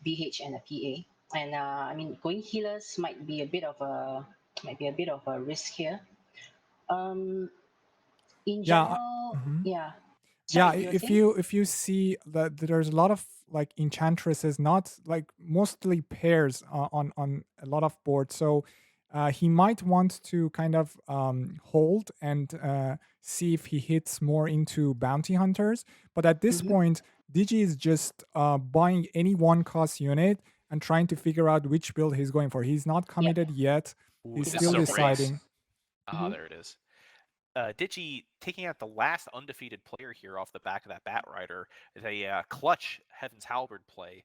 BH and a PA, and I mean going healers might be a bit of a risk here. In Yeah. general, yeah. Yeah, Sorry, you were if saying? you see that there's a lot of like enchantresses, not like mostly pairs on a lot of boards. So he might want to kind of hold and see if he hits more into bounty hunters. But at this point, Digi is just buying any 1-cost unit and trying to figure out which build he's going for. He's not committed yet. He's This still is a race. deciding. Ah, there it is. Digi taking out the last undefeated player here off the back of that Bat Rider. A clutch Heaven's Halberd play.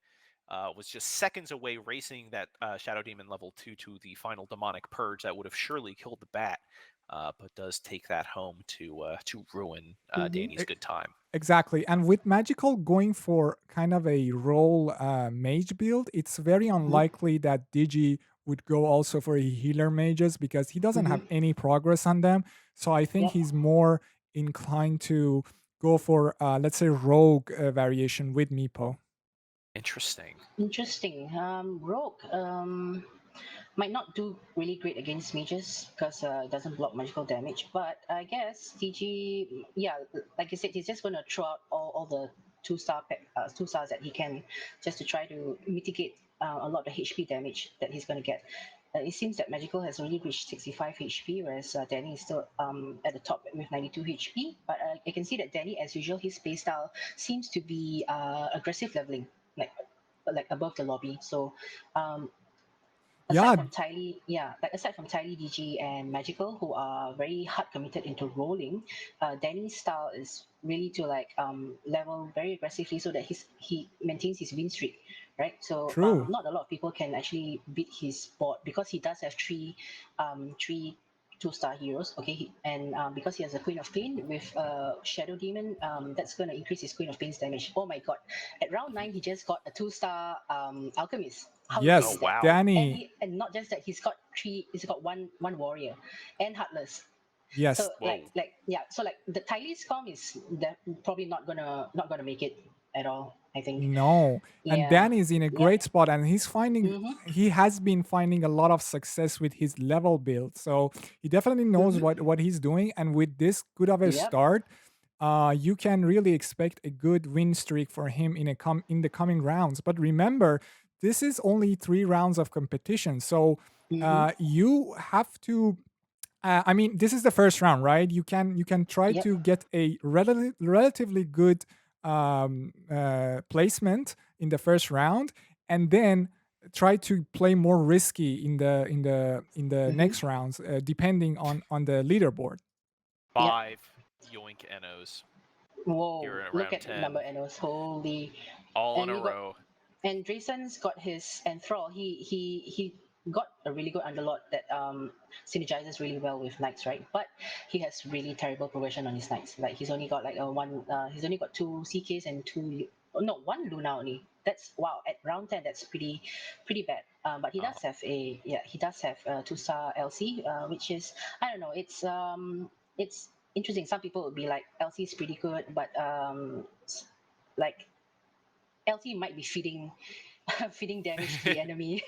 Was just seconds away racing that Shadow Demon level 2 to the final Demonic Purge that would have surely killed the Bat, but does take that home to ruin Dani's good time. Exactly. And with Magical going for kind of a role mage build, it's very unlikely that Digi would go also for a healer mages because he doesn't have any progress on them. So I think he's more inclined to go for, let's say, rogue variation with Meepo. Interesting. Rogue might not do really great against mages because it doesn't block magical damage. But I guess DG, yeah, like you said, he's just going to throw out all the 2-stars that he can just to try to mitigate a lot of the HP damage that he's going to get. It seems that Magical has already reached 65 HP, whereas Dani is still at the top with 92 HP. But I can see that Dani, as usual, his playstyle seems to be aggressive leveling, like above the lobby. So aside from Tylee, DG, and Magical, who are very hard committed into rolling, Dani's style is really to level very aggressively so that he maintains his win streak, right? So not a lot of people can actually beat his board because he does have three 2-star heroes, okay, and because he has a Queen of Pain with Shadow Demon, that's going to increase his Queen of Pain's damage. Oh my god! At round 9, he just got a 2-star Alchemist. How Yes, is that? Dani. And not just that, he's got one warrior and Heartless. Yes. So so the Tylee's com is probably not gonna make it at all, I think. No. And Yeah. Dani is in a great spot and he has been finding a lot of success with his level build. So he definitely knows what he's doing. And with this good of a start, you can really expect a good win streak for him in the coming rounds. But remember, this is only 3 rounds of competition. So you have to I mean, this is the first round, right? You can try to get a relatively good placement in the first round, and then try to play more risky in the next rounds, depending on the leaderboard. 5 Yoink Enos. Whoa! Here at Look round at 10. the number Enos. Holy! All in a row. And Drayson's got his Enthrall. He got a really good Underlord that synergizes really well with Knights, right? But he has really terrible progression on his Knights. Like he's only got he's only got 2 CKs and 1 Luna only. That's wow. At round 10, that's pretty bad. But he does have a 2-star LC, which is, I don't know. It's interesting. Some people would be like LC is pretty good, but like LC might be feeding damage to the enemy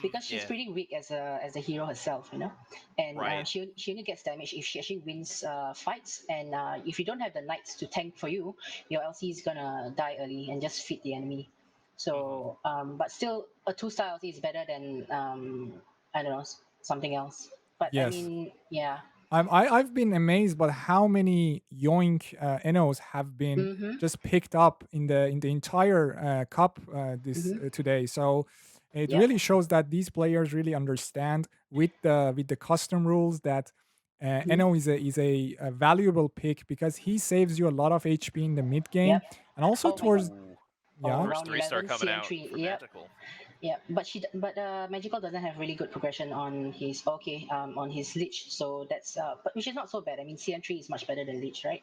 because she's pretty weak as a hero herself, you know. And she only gets damage if she actually wins fights. And if you don't have the knights to tank for you, your LC is gonna die early and just feed the enemy. So, but still, a 2-star LC is better than I don't know, something else. But I mean, yeah. I've been amazed by how many Yoink NOs have been Mm-hmm. just picked up in the entire cup this Mm-hmm. today. So it Yep. really shows that these players really understand with the custom rules that Mm-hmm. NO is a valuable pick because he saves you a lot of HP in the mid game Yep. and also Oh my god. towards Ooh, Oh, yeah. first round 3-star 11, coming out CM3. for Yep. Magical. Yeah, but Magical doesn't have really good progression on his on his Lich, so that's but which is not so bad. I mean, CM3 is much better than Lich, right?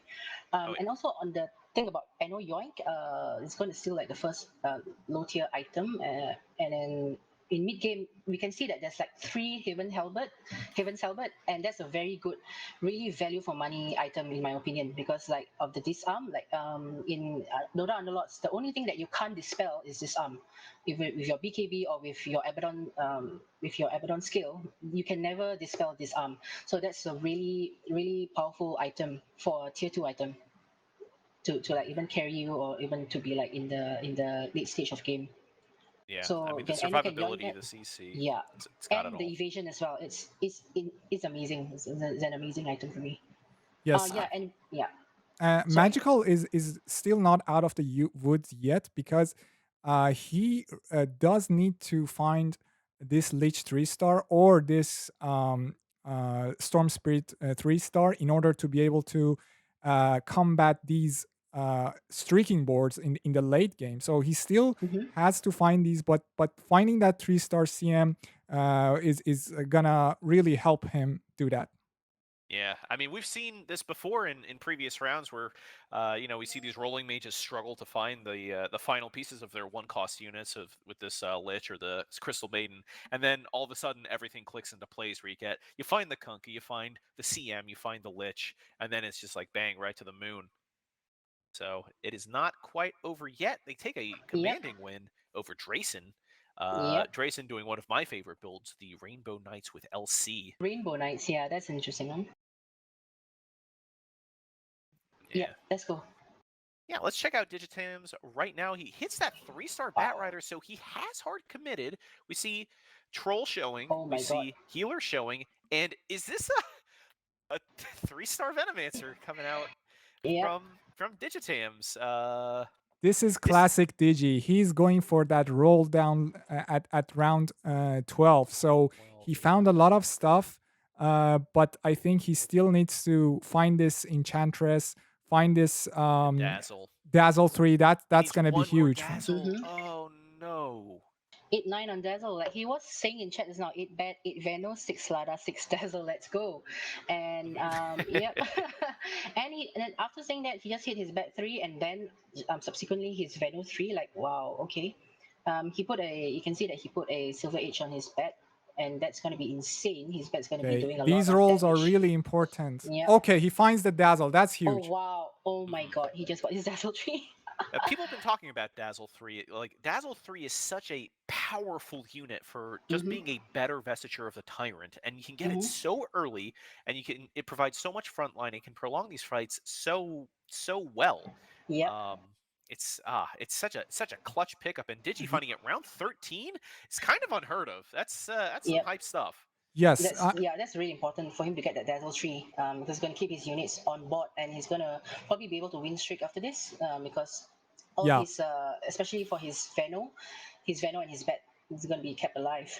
Oh And yeah. also on the thing about Yoink, it's going to steal like the first low tier item, and then in mid game we can see that there's like 3 Heaven's Halberd, and that's a very good, really value for money item in my opinion, because like of the disarm, like in DotA Underlords, the only thing that you can't dispel is disarm. If with your BKB or with your Abaddon skill, you can never dispel disarm. So that's a really powerful item for a tier 2 item to like even carry you or even to be like in the late stage of game. Yeah, I So mean the and you can yoink survivability, that. the CC, Yeah, it's got it and the all. evasion as well. It's amazing. It's an amazing item for me. Yes, Yeah, and yeah. Sorry. Magical is still not out of the woods yet because he does need to find this Lich 3-star or this Storm Spirit 3-star in order to be able to combat these streaking boards in the late game. So he still Mm-hmm. has to find these, but finding that 3-star CM is gonna really help him do that. Yeah, I mean we've seen this before in previous rounds where, we see these rolling mages struggle to find the final pieces of their 1-cost units with this Lich or the Crystal Maiden, and then all of a sudden everything clicks into place where you find the Kunkka, you find the CM, you find the Lich, and then it's just like bang right to the moon. So it is not quite over yet. They take a Yep. commanding win over Drayson. Yep. Drayson doing one of my favorite builds, the Rainbow Knights with LC. Rainbow Knights. Yeah, that's an interesting one. Yeah. Yep. Let's go. Yeah, let's check out Digitam's right now. He hits that 3-star Wow. Batrider, so he has hard committed. We see Troll showing, Oh we my see Healer showing, and is this a 3-star Venomancer coming out Yep. from Digitam's? This is classic Digi. He's going for that roll down at round 12. So he found a lot of stuff, but I think he still needs to find this Enchantress, find this Dazzle. Dazzle 3. That's Needs going to be one more huge. Dazzle. Mhm. Oh no. 8-9 on Dazzle. Like he was saying in chat just now, 8 Bat, 8 Veno, 6 Lada, 6 Dazzle, let's go. And yep. and then after saying that, he just hit his Bat 3 and then subsequently his Veno 3. Like, wow, okay. You can see that he put a Silver Edge on his bat, and that's going to be insane. His bat's going to be Okay, doing a lot these of rolls are damage. really important. Yep. Okay, he finds the Dazzle. That's Oh huge. wow! Oh my god! He just got his Dazzle 3. People have been talking about Dazzle 3. Like, Dazzle 3 is such a powerful unit for just Mhm. being a better vesture of the Tyrant, and you can get it Mhm. so early, and it provides so much frontline. It can prolong these fights so well. Yep. It's such a clutch pickup, and Digi finding it round 13 is kind of unheard of. That's some Yep. hype stuff. Yes, That's really important for him to get that Dazzle 3 because he's going to keep his units on board and he's going to probably be able to win streak after this because all Yeah. his, especially for his Veno and his bat is going to be kept alive.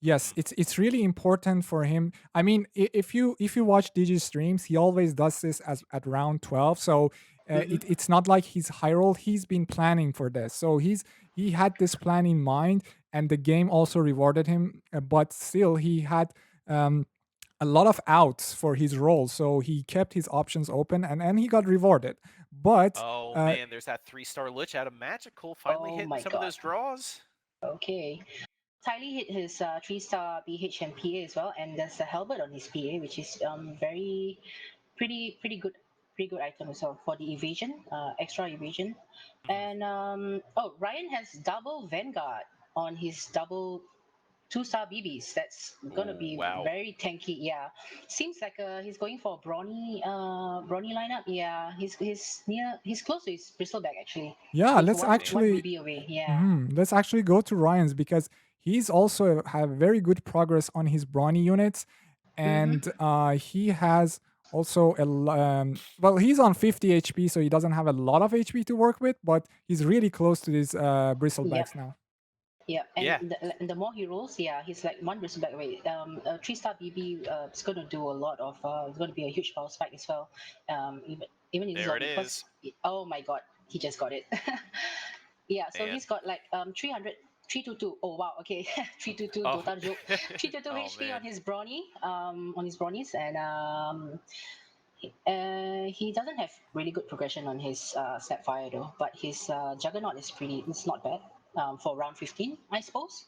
Yes, it's really important for him. I mean, if you watch Digi streams, he always does this as at round 12. So Mhm. it's not like he's high roll. He's been planning for this. So he had this plan in mind, and the game also rewarded him. But still, he had a lot of outs for his role. So he kept his options open, and he got rewarded. But Oh man, there's that 3-star Lich out of Magical finally Oh hitting my some God. of those draws. Okay. Tylee hit his 3-star BH and PA as well, and there's a Halberd on his PA, which is pretty good item as well for the evasion, extra evasion. And Ryan has double Vanguard on his double 2-star BBs. That's gonna Ooh, be wow. very tanky. Yeah, seems like he's going for a brawny lineup. Yeah, he's close to his Bristleback actually. yeah, He's let's one actually BB away. Yeah. let's actually go to Ryan's because he's also have very good progress on his brawny units. and he has also well, he's on 50 HP, so he doesn't have a lot of HP to work with, but he's really close to these bristlebacks now. Yeah, and Yeah. the more he rolls, yeah, he's like one bristleback away. A 3-star BB is going to do a lot of. It's going to be a huge power spike as well. Even in this There it lobby, because oh my god, he just got it. Yeah, so Man. he's got like 322. Oh wow, okay, 322 Oh. Dota joke. 322 Oh, HP man. on his bronies, and he doesn't have really good progression on his Snapfire though, but his Juggernaut is it's not bad for round 15, I suppose.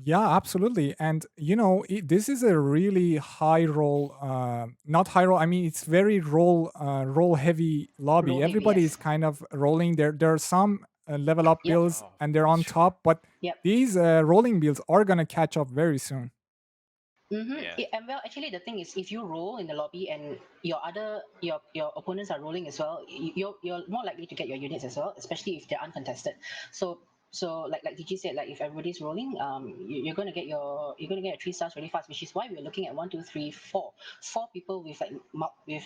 Yeah, absolutely. And this is a really high roll, not high roll. I mean, it's very roll heavy lobby. Roll heavy, Everybody yes. is kind of rolling. There are some level up Yep. builds, and they're on top. But Yep. these rolling builds are gonna catch up very soon. Yeah. And well, actually, the thing is, if you roll in the lobby and your opponents are rolling as well, you're more likely to get your units as well, especially if they're uncontested. So like DG said, like if everybody's rolling, you're gonna get your 3 stars really fast, which is why we're looking at 1, 2, 3, 4 people with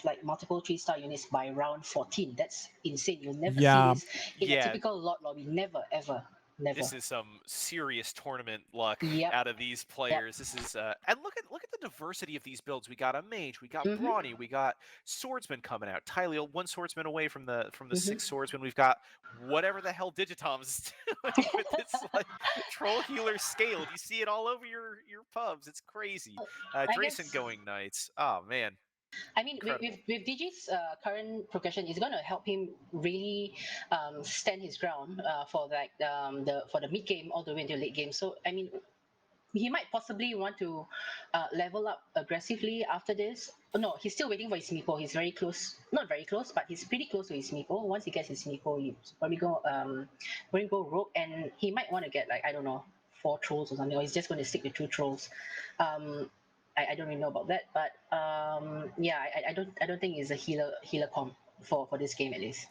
like multiple 3-star units by round 14. That's insane. You'll never Yeah. see this in a typical lot lobby. Never ever. Never. This is some serious tournament luck Yep. out of these players. This is and look at the diversity of these builds. We got a mage, we got brawny, we got swordsman coming out. Tyleal, one swordsman away from the 6 swordsman. We've got whatever the hell Digitom's doing with this like troll healer scale. You see it all over your pubs. It's crazy. Drayson going knights. Oh man. I mean, with DG's current progression, it's going to help him really stand his ground for like for the mid game all the way until late game. So I mean, he might possibly want to level up aggressively after this. Oh, no, he's still waiting for his meeple. He's very close, not very close, but he's pretty close to his meeple. Once he gets his meeple, he's probably go rogue, and he might want to get like, I don't know, 4 trolls or something, or he's just going to stick with 2 trolls. I don't really know about that, but yeah, I don't think it's a healer comp for this game at least.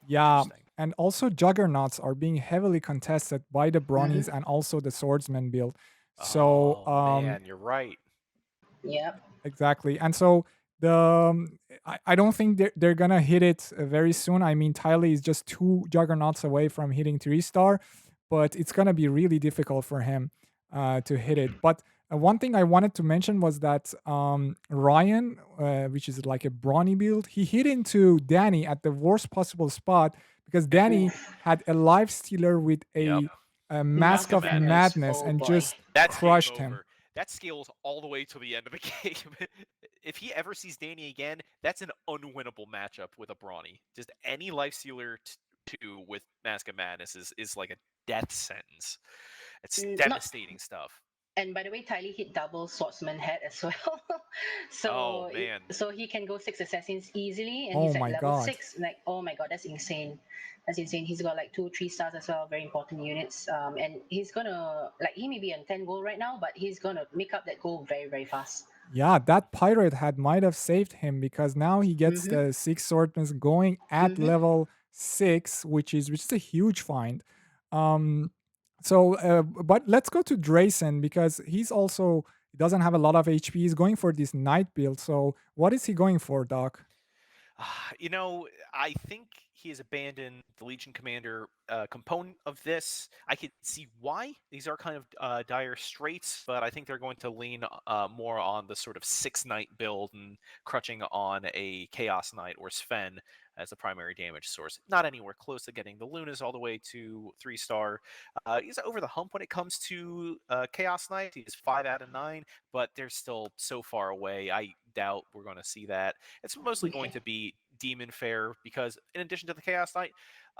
Yeah, and also juggernauts are being heavily contested by the bronies and also the swordsman build. So man, you're right. Yep. Exactly. And so I don't think they're gonna hit it very soon. I mean, Tyler is just 2 juggernauts away from hitting 3-star, but it's gonna be really difficult for him to hit it. But one thing I wanted to mention was that Ryan, which is like a brawny build, he hit into Dani at the worst possible spot because Dani had a life stealer with a mask of madness and just crushed him. That scales all the way to the end of the game. If he ever sees Dani again, that's an unwinnable matchup with a brawny. Just any life stealer 2 with Mask of Madness is like a death sentence. It's devastating stuff. And by the way, Tylee hit double swordsman head as well. So so he can go 6 assassins easily, and he's at level 6. Like, oh my god, that's insane. That's insane. He's got like 2 3-stars as well, very important units. And he's gonna like, he may be on 10 gold right now, but he's gonna make up that gold very, very fast. Yeah, that pirate head might have saved him because now he gets the 6 swordsmen going at level 6, which is a huge find. But let's go to Drayson because he doesn't have a lot of HP. He's going for this knight build. So what is he going for, Doc? I think he has abandoned the Legion Commander component of this. I could see why. These are kind of dire straits, but I think they're going to lean more on the sort of 6 knight build and crutching on a Chaos Knight or Sven as the primary damage source. Not anywhere close to getting the Lunas all the way to 3-star. He's over the hump when it comes to Chaos Knight. He's 5 out of 9, but they're still so far away. I doubt we're going to see that. It's mostly going to be Demon Fair because in addition to the Chaos Knight,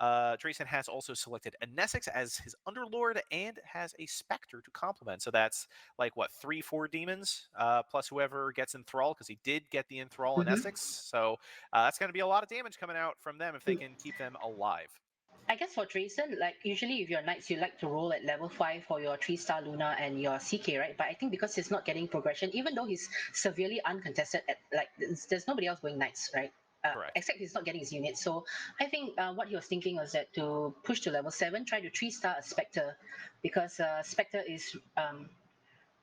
Drayson has also selected a Nesix as his Underlord and has a Spectre to complement. So that's like, what, 3-4 demons plus whoever gets Enthrall, because he did get the Enthrall in Essex. So that's going to be a lot of damage coming out from them if they can keep them alive. I guess for Drayson, like usually if you're knights, you like to roll at level 5 for your 3-star Luna and your CK, right? But I think because he's not getting progression, even though he's severely uncontested, at like there's nobody else going knights, right? Except he's not getting his units. So I think what he was thinking was that to push to level 7, try to 3-star a Spectre, because Spectre is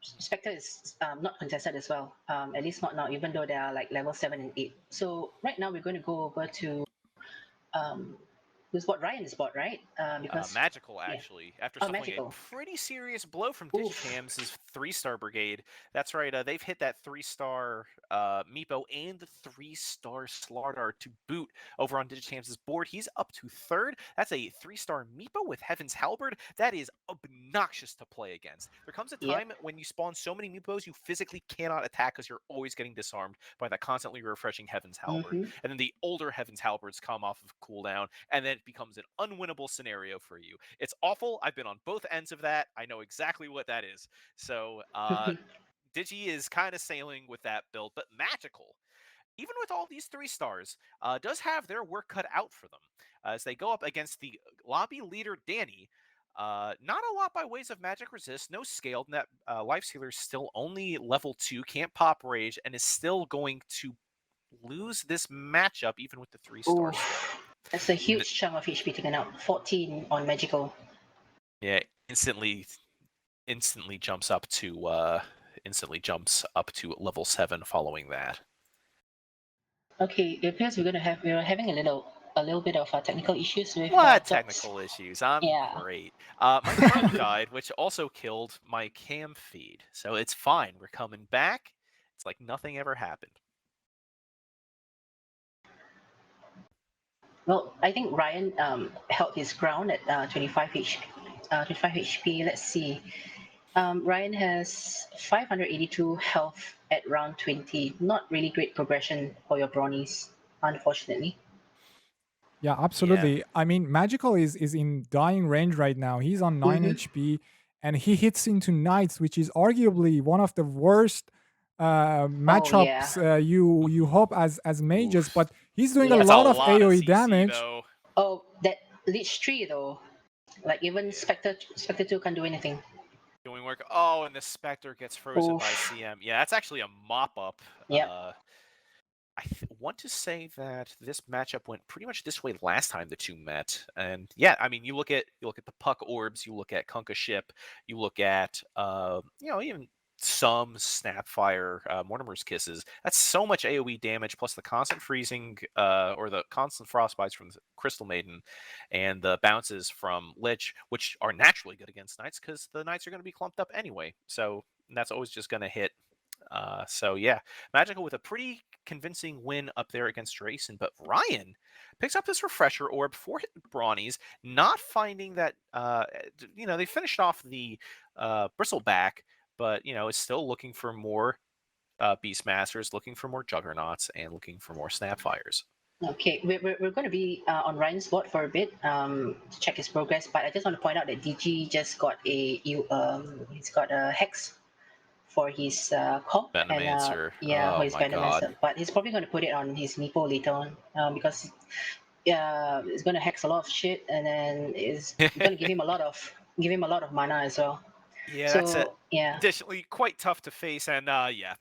Spectre is not contested as well. At least not now, even though they are like level 7 and 8. So right now we're going to go over to um, who's what Ryan's bot, right? Because Magical, yeah. actually, after Oh, suffering magical. a pretty serious blow from Oof. Digicham's 3-star brigade. That's right, they've hit that 3-star Meepo and the 3-star Slardar to boot over on Digicham's board. He's up to 3rd. That's a 3-star Meepo with Heaven's Halberd. That is obnoxious to play against. There comes a Yep. time when you spawn so many Meepos, you physically cannot attack because you're always getting disarmed by that constantly refreshing Heaven's Halberd. Mhm. And then the older Heaven's Halberds come off of cooldown, and then it becomes an unwinnable scenario for you. It's awful. I've been on both ends of that. I know exactly what that is. So Digi is kind of sailing with that build, but Magical, even with all these 3-stars, does have their work cut out for them as they go up against the lobby leader Dani. Not a lot by ways of magic resist, no scaled. That life stealer is still only level 2, can't pop rage, and is still going to lose this matchup even with the 3-star sword. That's a huge chunk of HP taken out. 14 on magical. Yeah, instantly jumps up to level 7 following that. Okay, it appears we're having a little bit of technical issues with What technical issues? I'm Yeah. great. My phone died, which also killed my cam feed. So it's fine. We're coming back. It's like nothing ever happened. Well, I think Ryan held his ground at 25 HP. 25 HP. Let's see. Ryan has 582 health at round 20. Not really great progression for your bronies, unfortunately. Yeah, absolutely. I mean, Magical is in dying range right now. He's on 9 Mhm. HP, and he hits into Knights, which is arguably one of the worst matchups you hope as mages. Oof. But he's doing a Yeah. That's lot a of lot AOE CC, damage. though. Oh, that Lich 3 though. Like even Spectre 2 can't do anything. Doing work. Oh, and the Spectre gets frozen by Oof. CM. Yeah, that's actually a mop-up. Yep. I want to say that this matchup went pretty much this way last time the two met, and yeah, I mean, you look at the Puck Orbs, you look at Kunkka Ship, you look at even some Snapfire, Mortimer's Kisses. That's so much AOE damage plus the constant freezing or the constant frostbites from the Crystal Maiden, and the bounces from Lich, which are naturally good against Knights because the Knights are going to be clumped up anyway. So that's always just going to hit. So yeah, Magical with a pretty convincing win up there against Drayson, but Ryan picks up this refresher orb for Brawnies, not finding that they finished off the Bristleback, but is still looking for more Beastmasters, looking for more Juggernauts, and looking for more Snapfires. Okay, we're going to be on Ryan's board for a bit to check his progress, but I just want to point out that DG just got he's got a hex for his comp Venomancer. for Oh his my Venomancer. god. But he's probably going to put it on his Meepo later on because it's going to hex a lot of shit, and then it's going to give him a lot of mana as well. Yeah, So that's it. yeah. Additionally, quite tough to face, and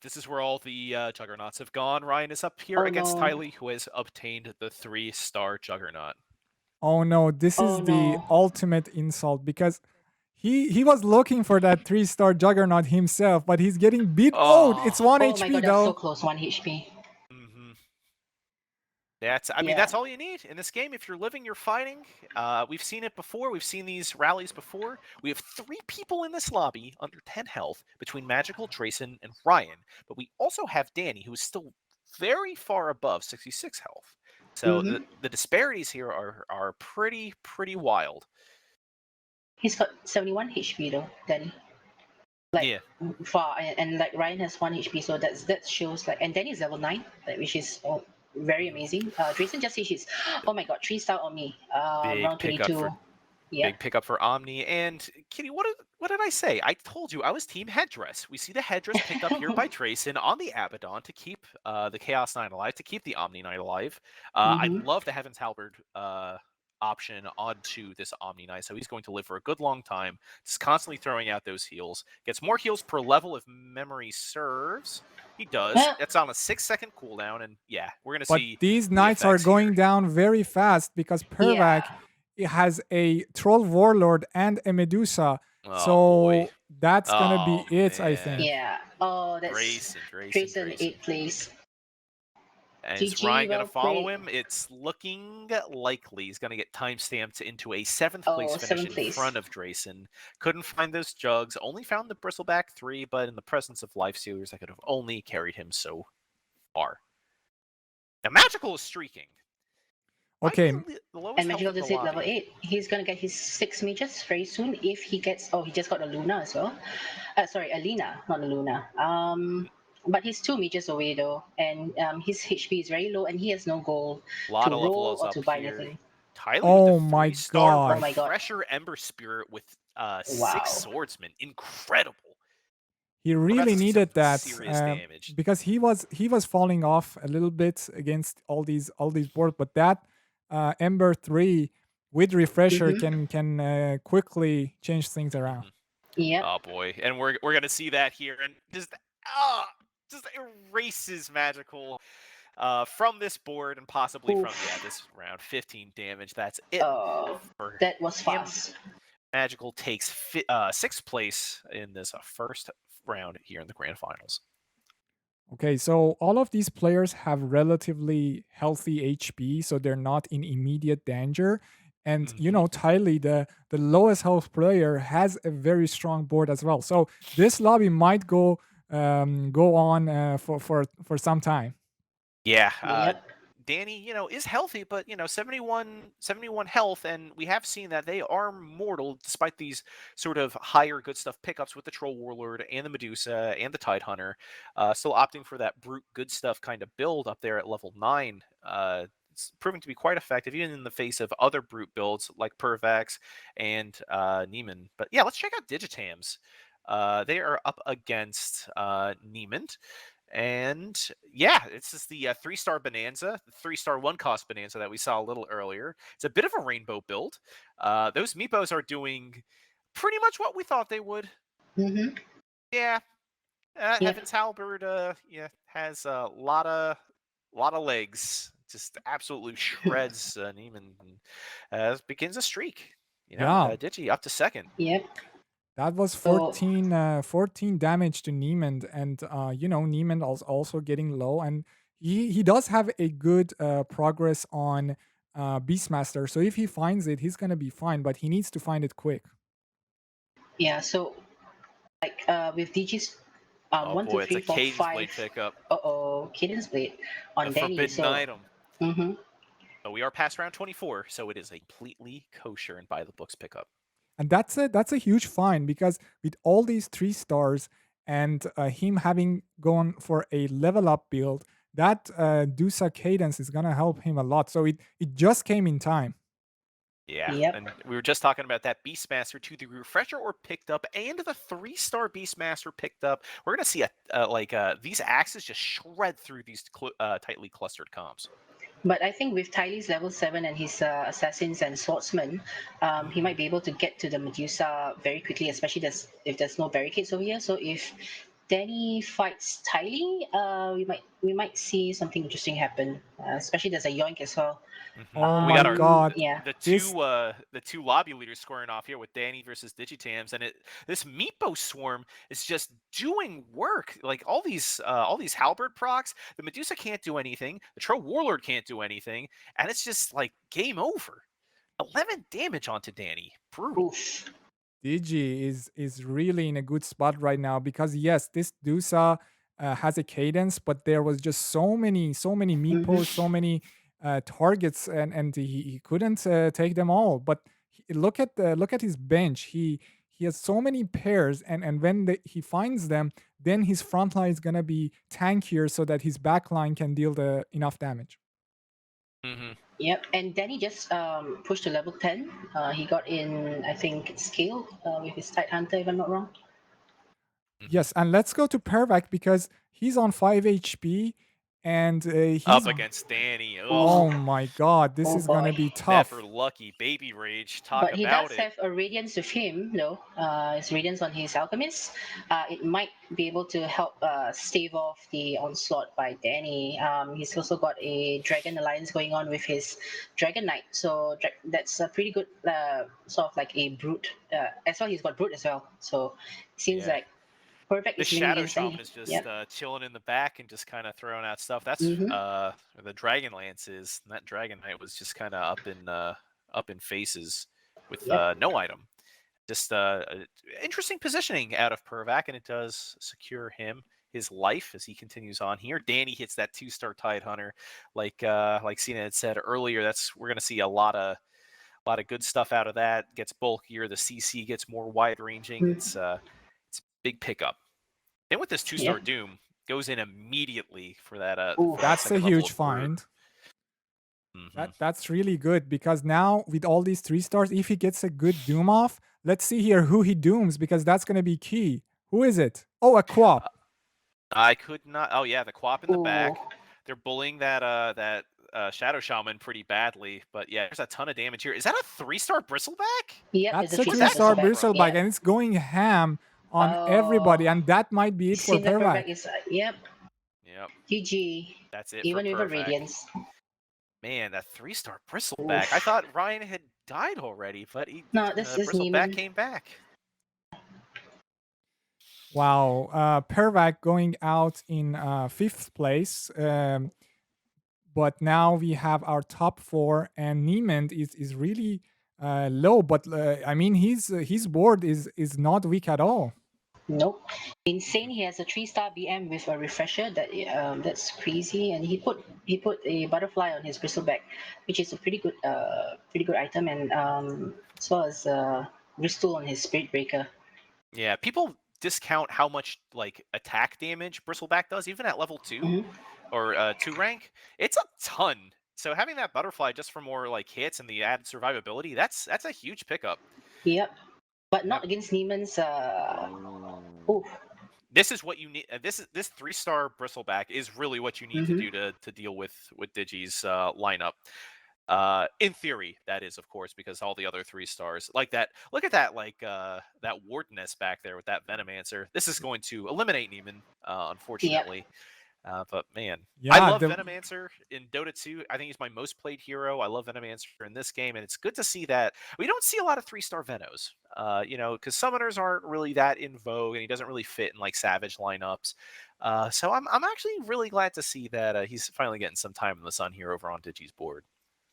this is where all the Juggernauts have gone. Ryan is up here Oh, against no. Tylee, who has obtained the 3-star Juggernaut. Oh no, this Oh, is the no. ultimate insult because he was looking for that 3-star Juggernaut himself, but he's getting beat. Oh, it's 1 Oh HP my god, that's though. so close. 1 HP. Mm-hmm. That's Yeah. that's all you need in this game. If you're living, you're fighting. We've seen it before. We've seen these rallies before. We have 3 people in this lobby under 10 health between Magical, Drayson, and Ryan. But we also have Dani, who is still very far above 66 health. So the disparities here are pretty wild. He's got 71 HP though, Danny. Yeah. Far and like Ryan has 1 HP, so that shows like, and Danny is level 9, which is very amazing. Drayson just says she's oh my god, 3-star on me. Round 22. Big pickup for Omni. And Kitty, what did I say? I told you I was team Headdress. We see the Headdress picked up here by Drayson on the Abaddon to keep the Chaos Knight alive, to keep the Omni Knight alive. I love the Heaven's Halberd option onto this Omni Knight, so he's going to live for a good long time. Just constantly throwing out those heals. Gets more heals per level if memory serves. He does. That's on a 6-second cooldown, and yeah, we're gonna see. But these knights are going down very fast because Pervac has a Troll Warlord and a Medusa, Oh boy. So that's gonna be Oh it, I man. think. Yeah. Oh, that's Grayson. Grayson 8th place. And is GG, Ryan going to well follow played. him? It's looking likely. He's going to get timestamped into a 7th Oh, place finish 7th in place. front of Drayson. Couldn't find those jugs. Only found the Bristleback 3, but in the presence of Life Stealers, I could have only carried him so far. Now, Magical is streaking. Okay. The lowest And health Magical in the just hit lobby. level 8. He's gonna get his 6 mages very soon if he gets. Oh, he just got a Luna as well. Sorry, a Lina, not a Luna. But he's 2 mages away though, and his HP is very low, and he has no gold A lot to of roll levels or up to buy here. anything. Tylee Oh with the my 3-star god. Oh my god. Refresher Ember Spirit with 6 Wow. swordsmen. Incredible. He We're about really to see needed some that serious damage. because he was falling off a little bit against all these boards, but that Ember 3 with refresher can quickly change things around. Yep. Oh boy, and we're gonna see that here, and just erases Magical from this board and possibly from this round. 15 damage. That's it. Oh, for that was him. fast. Magical takes 6th place in this first round here in the grand finals. Okay, so all of these players have relatively healthy HP, so they're not in immediate danger. And you know, Tylee, the lowest health player, has a very strong board as well. So this lobby might go on for some time. Yeah. Yep. Dani, is healthy, but 71 health, and we have seen that they are mortal despite these sort of higher good stuff pickups with the Troll Warlord and the Medusa and the Tide Hunter. Still opting for that brute good stuff kind of build up there at level 9. It's proving to be quite effective, even in the face of other brute builds like Pervax and Niemand. But yeah, let's check out Digitams. They are up against Niemand. And yeah, it's just the 3-star Bonanza, the 3-star 1-cost Bonanza that we saw a little earlier. It's a bit of a rainbow build. Those Meepos are doing pretty much what we thought they would. Mm-hmm. Yeah. Heaven's Halberd has a lot of legs. Just absolutely shreds Niemand. Begins a streak. Digi up to 2nd. Yep. That was 14 damage to Niemand, and Niemand also getting low, and he does have a good progress on Beastmaster. So if he finds it, he's gonna be fine, but he needs to find it quick. Yeah. So, like with DG's 1, 2, 3, 4, 5. Blade pickup. Cadence Blade on A Dani. forbidden item. Mm-hmm. But we are past round 24, so it is a completely kosher and by the books pickup. And that's a huge find, because with all these 3 stars and him having gone for a level up build, that DotA cadence is gonna help him a lot. So it just came in time. Yeah, Yep. and we were just talking about that Beastmaster to the refresher or picked up, and the 3-star Beastmaster picked up. We're gonna see these axes just shred through these tightly clustered comps. But I think with Tylee's level 7 and his assassins and swordsmen, he might be able to get to the Medusa very quickly, especially if there's no barricades over here. So if Dani fights Tylee, we might see something interesting happen. Especially there's a yoink as well. Oh We got my god! Yeah. The two lobby leaders scoring off here with Dani versus Digitams, and this Meepo swarm is just doing work. Like all these halberd procs, the Medusa can't do anything, the Troll Warlord can't do anything, and it's just like game over. 11 damage onto Dani. Brutal. Oof. Digi is really in a good spot right now, because yes, this DotA has a cadence, but there was just so many meepos, so many targets, and he couldn't take them all. But look at his bench. He has so many pairs, and when he finds them, then his front line is gonna be tankier, so that his back line can deal enough damage. Yep, and Dani just pushed to level 10. He got in, I think, scale with his Tide Hunter, if I'm not wrong. Yes, and let's go to Pervac, because he's on 5 HP, and Up he's. against Dani. Oh Ugh. my God, this Oh is gonna boy. be tough. Never lucky. Baby rage. Talk But he about does it. have a radiance with him, though. His radiance on his alchemist. It might be able to help stave off the onslaught by Dani. He's also got a dragon alliance going on with his dragon knight, so that's a pretty good sort of like a brute. As well, he's got brute as well. So it seems Yeah. like perfect The is winning Shadow against Shaman Dani. is just Yep. chilling in the back and just kind of throwing out stuff. That's Mhm. where the Dragon Lance is. And that Dragon Knight was just kind of up in faces with Yep. no item. Just interesting positioning out of Pervac, and it does secure him his life as he continues on here. Dani hits that 2-star Tidehunter, like Sina had said earlier. We're gonna see a lot of good stuff out of that. Gets bulkier, the CC gets more wide ranging. It's a big pickup. Then with this 2-star Yep. Doom, goes in immediately for that Oof. That's a second level huge of brute. find. Mhm. That's really good because now with all these 3-stars, if he gets a good doom off, let's see here who he dooms because that's gonna be key. Who is it? Oh, a Quap. I could not. Oh yeah, the Quap in the back. Ooh. They're bullying that Shadow Shaman pretty badly, but yeah, there's a ton of damage here. Is that a 3-star Bristleback? Yep. That's It's a a 3-star 3-star bristleback. bristleback, Yep. and it's going ham on Oh. everybody, and that might be it for Seems like Pervac. Pervac is yep. Yep, GG. that's it Even for with a Pervac. radiance. Man, that 3-star Bristleback. I Oof. thought Ryan had died already, but No, this is Bristleback Niemand. came back. Wow, Pervac going out in 5th place. But now we have our top 4, and Niemand is really low. But I mean, his board is not weak at all. Nope. Insane. He has a 3-star BM with a refresher. That's crazy. And he put a butterfly on his bristleback, which is a pretty good item, and as well as Bristol on his spirit breaker. Yeah, people discount how much like attack damage Bristleback does, even at level 2 Mhm. or 2 rank. It's a ton. So having that butterfly just for more like hits and the added survivability, that's a huge pickup. Yep. But not against Niemand's. Oof. This is what you need. This 3-star Bristleback is really what you need to do to deal with Digi's lineup. In theory, that is, of course, because all the other 3-stars like that. Look at that, like that Wardeness back there with that Venomancer. This is going to eliminate Niemand, unfortunately. But man, I love Venomancer in Dota 2. I think he's my most played hero. I love Venomancer in this game, and it's good to see that we don't see a lot of 3-star Venos. Because summoners aren't really that in vogue, and he doesn't really fit in like Savage lineups. So I'm actually really glad to see that he's finally getting some time in the sun here over on Digi's board.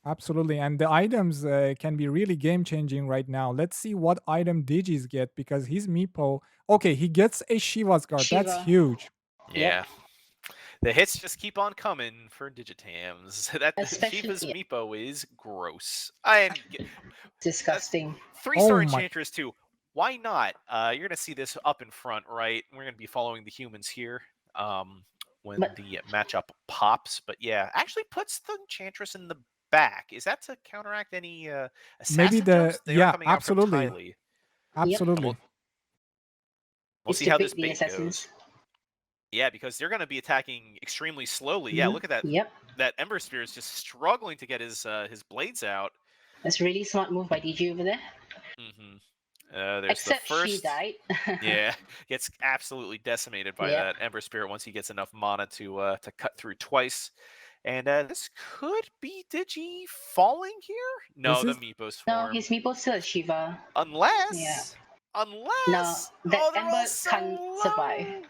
Absolutely, and the items can be really game changing right now. Let's see what item Digis get because his Meepo. Okay, he gets a Shiva's guard. That's Shiva. huge. Yeah. The hits just keep on coming for Digitams. That Especially- Shiva's yeah. Meepo is gross. Disgusting. 3-star Oh my- Enchantress too. Why not? You're gonna see this up in front, right? We're gonna be following the humans here when the matchup pops. But yeah, actually puts the Enchantress in the back. Is that to counteract any assassin Maybe jumps? They are coming absolutely, out from Tylee. absolutely. We'll It's see to how bait this the bait assassins. goes. Yeah, because they're going to be attacking extremely slowly. Yeah, look at that. Yep. That Ember Spear is just struggling to get his blades out. That's a really smart move by DG over there. Mm-hmm. There's Except the first. she died. Yeah, gets absolutely decimated by that Ember Spirit once he gets enough mana to cut through twice. And this could be Digi falling here. No, the Meepos No, form. his Meepo still is Shiva. Unless. No, that they're Ember all so can't survive. low.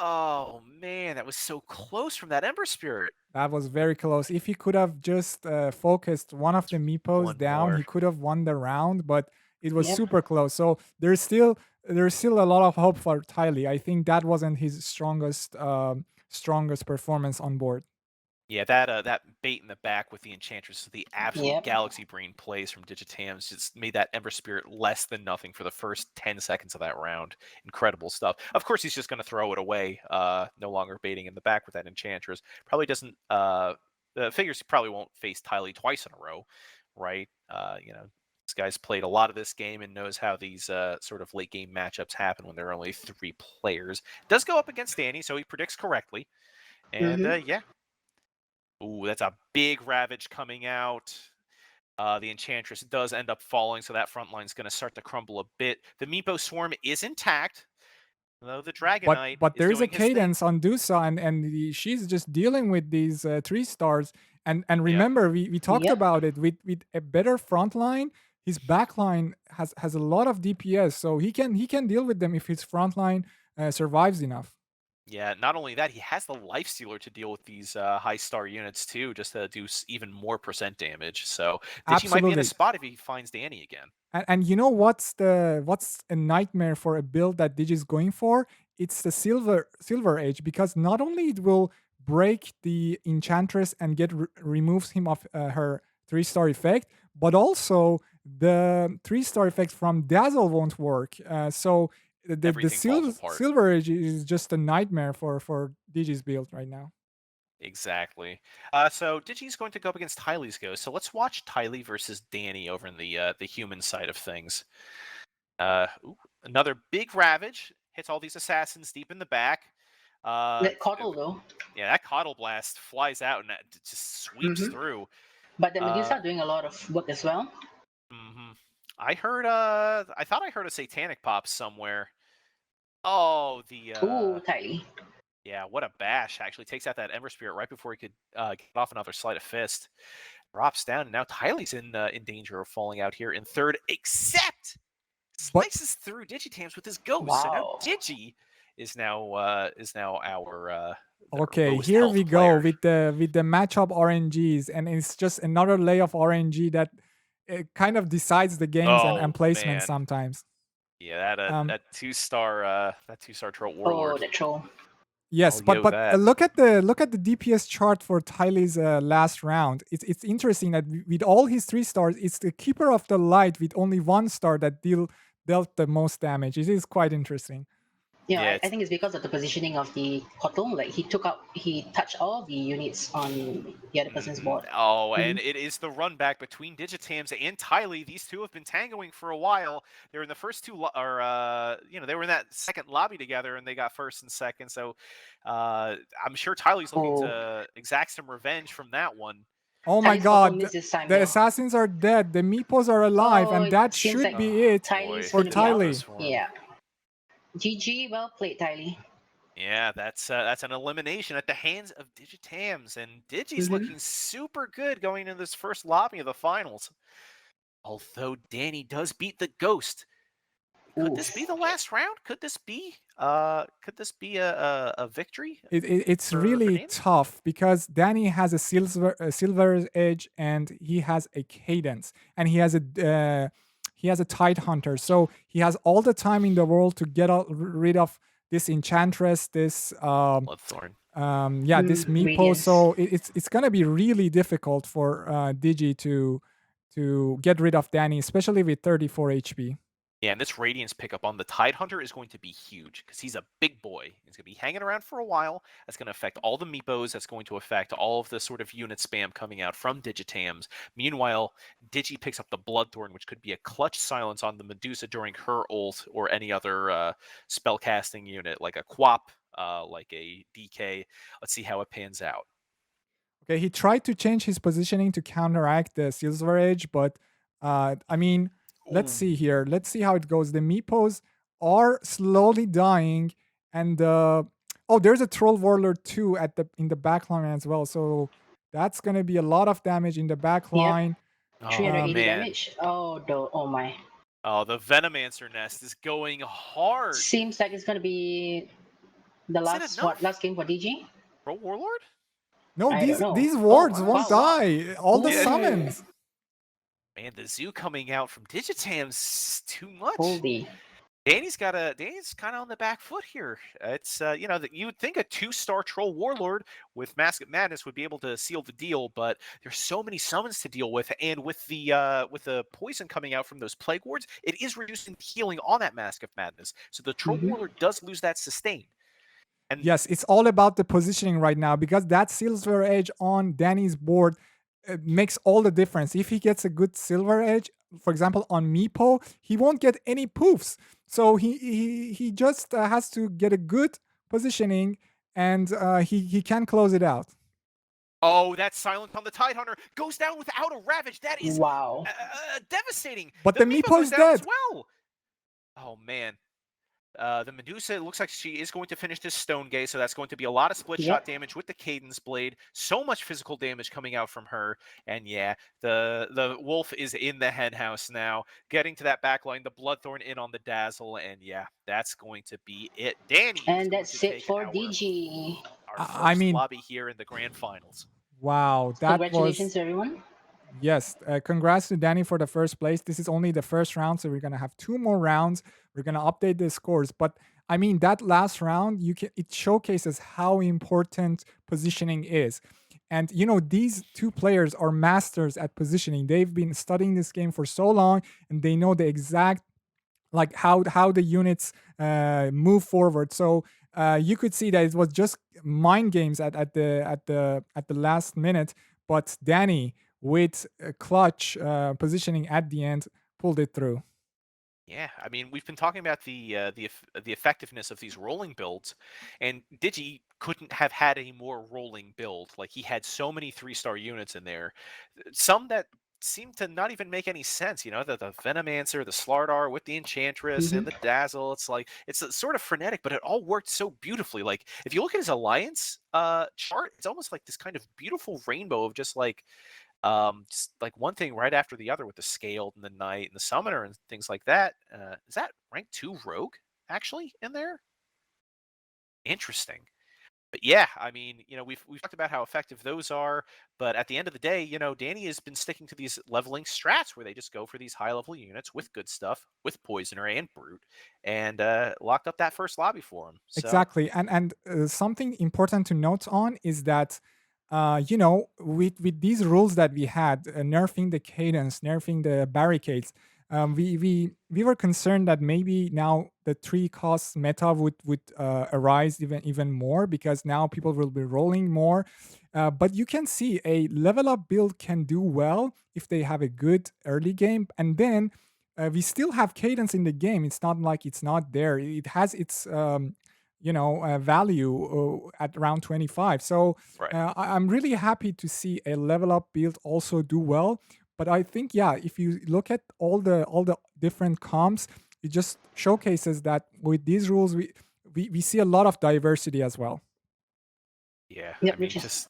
Oh man, that was so close from that Ember Spirit. That was very close. If he could have just focused one of the Meepos down, he could have won the round, but it was super close. So there's still a lot of hope for Tylee. I think that wasn't his strongest performance on board. Yeah, that bait in the back with the Enchantress, the absolute Galaxy Brain plays from Digitams just made that Ember Spirit less than nothing for the first 10 seconds of that round. Incredible stuff. Of course, he's just going to throw it away. No longer baiting in the back with that Enchantress. Probably doesn't. Figures he probably won't face Tylee twice in a row, right? This guy's played a lot of this game and knows how these sort of late game matchups happen when there are only 3 players. Does go up against Dani, so he predicts correctly. And yeah. Ooh, that's a big Ravage coming out. The Enchantress does end up falling, so that front line's going to start to crumble a bit. The Meepo Swarm is intact, though the Dragonite But is there's a doing his thing. cadence on Dusa, and she's just dealing with these 3-stars. And remember, we talked Yep. about it with a better front line. His back line has a lot of DPS, so he can deal with them if his front line survives enough. Yeah, not only that, he has the Life Stealer to deal with these high star units too, just to do even more % damage. So Digi might be in a Absolutely. spot if he finds Dani again. And you know what's a nightmare for a build that Digi is going for? It's the Silver Age, because not only it will break the Enchantress and removes him of her 3-star effect, but also the 3-star effect from Dazzle won't work. So the Everything falls apart. Silver Age is just a nightmare for Digi's build right now. Exactly. So Digi's going to go up against Tylee's Ghost. So let's watch Tylee versus Dani over in the human side of things. Another big Ravage hits all these assassins deep in the back. That Coddle though. Yeah, that Coddle Blast flies out and that just sweeps through. But the Medusa doing a lot of work as well. I heard. I thought I heard a Satanic Pop somewhere. Oh, the. Ooh, Tylee. Yeah, what a bash! Actually takes out that Ember Spirit right before he could get off another Sleight of Fist. Drops down, and now Tylee's in danger of falling out here in third, except slices through Digitams with his Ghost. Wow. So now Digi is now our Okay, most here health we go player. with the matchup RNGs, and it's just another layer of RNG that kind of decides the games and placement man. sometimes. Yeah, that 2-star Troll Warlord. Oh, the troll. Yes, I'll but yo that. look at the DPS chart for Tylee's last round. It's interesting that with all his 3-stars, it's the Keeper of the Light with only 1 star that dealt the most damage. It is quite interesting. Yeah, Yeah, I think it's because of the positioning of the Coddle. Like he touched all the units on the other person's board. Oh, and it is the run back between Digitams and Tylee. These two have been tangoing for a while. They're in the first two, they were in that second lobby together, and they got first and second. So I'm sure Tylee's looking to exact some revenge from that one. Oh my Tylee's god, missed this time, the though. assassins are dead. The Meepos are alive, Oh, and that it seems should like be it Tylee's for gonna be out. Tylee. Yeah. GG, well played, Tylee. Yeah, that's an elimination at the hands of Digitams, and Digi's looking super good going into this first lobby of the finals. Although Dani does beat the Ghost. Could this be the last round? Could this be a victory? It's for really Dani? tough because Dani has a silver edge, and he has a cadence, and he has a Tide Hunter, so he has all the time in the world to get rid of this Enchantress, this Bloodthorn. this Meepo. Radiance. So it's gonna be really difficult for Digi to get rid of Dani, especially with 34 HP. Yeah, and this Radiance pickup on the Tide Hunter is going to be huge because he's a big boy. He's going to be hanging around for a while. That's going to affect all the Meepos. That's going to affect all of the sort of unit spam coming out from Digitams. Meanwhile, Digi picks up the Bloodthorn, which could be a clutch silence on the Medusa during her ult or any other spellcasting unit, like a Quap, like a DK. Let's see how it pans out. Okay, he tried to change his positioning to counteract the Silver Edge, but let's see here. Let's see how it goes. The Meepos are slowly dying, and there's a Troll Warlord too in the back line as well. So that's gonna be a lot of damage in the back line. 380 man. damage. Oh my. Oh, the Venomancer nest is going hard. Seems like it's gonna be the Is it enough? last game for DG. Troll Warlord? No, I these don't know. these wards Oh, won't wow. die. All the Yeah. summons. Man, the zoo coming out from Digitams is too much. Holy. Dani's kind of on the back foot here. It's that you would think a 2-star Troll Warlord with Mask of Madness would be able to seal the deal, but there's so many summons to deal with, and with the poison coming out from those Plague Wards, it is reducing the healing on that Mask of Madness. So the Troll Warlord does lose that sustain. And Yes, it's all about the positioning right now, because that Silver Edge on Dani's board makes all the difference. If he gets a good Silver Edge, for example, on Meepo, he won't get any poofs. So he just has to get a good positioning and he can close it out. Oh, that silence on the Tidehunter goes down without a Ravage. That is Wow. devastating. But the Meepo Meepo goes is down as dead. well. Oh, man. The Medusa, it looks like she is going to finish this Stone Gaze, so that's going to be a lot of split shot damage with the Cadence Blade. So much physical damage coming out from her. And yeah, the Wolf is in the hen house now, getting to that back line, the Bloodthorn in on the Dazzle, and yeah, that's going to be it. Dani is And going that's to it take for our DG. I first mean, lobby here in the Grand Finals. wow, that Congratulations, was everyone. yes. Congrats to Dani for the first place. This is only the first round, so we're gonna have 2 more rounds. We're gonna update the scores, but I mean that last round, it showcases how important positioning is. And you know, these 2 players are masters at positioning. They've been studying this game for so long, and they know the exact like how the units move forward. So you could see that it was just mind games at the last minute, but Dani with a clutch positioning at the end pulled it through. Yeah, I mean, we've been talking about the effectiveness of these rolling builds, and Digi couldn't have had a more rolling build. Like he had so many 3-star units in there, some that seemed to not even make any sense. You know, the Venomancer, the Slardar with the Enchantress and the Dazzle. It's like it's sort of frenetic, but it all worked so beautifully. Like if you look at his alliance chart, it's almost like this kind of beautiful rainbow of just like like one thing right after the other with the Scaled and the Knight and the Summoner and things like that. Is that rank 2 Rogue actually in there? Interesting. But yeah, I mean, you know, we've talked about how effective those are, but at the end of the day, you know, Dani has been sticking to these leveling strats where they just go for these high level units with good stuff, with Poisoner and Brute, and locked up that first lobby for him. So. Exactly, and something important to note on is that you know, with these rules that we had, nerfing the cadence, nerfing the barricades, we were concerned that maybe now the 3 cost meta would arise even more, because now people will be rolling more. But you can see a level up build can do well if they have a good early game, and then we still have cadence in the game. It's not like it's not there. It has its value at round 25. So Right. I'm really happy to see a level up build also do well. But I think, yeah, if you look at all the different comps, it just showcases that with these rules, we see a lot of diversity as well. Yeah, Yep, I mean, just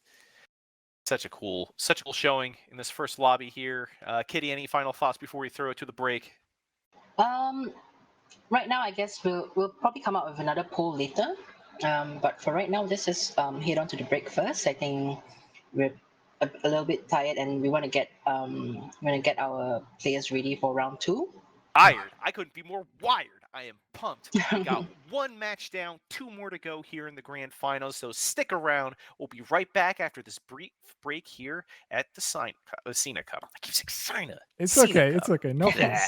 such a cool showing in this first lobby here. Kitty, any final thoughts before we throw it to the break? Right now, I guess we'll probably come up with another poll later. But for right now, let's just head on to the break first. I think we're a little bit tired, and we want to get our players ready for round 2. Tired. I couldn't be more wired. I am pumped. We got 1 match down, 2 more to go here in the grand finals. So stick around. We'll be right back after this brief break here at the SinaCup. I keep saying Sina. It's okay. It's okay. No problem.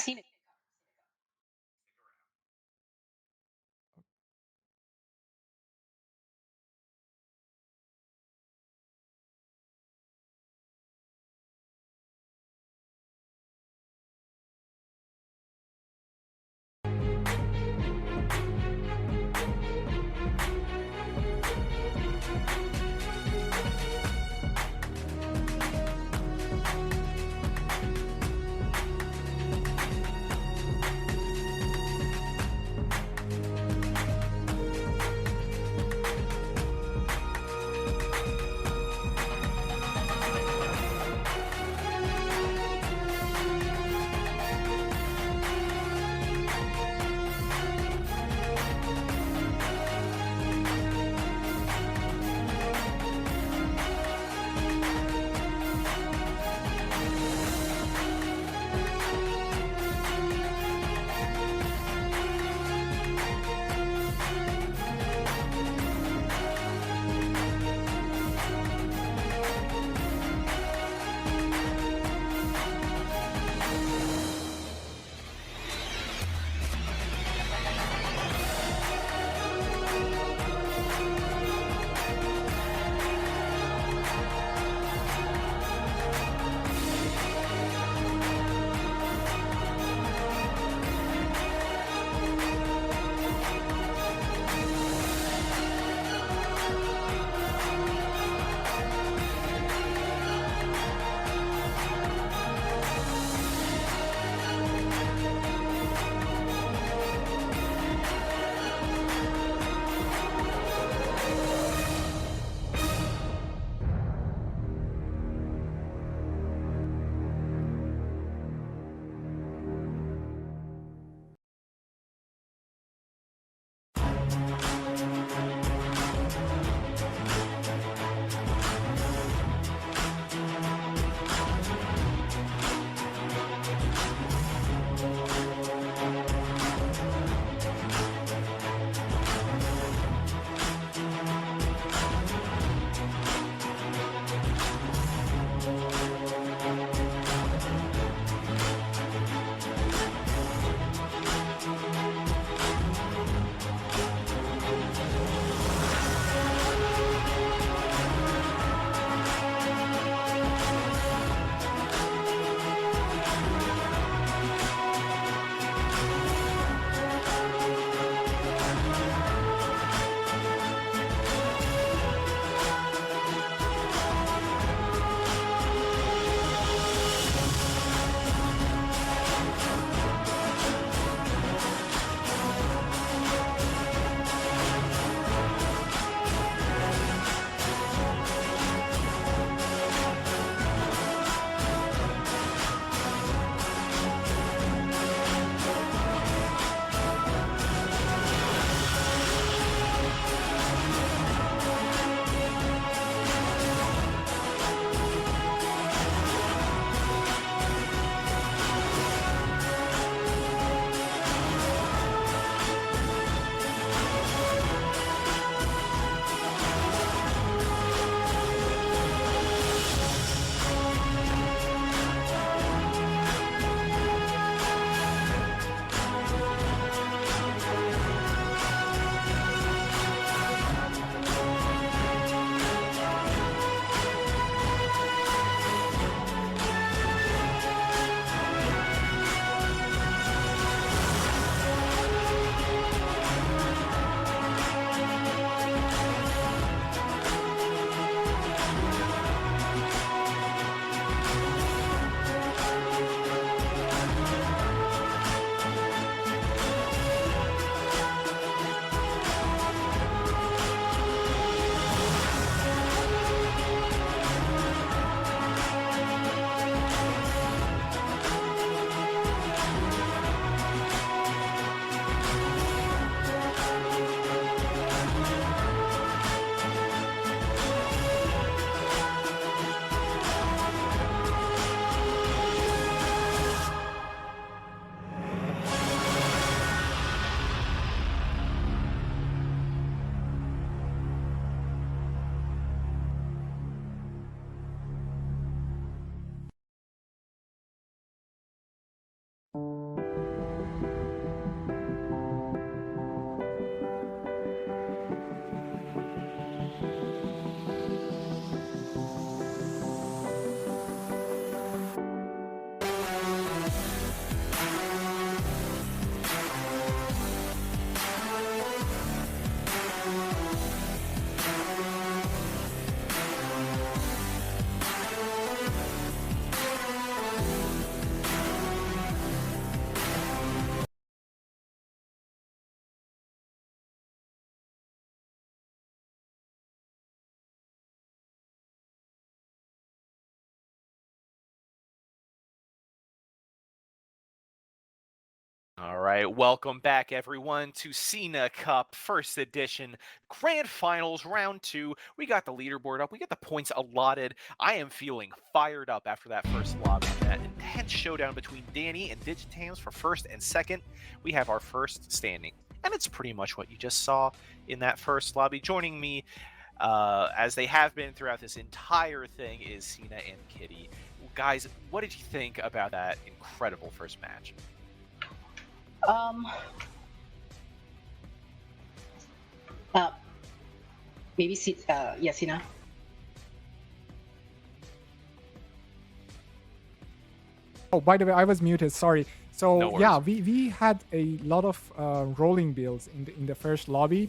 All right, welcome back, everyone, to SinaCup First Edition Grand Finals Round 2. We got the leaderboard up. We got the points allotted. I am feeling fired up after that first lobby. That intense showdown between Dani and Digitams for first and second. We have our first standing, and it's pretty much what you just saw in that first lobby. Joining me, as they have been throughout this entire thing, is Sina and Kitty. Guys, what did you think about that incredible first match? Maybe Sina. Oh, by the way, I was muted. Sorry. So No yeah, worries. we had a lot of rolling builds in the first lobby,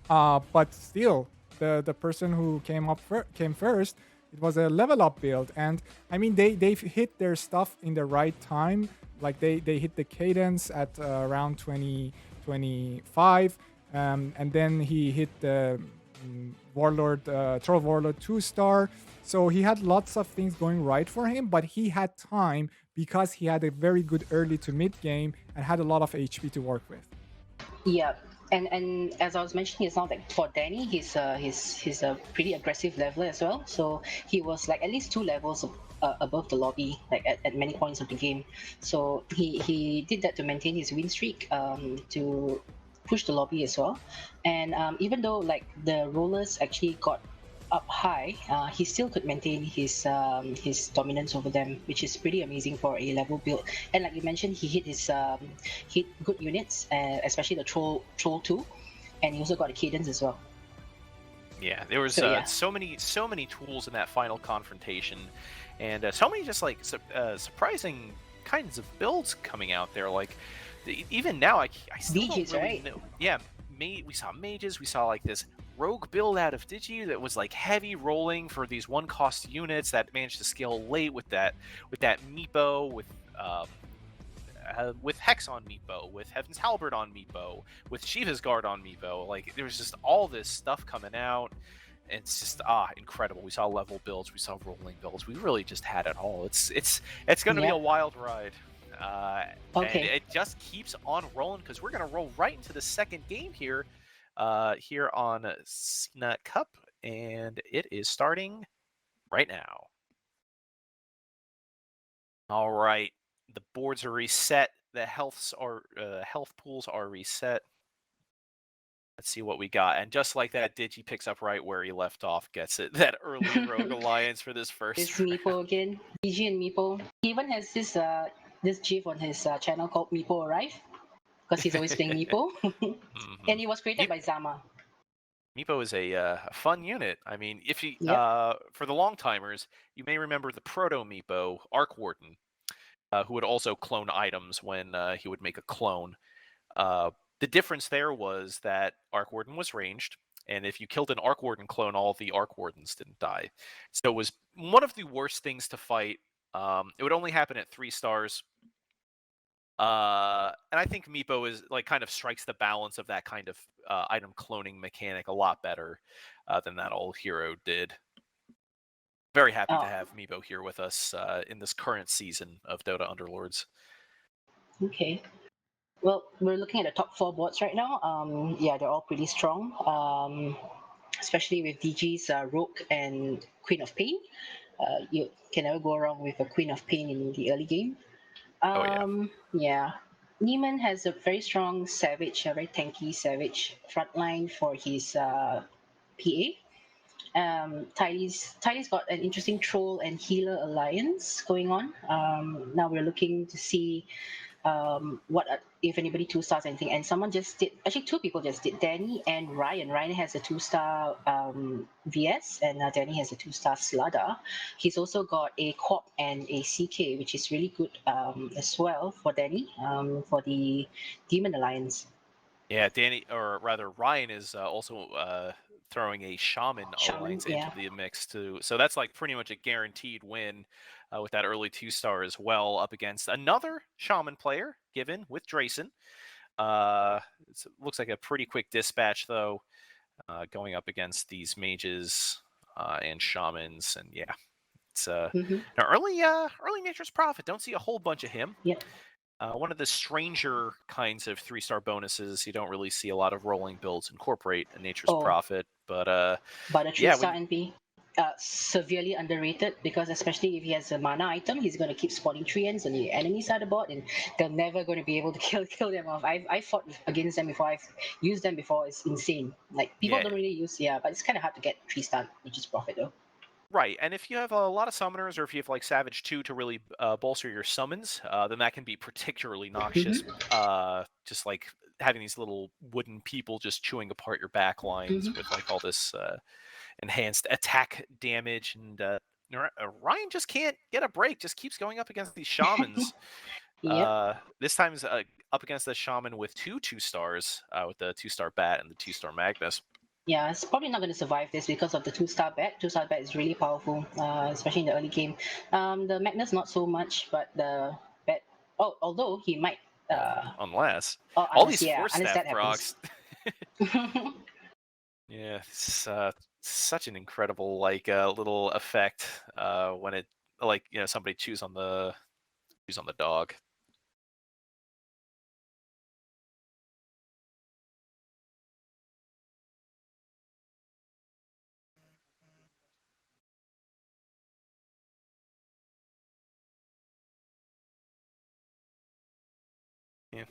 but still the person who came first, it was a level up build, and I mean they've hit their stuff in the right time. Like they hit the cadence at around 2025, and then he hit the Warlord, Troll Warlord 2-star. So he had lots of things going right for him, but he had time because he had a very good early to mid game and had a lot of HP to work with. Yeah, and as I was mentioning, it's not like for Dani, he's a pretty aggressive leveler as well. So he was like at least 2 levels above the lobby, like at many points of the game. So he did that to maintain his win streak, to push the lobby as well. And even though like the rollers actually got up high, he still could maintain his dominance over them, which is pretty amazing for a level build. And like you mentioned, he hit good units, especially the troll 2, and he also got a cadence as well. Yeah, there was so many tools in that final confrontation, and so many just like surprising kinds of builds coming out there. Like even now, I still Mages, don't really right? know. Yeah, we saw mages. We saw like this rogue build out of Digi that was like heavy rolling for these 1-cost units that managed to scale late with that Meepo, with Hex on Meepo, with Heaven's Halberd on Meepo, with Shiva's Guard on Meepo. Like there was just all this stuff coming out. It's just incredible. We saw level builds, we saw rolling builds. We really just had it all. It's going to be a wild ride. Okay. And it just keeps on rolling because we're going to roll right into the second game here on SinaCup, and it is starting right now. All right, the boards are reset. The health pools are reset. Let's see what we got. And just like that, Digi picks up right where he left off, gets it. That early Rogue Alliance for this first It's round. Meepo again, DG and Meepo. He even has this GIF on his channel called Meepo Arrive, because he's always playing Meepo. And it was created by Zama. Meepo is a fun unit. I mean, if you Yep. for the long timers, you may remember the Proto Meepo, Arc Warden, who would also clone items when he would make a clone. The difference there was that Arc Warden was ranged, and if you killed an Arc Warden clone, all the Arc Wardens didn't die. So it was one of the worst things to fight. It would only happen at 3 stars. And I think Meepo is like kind of strikes the balance of that kind of item cloning mechanic a lot better than that old hero did. Very happy to have Meepo here with us in this current season of DotA Underlords. Okay. Well, we're looking at the top 4 boards right now. Yeah, they're all pretty strong. Especially with DG's Rogue and Queen of Pain. You can never go wrong with a Queen of Pain in the early game. Yeah. Niemand has a very strong Savage, a very tanky Savage frontline for his PA. Tily's got an interesting Troll and Healer alliance going on. Now we're looking to see what if anybody 2-stars anything, and someone just did, actually 2 people just did, Dani and Ryan. Ryan has a 2-star VS, and Dani has a 2-star Slada. He's also got a Corp and a CK, which is really good as well for Dani, for the Demon Alliance. Yeah, Dani, or rather Ryan, is also throwing a Shaman alliance into the mix too. So that's like pretty much a guaranteed win with that early 2-star as well, up against another Shaman player, Given, with Drayson. It looks like a pretty quick dispatch though, going up against these mages and shamans, and yeah, it's an early Nature's Prophet. Don't see a whole bunch of him. Yep. one of the stranger kinds of 3-star bonuses. You don't really see a lot of rolling builds incorporate a Nature's Oh. Prophet, but But a yeah, 3-star NP, severely underrated, because especially if he has a mana item, he's going to keep spawning 3-ends on the enemy side of the board, and they're never going to be able to kill them off. I fought against them before. I've used them before. It's insane. Like, people Yeah. don't really use, but it's kind of hard to get 3-star, which is profit though. Right, and if you have a lot of summoners, or if you have like Savage 2 to really bolster your summons, then that can be particularly noxious. Just like having these little wooden people just chewing apart your back lines with like all this enhanced attack damage, and Ryan just can't get a break. Just keeps going up against these shamans. Yep. This time's up against the shaman with 2-2-stars, with the 2-star bat and the 2-star Magnus. Yeah, it's probably not going to survive this because of the 2-star bat. 2-star bat is really powerful, especially in the early game. The Magnus not so much, but the bat. Oh, although he might. Unless Oh, all unless, these yeah, force unless staff that happens. procs. Yeah, it's such an incredible like little effect when it like somebody chews on the dog. Yeah.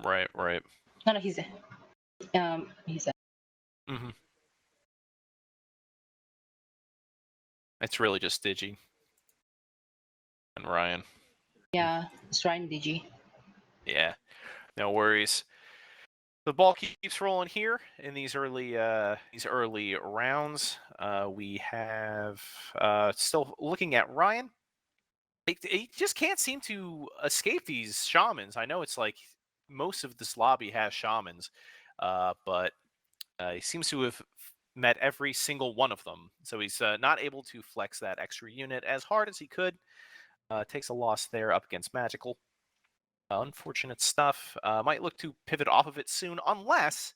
Right. No, he's he's Mm-hmm. It's really just Digi and Ryan. it's Ryan Digi. Yeah, no worries. The ball keeps rolling here in these early rounds. We have still looking at Ryan. He just can't seem to escape these shamans. I know it's like most of this lobby has shamans, but he seems to have met every single one of them. So he's not able to flex that extra unit as hard as he could. Takes a loss there up against Magical. Unfortunate stuff. Might look to pivot off of it soon, unless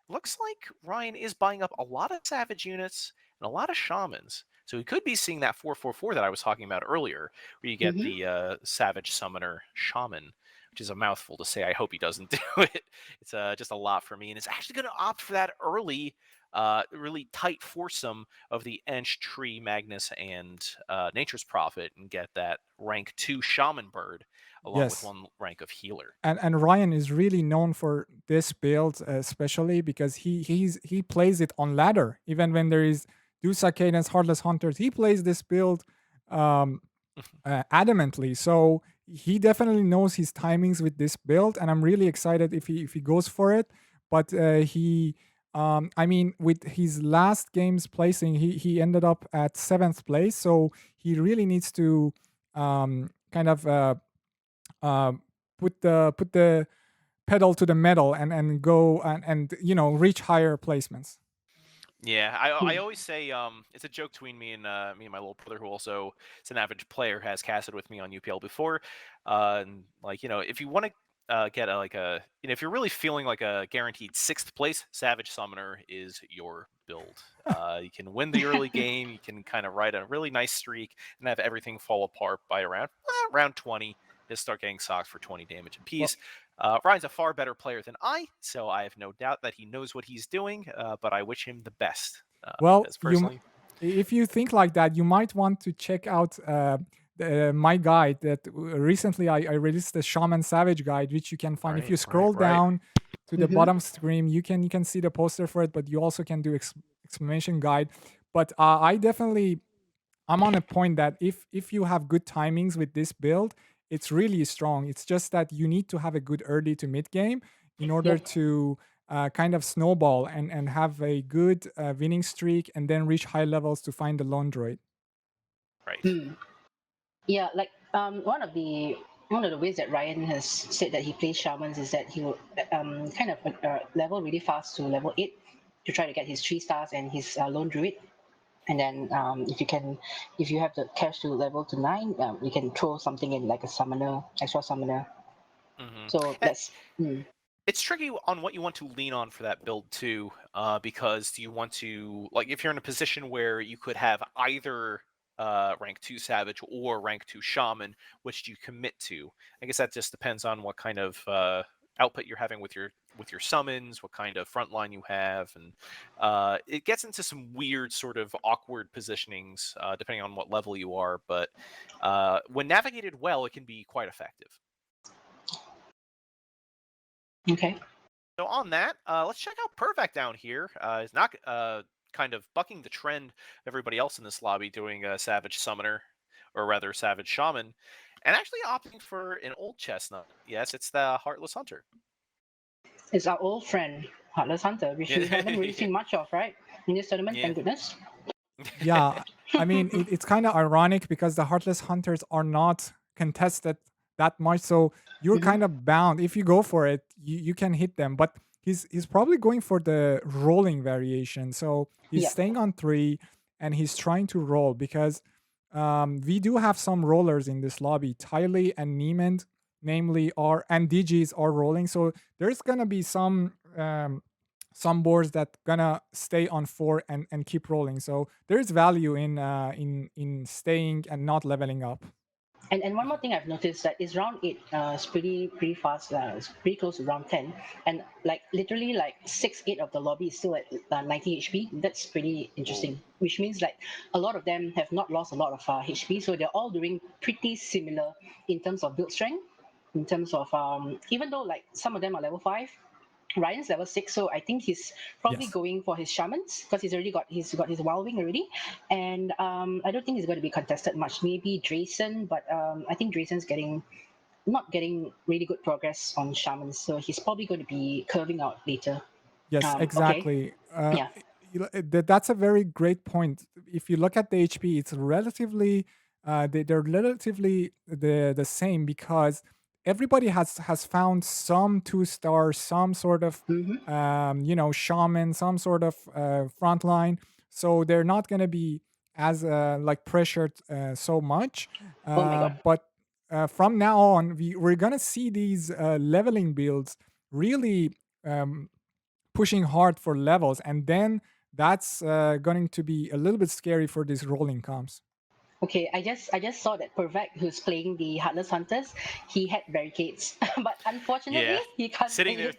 looks like Ryan is buying up a lot of Savage units and a lot of Shamans. So he could be seeing that 4/4/4 that I was talking about earlier, where you get the Savage Summoner Shaman, which is a mouthful to say. I hope he doesn't do it. It's just a lot for me, and it's actually going to opt for that early, really tight foursome of the Ench, Tree, Magnus, and Nature's Prophet, and get that rank 2 Shaman Bird, along with 1 rank of Healer. And Ryan is really known for this build, especially because he plays it on ladder. Even when there is Dusa Cadence, Heartless Hunters, he plays this build adamantly. So he definitely knows his timings with this build, and I'm really excited if he goes for it. But I mean, with his last game's placing, he ended up at 7th place. So he really needs to kind of put the pedal to the metal and go and reach higher placements. Yeah, I always say it's a joke between me and my little brother, who also is an average player, has casted with me on UPL before. And like if you want to get if you're really feeling like a guaranteed 6th place, Savage Summoner is your build. You can win the early game, you can kind of ride a really nice streak, and have everything fall apart by around round 20. Just start getting socked for 20 damage apiece. Ryan's a far better player than I, so I have no doubt that he knows what he's doing, but I wish him the best. Personally, if you think like that, you might want to check out my guide that recently I released, the Shaman Savage guide, which you can find if you scroll down to the bottom screen. You can see the poster for it, but you also can do exclamation guide. But I'm on a point that if you have good timings with this build, it's really strong. It's just that you need to have a good early to mid game in order to kind of snowball and have a good winning streak, and then reach high levels to find the lone droid. Right. Yeah, like one of the ways that Ryan has said that he plays shamans is that he will kind of level really fast to level 8 to try to get his 3 stars and his lone druid. And then if you have the cash to level to 9, you can throw something in, like a summoner, extra summoner. So that's it's tricky on what you want to lean on for that build too, because do you want to, like, if you're in a position where you could have either rank 2 savage or rank 2 shaman, which do you commit to? I guess that just depends on what kind of output you're having with your summons, what kind of front line you have, and it gets into some weird sort of awkward positionings depending on what level you are, but when navigated well, it can be quite effective. Okay. So on that, let's check out Perfect down here. He's not kind of bucking the trend of everybody else in this lobby doing a Savage Summoner, or rather Savage Shaman, and actually opting for an old chestnut. Yes, it's the Heartless Hunter. It's our old friend, Heartless Hunter, which we haven't really seen much of, right? In this tournament, thank goodness. Yeah, I mean, it's kind of ironic because the Heartless Hunters are not contested that much, so you're kind of bound. If you go for it, you can hit them, but he's probably going for the rolling variation. So he's staying on 3 and he's trying to roll because we do have some rollers in this lobby. Tylee and Niemand, namely, and DGs are rolling. So there's gonna be some boards that gonna stay on 4 and keep rolling. So there's value in staying and not leveling up. And one more thing I've noticed that is round 8 is pretty fast. It's pretty close to round 10, and like literally like 6-8 of the lobby is still at 90 HP. That's pretty interesting. Which means like a lot of them have not lost a lot of HP, so they're all doing pretty similar in terms of build strength. In terms of even though like some of them are level 5. Ryan's level 6, so I think he's probably going for his shamans because he's got his wild wing already, and I don't think he's going to be contested much. Maybe Drayson, but I think Drayson's not getting really good progress on shamans, so he's probably going to be curving out later. Yes, exactly. Yeah. That's a very great point. If you look at the HP, it's relatively they're relatively the same because everybody has found some 2-star, some sort of shaman, some sort of frontline. So they're not going to be as like pressured so much. Oh my God. But from now on, we're going to see these leveling builds really pushing hard for levels, and then that's going to be a little bit scary for these rolling comps. Okay, I just saw that Perfect, who's playing the Heartless Hunters, he had barricades, but unfortunately he can't. Sitting there,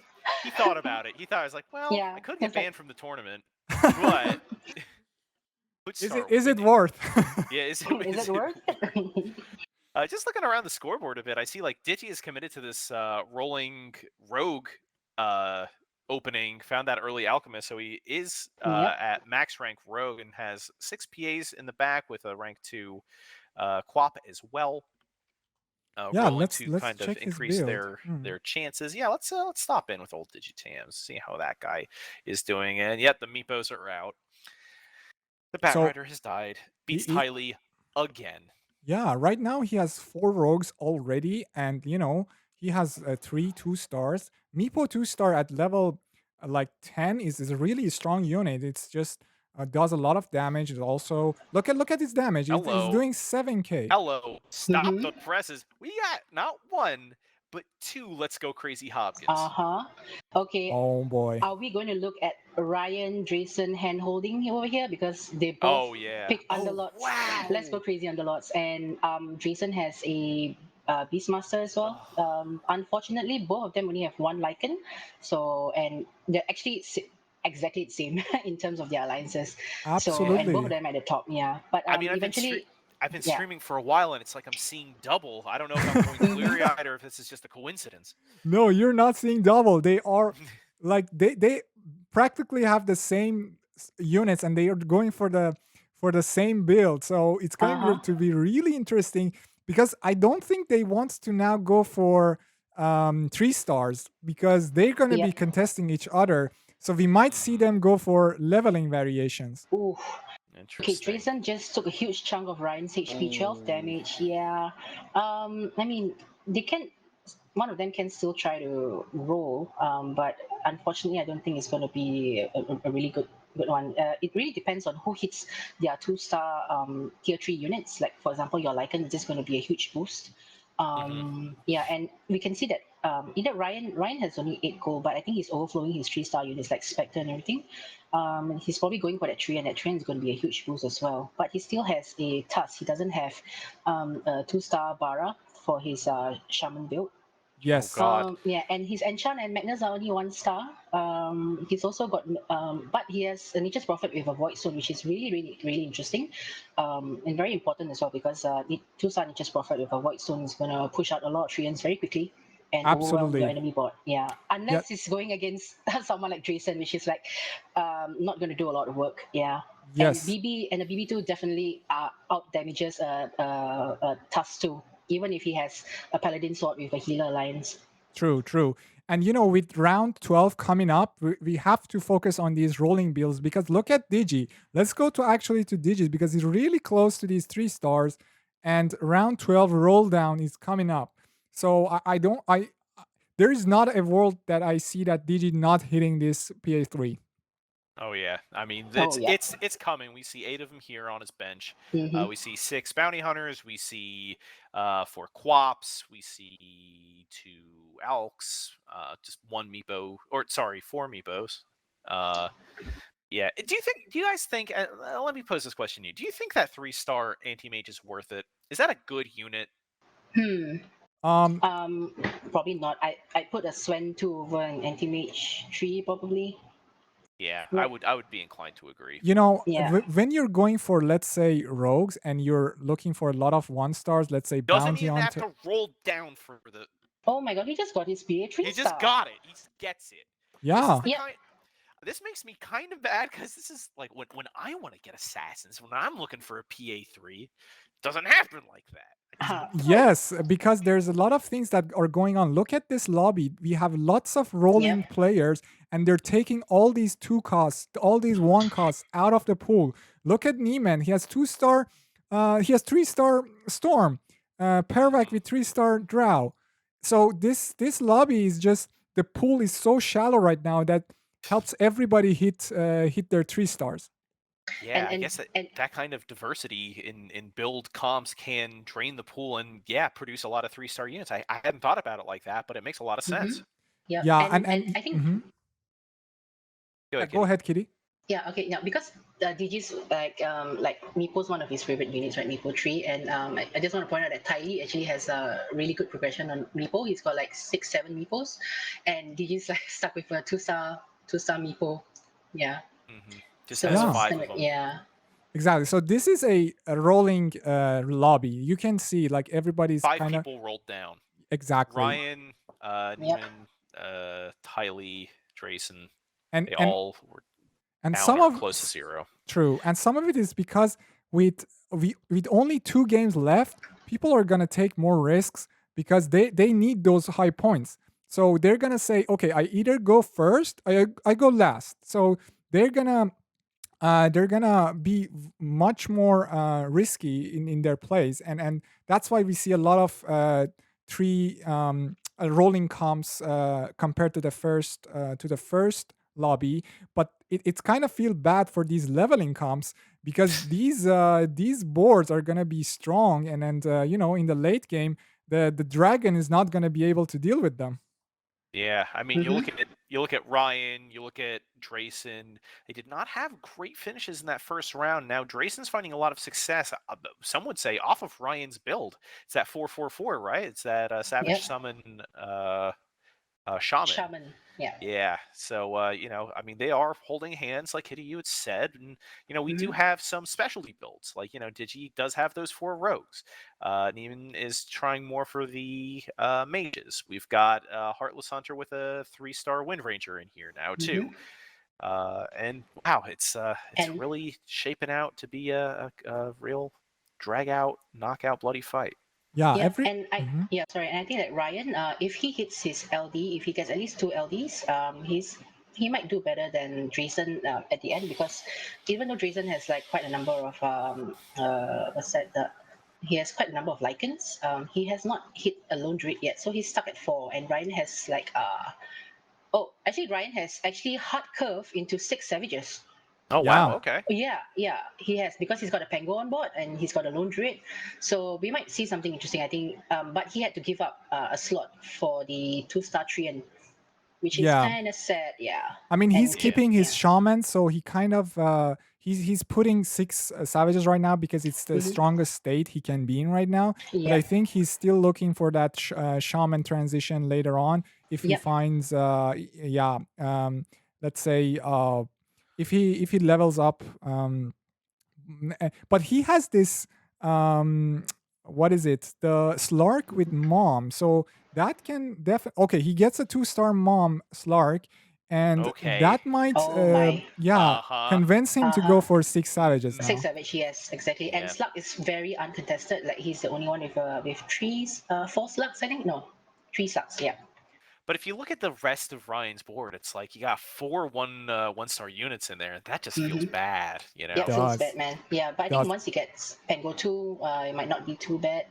he thought about it. He thought, I was like, well, I could get banned from the tournament, but is it worth? Yeah, is it worth? Just looking around the scoreboard a bit, I see like Ditchy is committed to this rolling rogue opening. Found that early alchemist, so he is at max rank rogue and has 6 PAs in the back with a rank 2 quap as well. Let's kind check of increase his build. their chances. Yeah, let's stop in with old Digitams, see how that guy is doing. And yet the Meepos are out. The Batrider has died. Beats Tylee again. Yeah, right now he has 4 rogues already, and he has 3 2-stars. Meepo 2-star at level like 10 is a really strong unit. It's just does a lot of damage. It also look at his damage. It's doing 7k. Hello, stop the presses. We got not 1 but 2 Let's Go Crazy Hopkins. Okay. Oh boy. Are we going to look at Ryan, Drayson hand holding over here because they both pick Underlords? Wow. Let's Go Crazy Underlords, and Drayson has a Beastmaster as well. Unfortunately, both of them only have 1 Lycan, so and they're actually exactly the same in terms of their alliances. Absolutely. So, and both of them at the top, But I mean, eventually. I've been streaming for a while, and it's like I'm seeing double. I don't know if I'm going clear-eyed or if this is just a coincidence. No, you're not seeing double. They are like they practically have the same units, and they are going for the same build. So it's going to be really interesting because I don't think they want to now go for 3 stars because they're going to be contesting each other. So we might see them go for leveling variations. Ooh. Okay, Drayson just took a huge chunk of Ryan's HP, 12 damage. Yeah. I mean, one of them can still try to roll, but unfortunately, I don't think it's going to be a really good one. It really depends on who hits their 2-star tier 3 units. Like, for example, your Lycan is just going to be a huge boost. Yeah, and we can see that either Ryan has only 8 gold, but I think he's overflowing his 3-star units like Spectre and everything. He's probably going for that 3, and that 3 is going to be a huge boost as well. But he still has a Tusk. He doesn't have a 2-star Bara for his Shaman build. Yes. Oh God. Yeah, and his Enchant and Magnus are only 1-star. He's also got, but he has a Nature's Prophet with a Void Stone, which is really, really, really interesting, and very important as well because 2-star Nature's Prophet with a Void Stone is going to push out a lot of treants very quickly and overwhelm Absolutely. your enemy board. Yeah, unless it's going against someone like Drazen, which is like not going to do a lot of work. Yeah. Yes. And the BB2 definitely out damages Tusk too, even if he has a Paladin sword with a healer alliance. True. And with round 12 coming up, we have to focus on these rolling builds because look at Digi. Let's go to Digi because he's really close to these 3 stars, and round 12 roll down is coming up. So there is not a world that I see that Digi not hitting this PA3. Oh yeah, I mean Oh, yeah. it's coming. We see 8 of them here on his bench. Mhm. We see 6 bounty hunters. We see 4 quaps. We see 2 alks. Just 1 meepo, or sorry, 4 meepos. Yeah. Do you guys think? Let me pose this question to you. Do you think that 3-star anti-mage is worth it? Is that a good unit? Probably not. I put a Swen 2 over an Anti-Mage 3 probably. Yeah, Right. I would be inclined to agree. Yeah. When you're going for, let's say, rogues and you're looking for a lot of 1-stars, let's say Doesn't bounty even have hunter. to roll down for the. Oh my god, he just got his PA 3 He star. just got it. He just gets it. Yeah. This makes me kind of bad because this is like when I want to get assassins, when I'm looking for a PA3, it doesn't happen like that. Yes, because there's a lot of things that are going on. Look at this lobby. We have lots of rolling players, and they're taking all these 2 costs, all these 1 costs out of the pool. Look at Niemand. He has 2-star. He has 3-star Storm. Pervac with 3-star Drow. So this lobby is just, the pool is so shallow right now that helps everybody hit their 3 stars. Yeah, I guess that kind of diversity in build comps can drain the pool and produce a lot of 3-star units. I hadn't thought about it like that, but it makes a lot of sense. Yeah, and I think. Go ahead, Kitty. Yeah, okay. Now, because Digi's like Meepo's one of his favorite units, right? Meepo 3. And I just want to point out that Tylee actually has a really good progression on Meepo. He's got like 6-7 Meepos, and Digi's like stuck with a 2-star Meepo. Yeah. Just has 5 of them. Yeah. Exactly. So this is a rolling lobby. You can see like everybody's 5 kind of people rolled down. Exactly. Ryan, Niemand, Tylee, Drazen, and they all were and down some or of close to 0. True, and some of it is because with only 2 games left, people are gonna take more risks because they need those high points. So they're gonna say, okay, I either go first, I go last. So they're gonna be much more risky in their plays, and that's why we see a lot of 3 rolling comps compared to the first lobby. But it's kind of feel bad for these leveling comps because these boards are gonna be strong, and in the late game the dragon is not gonna be able to deal with them. Yeah, I mean, you look at Ryan, you look at Drazen. They did not have great finishes in that first round. Now Drazen's finding a lot of success. Some would say off of Ryan's build. It's that 4-4-4, right? It's that Savage Summon Shaman. Yeah. So I mean, they are holding hands, like Hitty you had said, and we do have some specialty builds. Like Digi does have those 4 rogues. Niemand is trying more for the mages. We've got Heartless Hunter with a 3-star Wind Ranger in here now too. And wow, it's really shaping out to be a real drag out, knockout, bloody fight. Yeah, and I think that Ryan, if he hits his LD, if he gets at least 2 LDs, he might do better than Drazen at the end, because even though Drazen has like quite a number of he has quite a number of Lycans, he has not hit a Lone Druid yet, so he's stuck at 4, and Ryan has like Ryan has actually hard curve into 6 Savages. Oh Yeah. wow, okay. Yeah, he has, because he's got a Pango on board and he's got a lone druid, so we might see something interesting, I think. But he had to give up a slot for the 2-star Treant, which is Yeah. kind of sad. Yeah, I mean, he's and keeping his yeah. shaman, so he kind of he's putting 6 savages right now because it's the strongest state he can be in right now. But I Yep. think he's still looking for that shaman transition later on if he Yep. finds let's say if he levels up but he has this what is it, the Slark with mom, so that can definitely, okay, he gets a 2-star mom Slark, and Okay. that might Oh my. Uh-huh. convince him to go for 6 savages now. 6 savage, yes, exactly. And Yeah. Slug is very uncontested. Like, he's the only one with 4 slugs, I think. No, 3 slugs. Yeah. But if you look at the rest of Ryan's board, it's like you got 4 one-star units in there, and that just feels bad, you know? Yeah, it feels Does. bad, man. Yeah, but I Does. think once he gets Pango 2, it might not be too bad.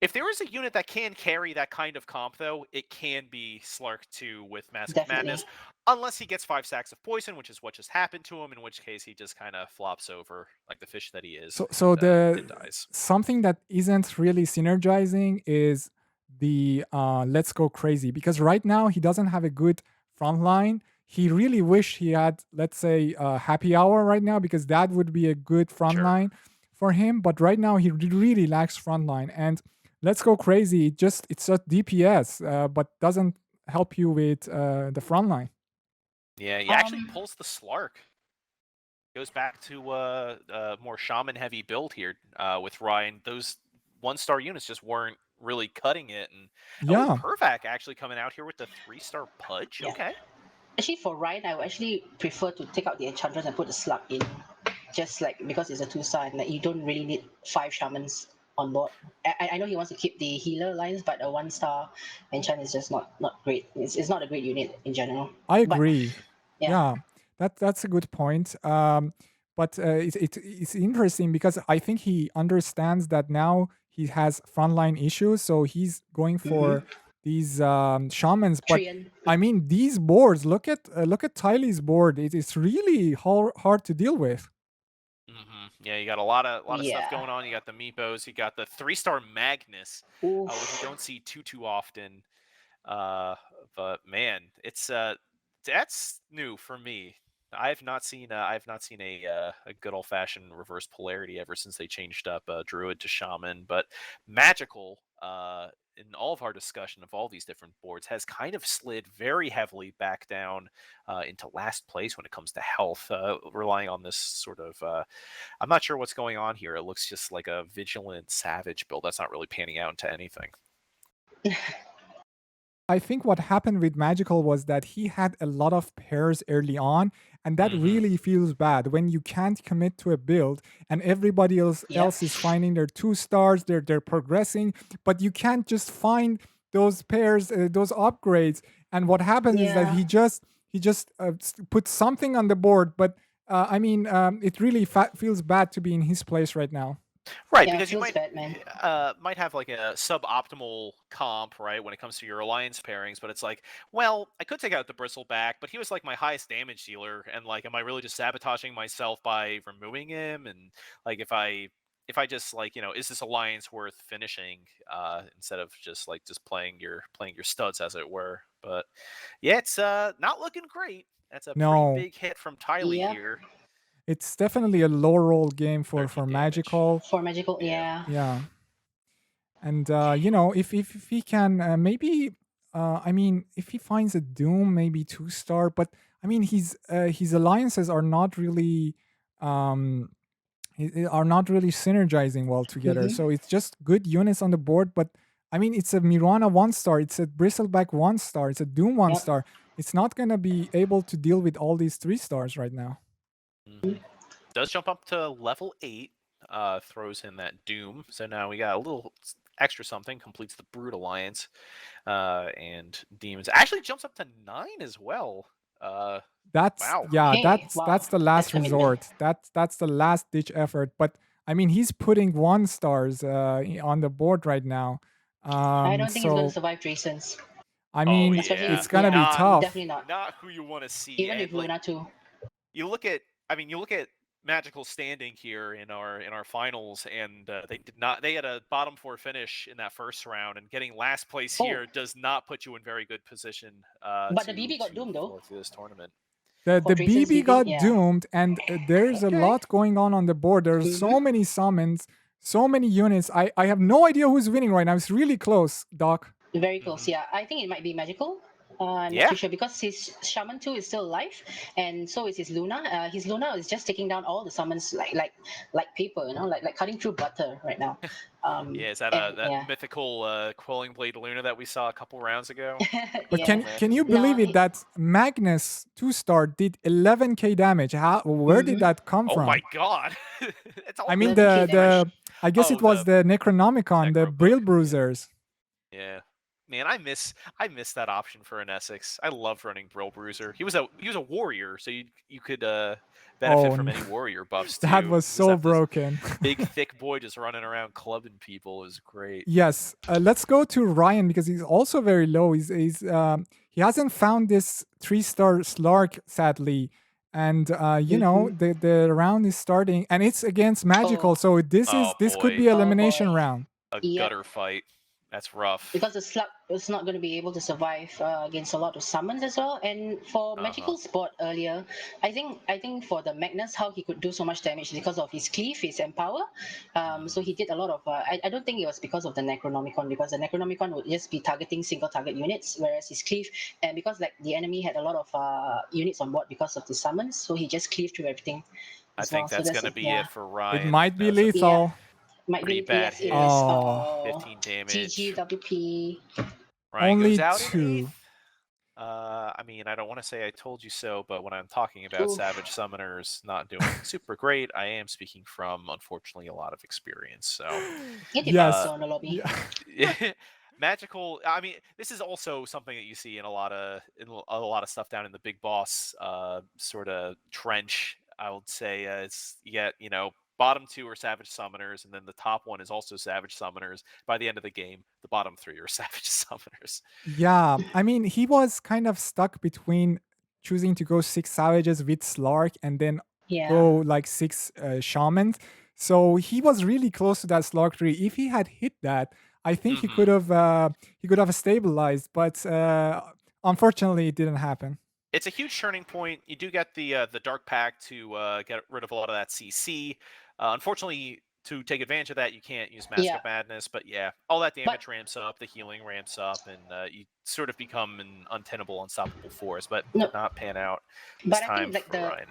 If there is a unit that can carry that kind of comp, though, it can be Slark 2 with Mask of Definitely. Madness, unless he gets 5 stacks of poison, which is what just happened to him, in which case he just kind of flops over like the fish that he is. So and, it dies. something that isn't really synergizing is the let's go crazy, because right now he doesn't have a good front line. He really wish he had, let's say, happy hour right now, because that would be a good front Sure. line for him. But right now he really lacks front line, and let's go crazy. It's just DPS, but doesn't help you with the front line. Yeah, he actually pulls the Slark. Goes back to a more shaman-heavy build here with Ryan. Those 1-star units just weren't really cutting it, and Yeah. Pervac actually coming out here with the 3-star Pudge. Yeah. Okay. Actually, for Ryan, I would actually prefer to take out the Enchantress and put the Slug in. Just like, because it's a 2-star, and like, you don't really need 5 shamans on board. I know he wants to keep the healer lines, but a 1-star enchant is just not great. It's not a great unit in general. I But, agree. yeah. That's a good point. But it's interesting because I think he understands that now he has frontline issues, so he's going for these shamans. But Treant. I mean, these boards. Look at Tylee's board. It's really hard to deal with. Yeah, you got a lot of stuff Yeah. going on. You got the Meepos, you got the 3-star Magnus, which you don't see too often. But man, it's that's new for me. I've not seen a good old fashioned reverse polarity ever since they changed up Druid to Shaman. But Magical, in all of our discussion of all these different boards, has kind of slid very heavily back down into last place when it comes to health, relying on this sort of. I'm not sure what's going on here. It looks just like a vigilant savage build that's not really panning out into anything. I think what happened with Magical was that he had a lot of pairs early on, and that really feels bad when you can't commit to a build and everybody else is finding their 2-stars, they're progressing, but you can't just find those pairs, those upgrades. And what happens is that he just puts something on the board, but I mean, it really feels bad to be in his place right now. Right, Yeah, because you feels bad, man. might have like a suboptimal comp, right, when it comes to your alliance pairings, but it's like, well, I could take out the Bristleback, but he was like my highest damage dealer, and like, am I really just sabotaging myself by removing him? And like, if I just like, is this alliance worth finishing instead of just playing your studs, as it were? But yeah, it's not looking great. That's a No. pretty big hit from Tylee Yeah. here. It's definitely a low roll game for 13 damage. Magical. For Magical, yeah. Yeah. And if he can maybe I mean, if he finds a Doom, maybe 2-star, but I mean, his alliances are not really synergizing well together. So it's just good units on the board, but I mean, it's a Mirana 1-star, it's a Bristleback 1-star, it's a Doom 1-star. It's not gonna be able to deal with all these 3-stars right now. Does jump up to level 8, throws in that Doom. So now we got a little extra something, completes the Brood Alliance, and Demons. Actually jumps up to 9 as well. That's wow. That's the last That's resort. That's the last ditch effort. But I mean, he's putting 1-stars on the board right now. I don't think he's going to survive Jason's. I mean, Especially it's gonna be tough. Definitely not. Not who you want to see. Even and, if Luna too. You look at I mean, you look at Magical's standing here in our finals, and they did not. They had a bottom 4 finish in that first round, and getting last place Oh. here does not put you in very good position. But the BB got doomed, though. floor through this tournament. The Dracen's BB got yeah. doomed, and there's a lot going on the board. There's so many summons, so many units. I have no idea who's winning right now. It's really close, Doc. Very close, yeah. I think it might be Magical. I'm Yeah. not too sure because his Shaman 2 is still alive, and so is his Luna. His Luna is just taking down all the summons like paper, like cutting through butter right now. Yeah, is that that mythical Quelling Blade Luna that we saw a couple rounds ago? But Yeah. can you believe it that Magnus 2-star did 11k damage? Where did that come Oh from? my god! It's all I mean 11K the I guess Oh, it was the Necronomicon, the Necrobook, Brill yeah. Bruisers. Yeah. Man, I miss that option for an Essex. I loved running Brill Bruiser. He was a warrior, so you could benefit from any warrior buffs too. That was Just so have this broken. big thick boy just running around clubbing people is great. Yes, let's go to Ryan because he's also very low. He hasn't found this 3-star Slark, sadly, and you know the round is starting, and it's against Magical, so this could be elimination round. A gutter fight. That's rough. Because the slug is not going to be able to survive against a lot of summons as well. And for Magical's board earlier, I think for the Magnus, how he could do so much damage because of his cleave, his empower. So he did a lot of. I don't think it was because of the Necronomicon, because the Necronomicon would just be targeting single target units, whereas his cleave, and because like the enemy had a lot of units on board because of the summons, so he just cleaved through everything. I think that's going to be it for Ryan. It might be That was a lethal. Might pretty be bad yes, hit. it is. Oh. 15 damage. GG WP. Ryan Only goes out in 2. 8th. I mean, I don't want to say I told you so, but when I'm talking about Savage Summoners not doing super great, I am speaking from, unfortunately, a lot of experience. So, It depends Yes. on the lobby. Magical. I mean, this is also something that you see in a lot of stuff down in the big boss sort of trench. I would say it's you get bottom 2 are Savage Summoners, and then the top one is also Savage Summoners. By the end of the game, the bottom 3 are Savage Summoners. Yeah, I mean, he was kind of stuck between choosing to go 6 Savages with Slark and then go like 6 Shamans. So he was really close to that Slark tree. If he had hit that, I think he could have stabilized, but unfortunately, it didn't happen. It's a huge turning point. You do get the Dark Pack to get rid of a lot of that CC. Unfortunately, to take advantage of that, you can't use Mask of Madness. But yeah, all that damage ramps up, the healing ramps up, and you sort of become an untenable, unstoppable force. But did not pan out this time for Ryan.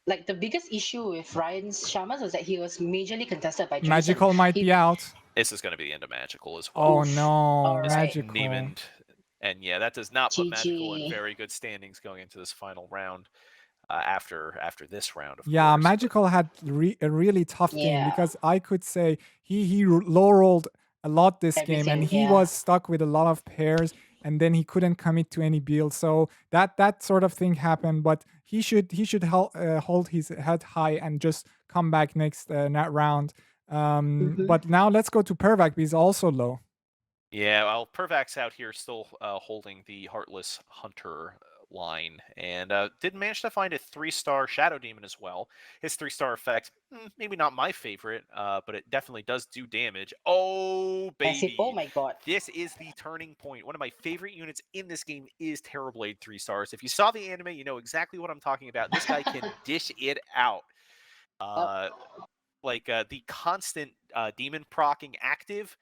Like the biggest issue with Ryan's Shamans was that he was majorly contested by Drazen. Magical might be out. This is going to be the end of Magical as well. Oh no, right. Magical. Niemand. And yeah, that does not put GG. Magical in very good standings going into this final round. After this round, of Yeah, course. Magical had a really tough game Yeah. because I could say he low rolled a lot this game, and he was stuck with a lot of pairs, and then he couldn't commit to any build. So that sort of thing happened. But he should hold his head high and just come back next round. But now let's go to Pervac. He's also low. Yeah, well, Pervac's out here still holding the Heartless Hunter line, and did manage to find a 3-star Shadow Demon as well. His 3-star effect, maybe not my favorite, but it definitely does do damage. Oh, baby. Oh my god. This is the turning point. One of my favorite units in this game is Terrorblade 3 stars. If you saw the anime, you know exactly what I'm talking about. This guy can dish it out. The constant demon procking active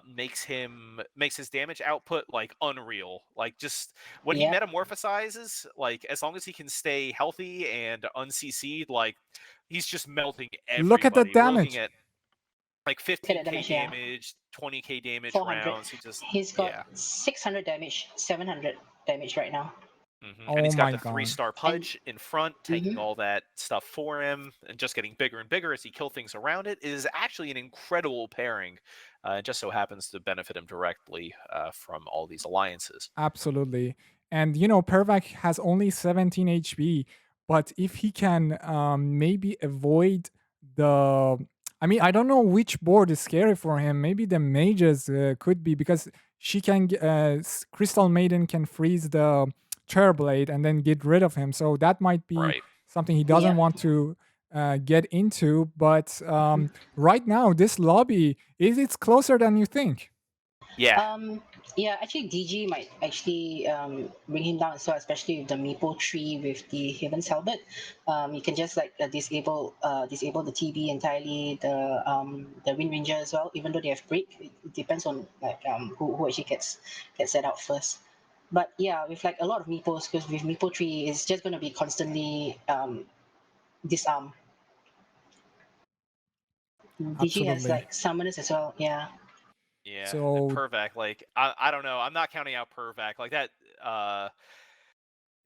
makes his damage output like unreal. Like just when he metamorphosizes, like as long as he can stay healthy and uncc'd, like he's just melting everybody. Look at the We're damage. looking at like 15k damage, damage, 20k damage 400. rounds. He's got 600 damage, 700 damage right now. And he's got my the God. 3-star Pudge in front, taking all that stuff for him, and just getting bigger and bigger as he kills things around it. It is actually an incredible pairing. It just so happens to benefit him directly from all these alliances. Absolutely. And Pervac has only 17 HP, but if he can maybe avoid the... I mean, I don't know which board is scary for him. Maybe the mages could be, because she can... Crystal Maiden can freeze the Terrorblade and then get rid of him. So that might be something he doesn't Yeah. want to get into. But right now, this lobby it's closer than you think. Yeah. Yeah, actually, DG might actually bring him down as well, especially with the Meepo tree with the Haven's Halberd. You can just like disable the TB entirely, the Wind Ranger as well. Even though they have break, it depends on like who actually gets set out first. But yeah, with like a lot of Meepos, because with Meepo tree, it's just going to be constantly disarm. DG has Absolutely. like summoners as well. Yeah. Yeah. And So Pervac, like I don't know. I'm not counting out Pervac. Like that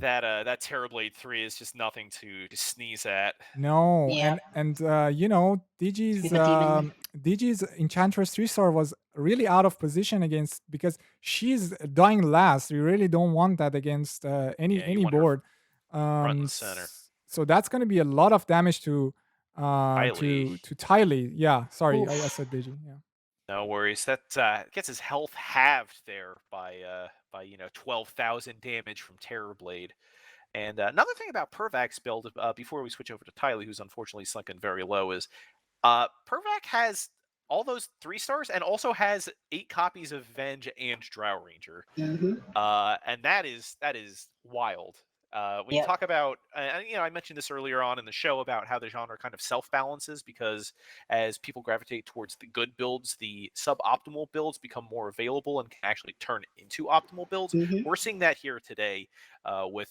that Terrorblade 3 is just nothing to sneeze at. no, Yeah. and DG's With a demon. DG's Enchantress 3-star was really out of position against, because she's dying last. You really don't want that against Yeah, you any want her board. front and center. So that's going to be a lot of damage to Highly. to Tylee. Yeah, sorry, I Oof. said DG. Yeah. No worries. That gets his health halved there by 12,000 damage from Terrorblade. And another thing about Pervac's build, before we switch over to Tylee, who's unfortunately sunken very low, is Pervac has all those 3-stars and also has 8 copies of Venge and Drow Ranger. Mm-hmm. And that is wild. When you Yep. talk about, I mentioned this earlier on in the show about how the genre kind of self-balances, because as people gravitate towards the good builds, the suboptimal builds become more available and can actually turn into optimal builds. Mhm. We're seeing that here today with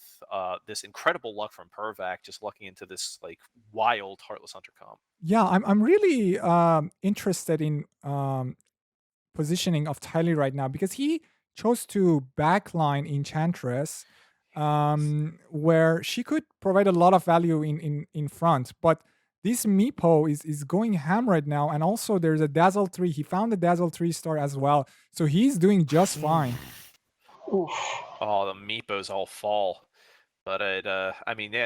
this incredible luck from Pervac, just lucking into this like wild Heartless Hunter comp. Yeah, I'm really interested in positioning of Tylee right now, because he chose to backline Enchantress, where she could provide a lot of value in front. But this Meepo is going ham right now, and also there's a Dazzle 3. He found the Dazzle 3-star as well, so he's doing just fine. Oof. Oh, the Meepos all fall. But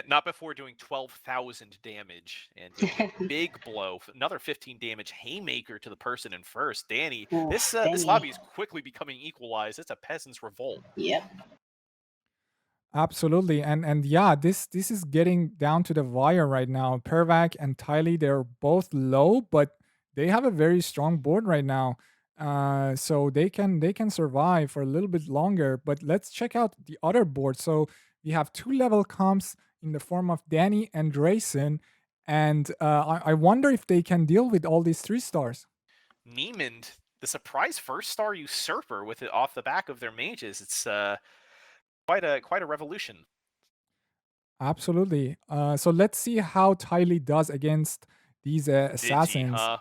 not before doing 12,000 damage and dealing a big blow. Another 15 damage haymaker to the person in first. Dani, Oof, this Dani. lobby is quickly becoming equalized. It's a peasant's revolt. Yep. Absolutely, and yeah, this is getting down to the wire right now. Pervac and Tylee, they're both low, but they have a very strong board right now, so they can survive for a little bit longer. But let's check out the other board. So we have 2-level comps in the form of Dani and Drayson, and I wonder if they can deal with all these 3-stars. Niemand, the surprise first-star usurper with it off the back of their mages. It's quite a revolution. Absolutely. So let's see how Tylee does against these assassins. Digi, huh?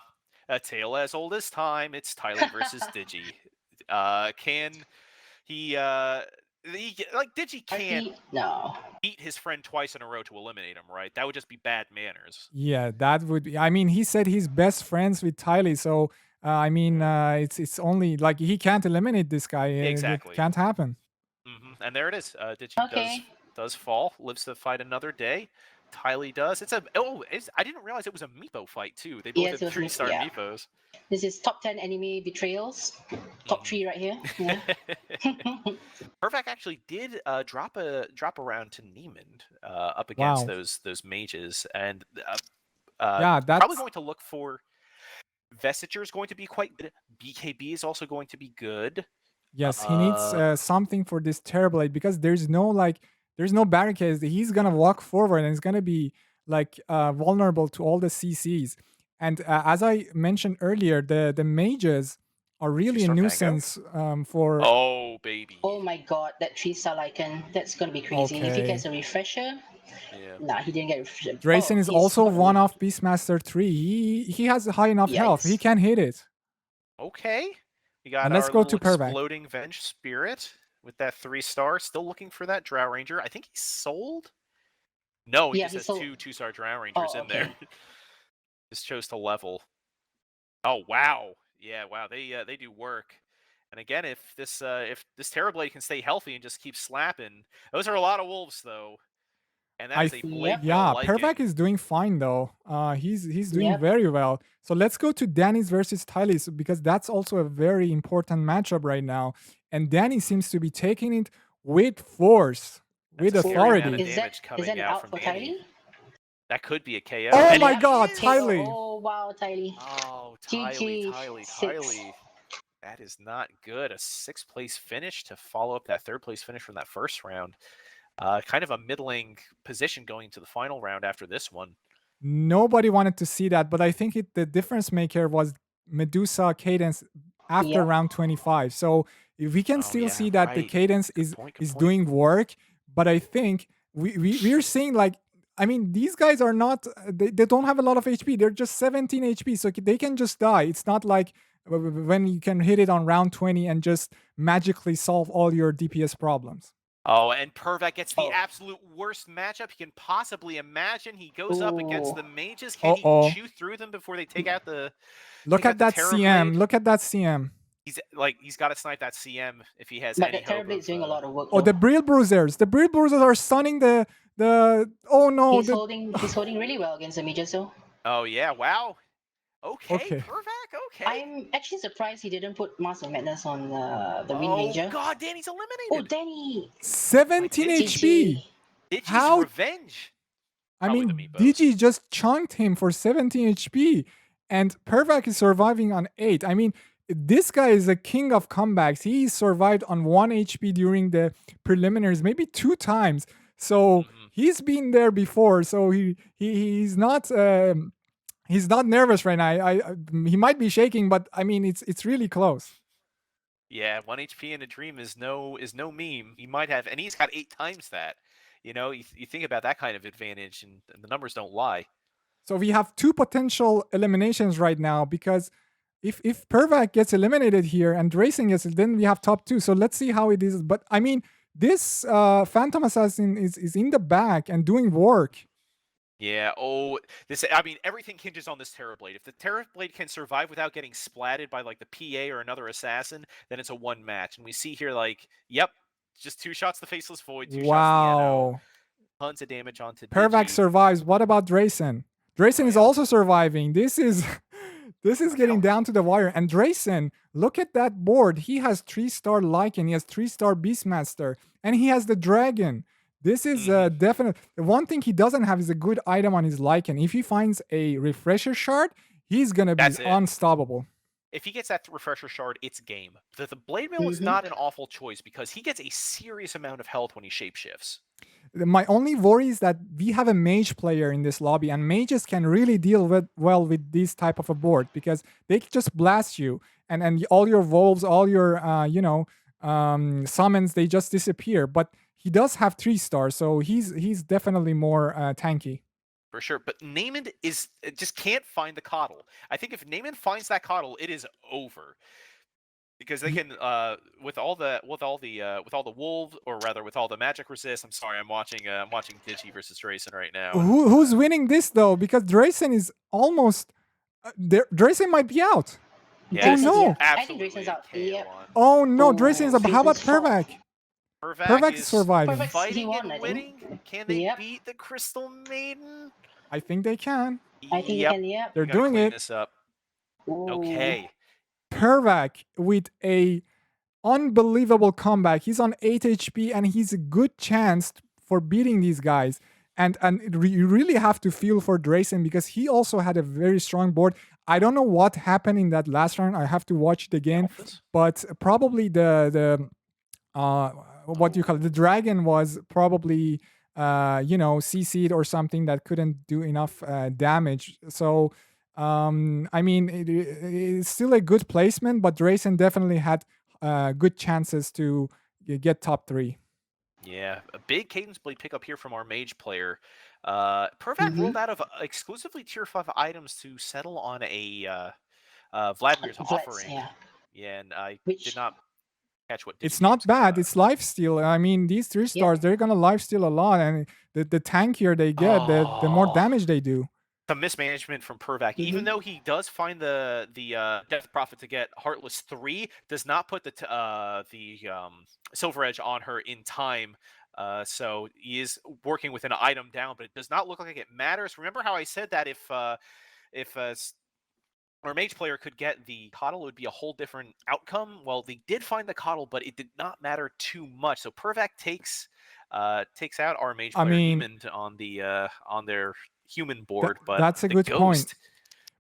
A tale as old as time. It's Tylee versus Digi. Can he? Digi can't No. beat his friend twice in a row to eliminate him, right? That would just be bad manners. Yeah, that would be. I mean, he said he's best friends with Tylee, so it's only like he can't eliminate this guy. Exactly. It can't happen. And there it is. Digi Okay. does fall, lives to fight another day. Tylee does. I didn't realize it was a Meepo fight too. They both Yes, it had was 3-star yeah. Meepos. This is top 10 anime betrayals. Top 3 right here. Yeah. Pervac actually did drop a round to Niemand up against Wow. those mages, and Yeah, probably that's going to look for Vestiture is going to be quite good. BKB is also going to be good. yes. He needs something for this Terrorblade, because there's no barricades. He's gonna walk forward and he's gonna be like vulnerable to all the CCs. And as I mentioned earlier, the mages are really a 3-star nuisance for. Oh baby. Oh my god, that 3-star Lycan. That's gonna be crazy. If he Okay. gets a refresher. Yeah. Nah, he didn't get a refresher. Drayson is he's also got- one off Beastmaster 3. He has high enough health. He Yikes. can hit it. Okay. We got And let's our go little to Pervac. exploding Venge Spirit with that 3-star. Still looking for that Drow Ranger. I think he's sold. No, he Yeah, just he has sold. 2-star Drow Rangers in there. Okay. Just chose to level. Oh wow. Yeah, wow. They do work. And again, if this Terrorblade can stay healthy and just keep slapping, those are a lot of wolves though. And that is a Blade Yeah, Bill Pervac Lycan. is doing fine though. He's doing Yep. very well. So let's go to Dani's versus Tylee, because that's also a very important matchup right now. And Dani seems to be taking it with force, with That's a scary authority. amount of Is damage that coming an out out from for Dani. Tylee? That could be a KO. Oh And my it God, is! Tylee. Oh wow, Tylee. Oh, GG, Tylee. 6. That is not good. A 6th place finish to follow up that 3rd place finish from that first round. Kind of a middling position going to the final round after this one. Nobody wanted to see that, but I think the difference maker was Medusa cadence after Yep. round 25. So if we can Oh, still yeah, see that the right. cadence Good is point. doing work, but I think we're seeing like, I mean, these guys are not, they don't have a lot of HP. They're just 17 HP, so they can just die. It's not like when you can hit it on round 20 and just magically solve all your DPS problems. Oh, and Pervek gets the Oh. absolute worst matchup he can possibly imagine. He goes up against Ooh. the mages. Can Uh-oh. he chew through them before they take out the? Look take out at the that Terror CM. Blade? Look at that CM. He's got to snipe that CM if he has But any the Terror hope Blade's doing a lot of work. Oh, the Brill Bruisers. The Brill Bruisers are stunning the oh no. He's holding really well against the mages though. Oh yeah! Wow. Okay, Okay. Pervek. Okay. I'm actually surprised he didn't put Mask of Madness on the Wind Oh Ranger. God, Dani's eliminated. Oh, Danny! 17 Like, HP. Digi's How- revenge. I Probably mean, the meatballs. Digi just chunked him for 17 HP, and Pervak is surviving on 8. I mean, this guy is a king of comebacks. He survived on 1 HP during the preliminaries, maybe 2 times. So he's been there before. So he's not nervous right now. He might be shaking, but I mean, it's really close. Yeah, 1 HP in a dream is no meme. He might have, and he's got 8 times that. You know, you think about that kind of advantage, and the numbers don't lie. So we have 2 potential eliminations right now, because if Pervak gets eliminated here and Racing gets it, then we have top 2. So let's see how it is. But I mean, this Phantom Assassin is in the back and doing work. Yeah. Oh, I mean, everything hinges on this Terror Blade. If the Terror Blade can survive without getting splatted by like the PA or another assassin, then it's a 1 match. And we see here, like, yep, just 2 shots the Faceless Void, 2 shots the Anno. Wow. Tons of damage onto Pervak Digi. survives. What about Drayson? Drayson is also surviving. This is getting down to the wire. And Drayson, look at that board. He has 3-star Lycan. He has 3-star Beastmaster. And he has the Dragon. This is definite. The one thing he doesn't have is a good item on his Lycan. If he finds a Refresher Shard, he's going to be unstoppable. If he gets that Refresher Shard, it's game. The Blade Mail is not an awful choice because he gets a serious amount of health when he shapeshifts. My only worry is that we have a mage player in this lobby, and mages can really deal well with this type of a board, because they just blast you, and all your wolves, all your summons, they just disappear. But he does have 3 stars, so he's definitely more tanky. For sure, but Niemand just can't find the coddle. I think if Niemand finds that coddle, it is over. Because they can, with all the wolves, or rather with all the magic resist. I'm sorry, I'm watching Digi versus Drayson right now. Who's winning this though? Because Drayson is almost, Drayson might be out. Yeah, oh no! I think Drayson's out. Yep. Oh no! Drayson is out. How about Pervak? Pervak is surviving. Fighting and winning. Can they beat the Crystal Maiden? I think they can. I think they can. Yep. They're doing it. This up. Ooh. Okay. Pervak with a unbelievable comeback. He's on 8 HP and he's a good chance for beating these guys. And you really have to feel for Drayson, because he also had a very strong board. I don't know what happened in that last round. I have to watch it again. But probably the what do you call it? The dragon was probably CC'd or something that couldn't do enough damage. So I mean, it's still a good placement, but Drayson definitely had good chances to get top 3. Yeah, a big Cadence Blade pickup here from our mage player. Pervak rolled out of exclusively tier 5 items to settle on a Vladimir's offering. Yeah, and I did not catch what. It's not bad. It's lifesteal. I mean, these 3 stars, they're gonna lifesteal a lot, and the tankier they get, the more damage they do. Some mismanagement from Pervak. Even though he does find the Death Prophet to get Heartless 3, does not put the Silver Edge on her in time. So he is working with an item down, but it does not look like it matters. Remember how I said that if our mage player could get the coddle, it would be a whole different outcome. Well, they did find the coddle, but it did not matter too much. So Pervak takes out our mage player Niemand on their human board, but that's a the good ghost, point.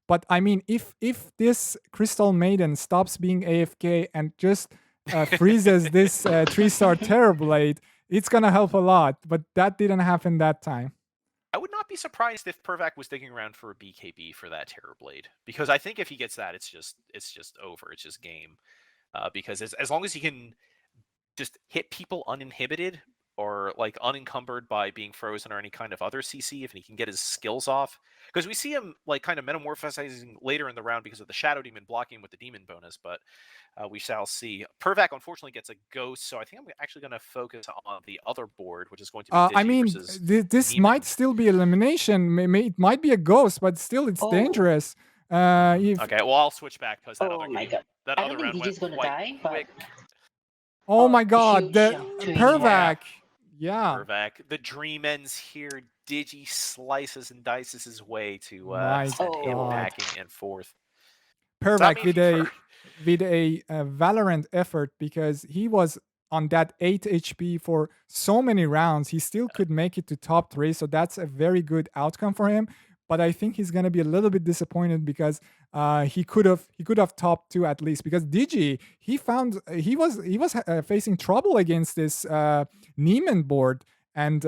But I mean, if this Crystal Maiden stops being AFK and just freezes this 3-star Terrorblade, it's gonna help a lot. But that didn't happen that time. I would not be surprised if Pervac was digging around for a BKB for that Terrorblade, because I think if he gets that, it's just over. It's just game. Because as long as he can just hit people uninhibited or like unencumbered by being frozen or any kind of other CC, if he can get his skills off, because we see him like kind of metamorphosizing later in the round because of the Shadow Demon blocking him with the Demon bonus, but we shall see. Pervac unfortunately gets a ghost, so I think I'm actually going to focus on the other board, which is going to be Digi I mean, versus this Niemand. might still be elimination. It might be a ghost, but still, it's dangerous. Okay, well, I'll switch back because that other my game, God. that I other don't think round DG's went gonna quite die, but quick. Oh my God, huge the jump to Pervac. Yeah. Pervac. The dream ends here. Digi slices and dices his way to My send him God. backing and forth. Pervac So, with a Valorant effort, because he was on that 8 HP for so many rounds. He still could make it to top 3, so that's a very good outcome for him. But I think he's gonna be a little bit disappointed because he could have top 2 at least. Because Digi, he was facing trouble against this Niemand board, and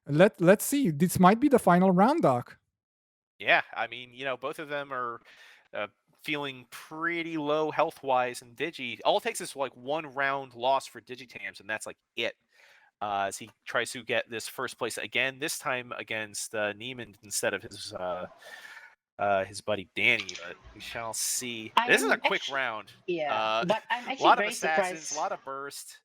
let's see. This might be the final round, Doc. yeah, I mean, both of them are feeling pretty low health-wise, and Digi, all it takes is like one round loss for Digitams, and that's like it. As he tries to get this first place again, this time against Niemand instead of his buddy Dani, but we shall see. This is a quick round. Yeah, but I'm A actually lot of very assassins, surprised. a lot of burst.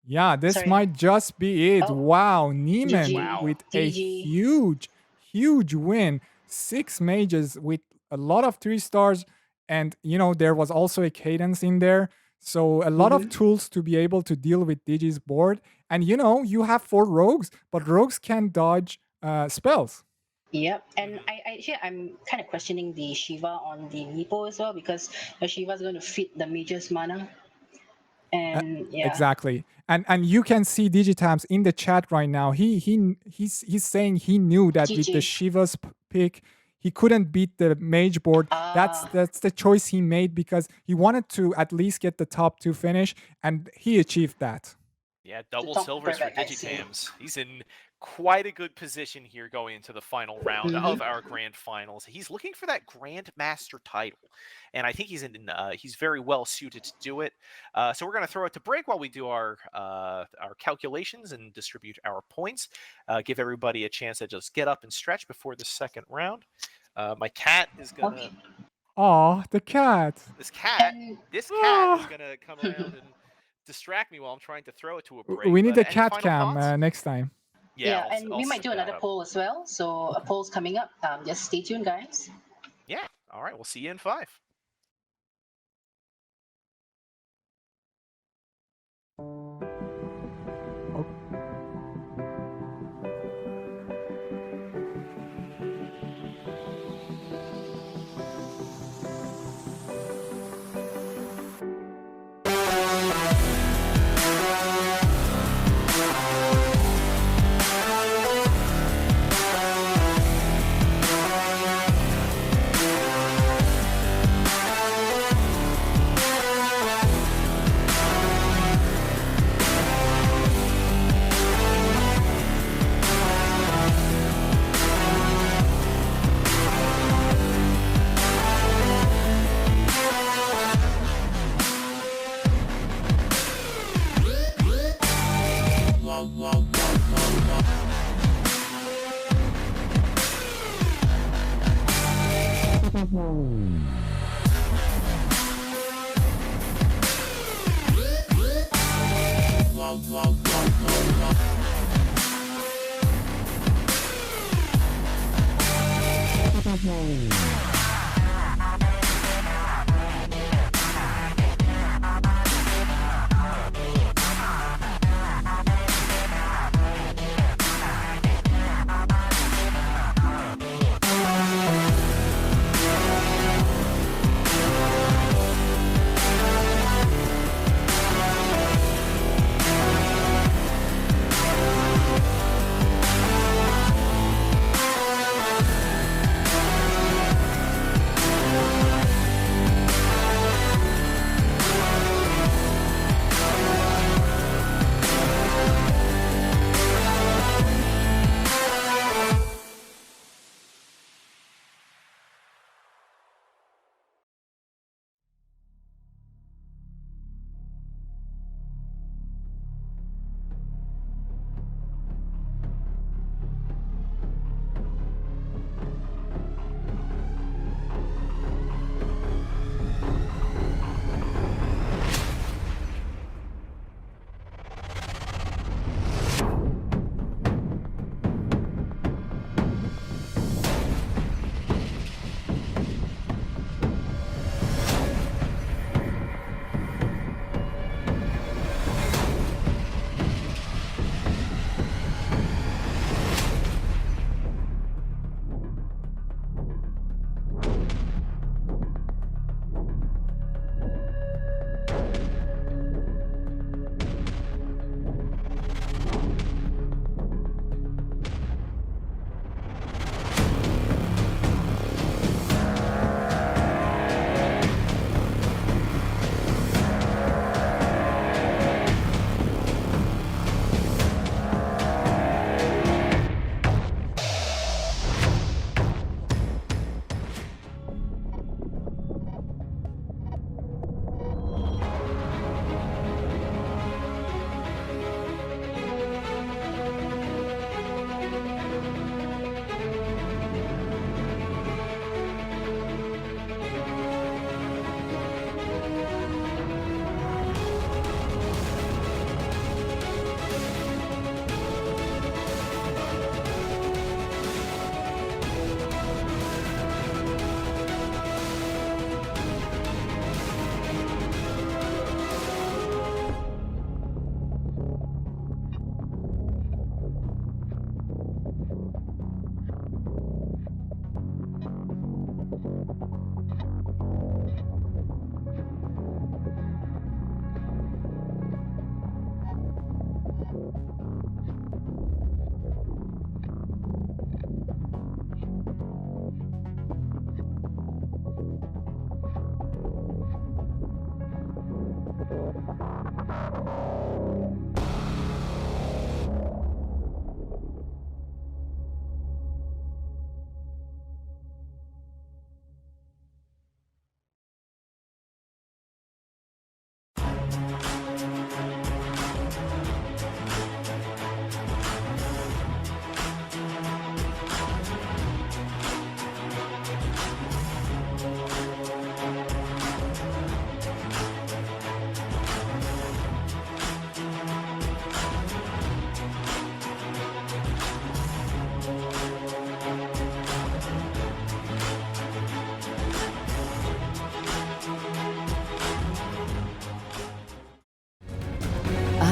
Yeah, this Sorry. might just be it. Oh, Wow, Niemand GG. with a GG. huge win. 6 mages with a lot of 3 stars, and there was also a cadence in there. So a lot of tools to be able to deal with Digi's board. And you have 4 rogues, but rogues can dodge spells. Yep, and I'm kind of questioning the Shiva on the Nepo as well, because the Shiva is going to fit the mage's mana. And yeah, Exactly. And you can see Digitabs in the chat right now. He's saying he knew that with the GG. Shiva's pick, he couldn't beat the mage board. That's the choice he made because he wanted to at least get the top 2 finish, and he achieved that. Yeah, double top silvers for Pervac, I see. Digitams. He's in quite a good position here going into the final round of our grand finals. He's looking for that Grandmaster title, and I think he's very well suited to do it. So we're going to throw it to break while we do our calculations and distribute our points. Give everybody a chance to just get up and stretch before the second round. My cat is going to... Aw, the cat. This cat is going to come around and distract me while I'm trying to throw it to a break. We need a Any cat final cam thoughts? next time. Yeah, I'll- and I'll we might set do that another up. poll as well. So a poll's coming up. Just stay tuned, guys. Yeah. All right. We'll see you in 5.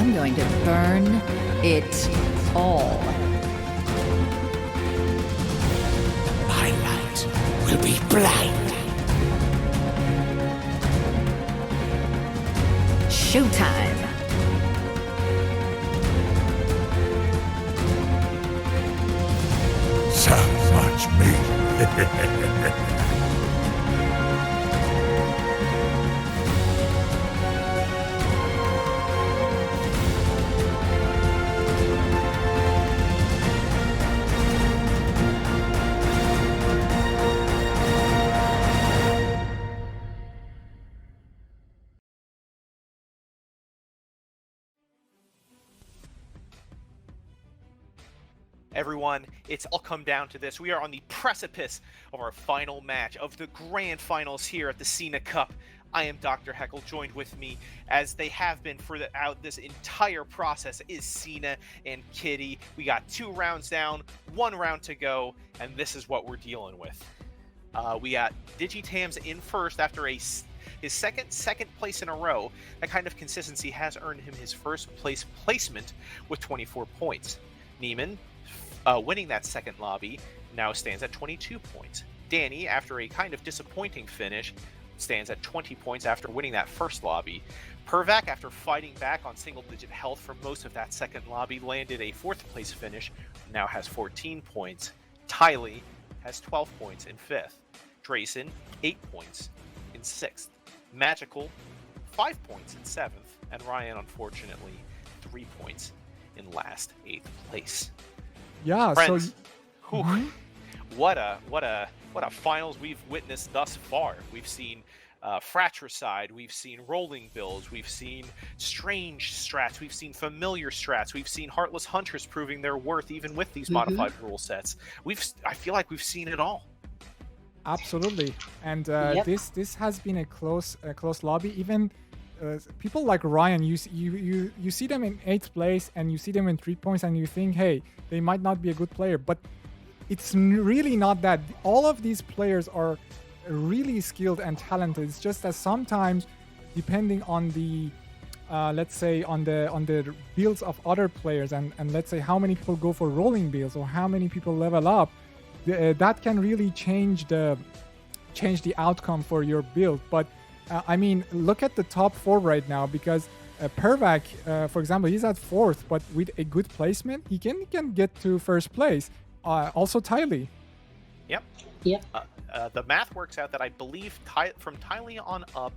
I'm going to burn it all. My light will be blind. Showtime. So much meat. Everyone, it's all come down to this. We are on the precipice of our final match of the grand finals here at the SinaCup. I am Dr. Heckle, joined with me, as they have been throughout this entire process, is Sina and Kitty. We got 2 rounds down, 1 round to go, and this is what we're dealing with. We got Digitams in first after his second place in a row. That kind of consistency has earned him his first place placement with 24 points. Niemand, winning that second lobby, now stands at 22 points. Dani, after a kind of disappointing finish, stands at 20 points after winning that first lobby. Pervac, after fighting back on single-digit health for most of that second lobby, landed a 4th place finish, now has 14 points. Tylee has 12 points in 5th. Drayson, 8 points in 6th. Magical, 5 points in 7th. And Ryan, unfortunately, 3 points in last 8th place. Yeah, Friends, so what a finals we've witnessed thus far. We've seen fratricide, we've seen rolling bills, we've seen strange strats, we've seen familiar strats, we've seen heartless hunters proving their worth even with these modified rule sets. I feel like we've seen it all. absolutely. And this has been a close lobby. Even people like Ryan, you see them in 8th place and you see them in 3 points and you think, hey, they might not be a good player, but it's really not that. All of these players are really skilled and talented. It's just that sometimes, depending on the let's say on the builds of other players, and let's say how many people go for rolling builds or how many people level up, that can really change the outcome for your build. But I mean, look at the top 4 right now, because Pervac, for example, he's at 4th, but with a good placement, he can get to 1st place. Also Tylee. Yep. The math works out that I believe from Tylee on up,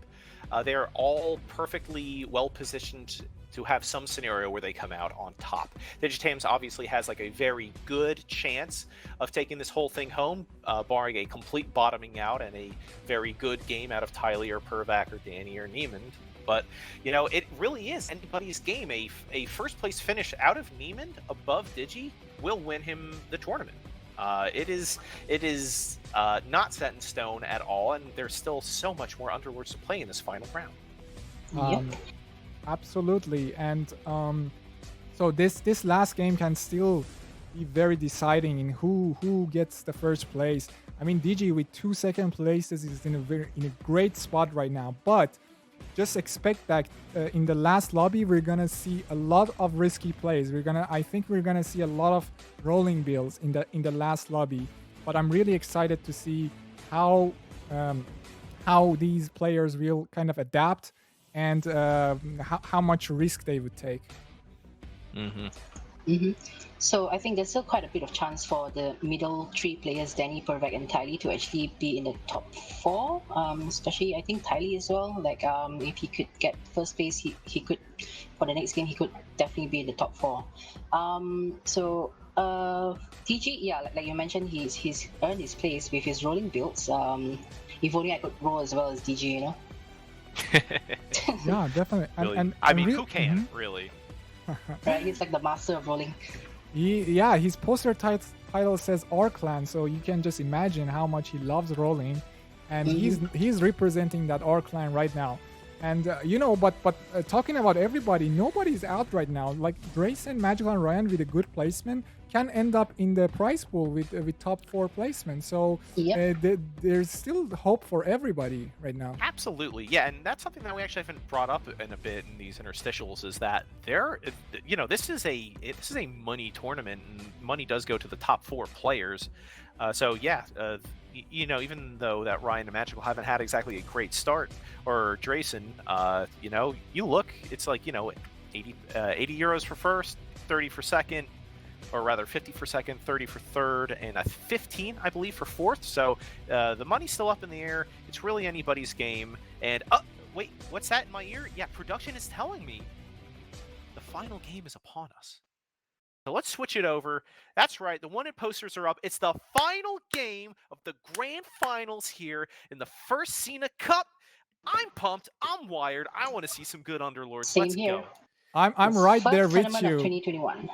they're all perfectly well positioned to have some scenario where they come out on top. Digitams obviously has like a very good chance of taking this whole thing home, barring a complete bottoming out and a very good game out of Tylee or Pervac or Dani or Niemand. But, you know, it really is anybody's game. A first place finish out of Niemand above Digi will win him the tournament. It is not set in stone at all, and there's still so much more Underlords to play in this final round. Absolutely. And so this last game can still be very deciding in who gets the first place. I mean, Digi with 2 second places is in a great spot right now, but just expect that in the last lobby we're gonna see a lot of risky plays. I think we're gonna see a lot of rolling builds in the last lobby. But I'm really excited to see how these players will kind of adapt and how much risk they would take. So I think there's still quite a bit of chance for the middle 3 players, Dani, Pervac, and Tylee, to actually be in the top 4. Especially I think Tylee as well. Like if he could get first place, he could, for the next game, he could definitely be in the top 4. So DG, yeah, like you mentioned, he's earned his place with his rolling builds. If only I could roll as well as DG, you know. Yeah, definitely. Really? Who can really? Right, he's like the master of rolling. His poster title says Our Clan, so you can just imagine how much he loves rolling, and he's representing that Our Clan right now. And but talking about everybody, nobody's out right now. Like Drayson, Magical, and Ryan with a good placement can end up in the prize pool with top 4 placement. So there's still hope for everybody right now. Absolutely, yeah, and that's something that we actually haven't brought up in a bit in these interstitials, is that this is a money tournament, and money does go to the top 4 players. So yeah, even though that Ryan and Magical haven't had exactly a great start, or Drayson, you look, it's like 80 euros for first, 30 for second, or rather 50 for second, 30 for third, and 15, I believe, for fourth. So the money's still up in the air. It's really anybody's game. And wait, what's that in my ear? Yeah, production is telling me the final game is upon us. So let's switch it over. That's right, the wanted posters are up. It's the final game of the grand finals here in the first SinaCup. I'm pumped. I'm wired. I want to see some good Underlords. Same Let's here. go. I'm right there with First you. tournament of 2021.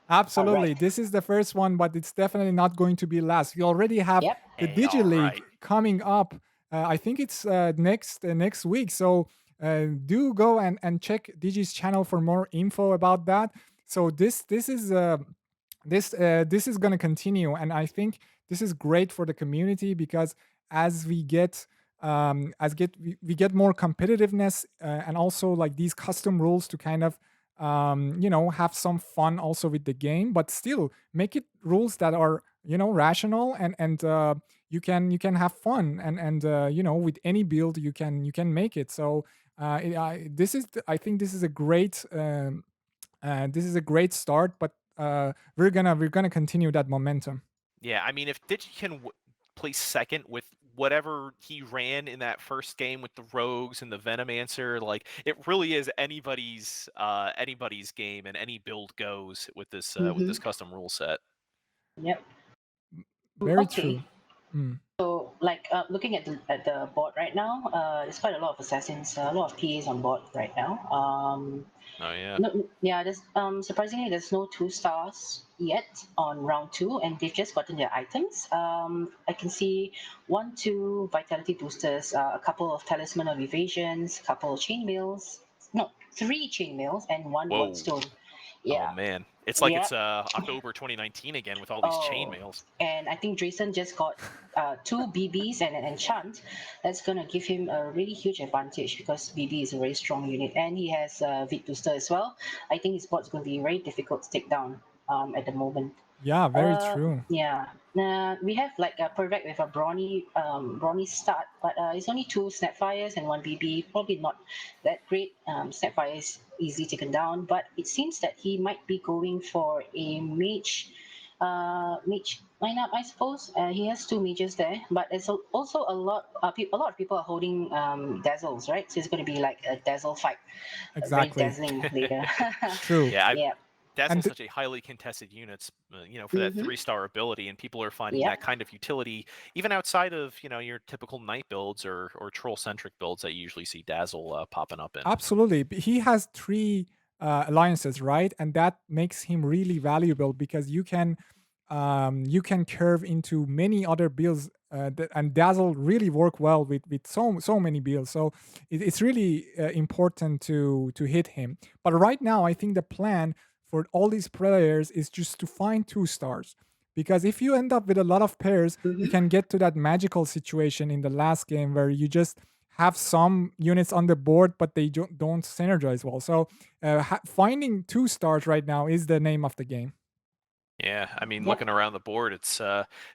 Absolutely. Right. This is the first one, but it's definitely not going to be last. We already have the DigiLeague coming up. I think it's next week. So do go and check Digi's channel for more info about that. So this is going to continue, and I think this is great for the community, because as we get we get more competitiveness, and also like these custom rules to kind of have some fun also with the game, but still make it rules that are rational, and you can have fun, and with any build you can make it. So I think this is a great start, but we're gonna continue that momentum. Yeah, I mean, if Digi can place second with whatever he ran in that first game with the Rogues and the Venomancer, like, it really is anybody's game, and any build goes with this custom rule set. Yep. Very true. So, like, looking at the board right now, there's quite a lot of assassins, a lot of PAs on board right now. Oh yeah. There's surprisingly there's no 2 stars yet on round 2, and they've just gotten their items. I can see 1, 2 vitality boosters, a couple of talisman of evasions, a couple of chainmails, 3 chainmails, and 1 bloodstone. Yeah. Oh man, it's like it's October 2019 again with all these chainmails. And I think Drayson just got 2 BBs and an enchant. That's gonna give him a really huge advantage, because BB is a very strong unit, and he has Vit booster as well. I think his bot's gonna be very difficult to take down at the moment. Yeah, very true. Yeah. We have like a Pervec with a brawny start, but it's only 2 Snapfires and 1 BB. Probably not that great. Snapfire is easily taken down, but it seems that he might be going for a mage lineup, I suppose. He has 2 mages there, but there's also a lot of people are holding dazzles, right? So it's going to be like a dazzle fight. Exactly. Very dazzling later. True. Yeah. Dazzle's such a highly contested unit, for that 3-star ability, and people are finding that kind of utility even outside of your typical knight builds or troll-centric builds that you usually see Dazzle popping up in. Absolutely. He has 3 alliances, right? And that makes him really valuable, because you can curve into many other builds, and Dazzle really work well with so many builds. So it's really important to hit him. But right now, I think the plan for all these players is just to find 2 stars, because if you end up with a lot of pairs, you can get to that magical situation in the last game where you just have some units on the board, but they don't synergize well. So finding 2 stars right now is the name of the game. Yeah, I mean, looking around the board, it's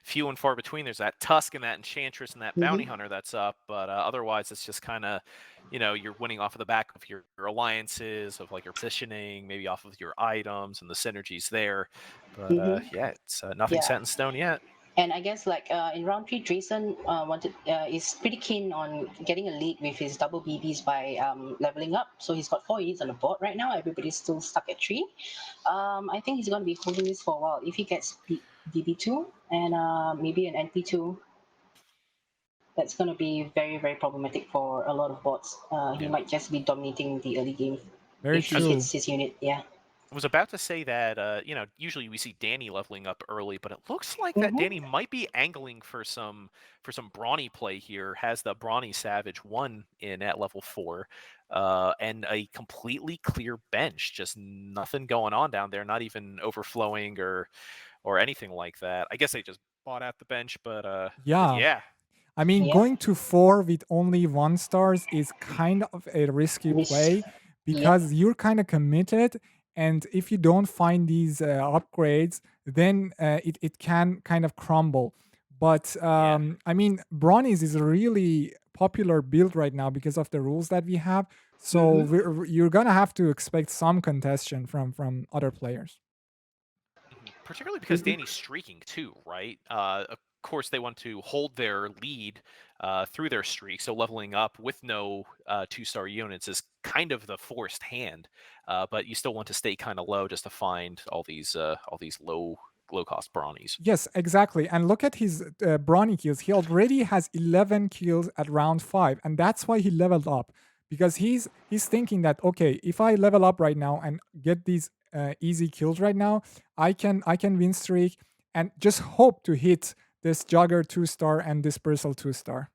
few and far between. There's that Tusk and that Enchantress and that Bounty Hunter that's up, but otherwise it's just kind of, you're winning off of the back of your alliances, of like your positioning, maybe off of your items and the synergies there. But yeah, it's nothing set in stone yet. And I guess like in round 3, Drayson is pretty keen on getting a lead with his double BBs by leveling up. So he's got 4 units on the board right now. Everybody's still stuck at 3. I think he's going to be holding this for a while. If he gets DB2 and maybe an NP2, that's going to be very, very problematic for a lot of bots. He might just be dominating the early game Very if true. he hits his unit. Yeah. was about to say that usually we see Dani leveling up early, but it looks like that Dani might be angling for some brawny play here. Has the brawny Savage 1 in at level 4, and a completely clear bench. Just nothing going on down there. Not even overflowing or anything like that. I guess they just bought out the bench, but Yeah. yeah. I mean, Yep. going to 4 with only 1 stars is kind of a risky play Yep. because you're kind of committed. And if you don't find these upgrades, then it can kind of crumble. But I mean, Brownies is a really popular build right now because of the rules that we have. So you're gonna have to expect some contention from other players. Particularly because Dani's streaking too, right? Of course, they want to hold their lead through their streak, so leveling up with no 2-star units is kind of the forced hand. But you still want to stay kind of low just to find all these low cost brawnies. Yes, exactly. And look at his brawny kills. He already has 11 kills at round 5, and that's why he leveled up because he's thinking that okay, if I level up right now and get these easy kills right now, I can win streak and just hope to hit this Jugger 2-star and this Bristle 2-star.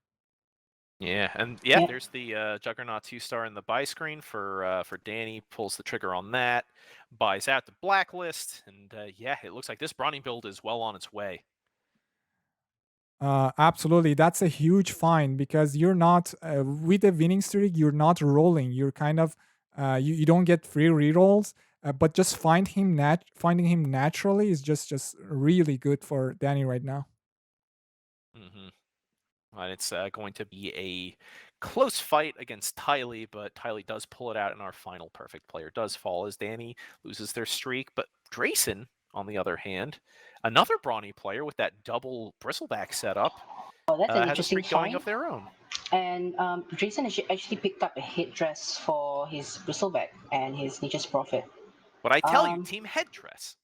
Yeah, and Yeah. there's the Juggernaut 2-star in the buy screen for Dani. Pulls the trigger on that, buys out the blacklist, and it looks like this brawny build is well on its way. Absolutely, that's a huge find because you're not with a winning streak. You're not rolling. You're kind of you don't get free rerolls. But just finding him naturally is just really good for Dani right now. And it's going to be a close fight against Tylee, but Tylee does pull it out, and our final perfect player does fall as Dani loses their streak. But Drayson, on the other hand, another brawny player with that double bristleback setup, Oh, that's an has a interesting streak going find. of their own. And Jason actually picked up a headdress for his bristleback and his Nature's Prophet. But I tell you, team headdress,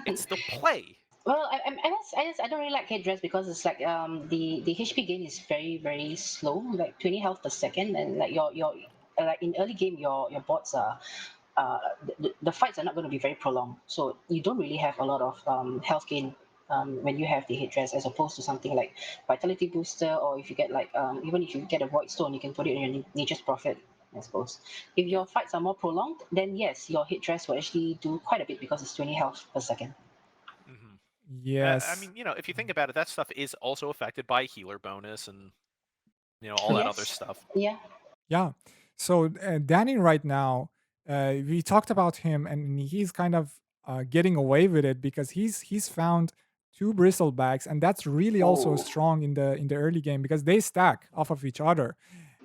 it's the play. Well, I don't really like headdress because it's like the HP gain is very slow, like 20 health per second, and like your like in early game your bots are the fights are not going to be very prolonged, so you don't really have a lot of health gain when you have the headdress as opposed to something like vitality booster, or if you get like even if you get a void stone, you can put it in your Nature's Prophet. I suppose if your fights are more prolonged, then yes, your headdress will actually do quite a bit because it's 20 health per second. Yes. I mean, if you think about it, that stuff is also affected by healer bonus and all that other stuff. Yeah. Yeah. So Dani right now, we talked about him, and he's kind of getting away with it because he's found 2 bristlebacks, and that's really also strong in the early game because they stack off of each other.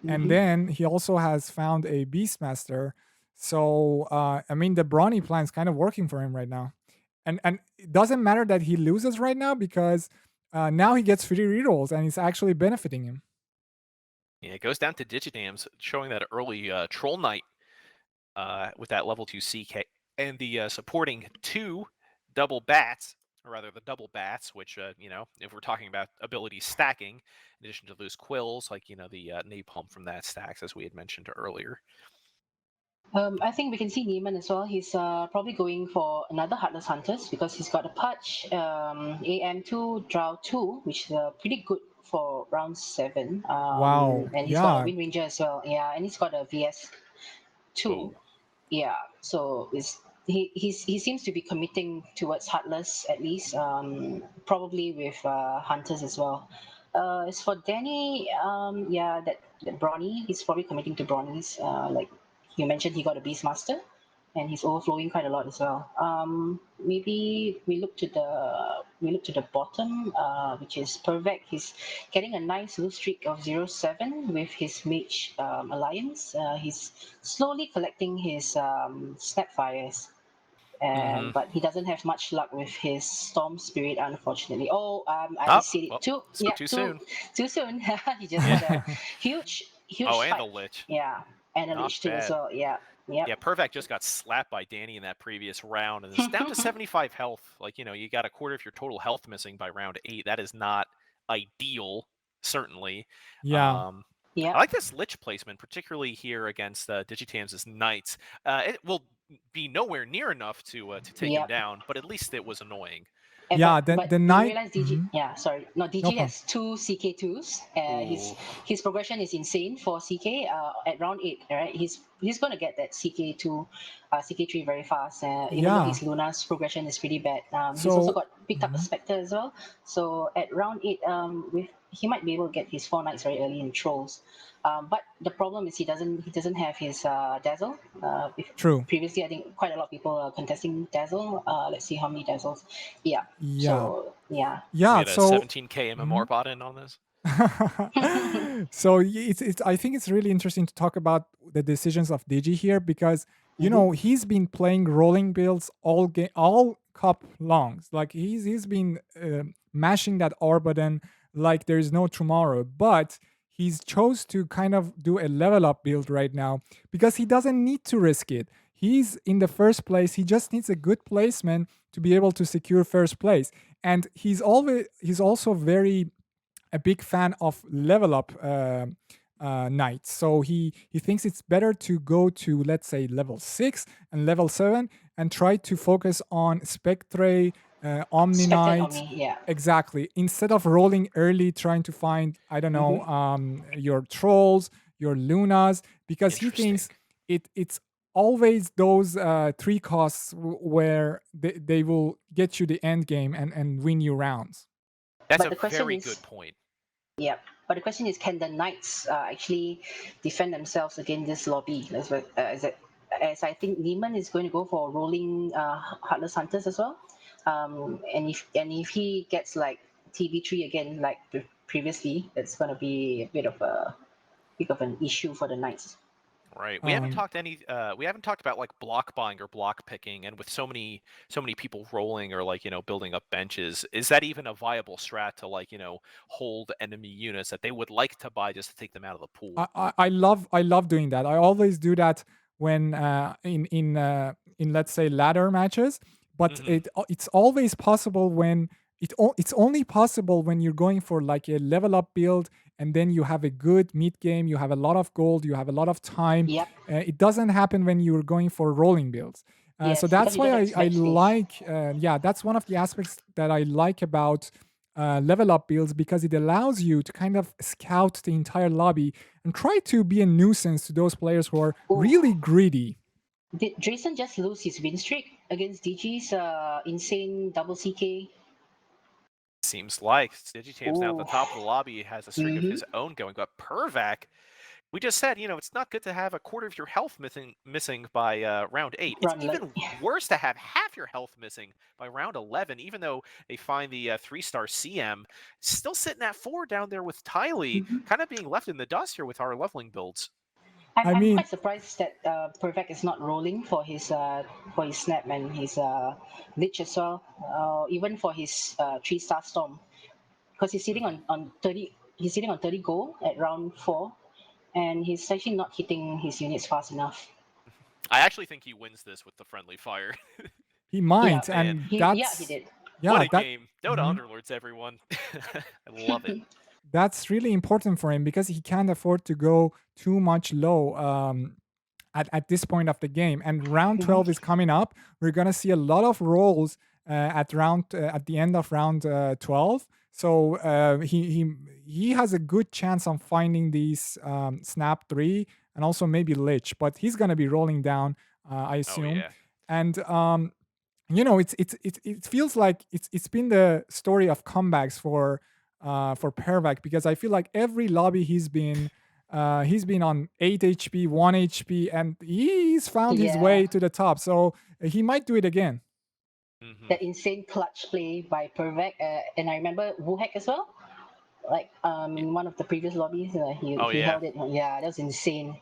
And then he also has found a Beastmaster. So I mean, the brawny plan is kind of working for him right now, and it doesn't matter that he loses right now because now he gets free rerolls, and it's actually benefiting him. Yeah, it goes down to Digidams, showing that early Troll Knight with that level 2 CK, and the supporting 2 double bats, or rather the double bats, which, if we're talking about abilities stacking, in addition to those quills, like, the napalm from that stacks, as we had mentioned earlier. I think we can see Niemand as well. He's probably going for another Heartless Hunters because he's got a Pudge, AM2, Drow 2, which is pretty good for round 7. Wow, And he's got a yeah. Wind Ranger as well. Yeah, and he's got a VS2. Oh. Yeah, so he seems to be committing towards Heartless at least, probably with Hunters as well. As for Dani, that Brawny, he's probably committing to Brawnies. Like you mentioned, he got a Beastmaster, and he's overflowing quite a lot as well. Maybe we look to the bottom, which is Pervec. He's getting a nice low streak of 0-7 with his Mage Alliance. He's slowly collecting his Snapfires. But he doesn't have much luck with his Storm Spirit, unfortunately. I see it too. Yeah, too soon. Too soon. He just got a huge Oh, and fight. the Lich. Yeah, and a Not Lich too as bad. well. Yeah. Yep. Yeah, Pervec just got slapped by Dani in that previous round, and it's down to 75 health. Like, you got a quarter of your total health missing by round 8. That is not ideal, certainly. Yeah. Yeah. I like this Lich placement, particularly here against Digitams' Knights. be nowhere near enough to take him down, but at least it was annoying. Yeah, but the you knight. realize DG, yeah, sorry, no, DG No problem. has 2 CK2s. Ooh. His progression is insane for CK. At round 8, right? He's gonna get that CK2, CK3 very fast. Even though Yeah. his Luna's progression is pretty bad. He's So also got picked up a Spectre as well. So at round 8, he might be able to get his 4 knights very early in trolls. But the problem is he doesn't have his Dazzle. True. Previously, I think quite a lot of people are contesting Dazzle. Let's see how many Dazzles. Yeah. Yeah. So yeah. We Yeah. had a So 17k MMR bot in on this. so it's I think it's really interesting to talk about the decisions of Digi here because you know he's been playing rolling builds all cup longs. Like he's been mashing that R button like there's no tomorrow, but he's chose to kind of do a level up build right now because he doesn't need to risk it. He's in the first place. He just needs a good placement to be able to secure first place. And he's also very a big fan of level up knights. So he thinks it's better to go to, let's say, level 6 and level 7 and try to focus on Spectre, Omni Spectre Knight. Omni, yeah. Exactly. Instead of rolling early, trying to find, I don't know, your trolls, your Lunas, because he thinks it's always those 3 costs where they will get you the end game and win you rounds. That's But a very good point. Yeah, but the question is, can the knights actually defend themselves against this lobby? As I think Niemand is going to go for rolling Heartless Hunters as well. And if he gets like TB3 again, like previously, it's going to be a bit of an issue for the knights. Right. We haven't talked about like block buying or block picking, and with so many people rolling or like, building up benches, is that even a viable strat to like, hold enemy units that they would like to buy just to take them out of the pool? I love doing that. I always do that when in let's say ladder matches, but it's always possible when it's only possible when you're going for like a level up build and then you have a good mid game, you have a lot of gold, you have a lot of time. Yep. It doesn't happen when you're going for rolling builds. Yes, so that's because you don't why have I bench space. like that's one of the aspects that I like about level up builds, because it allows you to kind of scout the entire lobby and try to be a nuisance to those players who are really greedy. Did Jason just lose his win streak against DG's insane double CK? Seems like Digitame's now at the top of the lobby. He has a streak of his own going, but Pervac, we just said, it's not good to have a quarter of your health missing by round 8. It's even worse to have half your health missing by round 11, even though they find the 3-star CM. Still sitting at 4 down there with Tylee, kind of being left in the dust here with our leveling builds. I'm quite surprised that Pervac is not rolling for his snap and his lich as well, even for his 3-star storm, because he's sitting on 30. He's sitting on 30 gold at round 4, and he's actually not hitting his units fast enough. I actually think he wins this with the friendly fire. He might, Yeah, and he did. Yeah, what a game. DotA Underlords, everyone. I love it. That's really important for him because he can't afford to go too much low at this point of the game. And round 12 is coming up. We're gonna see a lot of rolls at the end of round 12. So he has a good chance on finding these snap 3 and also maybe lich, but he's gonna be rolling down, I assume. And it feels like it's been the story of comebacks for Pervac, because I feel like every lobby he's been on 8 HP, 1 HP, and he's found his way to the top. So he might do it again. That insane clutch play by Pervac, and I remember Wuhek as well. Like in one of the previous lobbies, he held it. Yeah, that was insane.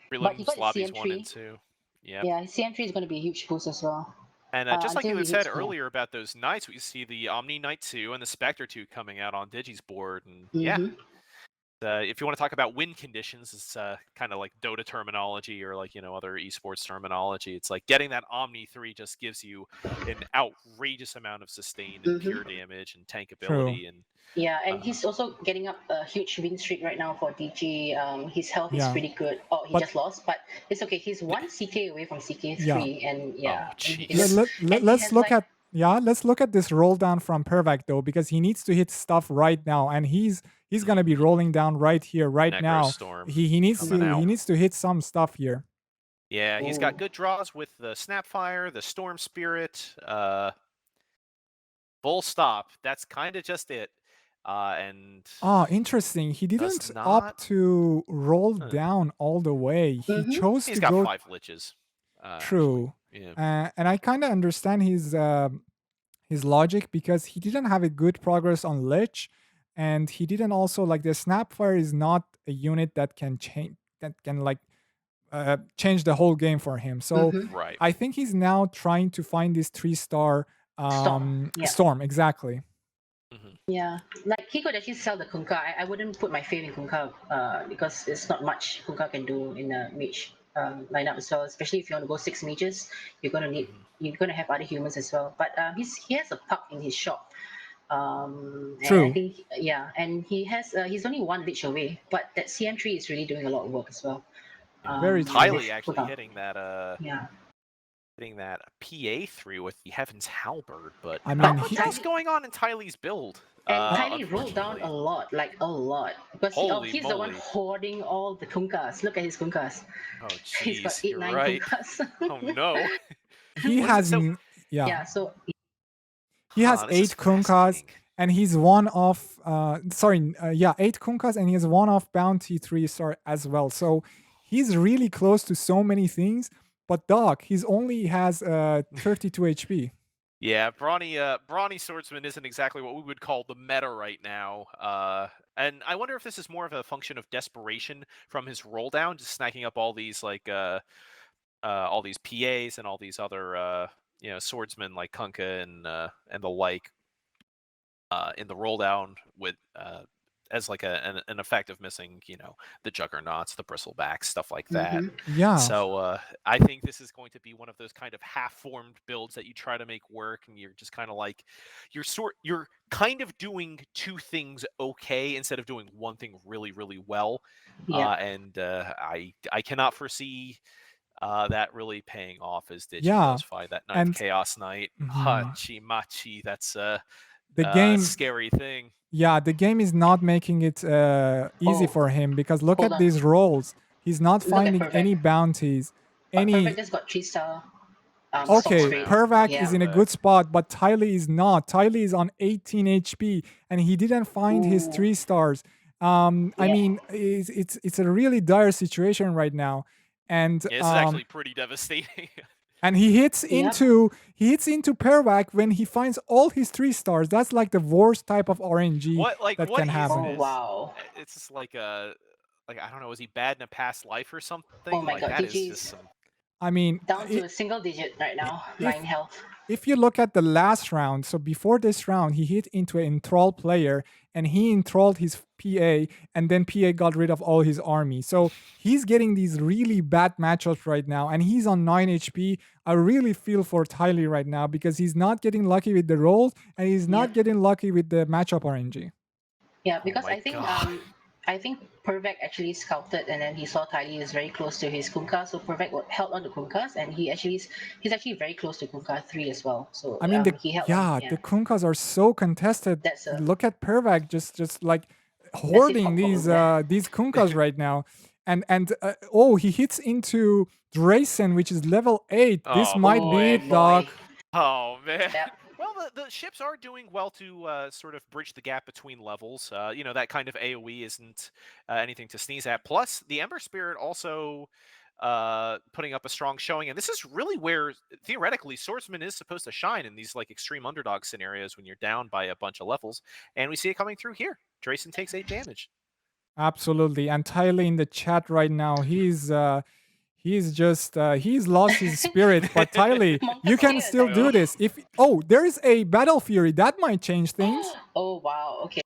But he got lobbies CM3. 1 and 2. Yeah, CM3 is going to be a huge boost as well. And just like you had said earlier about those knights, we see the Omni Knight 2 and the Spectre 2 coming out on Digi's board. And If you want to talk about win conditions, it's kind of like Dota terminology or like other esports terminology. It's like getting that Omni 3 just gives you an outrageous amount of sustain and pure damage and tank ability. And yeah, and he's also getting up a huge win streak right now for DG. His health is pretty good. Oh, he just lost, but it's okay. He's one CK away from CK3, and let's look at let's look at this roll down from Pervac though, because he needs to hit stuff right now, and he's gonna be rolling down right here, right now. He needs to hit some stuff here. Yeah, he's got good draws with the Snapfire, the Storm Spirit, Full Stop. That's kind of just it. Interesting. He didn't opt to roll down all the way. He chose He's to got go 5 liches. True. Yeah. And I kind of understand his logic, because he didn't have a good progress on Lich, and he didn't also like the Snapfire is not a unit that can change change the whole game for him. So I think he's now trying to find this 3-star Storm. Exactly. Yeah, like he could actually sell the Kunkka. I wouldn't put my faith in Kunkka because there's not much Kunkka can do in a mage lineup as well. Especially if you want to go 6 mages, you're gonna have other humans as well. But he has a puck in his shop. True. And I think and he's only 1 lich away, but that CM3 is really doing a lot of work as well. Very Tylee actually hitting that hitting that PA3 with the Heaven's Halberd, but I mean, what's going on in Tylee's build? And Tylee rolled down a lot, because he's the one hoarding all the Kunkkas. Look at his Kunkkas. Oh, jeez, he's got 8-9 Kunkkas. Oh no. He has so he has 8 Kunkkas, and he's one off 8 Kunkkas, and he has one off bounty 3-star as well. So he's really close to so many things. But Doc, he's only has 32 HP. Yeah, Brawny Swordsman isn't exactly what we would call the meta right now. And I wonder if this is more of a function of desperation from his roll down, just snacking up all these all these PAs and all these other swordsmen like Kunkka and the like in the roll down with as like an effect of missing, the juggernauts, the bristlebacks, stuff like that. Yeah. So I think this is going to be one of those kind of half-formed builds that you try to make work, and you're just kind of like you're kind of doing 2 things okay instead of doing one thing really, really well. Yeah. I cannot foresee that really paying off as Digi does find that 9th Chaos Knight. Hachi-machi, that's the game scary thing. Yeah, the game is not making it easy for him, because look at these rolls. He's not finding any bounties. Pervac just got 3-star. Pervac is in a good spot, but Tylee is not. Tylee is on 18 HP, and he didn't find his 3 stars. I mean, it's a really dire situation right now, and it's actually pretty devastating. And he hits into Pervac when he finds all his 3 stars. That's like the worst type of RNG that can happen. Oh wow! It's just like I don't know. Was he bad in a past life or something? Oh my god! That is just some... I mean, down to a single digit right now, 9 health. If you look at the last round, so before this round, he hit into an enthrall player, and he enthralled his PA, and then PA got rid of all his army. So he's getting these really bad matchups right now, and he's on 9 HP. I really feel for Tylee right now, because he's not getting lucky with the rolls, and he's not getting lucky with the matchup RNG. Yeah, because I think Pervac actually scouted, and then he saw Tylee is very close to his Kunkka, so Pervac held on to Kunkkas, and he's actually very close to Kunkka 3 as well. So I mean, the Kunkkas are so contested. Look at Pervac just like hoarding these Kunkkas right now, and he hits into Drayson, which is level 8. This might be it, Doc. Oh man. Yeah. Well, the ships are doing well to sort of bridge the gap between levels. That kind of AoE isn't anything to sneeze at. Plus, the Ember Spirit also putting up a strong showing. And this is really where, theoretically, Swordsman is supposed to shine in these like extreme underdog scenarios when you're down by a bunch of levels. And we see it coming through here. Drayson takes 8 damage. Absolutely. And Tylee in the chat right now, he's lost his spirit. But Tylee, you can still do this. There is a Battle Fury that might change things. Oh wow, okay.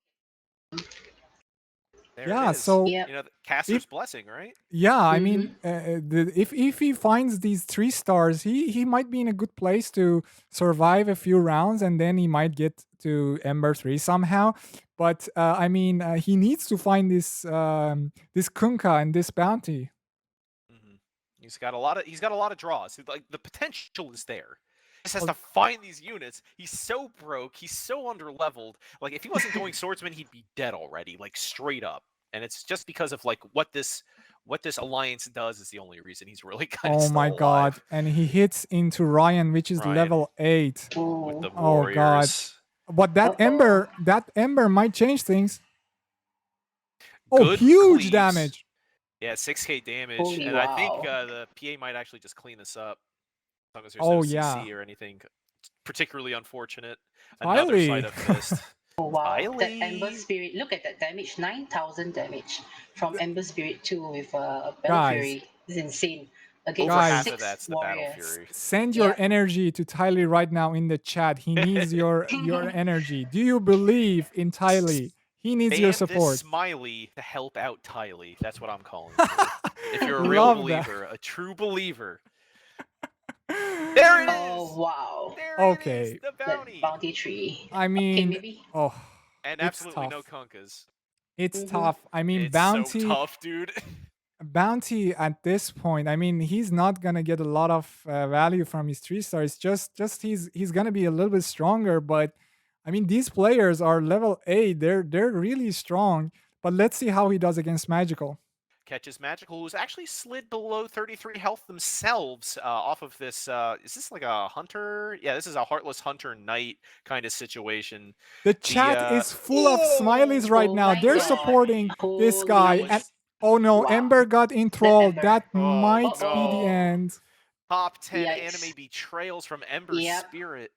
There Yeah, it is. so Yep. You know, the caster's blessing, right? yeah, I mean, Mm-hmm. if he finds these 3 stars, he might be in a good place to survive a few rounds, and then he might get to Ember 3 somehow. But I mean, he needs to find this Kunka and this bounty. Mhm. He's got a lot of draws. Like the potential is there. He just has Well- to find these units. He's so broke. He's so underleveled. Like if he wasn't going swordsman, he'd be dead already. Like straight up. And it's just because of like what this alliance does is the only reason he's really kind of Oh still my god! alive. And he hits into Ryan, which is Ryan. level 8. With the Ooh. Oh god! warriors. But Uh-oh. that ember might change things. Oh, Good huge cleaves. damage! Yeah, 6k damage. Holy And I think wow. the PA might actually just clean this up. As long as there's Oh no yeah, CC or anything particularly unfortunate. Another Tylee. side of fist. Oh wow. That Ember Tylee. Spirit. Look at that damage. 9,000 damage from Ember Spirit 2 with Battle Guys. Fury. This is insane. Against Over Guys. half 6 of that's the Battle warriors. Fury. Send your Yep. energy to Tylee right now in the chat. He needs your energy. Do you believe in Tylee? He needs your Ban this support. smiley to help out Tylee. That's what I'm calling for. If you're a real Love that. believer, a true believer. There it is! Oh wow. There Okay. it is! The That bounty! bounty tree. I Okay, mean, maybe. oh, And it's absolutely no tough. kunkas. It's Mhm. tough. I mean, It's bounty. so tough, dude. Bounty at this point, I mean, he's not gonna get a lot of value from his 3 stars. Just he's gonna be a little bit stronger. But I mean, these players are level 8. They're really strong. But let's see how he does against Magical. Catches Magical, who's actually slid below 33 health themselves off of this. Is this like a hunter? Yeah, this is a Heartless Hunter Knight kind of situation. The chat is full of smileys right Oh now. my They're God. supporting this guy. Holy And oh no, wow. Ember got enthralled. Ember. That Oh, might be the no. end. Top 10 Yikes. anime betrayals from Ember's Yep. spirit.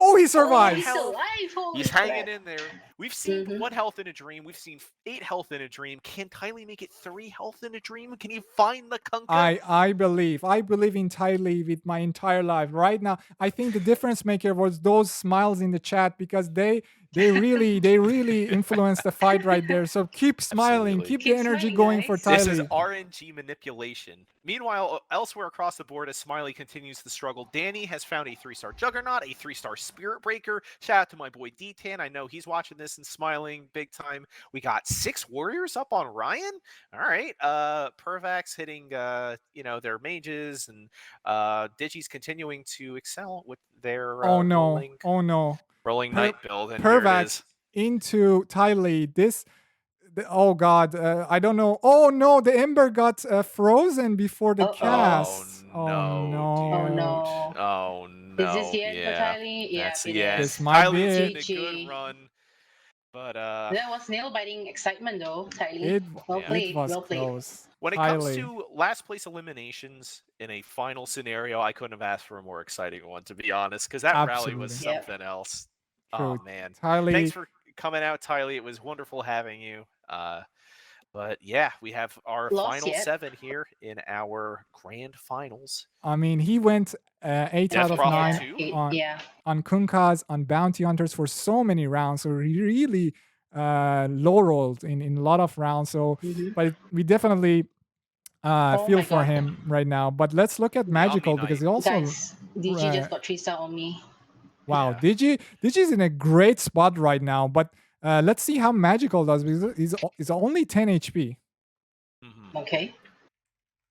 Oh, he Oh, survives. he's Health. alive. Holy He's hanging crap. in there. We've seen Mhm. 1 health in a dream. We've seen 8 health in a dream. Can Tylee make it 3 health in a dream? Can he find the Kunka? I believe in Tylee with my entire life. Right now, I think the difference maker was those smiles in the chat, because they really influenced the fight right there. So keep smiling, Absolutely. keep Keep the energy smiling, going guys. for This is Tylee. RNG manipulation. Meanwhile, elsewhere across the board, as Smiley continues the struggle, Dani has found a 3-star Juggernaut, a 3-star Spirit Breaker. Shout out to my boy D-Tan. I know he's watching this and smiling big time. We got 6 warriors up on Ryan. All right. Pervax hitting, their mages, and Digi's continuing to excel with their rolling knight build. And here it Pervax is. into Tylee. Oh god, I don't know. Oh no, the ember got frozen before the Uh-oh. cast. Oh Oh no, Oh dude. no. Oh no. Is this the end for yeah. Tylee? Yeah, That's it the end. is. This might be Tylee's it. in a good GG. run. But That was nail-biting excitement though, Tylee. It, Well Yeah. played. it was Well played. close. when it comes Tylee. to last place eliminations in a final scenario, I couldn't have asked for a more exciting one, to be honest, because that rally was Absolutely. Yep. something else. True. Oh man. Tylee, Thanks for coming out, Tylee. It was wonderful having you. But yeah, we have our Lost final yet. 7 here in our grand finals. I mean, he went 8 Death out of Prophet 9 too? on, Yeah. on Kunkas, on Bounty Hunters for so many rounds. So he really low rolled in a lot of rounds. So, Mhm. but we definitely Oh feel my for God. him right now. But let's look at Magical, because he also Guys, DG just got 3-star on me. wow, Yeah. Digi's in a great spot right now. But let's see how Magical does, because he's only 10 HP. Mhm. Okay.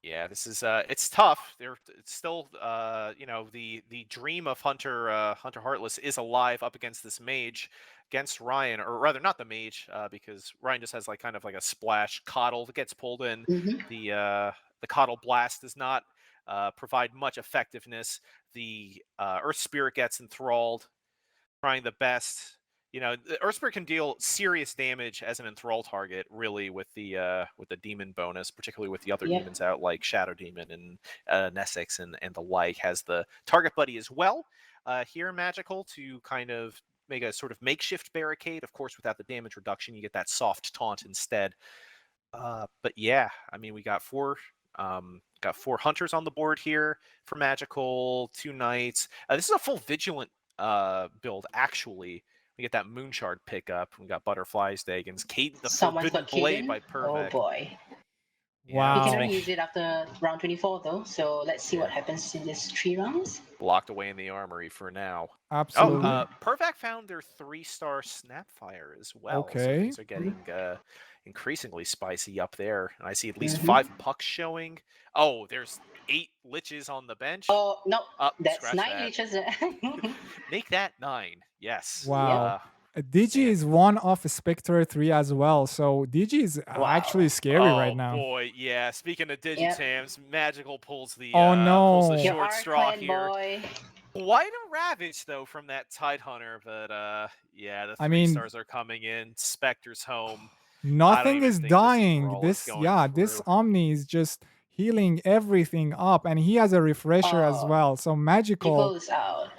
Yeah, this is it's tough. It's still the dream of Hunter Heartless is alive up against this mage, against Ryan, or rather not the mage, because Ryan just has like kind of like a splash coddle that gets pulled in. Mhm. The coddle blast does not provide much effectiveness. The Earth Spirit gets enthralled, trying the best. The Earth Spirit can deal serious damage as an enthrall target, really, with the demon bonus, particularly with the other Yep. demons out, like Shadow Demon and Nessex and the like. Has the target buddy as well. Here, Magical to kind of make a sort of makeshift barricade. Of course, without the damage reduction, you get that soft taunt instead. But yeah, I mean, we got 4 hunters on the board here for Magical, 2 knights. This is a full vigilant build, actually, We get that Moonshard pickup. We got Butterflies Dagens. Caden, the Someone's Forbidden got Blade Caden. by Oh Pervec. boy. Yeah, You Wow. can let's only make- use it after round 24 though, so let's see what Yeah. happens in this 3 rounds. Locked away in the armory for now. Absolutely. Oh, Pervac found their 3-star Snapfire as well. So Okay. things are getting increasingly spicy up there. And I see at least Mhm. 5 pucks showing. Oh, there's 8 liches on the bench. Oh, no, that's scratch 9 that. leeches. Make that 9. Yes. Wow. Digi is one of Spectre 3 as well. So Digi is actually scary right now. Oh boy, yeah. Speaking of Digitams, Magical pulls the Oh, no. pulls the Your short straw Arclan here. boy. Quite a ravage though from that Tidehunter, but yeah, the 3 I mean- stars are coming in. Spectre's home. Nothing even is think this dying. Brawl is This going this through. Omni is just healing everything up, and he has a refresher as Oh. well. So Magical magical. is out.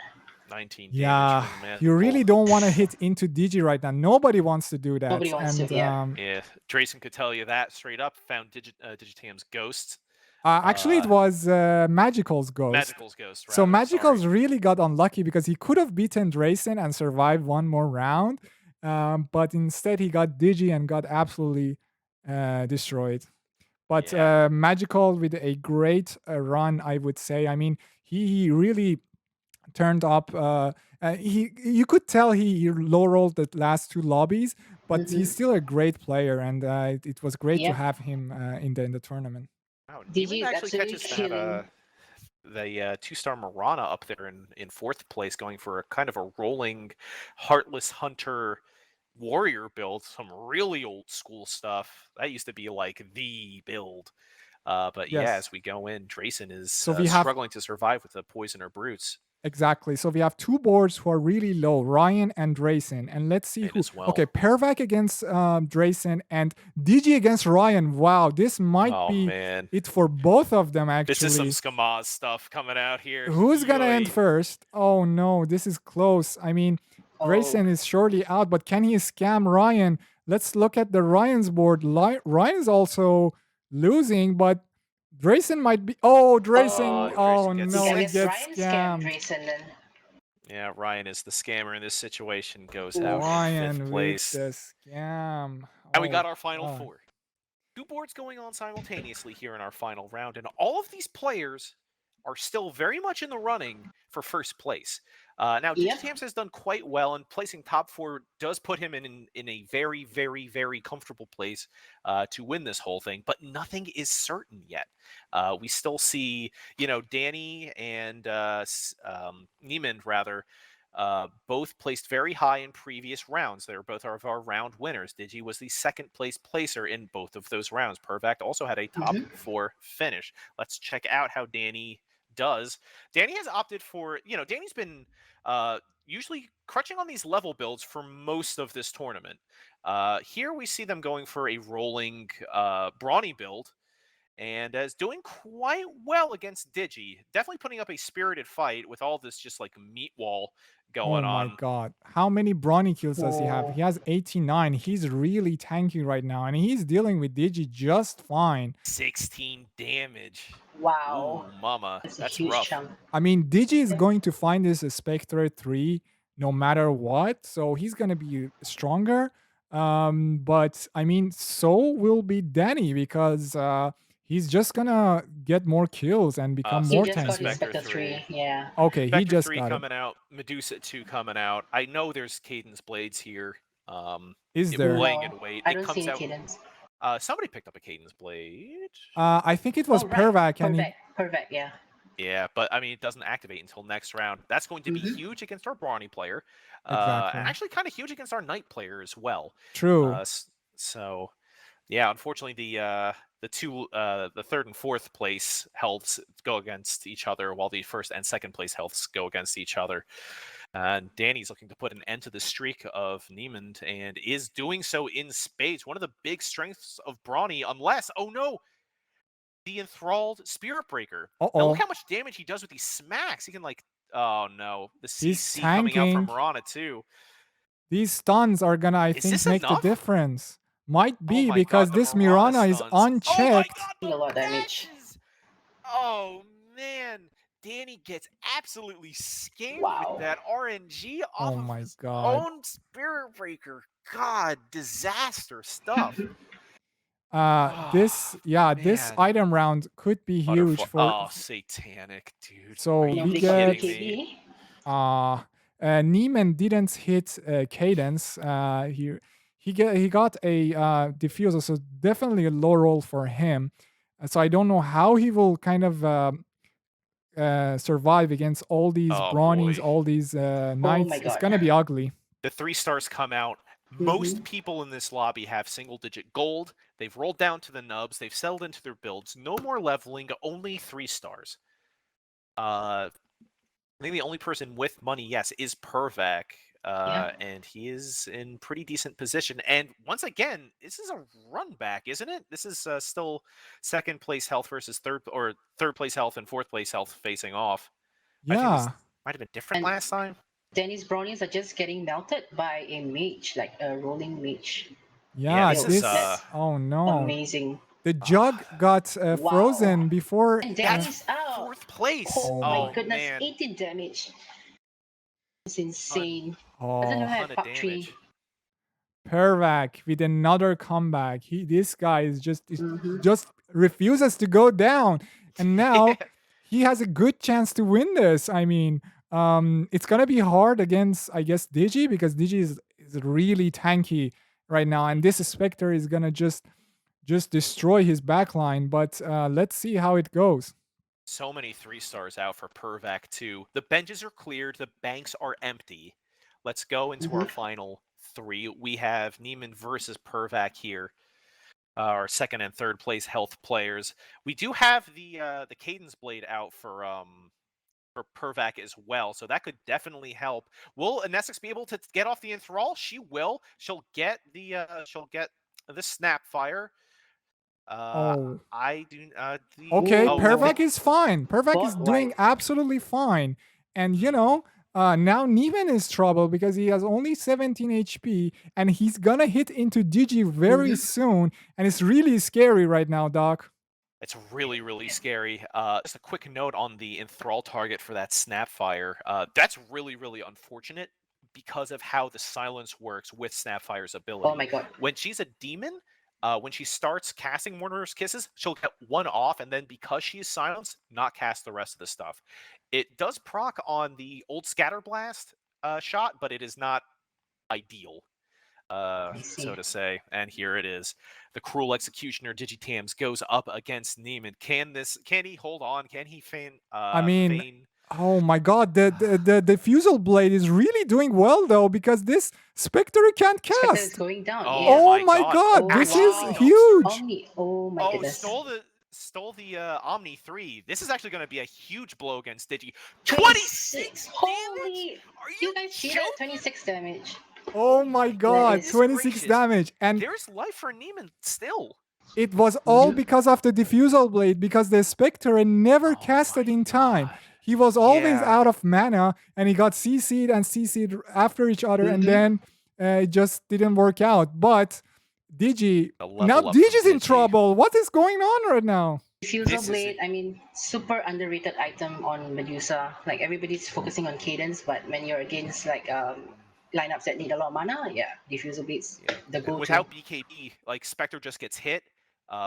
19 Yeah, damage from Magical. you really don't want to hit into Digi right now. Nobody wants to do that. Nobody wants and to, yeah. Yeah, Drayson could tell you that straight up. Found Digitam's ghost. actually, it was Magical's ghost. Magical's ghost. So rather, Magical's sorry. really got unlucky because he could have beaten Drayson and survived one more round, but instead he got Digi and got absolutely destroyed. But Yeah. Magical with a great run, I would say. I mean, he really turned up. You could tell he low rolled the last 2 lobbies, but he's still a great player, and it was great to Yeah. have him in the tournament. Wow, DG Niemand is actually absolutely catches killing. the 2-star Marana up there in 4th place, going for a kind of a rolling Heartless Hunter warrior build. Some really old school stuff. That used to be like the build. But yeah, Yes. as we go in, Drayson is So we have- struggling to survive with the Poisoner Brutes. Exactly. So we have 2 boards who are really low, Ryan and Drayson. And let's see And who. as well. Okay, Pervac against Drayson and DG against Ryan. Wow, this might Oh be man, it for both of them, actually. this is some Skamaz stuff coming out here. Who's gonna end Yoy. first? Oh no, this is close. I mean, Grayson is surely out, but can he scam Ryan? Let's look at the Ryan's board. Ryan's also losing, but Grayson might be. Oh, Grayson! Grayson Oh gets no, I he guess gets Ryan scammed scammed. Drayson then. Yeah, Ryan is the scammer in this situation. Goes out Ryan in 5th with place. the scam. And we Oh, got our final God. 4. 2 boards going on simultaneously here in our final round, and all of these players are still very much in the running for 1st place. Now, Yep. Digitams has done quite well, and placing top 4 does put him in a very, very, very comfortable place to win this whole thing. But nothing is certain yet. We still see, Dani and Niemand, rather, both placed very high in previous rounds. They were both of our round winners. Digi was the 2nd place placer in both of those rounds. Pervac also had a top 4 finish. Let's check out how Dani does. Dani has opted for, Dani's been usually crutching on these level builds for most of this tournament. Here we see them going for a rolling brawny build, and is doing quite well against Digi. Definitely putting up a spirited fight with all this just like meat wall going Oh my on. god. How many brawny kills does he have? He has 89. He's really tanky right now, and he's dealing with Digi just fine. 16 damage. Wow. Ooh, mama. That's a That's huge rough. chunk. I mean, Digi is going to find this Spectre 3 no matter what, so he's going to be stronger. But I mean, so will be Dani because he's just going to get more kills and become He more just got his tanky. Spectre 3, yeah. Okay, he Spectre just 3 got it. coming out. Medusa 2 coming out. I know there's Cadence Blades here. Is there? Laying No, in wait. I It don't comes see out. any cadence. Somebody picked up a Cadence Blade. I think it was Oh, right. Pervac, and he, Perfect, yeah. Yeah, but I mean, it doesn't activate until next round. That's going to be huge against our Brawny player. Exactly. And actually kind of huge against our Knight player as well. true. So, yeah, unfortunately, the 3rd and 4th place healths go against each other, while the 1st and 2nd place healths go against each other. And Dani's looking to put an end to the streak of Niemand, and is doing so in spades. One of the big strengths of Brawny, unless, oh no, the enthralled Spirit Breaker. Now Uh-oh. look how much damage he does with these smacks. He can oh no, the He's CC coming out from tanking. Marana too. These stuns are gonna, I think, this make enough? the difference. Might Oh be my because God, the this Mirana Mirana is stuns. Oh my unchecked. God, Deal a lot of damage. bashes! Oh man, Dani gets absolutely scammed Wow. with that RNG Oh off of my his God. own Spirit Breaker. God, disaster stuff. This Man. item round could be huge for. Satanic, dude. So Are you we Nobody get kidding me? BKB. Niemand didn't hit Cadence. He got a diffuser, so definitely a low roll for him. So I don't know how he will kind of survive against all these Oh, brownies, boy. all these knights. my It's God. gonna be ugly. The 3 stars come out. Most people in this lobby have single-digit gold. They've rolled down to the nubs. They've settled into their builds. No more leveling. Only 3 stars. I think the only person with money, yes, is Pervak. Yeah. And he is in pretty decent position. And once again, this is a run back, isn't it? This is still second place health versus third place health and fourth place health facing off. I think this Yeah. might have been different And- last time. Danny's brownies are just getting melted by a mage, like a rolling mage. Yeah, this this. is, Oh no. Amazing. The jug got frozen before. And That's Danny's out. fourth place. Oh my Oh, goodness, man. 18 damage. It's insane. Doesn't Oh, even have Ton of pop tree. damage. Pervak with another comeback. This guy is Mhm. just refuses to go down, and now he has a good chance to win this. I mean, it's gonna be hard against, I guess, Digi, because Digi is really tanky right now, and this Spectre is gonna just destroy his backline. But let's see how it goes. So many 3 stars out for Pervak too. The benches are cleared. The banks are empty. Let's go into our final 3. We have Niemand versus Pervak here. Our second and third place health players. We do have the Cadence Blade out for Pervak as well, so that could definitely help. Will Inesix be able to get off the enthrall? She will. She'll get the Snapfire. Oh. I do. Okay, oh, Pervak is fine. Pervak is Bot doing white. absolutely fine. And now Niemand is trouble because he has only 17 HP and he's gonna hit into Digi very soon. And it's really scary right now, Doc. It's really, really scary. Just a quick note on the enthrall target for that Snapfire. That's really, really unfortunate because of how the silence works with Snapfire's ability. Oh my God. When she's a demon, when she starts casting Mourner's Kisses, she'll get one off, and then because she is silenced, not cast the rest of the stuff. It does proc on the old Scatter Blast shot, but it is not ideal, so to say. And here it is. The Cruel Executioner Digitams goes up against Niemand. Can he hold on? Can he feign? Oh my God, the Fusel Blade is really doing well though, because this Spectre can't Spectre is cast. going down. Oh, Yeah. Oh my God, Oh, this wow. is huge. Omni. Oh my goodness. Stole the Omni 3. This is actually going to be a huge blow against Digi. 26 damage? Holy! Are You guys see that? joking? 26 damage. Oh my God, is 26 gracious. damage. And There's life for Niemand still. it was all because of the Diffusal Blade, because the Spectre never casted in time. He was always Yeah. out of mana, and he got CC'd and CC'd after each other, and then it just didn't work out. But Digi, The level now up from Digi's in Digi. trouble. What is going on right now? Diffusal This is Blade, I mean, super underrated item on Medusa. Like, everybody's focusing on cadence, but when you're against, like, lineups that need a lot of mana, yeah, Diffusal Blade's the go-to. Without BKB, like Spectre just gets hit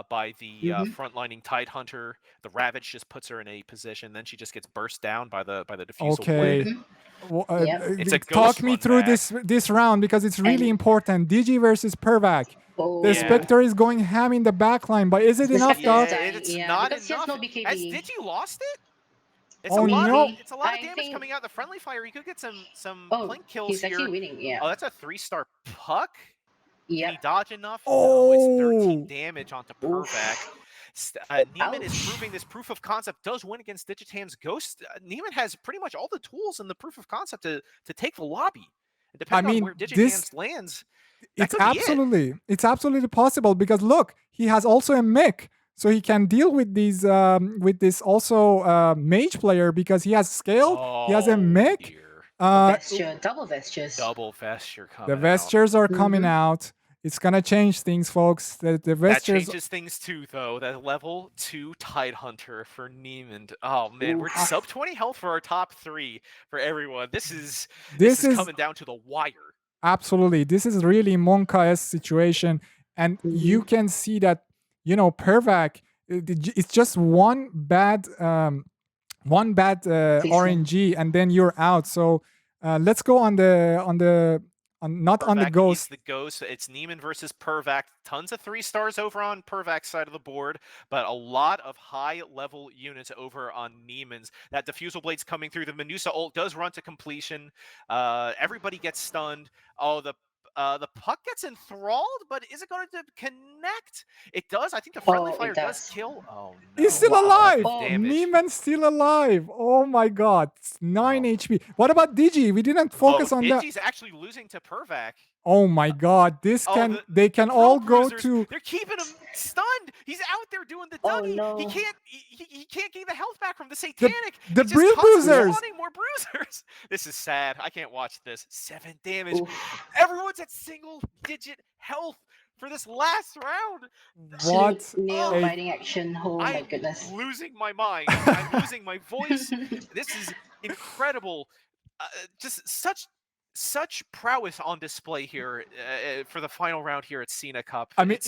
by the frontlining Tidehunter. The Ravage just puts her in a position. Then she just gets burst down by the Diffusal Okay. Blade. Well, Yep. It's a talk ghost me run through back. this round, because it's really And- important. Digi versus Pervak. Oh, The Yeah. Spectre is going ham in the backline, but is it The enough, Spectre is Doc? dying, It's yeah, not because he has enough. no BKB. Has Digi lost it? It's Oh, a lot no. of, it's a lot of I damage think- coming out the friendly fire. You could get some Oh, plank kills he's here. actually winning, yeah. Oh, that's a 3-star puck. Can Yep. he dodge enough? No, it's 13 Oh. damage onto Oof. Pervak. Niemand is Ouch. proving this proof of concept does win against Digitam's Ghost. Niemand has pretty much all the tools in the proof of concept to take the lobby. And depending mean, on where Digitam's this- lands, It's could be it. absolutely possible, because look, he has also a mech, so he can deal with these with this also mage player, because he has scale, he has a mech. dear. Vesture, double vestures. Double vesture coming The out. vestures are coming out. it's gonna change things, folks. The That Westers. changes things too, though. That level 2 Tidehunter for Niemand. Oh man, we're sub 20 health for our top 3 for everyone. This is coming down to the wire. Absolutely, this is really Monka's situation, and you can see that Pervac. It's just one bad RNG, and then you're out. So let's go on not on the Pervac ghost. The ghost. It's Niemand versus Pervac. Tons of 3 stars over on Pervac's side of the board, but a lot of high-level units over on Niemand's. That Diffusal Blade's coming through. The Menusa ult does run to completion. Everybody gets stunned. Oh, the puck gets enthralled, but is it going to connect? It does. I think the friendly fire does kill. Oh, no. He's still alive. Damage. Niemand's still alive. Oh my god. It's 9 HP. What about Digi? We didn't focus on that. Digi's actually losing to Pervac. Oh my god. They can all go to. They're keeping him stunned. He's out there doing the Dani. no. He can't gain the health back from the satanic. The It's just Brill constantly Bruisers. spawning more bruisers. This is sad. I can't watch this. 7 damage. Everyone's at single-digit health for this last round. What? Nail biting action. Oh my goodness. I'm losing my mind. I'm losing my voice. This is incredible. Just such prowess on display here for the final round here at SinaCup. I mean,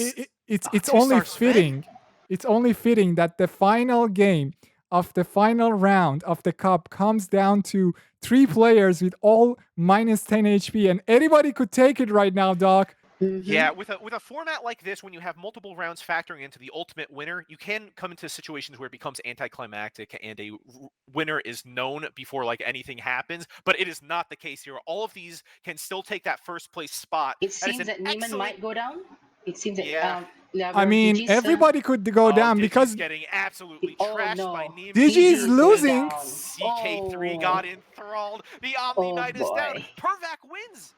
it's only fitting. It's only fitting that the final game of the final round of the cup comes down to 3 players with all minus 10 HP, and anybody could take it right now, Doc. Yeah, with a format like this, when you have multiple rounds factoring into the ultimate winner, you can come into situations where it becomes anticlimactic and a winner is known before like anything happens. But it is not the case here. All of these can still take that first place spot. It seems that Niemand might go down. It seems that I mean, everybody could go down because getting absolutely trashed by Niemand. Digi is losing. CK3 got enthralled. The Omni Knight is down. Pervac wins.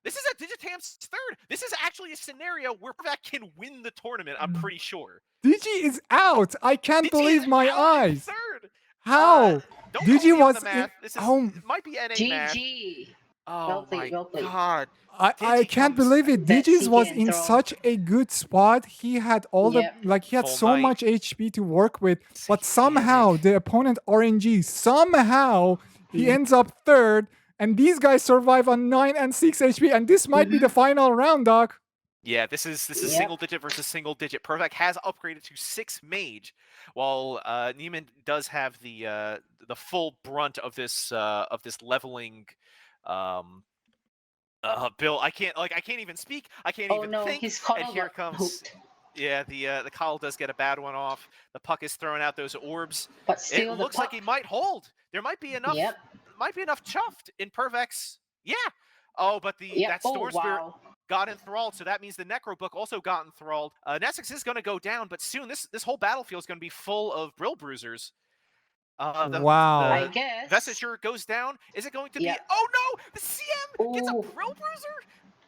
This is at Digitam's third. This is actually a scenario where Pervac can win the tournament, I'm pretty sure. Digi is out. I can't believe my eyes. Third. How? Digi was in, it might be NA math. GG. Oh my god. I can't believe it. Digi's was in such a good spot. He had all he had so much HP to work with, but somehow the opponent RNG, he ends up third. And these guys survive on 9 and 6 HP, and this might be the final round, Doc. Yeah, this is single digit versus single digit. Pervac has upgraded to 6 mage, while Niemand does have the full brunt of this leveling bill. I can't even speak. I can't even think. And here comes. Yeah, the Kyle does get a bad one off. The puck is throwing out those orbs. But still, it looks like he might hold. There might be enough. Yep. Might be enough chuffed in Pervac's. Yeah. Oh, but that Storm Spirit got enthralled, so that means the Necro Book also got enthralled. Nessus is going to go down, but soon this whole battlefield is going to be full of Brill Bruisers. I guess. Vesture goes down. Is it going to be? Oh no! The CM gets a Brill Bruiser.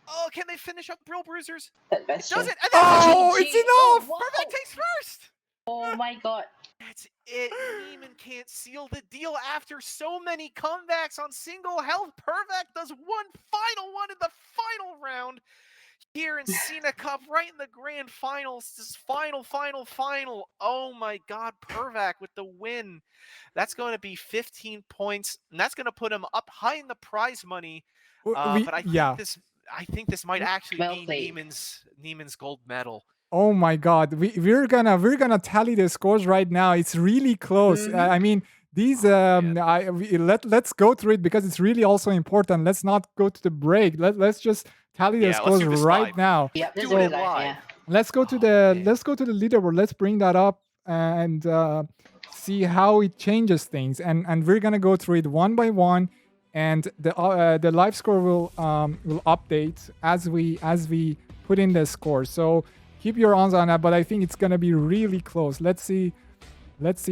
Oh, can they finish up Brill Bruisers? It doesn't. It's enough. Pervac takes first. Oh my god. That's it. Niemand can't seal the deal after so many comebacks on single health. Pervac does one final one in the final round here in SinaCup, right in the grand finals. This final. Oh my god, Pervac with the win. That's going to be 15 points, and that's going to put him up high in the prize money. But I think this might actually be Niemand's gold medal. Oh my god, we're gonna tally the scores right now. It's really close. I mean, these let's go through it because it's really also important. Let's not go to the break. Let's just tally the scores right now. Yeah, let's go to the leaderboard. Let's bring that up and see how it changes things. And we're gonna go through it one by one. And the live score will update as we put in the score. So keep your eyes on that, but I think it's gonna be really close. Let's see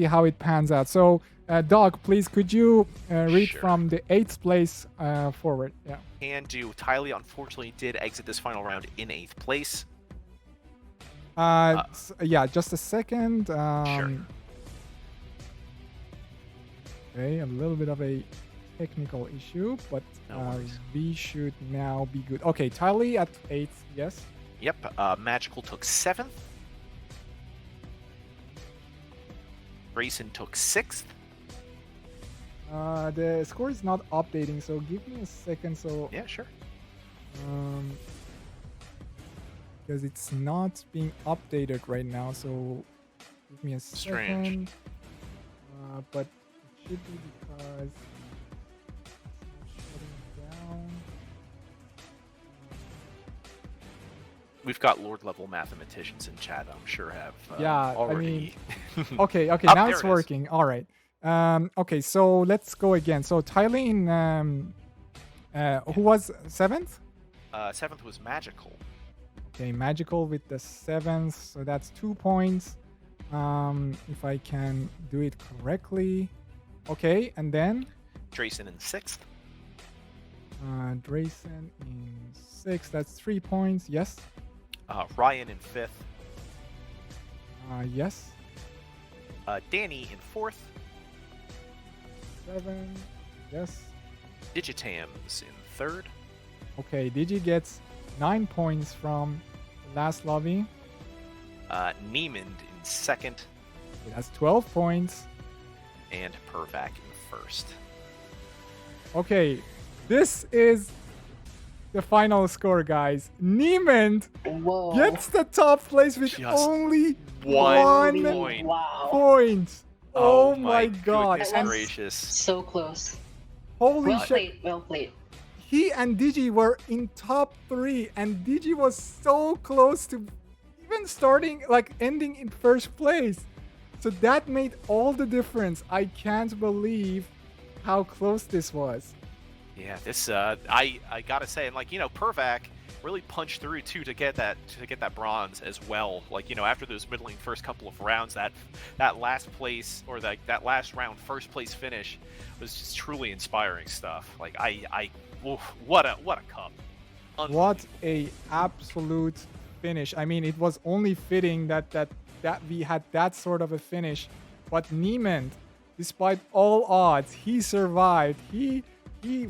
how it pans out. So, Doc, please, could you read from the 8th place forward? Yeah. Can do. Tylee unfortunately did exit this final round in 8th place. Yeah, just a second. Sure. Okay, a little bit of a technical issue, but we should now be good. Okay, Tylee at 8th, yes. Yep. Magical took 7th. Grayson took 6th. The score is not updating, so give me a second. So Yeah, sure. because it's not being updated right now, so give me a Strange. second. But it should be because it's not shutting down. We've got Lord level mathematicians in chat. I'm sure have Yeah, already. Okay, Oh, now there it's it is. working. All right. Okay, so let's go again. So Tylene, who was 7th? 7th was magical. Okay, magical with the 7th, so that's 2 points. If I can do it correctly. Okay, and then Drayson in 6th. Drayson in 6th, that's 3 points. Yes. Ryan in 5th. Yes. Dani in 4th. 7. Yes. Digitams in 3rd. Okay, Digi gets 9 points from the last lobby. Niemand in 2nd. That's 12 points. And Pervac in 1st. Okay, this is the final score, guys. Niemand Whoa. gets the top place with Just only one one point. Wow. point. Oh my god. Goodness And- gracious. So close. Holy Well shit. played. Well played. He and Digi were in top 3, and Digi was so close to even starting, like ending in first place. So that made all the difference. I can't believe how close this was. Yeah, this I gotta say, and Pervac really punched through too to get that bronze as well. After those middling first couple of rounds, that last place or that last round first place finish was just truly inspiring stuff. What a cup. What a absolute finish. I mean, it was only fitting that we had that sort of a finish. But Niemand, despite all odds, he survived. He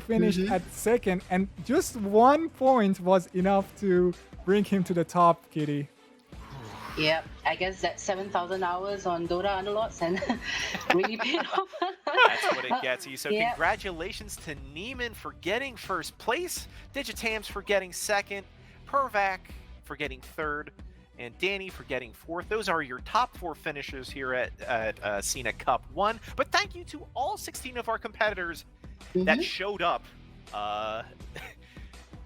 finished at 2nd, and just 1 point was enough to bring him to the top, Kitty. Yep. I guess that 7,000 hours on DotA Underlords and really paid off. That's what it gets you. So Yep. Congratulations to Niemand for getting first place, Digitams for getting 2nd, Pervac for getting 3rd, and Dani for getting 4th. Those are your top 4 finishers here at SinaCup 1. But thank you to all 16 of our competitors that showed up.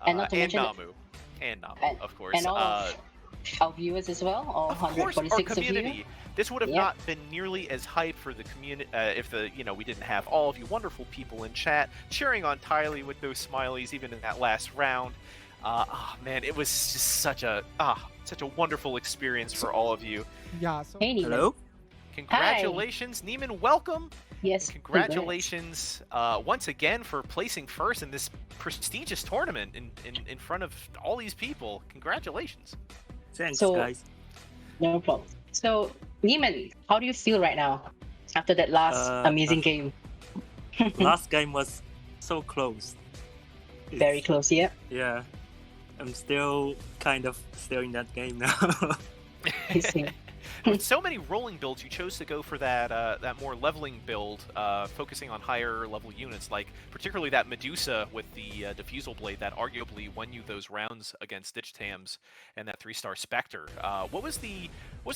And not to mention- Namu. And Namu, And- of course. and all of our viewers as well, all Of course, our 146 of community. you. This would have Yep. not been nearly as hype for the community if we didn't have all of you wonderful people in chat cheering on Tylee with those smileys, even in that last round. Man, it was just such a wonderful experience for all of you. Yeah. So Hey, Niemand. Hello? Congratulations, Niemand. Welcome. Yes. Congratulations once again for placing first in this prestigious tournament in front of all these people. Congratulations. Thanks, So- guys. No problem. So, Niemand, how do you feel right now after that last amazing game? Last game was so close. Very It's- close, yeah. Yeah. I'm still still in that game now. I see. With so many rolling builds, you chose to go for that more leveling build, focusing on higher level units, like particularly that Medusa with the diffusal blade that arguably won you those rounds against Digitams, and that 3-star Spectre. What was the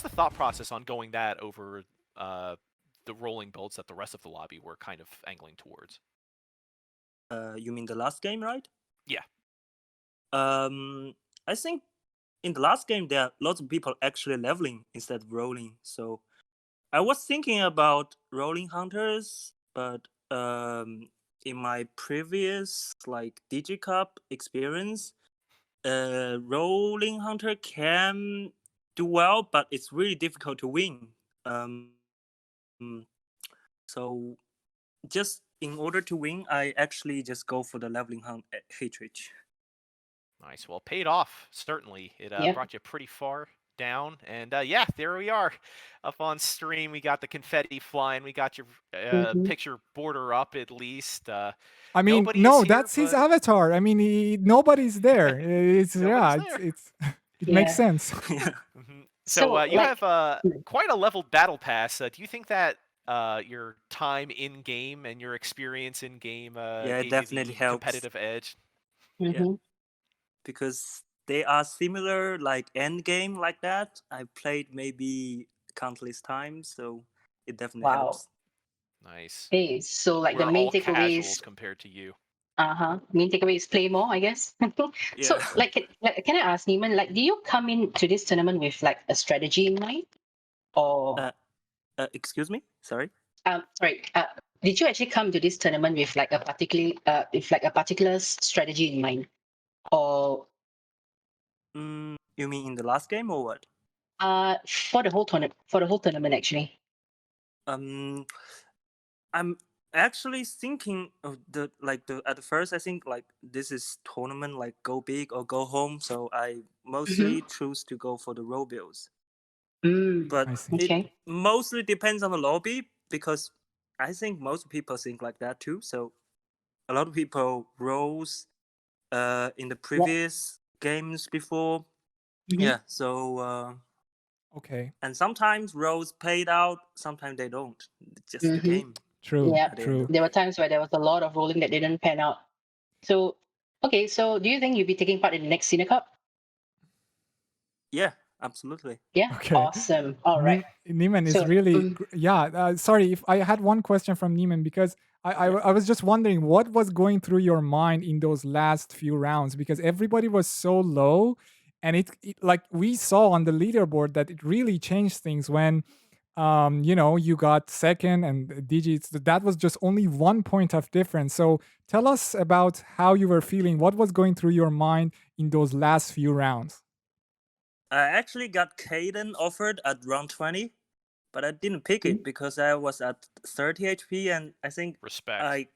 thought process on going that over the rolling builds that the rest of the lobby were kind of angling towards? You mean the last game, right? Yeah. I think in the last game there are lots of people actually leveling instead of rolling. So I was thinking about rolling hunters, but in my previous DigiCup experience, rolling hunter can do well, but it's really difficult to win. So just in order to win, I actually just go for the leveling hunt at Hatridge. Nice. Well, paid off, certainly. It Yeah. brought you pretty far down. And yeah, there we are up on stream. We got the confetti flying. We got your picture border up at least. I mean, nobody is no, here, that's his but- avatar. I mean, nobody's there. It's Nobody's there. it's It makes Yeah. sense. Yeah. So you like, have quite a leveled battle pass. Do you think that your time in game and your experience in game Yeah, it gave you definitely the helps. competitive edge? Yeah, mhm. because they are similar, like end game like that. I played maybe countless times, so it definitely Wow. helps. Nice. Okay, so like the We're main all takeaway casuals is compared to you. main takeaway is play more, I guess. So Yeah. like, can I ask Neiman, like, do you come into this tournament with like a strategy in mind, or Excuse me. Sorry. sorry, did you actually come to this tournament with like a particular strategy in mind, or You mean in the last game or what? for the whole tournament actually? Um, I'm actually thinking of the at first I think like this is tournament like go big or go home, so I mostly choose to go for the row builds. But I see. it Okay. mostly depends on the lobby because I think most people think like that too. So a lot of people rose in the previous games before. Yeah. So Okay. and sometimes roles paid out, sometimes they don't. It's just the game True. Yeah, at the end True. of there were times where there was a lot of rolling that didn't pan out. So, okay, so do you think you'll be taking part in the next SinaCup? Yeah, absolutely. Yeah, Okay. awesome. All right. Neiman is So, really, yeah. Sorry, if I had one question from Neiman because I was just wondering what was going through your mind in those last few rounds because everybody was so low, and it like we saw on the leaderboard that it really changed things when, you got second and digits. That was just only 1 point of difference. So tell us about how you were feeling. What was going through your mind in those last few rounds? I actually got Kaden offered at round 20, but I didn't pick it because I was at 30 HP and I think Respect. I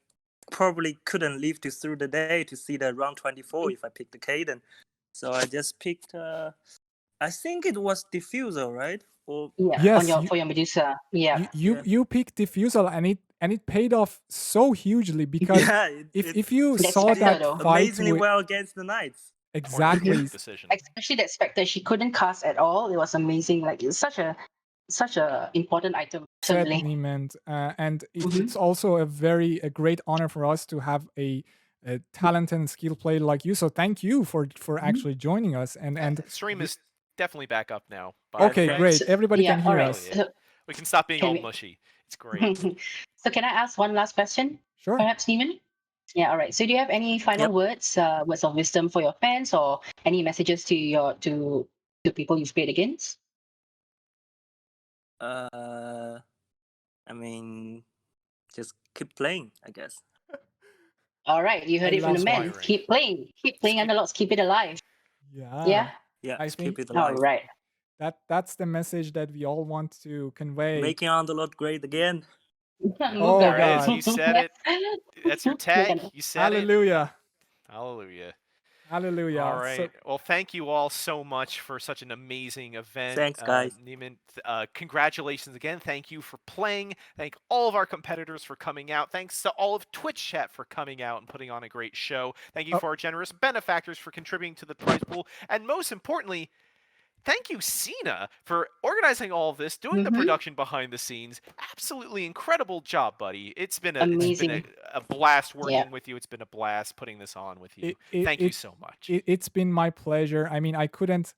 probably couldn't live through the day to see the round 24 if I picked the Kaden. So I just picked, I think it was Diffuser, right? Or yeah, Yes, for your Medusa. Yeah. you picked diffusal and it paid off so hugely because yeah, if you That saw Spectre that though. fight amazingly with well against the Knights. exactly Correct decision. Especially that Spectre, she couldn't cast at all. It was amazing. Like, it's such a important item. said Certainly. Niemand, and it's also a great honor for us to have a talented and skilled player like you. So thank you for actually joining us and Stream is definitely back up now. By Yeah, the okay, way. thanks. great. Everybody Yeah. can All hear right. us. So, We can stop being Can all we- mushy. It's great. so can I ask one last question? Sure. Perhaps, Neiman? Yeah, all right. So do you have any final Yep. words of wisdom for your fans, or any messages to people you've played against? I mean, just keep playing, I guess. All right, you heard I it from the love man. Inspiring. Keep playing. Keep playing keep- Underlords. Keep it alive. Yeah. Yeah? Yeah, I just think keep it All alive. right. that's the message that we all want to convey. Making Underlord great again. Oh, There it God. is. You said it. That's your tag. You said it. Hallelujah. Hallelujah. Hallelujah. All So right. Well, thank you all so much for such an amazing event. Thanks, guys. Neiman, congratulations again. Thank you for playing. Thank all of our competitors for coming out. Thanks to all of Twitch chat for coming out and putting on a great show. Thank you for our generous benefactors for contributing to the prize pool. And most importantly, thank you, Sina, for organizing all of this, doing the production behind the scenes. Absolutely incredible job, buddy. It's been Amazing. a blast working Yeah. with you. It's been a blast putting this on with you. it- Thank you it- so much. it's been my pleasure. I mean, I couldn't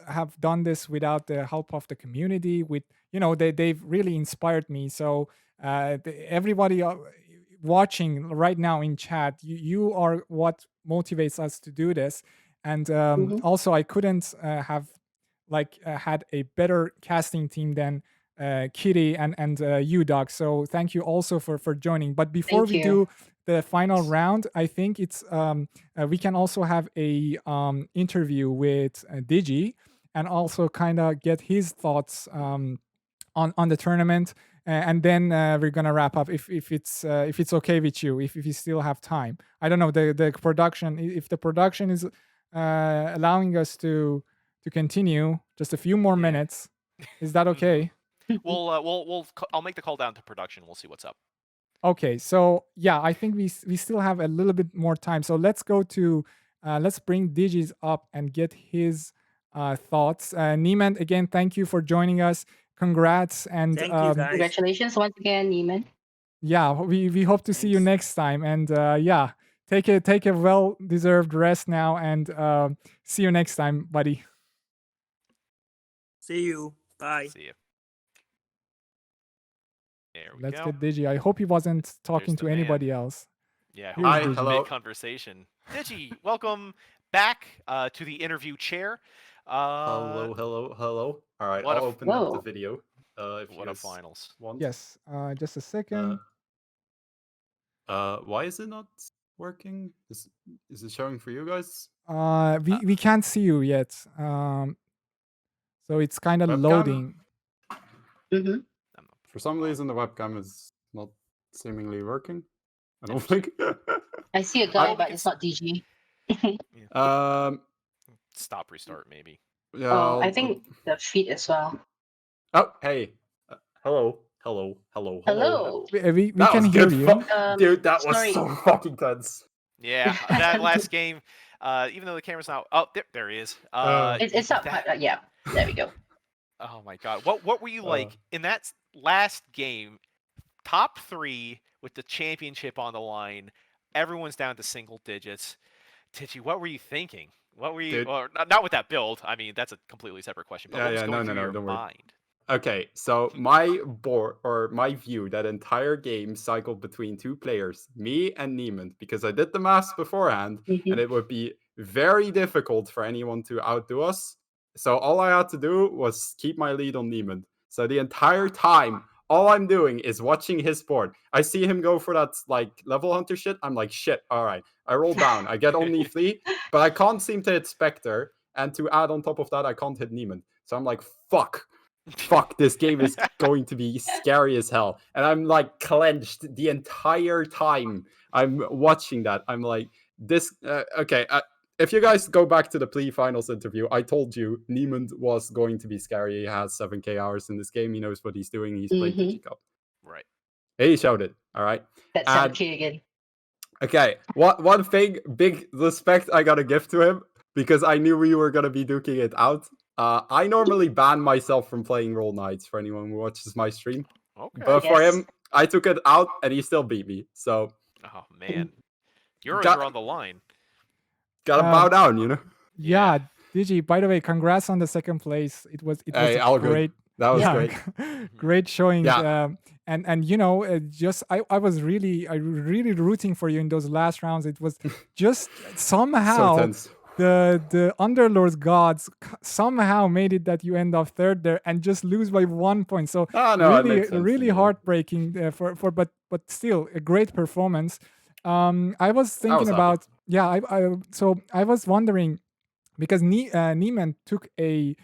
have done this without the help of the community. With they've really inspired me. So everybody watching right now in chat, you are what motivates us to do this. And also, I couldn't have had a better casting team than Kitty and you, Doc. So thank you also for joining. But before Thank we you. do the final round, I think it's we can also have a interview with Digi and also kind of get his thoughts on the tournament. And then we're gonna wrap up if it's okay with you, if you still have time. I don't know the production, if the production is allowing us to continue just a few more minutes. Is that okay? I'll make the call down to production. We'll see what's up. Okay, so yeah, I think we still have a little bit more time. So let's go to let's bring Digis up and get his thoughts. Niemand, again, thank you for joining us. Congrats, and Thank you, guys. Congratulations once again, Niemand. yeah, we hope to see you Thanks. next time. And yeah, take a well deserved rest now, and see you next time, buddy. See you. Bye. See you. There we Let's go. get Digi. I hope he wasn't talking the to man. anybody else. Yeah, Here's Hi, Digi. hello. Mid-conversation. Digi, welcome back to the interview chair. Hello. All right, what I'll a- open up the Whoa. video. If What you a guys finals. want. Yes, just a second. Why is it not working? Is it showing for you guys? We can't see you yet. So it's kind of Webcam? loading. Mm-hmm. For some reason, the webcam is not seemingly working. I don't Interesting. think. I see a guy, we but can it's not DG. Stop, restart, maybe. Yeah. Oh, I think the feed as well. Oh, hey. Hello. Hello. We That can was hear good you. dude, that was sorry. so fucking tense. Yeah, that last game, even though the camera's not... Oh, there he is. It's up. Yeah, there we go. Oh, my God. What were you like in that last game? Top 3 with the championship on the line. Everyone's down to single digits. Titchy, what were you thinking? What were you... Dude. Well, not with that build. I mean, that's a completely separate question. But what was going through your don't worry. mind? Okay, so my board or my view that entire game cycled between 2 players, me and Niemand, because I did the maths beforehand, and it would be very difficult for anyone to outdo us. So all I had to do was keep my lead on Niemand. So the entire time, all I'm doing is watching his board. I see him go for that like level hunter shit. I'm like, shit, all right. I roll down. I get only 3, but I can't seem to hit Spectre. And to add on top of that, I can't hit Niemand. So I'm like, fuck, this game is going to be scary as hell. And I'm like clenched the entire time I'm watching that. I'm like, this, okay. If you guys go back to the pre-finals interview, I told you Niemand was going to be scary. He has 7k hours in this game. He knows what he's doing. He's played DigiCup. Right. He showed it. All right. That's 7K again. Okay. One thing, big respect I gotta give to him, because I knew we were gonna be duking it out. I normally ban myself from playing Roll Knights for anyone who watches my stream. Okay. But for him, I took it out and he still beat me. So. Oh, man. Euros are on the line. Gotta bow down, you know? Yeah, Digi, by the way, congrats on the second place. It was all great. Good. That was great. Great showing. Yeah. And you know, just I was really rooting for you in those last rounds. It was just somehow so tense. The Underlords gods somehow made it that you end up third there and just lose by 1 point. So really heartbreaking but still a great performance. I was thinking about I was wondering because Niemand took a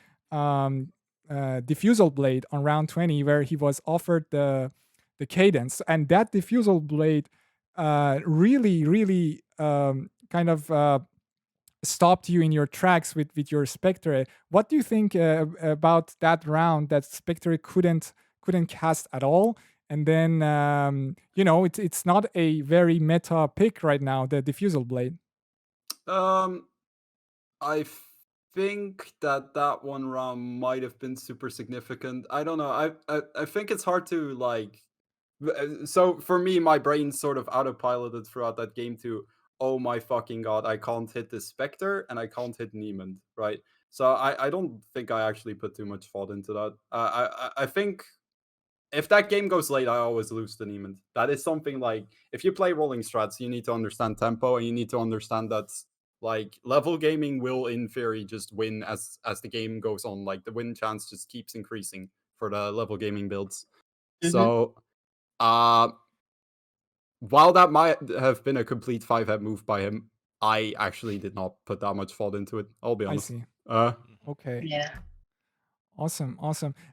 diffusal blade on round 20 where he was offered the cadence, and that diffusal blade really kind of stopped you in your tracks with your Spectre. What do you think about that round that Spectre couldn't cast at all? And then it's not a very meta pick right now, the diffusal blade. I think that one round might have been super significant. I don't know. I think it's hard to like. So for me, my brain sort of autopiloted throughout that game to, oh my fucking god, I can't hit the Spectre and I can't hit Niemand, right? So I don't think I actually put too much thought into that. I think if that game goes late, I always lose to Niemand. That is something like, if you play rolling strats, you need to understand tempo, and you need to understand that like level gaming will in theory just win as the game goes on. Like the win chance just keeps increasing for the level gaming builds. So while that might have been a complete 5-head move by him, I actually did not put that much thought into it. I'll be honest. I see. Okay. Yeah. Awesome.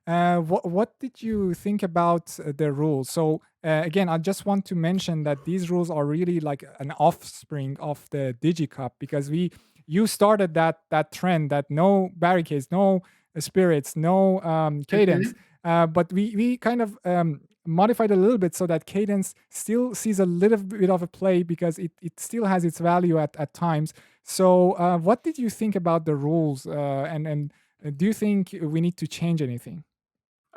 What did you think about the rules? So again, I just want to mention that these rules are really like an offspring of the DigiCup, because you started that trend that no barricades, no spirits, no cadence, but we kind of modified a little bit so that Cadence still sees a little bit of a play because it still has its value at times. So what did you think about the rules? And do you think we need to change anything?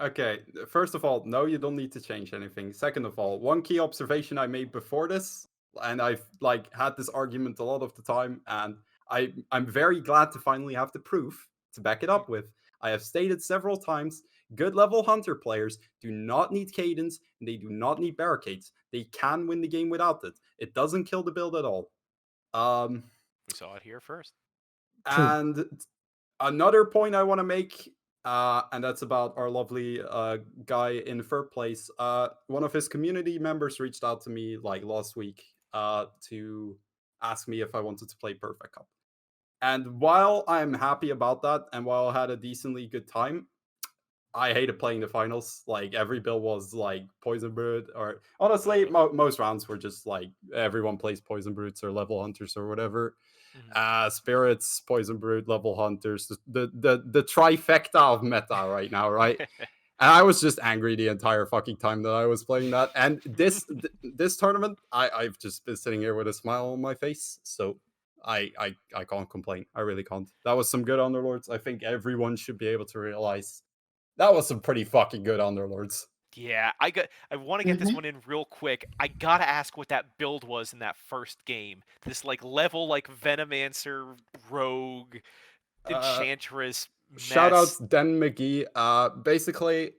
Okay, first of all, no, you don't need to change anything. Second of all, one key observation I made before this, and I've like had this argument a lot of the time, and I'm very glad to finally have the proof to back it up with. I have stated several times, good level hunter players do not need cadence and they do not need barricades. They can win the game without it. It doesn't kill the build at all. We saw it here first. True. And another point I want to make, and that's about our lovely guy in third place. One of his community members reached out to me like last week to ask me if I wanted to play Perfect Cup. And while I'm happy about that, and while I had a decently good time, I hated playing the finals. Like every build was like Poison Brood, or honestly, most rounds were just like everyone plays Poison Broods or Level Hunters or whatever. Spirits, Poison Brood, Level Hunters, the trifecta of meta right now, right? And I was just angry the entire fucking time that I was playing that. And this tournament, I've just been sitting here with a smile on my face. So I can't complain. I really can't. That was some good Underlords. I think everyone should be able to realize that was some pretty fucking good Underlords. Yeah, I want to get this one in real quick. I gotta ask what that build was in that first game. This like level like Venomancer, Rogue, Enchantress. Shoutouts Den McGee. Basically,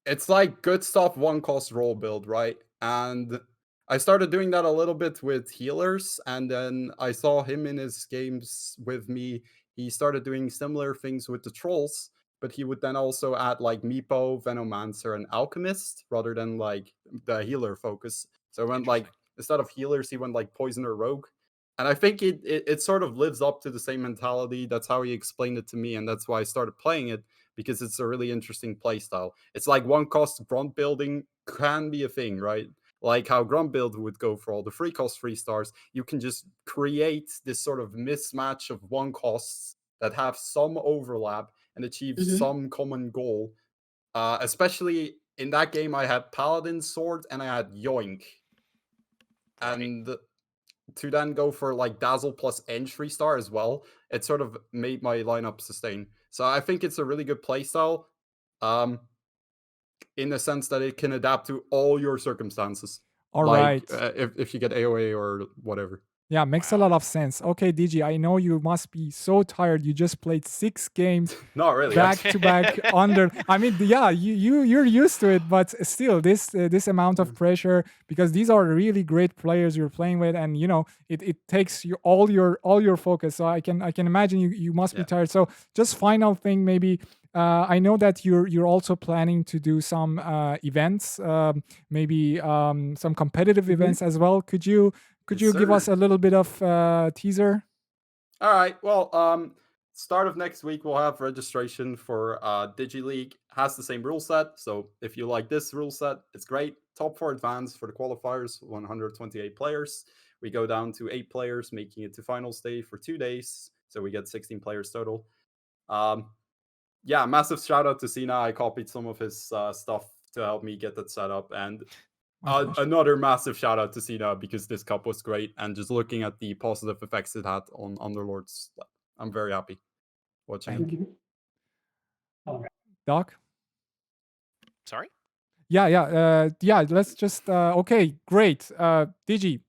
it's like good stuff, one cost roll build, right? And I started doing that a little bit with healers, and then I saw him in his games with me. He started doing similar things with the trolls, but he would then also add like Meepo, Venomancer, and Alchemist rather than like the healer focus. So I went like instead of healers, he went like Poisoner Rogue. And I think it sort of lives up to the same mentality. That's how he explained it to me, and that's why I started playing it, because it's a really interesting playstyle. It's like one cost grunt building can be a thing, right? Like how grunt build would go for all the free cost 3-stars. You can just create this sort of mismatch of one costs that have some overlap and achieve some common goal. Especially in that game, I had Paladin Sword and I had Yoink. Right. And to then go for like Dazzle plus Edge 3-star as well, it sort of made my lineup sustain. So I think it's a really good playstyle, in the sense that it can adapt to all your circumstances. All like, right. If you get AoE or whatever. Yeah, makes a lot of sense. Okay, DG, I know you must be so tired. You just played 6 games Not really. back to back under. I mean, yeah, you're used to it, but still, this amount of pressure, because these are really great players you're playing with, and you know it takes you all your focus. So I can imagine you must be tired. So just final thing, maybe. I know that you're also planning to do some events, maybe some competitive events as well. Could you give us a little bit of teaser? All right. Well, start of next week we'll have registration for DigiLeague. Has the same rule set, so if you like this rule set, it's great. Top 4 advance for the qualifiers, 128 players. We go down to 8 players, making it to finals day for 2 days, so we get 16 players total. Yeah, massive shout out to Sina. I copied some of his stuff to help me get that set up, and another massive shout out to Sina, because this cup was great, and just looking at the positive effects it had on Underlords, I'm very happy watching it. Doc? Sorry? Yeah. Let's just okay, great. Digi,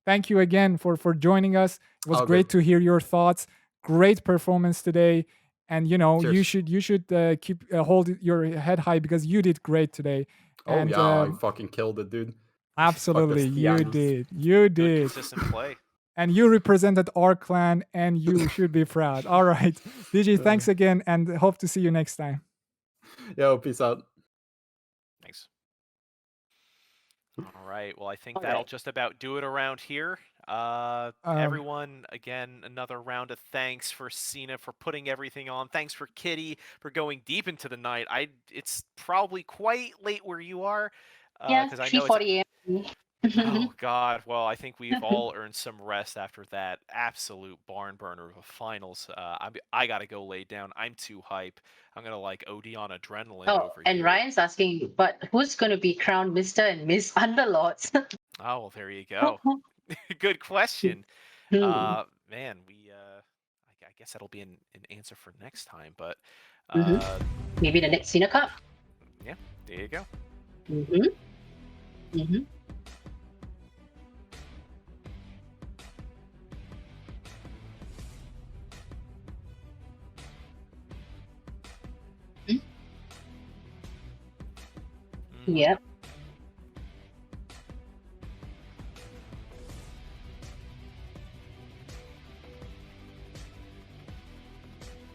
thank you again for joining us. It was great to hear your thoughts. Great performance today. And you know, Cheers. you should keep hold your head high, because you did great today. Oh and, yeah, I fucking killed it, dude. Absolutely, you did. Good, consistent play. And you represented our clan, and you should be proud. All right, DJ, thanks again, and hope to see you next time. Yo, peace out. Thanks. All right. Well, I think that'll just about do it around here. Everyone, again, another round of thanks for Sina for putting everything on. Thanks for Kitty for going deep into the night. It's probably quite late where you are. Yeah, 'cause I know 3:40 a.m. Oh God! Well, I think we've all earned some rest after that absolute barn burner of a finals. I gotta go lay down. I'm too hype. I'm gonna like OD on adrenaline Oh, over and here. Ryan's asking, but who's going to be crowned Mr. and Miss Underlords? Oh, well, there you go. Good question. Man, I guess that'll be an answer for next time. But Maybe the next SinaCup. yeah, there you go. Mm-hmm. Mm-hmm. Yep.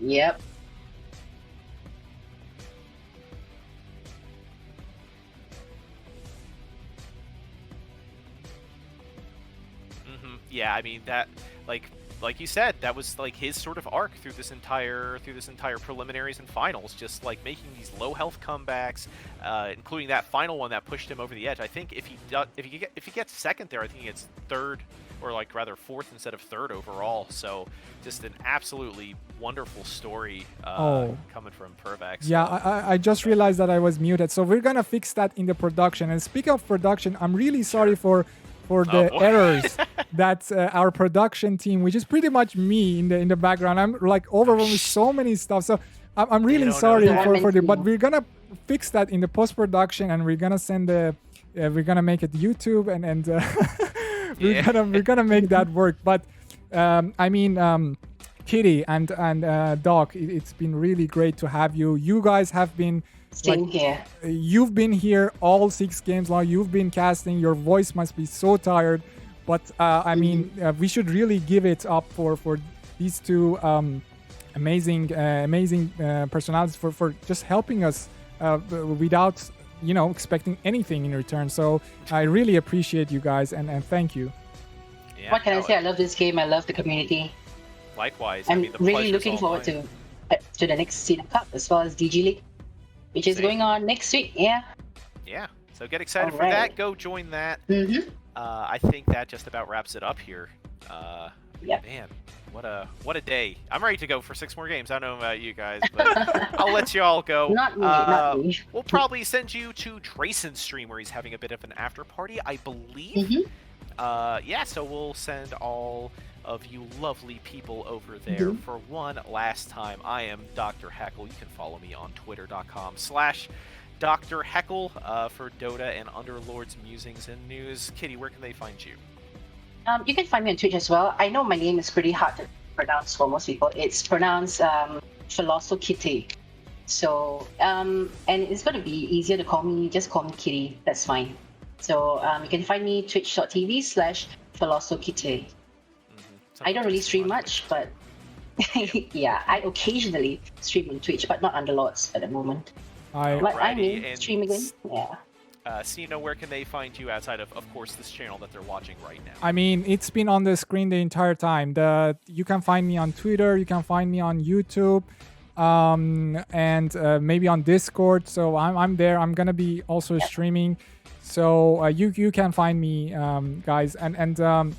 Yep. Yeah, I mean that, like you said, that was like his sort of arc through this entire preliminaries and finals, just like making these low health comebacks, including that final one that pushed him over the edge. I think if he gets second there, I think he gets third, or like rather fourth instead of third overall. So just an absolutely wonderful story coming from Pervex. Yeah, I just realized that I was muted. So we're gonna fix that in the production. And speaking of production, I'm really sorry for the errors that our production team, which is pretty much me in the background. I'm like overwhelmed with so many stuff. So I'm really sorry for the, but we're gonna fix that in the post production, and we're gonna send we're gonna make it YouTube, and we're gonna make that work. But I mean, Kitty and Doc, it's been really great to have you. You guys have been. Same here. You've been here all 6 games long. You've been casting. Your voice must be so tired. But I mean, we should really give it up for these two amazing personalities for just helping us without expecting anything in return. So I really appreciate you guys and thank you. Yeah, what can I say? I love this game. I love the community. Likewise. I'm really looking forward to the next SinaCup as well as DG League, which is going on next week. Yeah. So get excited for that. Go join that. I think that just about wraps it up here. Man, what a day. I'm ready to go for 6 more games. I don't know about you guys, but I'll let you all go. Not me. We'll probably send you to Drayson's stream where he's having a bit of an after party, I believe. So we'll send all of you lovely people over there for one last time. I am Dr. Heckle. You can follow me on twitter.com/Dr. Heckle for Dota and Underlords musings and news. Kitty, where can they find you? You can find me on Twitch as well. I know my name is pretty hard to pronounce for most people. It's pronounced Philosophy. So, and it's going to be easier to call me. Just call me Kitty. That's fine. So you can find me twitch.tv/Philosophy. I don't really stream much, but yeah, I occasionally stream on Twitch, but not Underlords at the moment. But I may stream again. Yeah. Sina, where can they find you outside of course, this channel that they're watching right now? I mean, it's been on the screen the entire time. You can find me on Twitter, you can find me on YouTube, and maybe on Discord. So I'm there. I'm gonna be also streaming. So you can find me, guys, and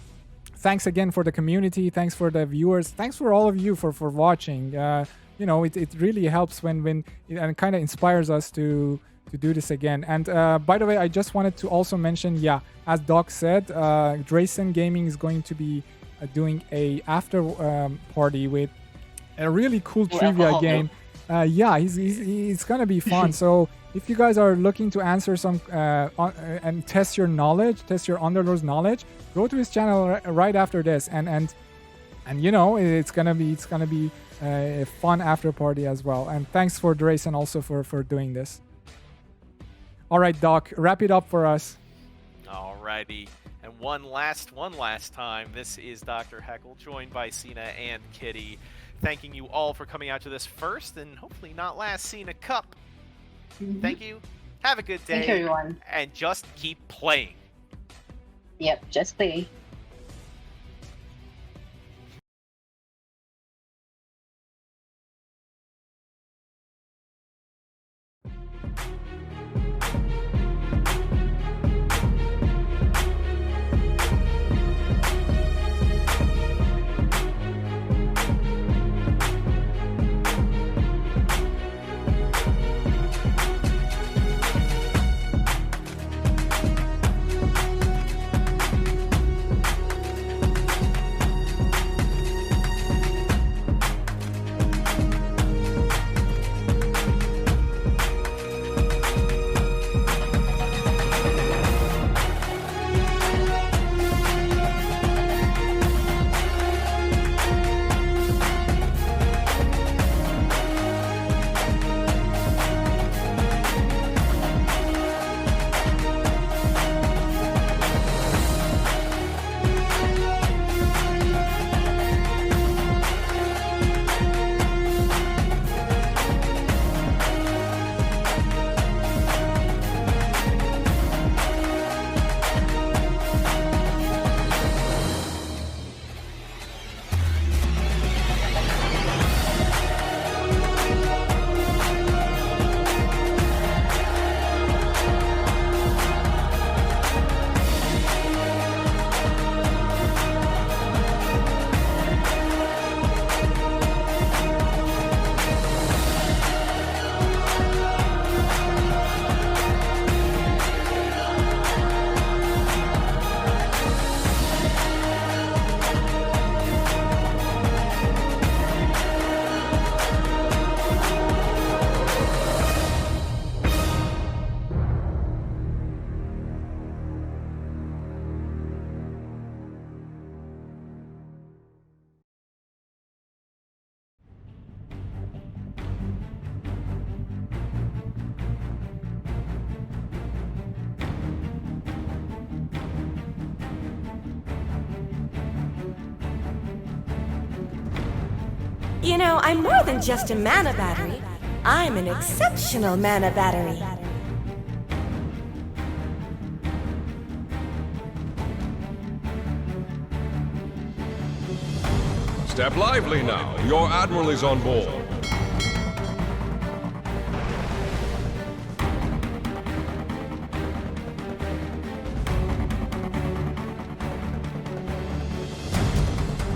thanks again for the community. Thanks for the viewers. Thanks for all of you for watching. It really helps when it kind of inspires us to do this again. And by the way, I just wanted to also mention, as Doc said, Drayson Gaming is going to be doing a after party with a really cool trivia game. It's gonna be fun. So if you guys are looking to answer some and test your Underlords knowledge, go to his channel right after this, and it's gonna be a fun after party as well. And thanks for Drayson also for doing this. All right, Doc, wrap it up for us. Alrighty, and one last time, this is Dr. Heckle, joined by Sina and Kitty, thanking you all for coming out to this first and hopefully not last SinaCup. Thank you. Have a good day. Thank you, everyone. And just keep playing. Yep, just play. You know, I'm more than just a mana battery. I'm an exceptional mana battery. Step lively now. Your admiral is on board.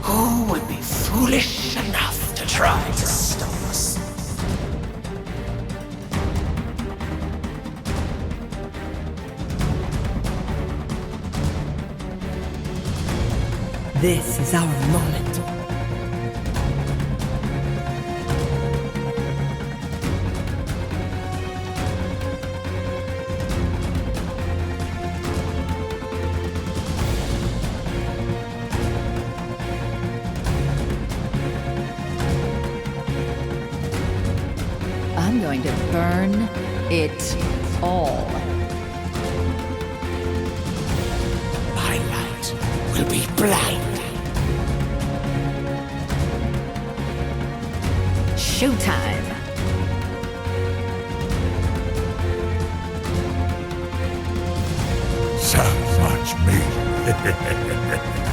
Who would be foolish enough to try to stop us? This is our moment. I'm going to burn it all. My light will be blind. Showtime. So much meat.